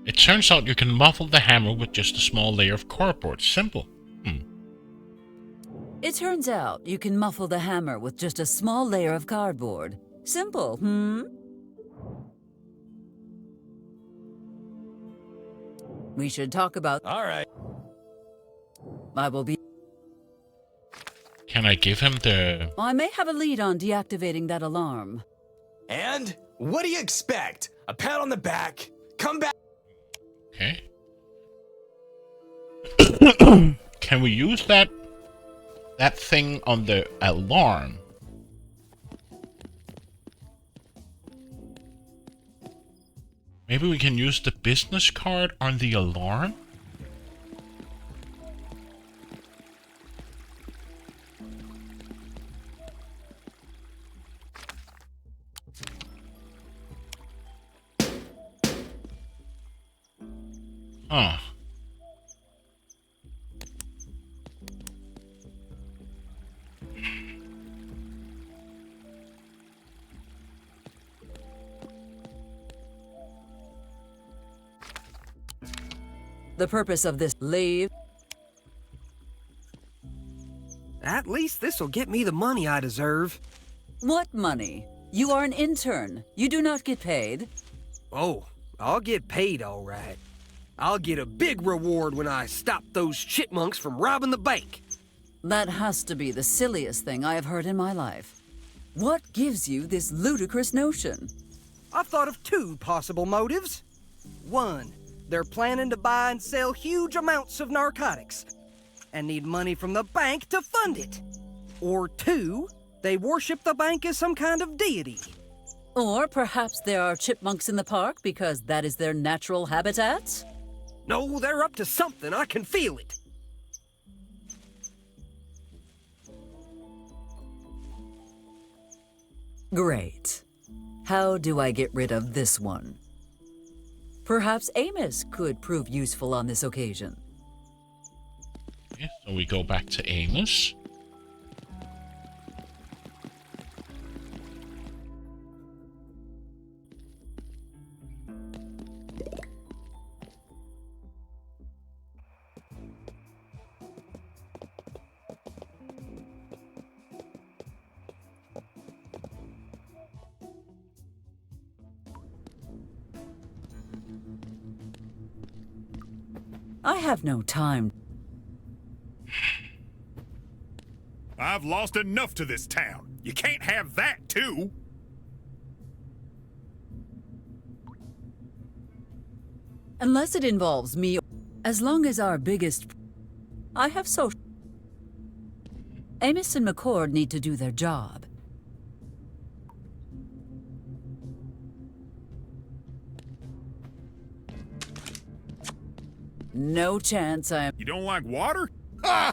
It turns out you can muffle the hammer with just a small layer of cardboard. Simple. It turns out you can muffle the hammer with just a small layer of cardboard. Simple, We should talk about... All right. I will be... Can I give him the... I may have a lead on deactivating that alarm. And what do you expect? A pat on the back? Come back. Okay. Can we use that thing on the alarm? Maybe we can use the business card on the alarm? Huh. The purpose of this leave... At least this'll get me the money I deserve. What money? You are an intern. You do not get paid. Oh, I'll get paid all right. I'll get a big reward when I stop those chipmunks from robbing the bank. That has to be the silliest thing I have heard in my life. What gives you this ludicrous notion? I've thought of 2 possible motives. 1, they're planning to buy and sell huge amounts of narcotics and need money from the bank to fund it. Or 2, they worship the bank as some kind of deity. Or perhaps there are chipmunks in the park because that is their natural habitat? No, they're up to something. I can feel it. Great. How do I get rid of this one? Perhaps Amos could prove useful on this occasion. Okay, so we go back to Amos. I have no time. I've lost enough to this town. You can't have that, too. Unless it involves me, as long as our biggest... I have so... Amos and McCord need to do their job. No chance I am... You don't like water? Ha!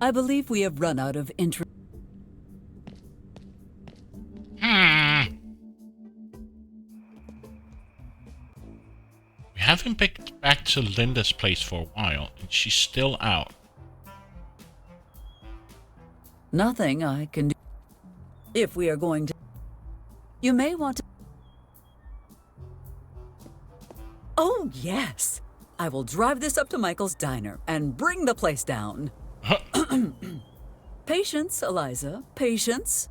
I believe we have run out of interest. We haven't been back to Linda's place for a while, and she's still out. Nothing I can do. If we are going to... You may want to... Oh, yes! I will drive this up to Michael's diner and bring the place down. Patience, Eliza. Patience.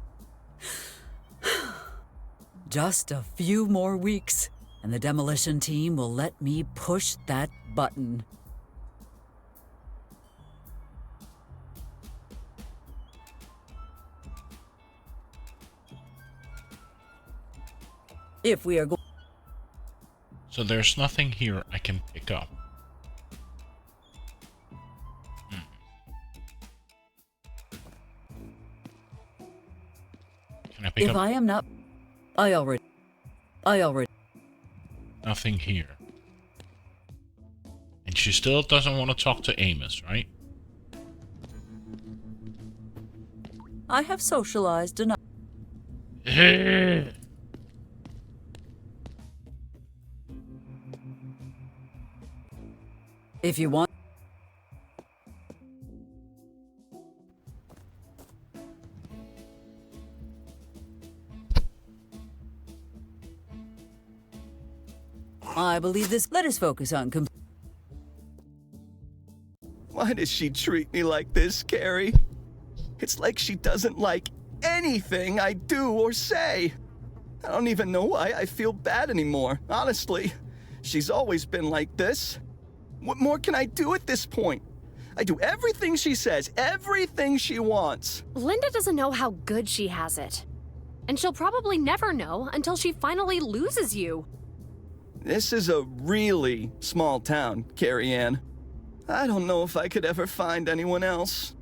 Just a few more weeks, and the demolition team will let me push that button. If we are going... So there's nothing here I can pick up. Can I pick If up? I am not... I already... Nothing here. And she still doesn't want to talk to Amos, right? I have socialized enough. If you want... I believe this... Let us focus on... Why does she treat me like this, Carrie? It's like she doesn't like anything I do or say. I don't even know why I feel bad anymore, honestly. She's always been like this. What more can I do at this point? I do everything she says, everything she wants. Linda doesn't know how good she has it. And she'll probably never know until she finally loses you. This is a really small town, Carrie Ann. I don't know if I could ever find anyone else.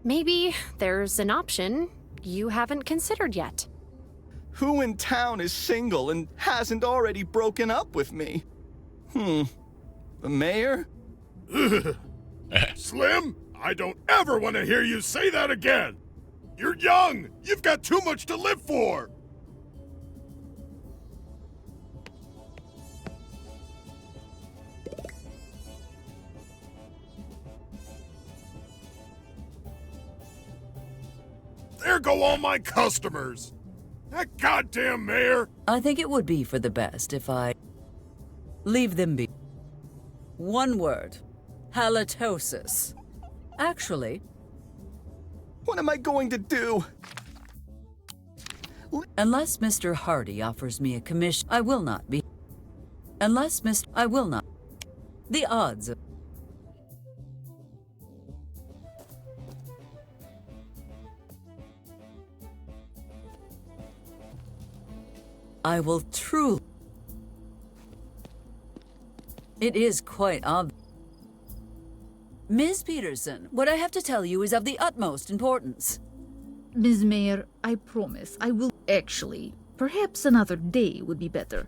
Maybe there's an option you haven't considered yet. Who in town is single and hasn't already broken up with me? The mayor? Slim, I don't ever want to hear you say that again! You're young! You've got too much to live for! There go all my customers! That goddamn mayor! I think it would be for the best if I... leave them be. One word. Halitosis. Actually... What am I going to do? Unless Mr. Hardy offers me a commission, I will not be. Unless I will not. The odds of... I will truly... It is quite obvious. Ms. Peterson, what I have to tell you is of the utmost importance. Ms. Mayor, I promise I will actually. Perhaps another day would be better.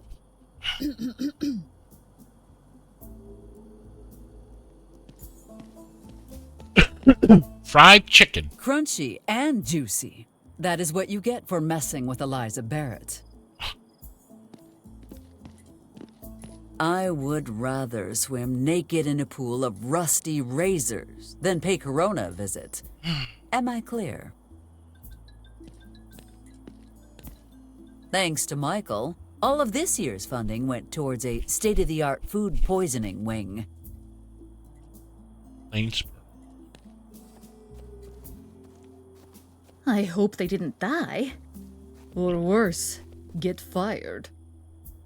Fried chicken. Crunchy and juicy. That is what you get for messing with Eliza Barrett. I would rather swim naked in a pool of rusty razors than pay Corona a visit. Am I clear? Thanks to Michael, all of this year's funding went towards a state-of-the-art food poisoning wing. Thanks. I hope they didn't die. Or worse, get fired.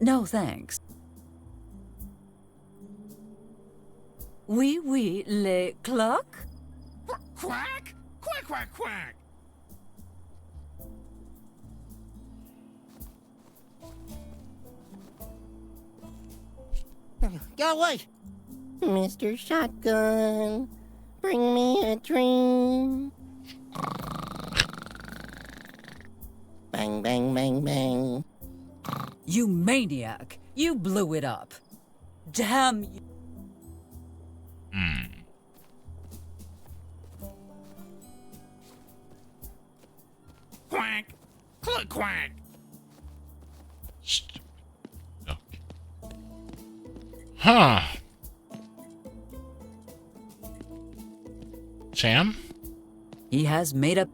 No thanks. Oui, le clock? Quack! Quack, quack, quack! Go away! Mr. Shotgun, bring me a dream. Bang, bang, bang, bang. You maniac! You blew it up. Damn you. Quack! Click, quack! Huh. Sam? He has made up.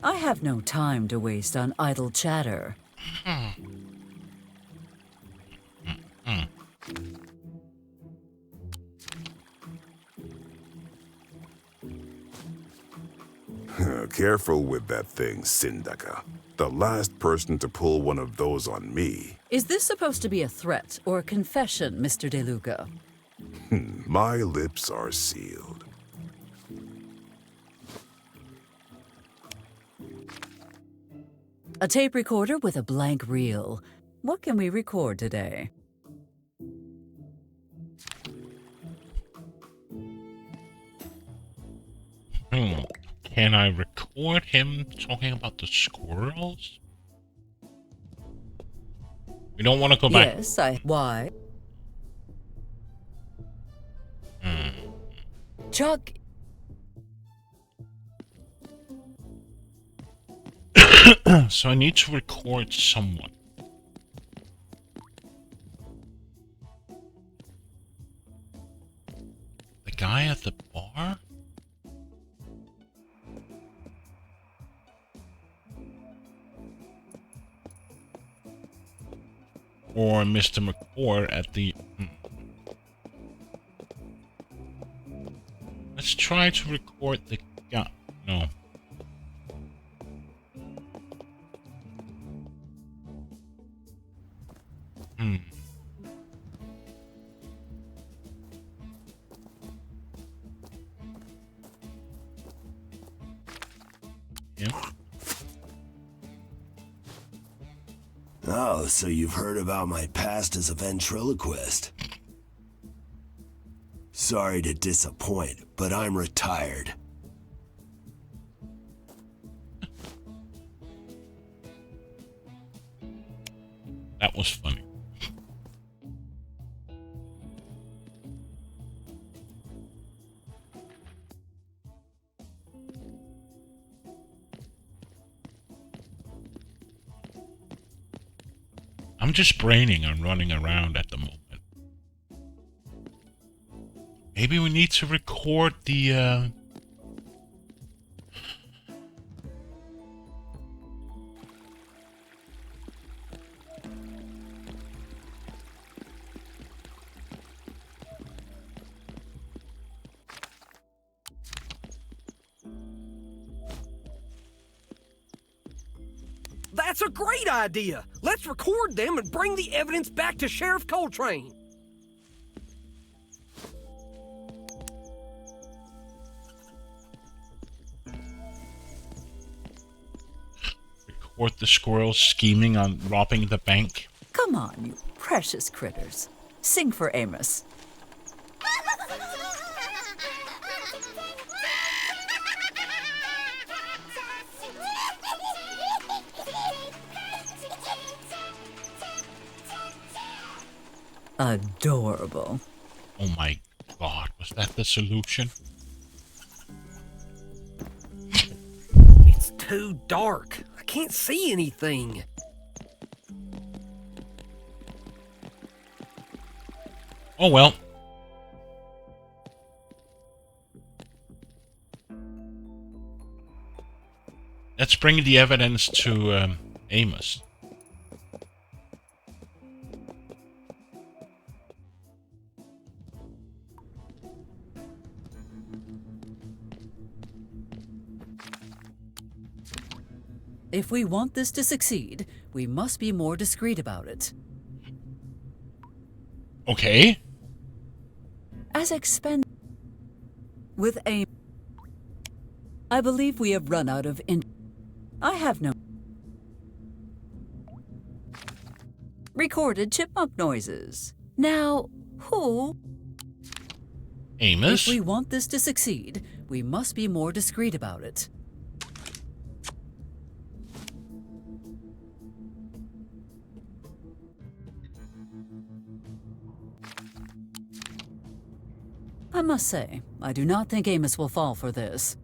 I have no time to waste on idle chatter. Careful with that thing, Sindaka. The last person to pull one of those on me. Is this supposed to be a threat or a confession, Mr. DeLuca? My lips are sealed. A tape recorder with a blank reel. What can we record today? Can I record him talking about the squirrels? We don't want to go back. Yes, Why? Chuck. So I need to record someone. The guy at the bar? Or Mr. McCord at the... Let's try to record the guy. No. Yeah. Oh, so you've heard about my past as a ventriloquist. Sorry to disappoint, but I'm retired. That was funny. I'm just braining on running around at the moment. Maybe we need to record the, That's a great idea! Let's record them and bring the evidence back to Sheriff Coltrane. record the squirrels scheming on robbing the bank. Come on, you precious critters. Sing for Amos. Adorable. Oh my god, was that the solution? It's too dark. I can't see anything. Oh well. Let's bring the evidence to Amos. If we want this to succeed, we must be more discreet about it. Okay. As expend with aim. I believe we have run out of I have no recorded chipmunk noises. Now, who? Amos? If we want this to succeed, we must be more discreet about it. I must say, I do not think Amos will fall for this.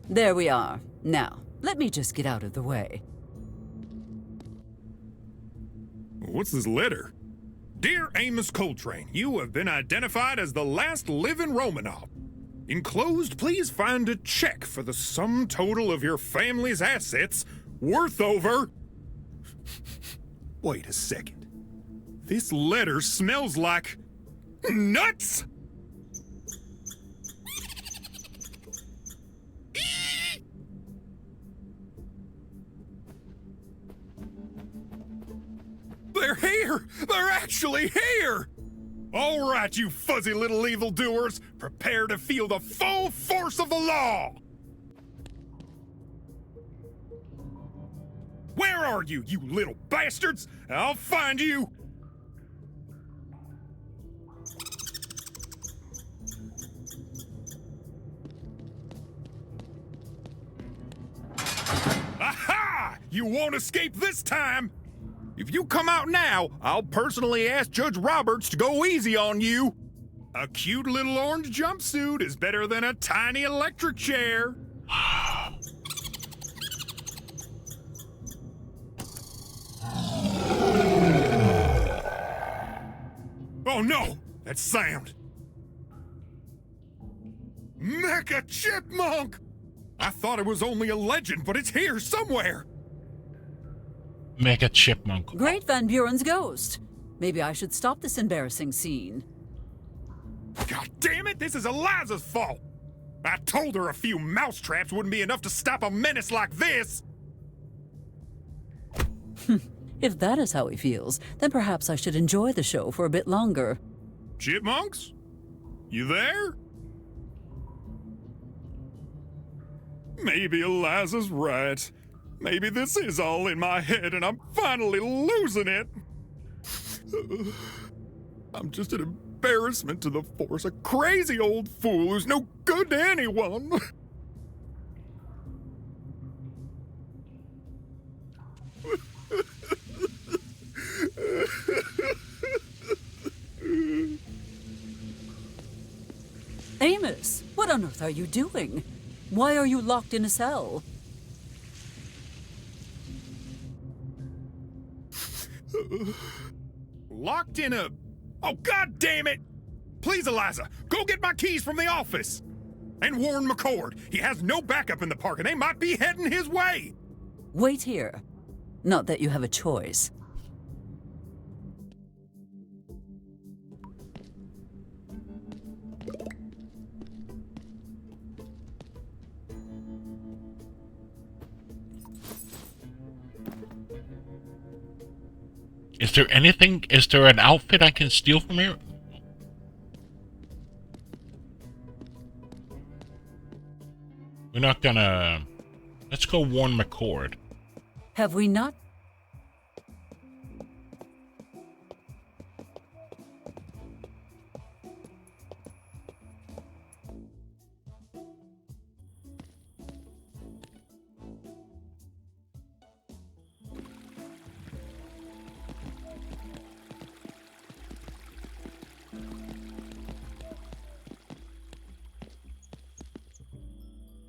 There we are. Now, let me just get out of the way. What's this letter? Dear Amos Coltrane, you have been identified as the last living Romanov. Enclosed, please find a check for the sum total of your family's assets worth over... Wait a second. This letter smells like... nuts! They're here! They're actually here! All right, you fuzzy little evildoers, prepare to feel the full force of the law! Where are you, you little bastards? I'll find you! Aha! You won't escape this time! If you come out now, I'll personally ask Judge Roberts to go easy on you. A cute little orange jumpsuit is better than a tiny electric chair. Oh no! That sound! Mecha Chipmunk! I thought it was only a legend, but it's here somewhere! Mega Chipmunk. Great Van Buren's ghost. Maybe I should stop this embarrassing scene. God damn it, this is Eliza's fault! I told her a few mousetraps wouldn't be enough to stop a menace like this! If that is how he feels, then perhaps I should enjoy the show for a bit longer. Chipmunks? You there? Maybe Eliza's right. Maybe this is all in my head and I'm finally losing it. I'm just an embarrassment to the force, a crazy old fool who's no good to anyone. Amos, what on earth are you doing? Why are you locked in a cell? Locked in a... Oh, God damn it! Please, Eliza, go get my keys from the office! And warn McCord. He has no backup in the park and they might be heading his way! Wait here. Not that you have a choice. Is there an outfit I can steal from here? We're not gonna... Let's go warn McCord. Have we not?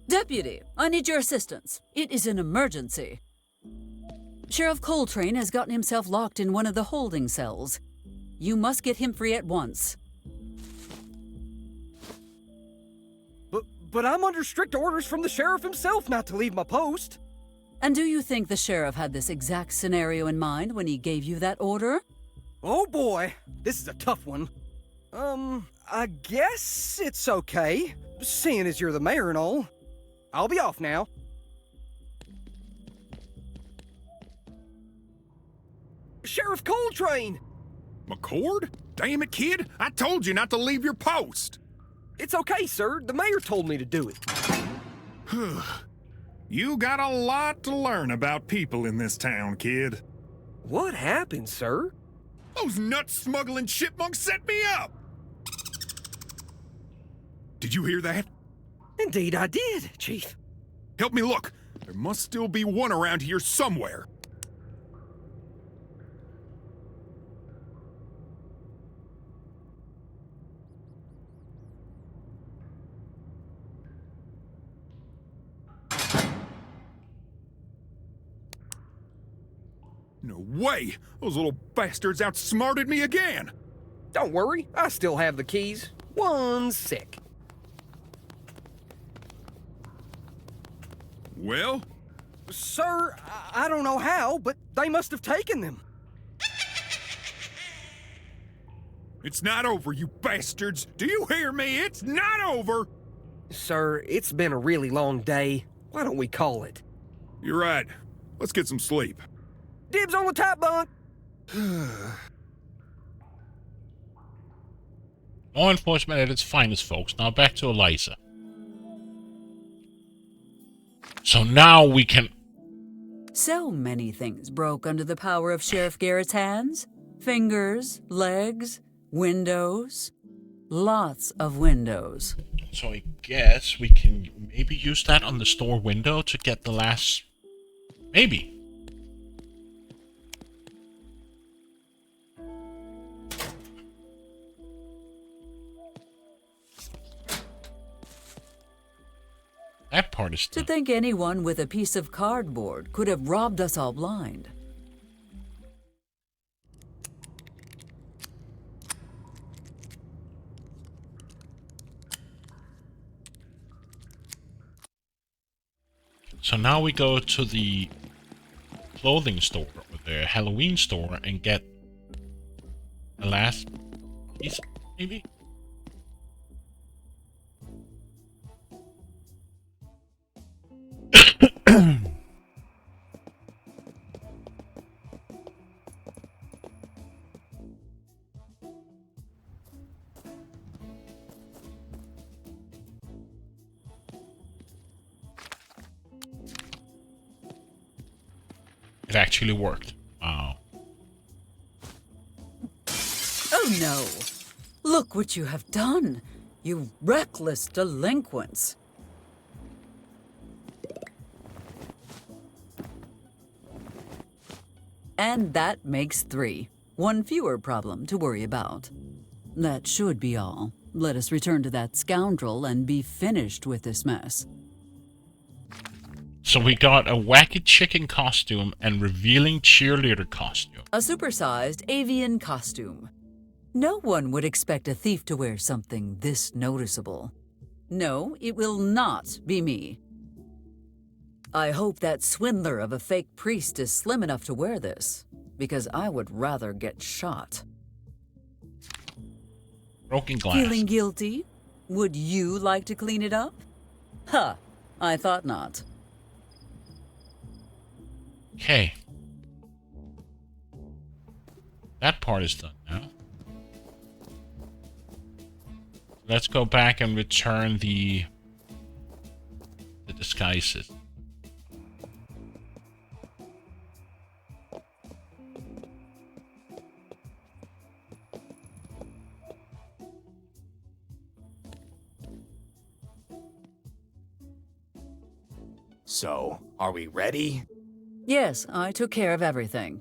Deputy, I need your assistance. It is an emergency. Sheriff Coltrane has gotten himself locked in one of the holding cells. You must get him free at once. But I'm under strict orders from the sheriff himself not to leave my post. And do you think the sheriff had this exact scenario in mind when he gave you that order? Oh boy, this is a tough one. I guess it's okay, seeing as you're the mayor and all. I'll be off now. Sheriff Coltrane! McCord? Damn it, kid! I told you not to leave your post! It's okay, sir. The mayor told me to do it. You got a lot to learn about people in this town, kid. What happened, sir? Those nut-smuggling chipmunks set me up! Did you hear that? Indeed I did, Chief. Help me look. There must still be one around here somewhere. No way! Those little bastards outsmarted me again! Don't worry, I still have the keys. 1 sec. Well? Sir, I don't know how, but they must have taken them. It's not over, you bastards! Do you hear me? It's not over! Sir, it's been a really long day. Why don't we call it? You're right. Let's get some sleep. Dibs on the top bunk! Law enforcement at its finest, folks. Now back to Eliza. So now we can... So many things broke under the power of Sheriff Garrett's hands. Fingers, legs, windows. Lots of windows. So I guess we can maybe use that on the store window to get the last... Maybe. That part is To think anyone with a piece of cardboard could have robbed us all blind. So now we go to the clothing store, or the Halloween store, and get the last piece, maybe? It actually worked. Wow. Oh no! Look what you have done, you reckless delinquents! And that makes 3. 1 fewer problem to worry about. That should be all. Let us return to that scoundrel and be finished with this mess. So we got a wacky chicken costume and revealing cheerleader costume. A supersized avian costume. No one would expect a thief to wear something this noticeable. No, it will not be me. I hope that swindler of a fake priest is slim enough to wear this, because I would rather get shot. Broken glass. Feeling guilty? Would you like to clean it up? Ha! I thought not. Okay. That part is done now. Let's go back and return the disguises. So, are we ready? Yes, I took care of everything.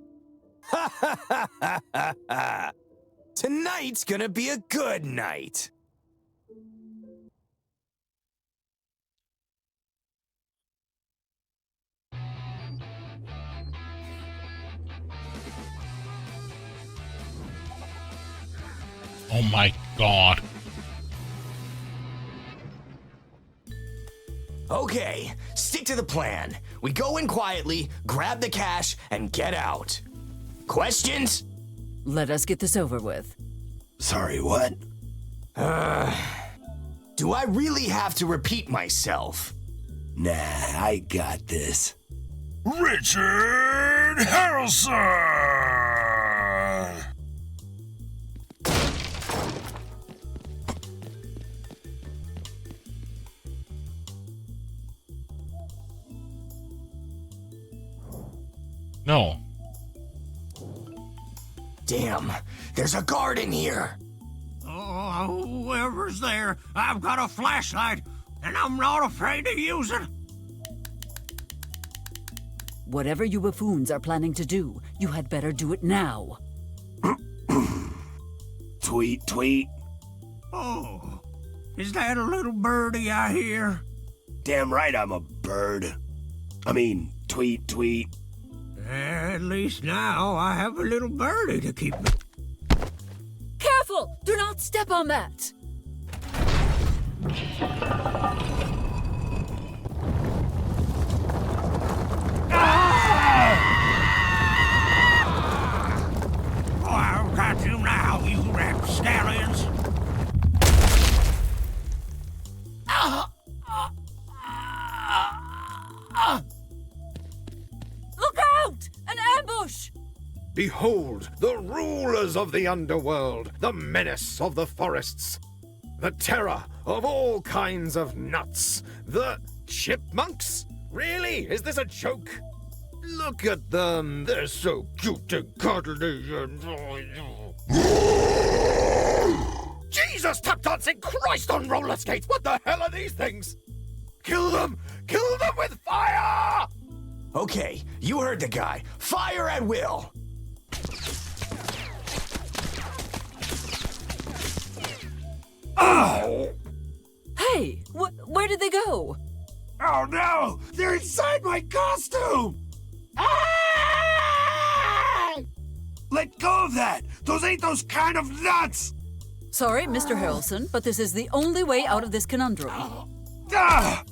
Ha ha ha ha ha ha! Tonight's gonna be a good night! Oh my god. Okay, stick to the plan. We go in quietly, grab the cash, and get out. Questions? Let us get this over with. Sorry, what? Do I really have to repeat myself? Nah, I got this. Richard Harrelson! No. Damn, there's a guard in here. Oh, whoever's there, I've got a flashlight, and I'm not afraid to use it. Whatever you buffoons are planning to do, you had better do it now. Tweet, tweet. Oh, is that a little birdie I hear? Damn right I'm a bird. I mean, tweet, tweet. At least now I have a little birdie to keep me. Careful! Do not step on that! Oh, I've got you now, you rapscallions. Look out! An ambush! Behold, the rulers of the underworld, the menace of the forests, the terror of all kinds of nuts, the chipmunks? Really? Is this a joke? Look at them, they're so cute and cuddly and... Jesus, tap dancing Christ on roller skates! What the hell are these things? Kill them! Kill them with fire! Okay, you heard the guy. Fire at will! Oh! Hey, where did they go? Oh no! They're inside my costume! Ah! Let go of that! Those ain't those kind of nuts! Sorry, Mr. Harrelson, but this is the only way out of this conundrum. Ah!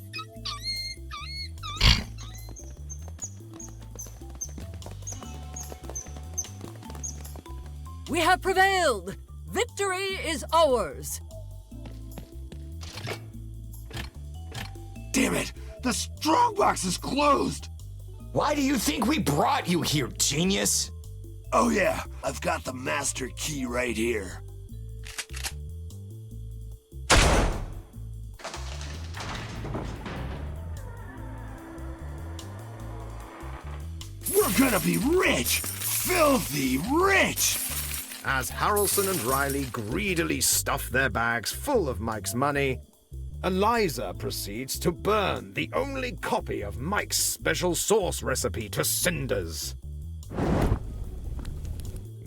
We have prevailed! Victory is ours! Damn it! The strongbox is closed! Why do you think we brought you here, genius? Oh yeah, I've got the master key right here. We're gonna be rich! Filthy rich! As Harrelson and Riley greedily stuff their bags full of Mike's money, Eliza proceeds to burn the only copy of Mike's special sauce recipe to cinders.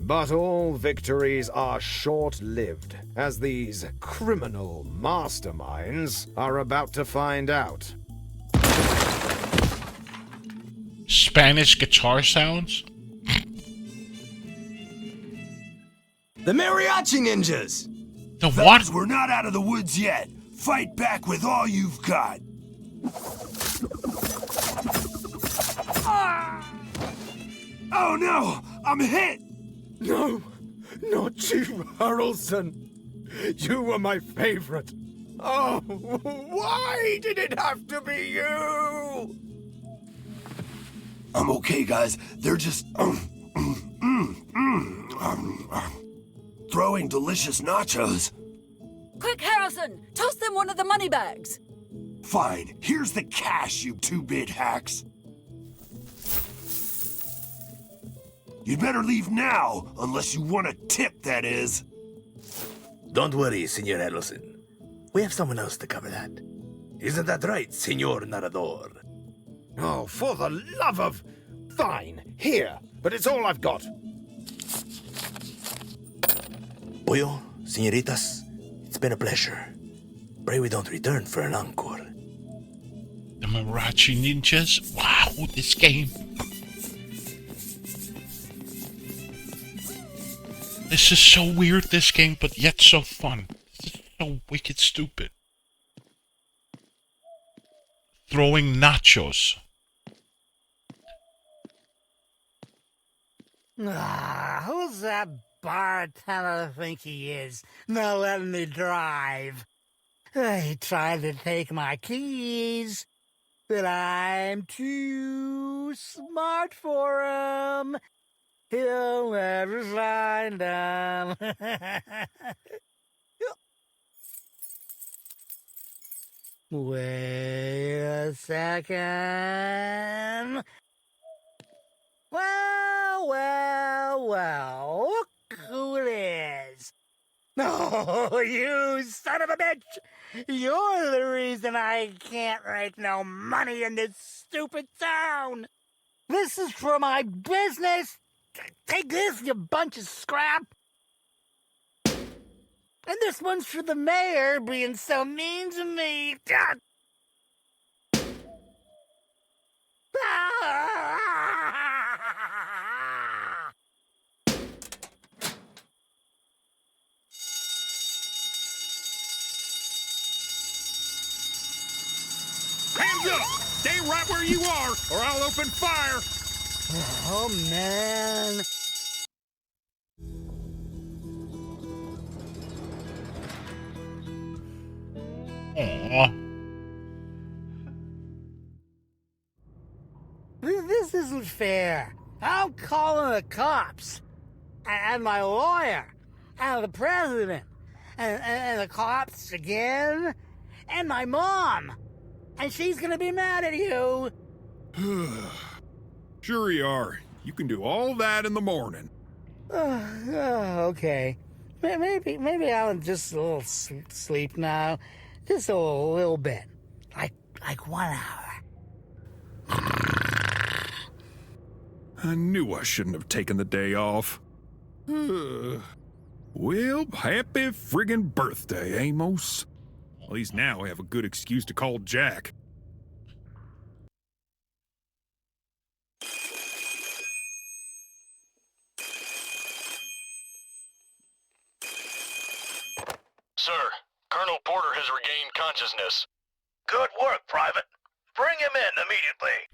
But all victories are short-lived, as these criminal masterminds are about to find out. Spanish guitar sounds? The Mariachi Ninjas! The what? We're not out of the woods yet. Fight back with all you've got. Oh no! I'm hit! No, not you, Harrelson. You were my favorite. Oh, why did it have to be you? I'm okay, guys. They're just throwing delicious nachos. Quick, Harrelson! Toss them one of the money bags! Fine. Here's the cash, you two-bit hacks. You'd better leave now, unless you want a tip, that is. Don't worry, Senor Harrelson. We have someone else to cover that. Isn't that right, Senor Narador? Oh, for the love of... Fine, here, but it's all I've got. Pollo, senoritas, it's been a pleasure. Pray we don't return for an encore. The Mariachi Ninjas? Wow, this game. This is so weird, this game, but yet so fun. This is so wicked stupid. Throwing nachos. Ah, who's that bartender think he is? Not letting me drive. He tried to take my keys, but I'm too smart for him. He'll never find them. Wait a second. Well, look who it is. Oh, you son of a bitch! You're the reason I can't make no money in this stupid town! This is for my business! Take this, you bunch of scrap! And this one's for the mayor being so mean to me! God. Hands up! Stay right where you are, or I'll open fire! Oh, man. Aww. This isn't fair. I'm calling the cops. And my lawyer. And the president. And the cops again. And my mom. And she's gonna be mad at you. Sure you are. You can do all that in the morning. Okay. Maybe I'll just a little sleep now. Just a little bit. Like 1 hour. I knew I shouldn't have taken the day off. Well, happy friggin' birthday, Amos. At least now I have a good excuse to call Jack. Sir, Colonel Porter has regained consciousness. Good work, Private. Bring him in immediately.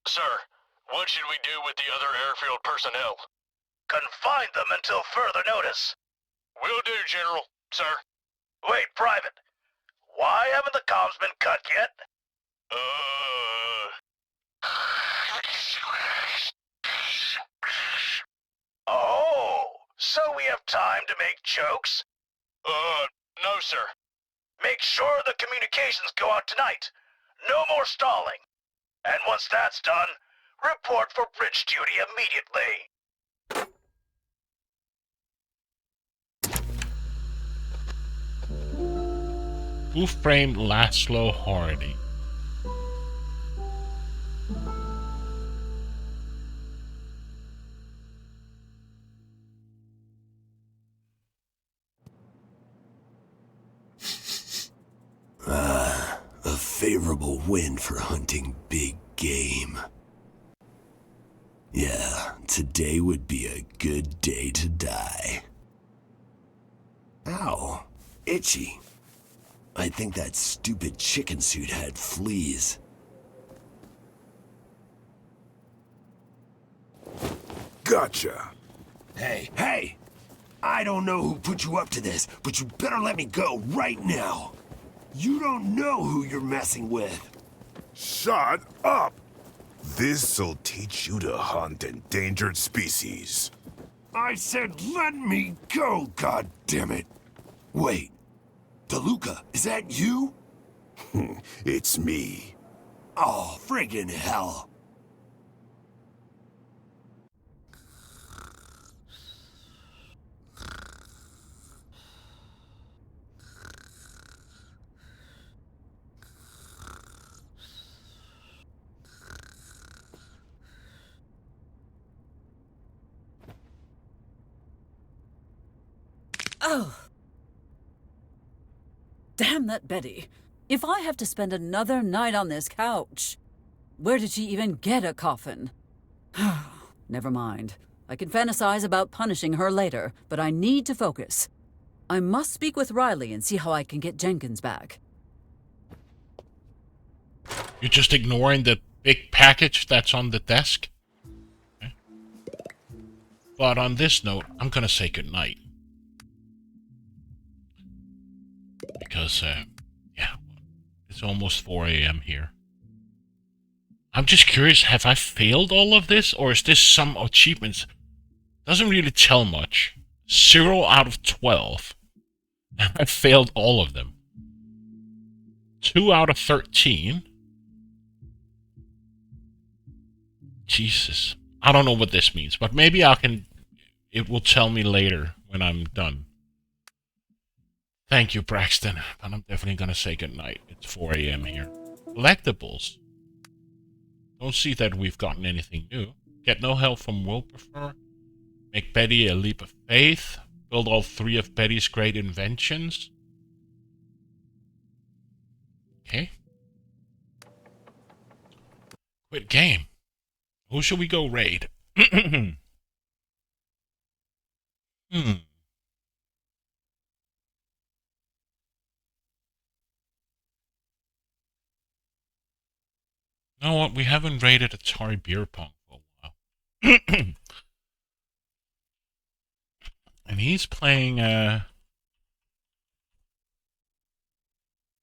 Sir, what should we do with the other airfield personnel? Confine them until further notice. Will do, General. Sir. Wait, Private. Why haven't the comms been cut yet? Oh, so we have time to make jokes? No, sir. Make sure the communications go out tonight. No more stalling. And once that's done, report for bridge duty immediately. Who framed Laszlo Hardy? A favorable wind for hunting big game. Yeah, today would be a good day to die. Ow, itchy. I think that stupid chicken suit had fleas. Gotcha. Hey! I don't know who put you up to this, but you better let me go right now. You don't know who you're messing with. Shut up! This'll teach you to hunt endangered species. I said let me go, goddammit. Wait, DeLuca, is that you? It's me. Oh, friggin' hell. Oh. Damn that Betty. If I have to spend another night on this couch, where did she even get a coffin? Never mind. I can fantasize about punishing her later, but I need to focus. I must speak with Riley and see how I can get Jenkins back. You're just ignoring the big package that's on the desk? Okay. But on this note, I'm gonna say goodnight. Because, yeah, it's almost 4 a.m. here. I'm just curious, have I failed all of this? Or is this some achievements? Doesn't really tell much. 0 out of 12. And I failed all of them. 2 out of 13. Jesus. I don't know what this means, but maybe it will tell me later when I'm done. Thank you, Braxton, but I'm definitely gonna say goodnight. It's 4 a.m. here. Collectibles. Don't see that we've gotten anything new. Get no help from Wilberforce. Make Betty a leap of faith. Build all 3 of Betty's great inventions. Okay. Quit game. Who should we go raid? You know what? We haven't raided Atari Beer Pong for a while. And he's playing,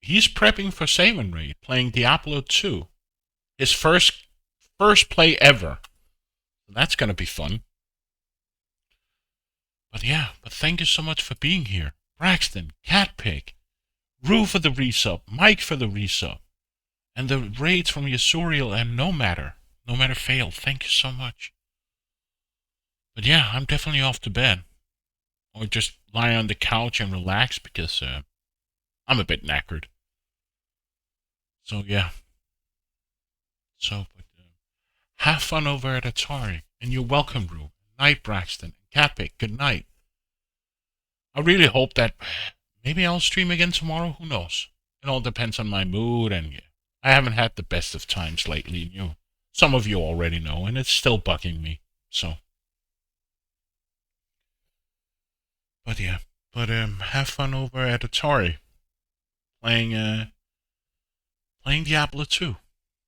he's prepping for Save and Raid, playing Diablo 2. His first play ever. That's gonna be fun. But yeah, thank you so much for being here. Braxton, Catpig, Rue for the resub, Mike for the resub, and the raids from Yasuriel and No Matter failed. Thank you so much. But yeah, I'm definitely off to bed. Or just lie on the couch and relax because I'm a bit knackered. So yeah. Have fun over at Atari. And you're welcome, Rue. Night, Braxton. Catpick, good night. I really hope that maybe I'll stream again tomorrow. Who knows? It all depends on my mood, and yeah, I haven't had the best of times lately. Some of you already know, and it's still bugging me. So, but yeah, have fun over at Atari, playing Diablo 2.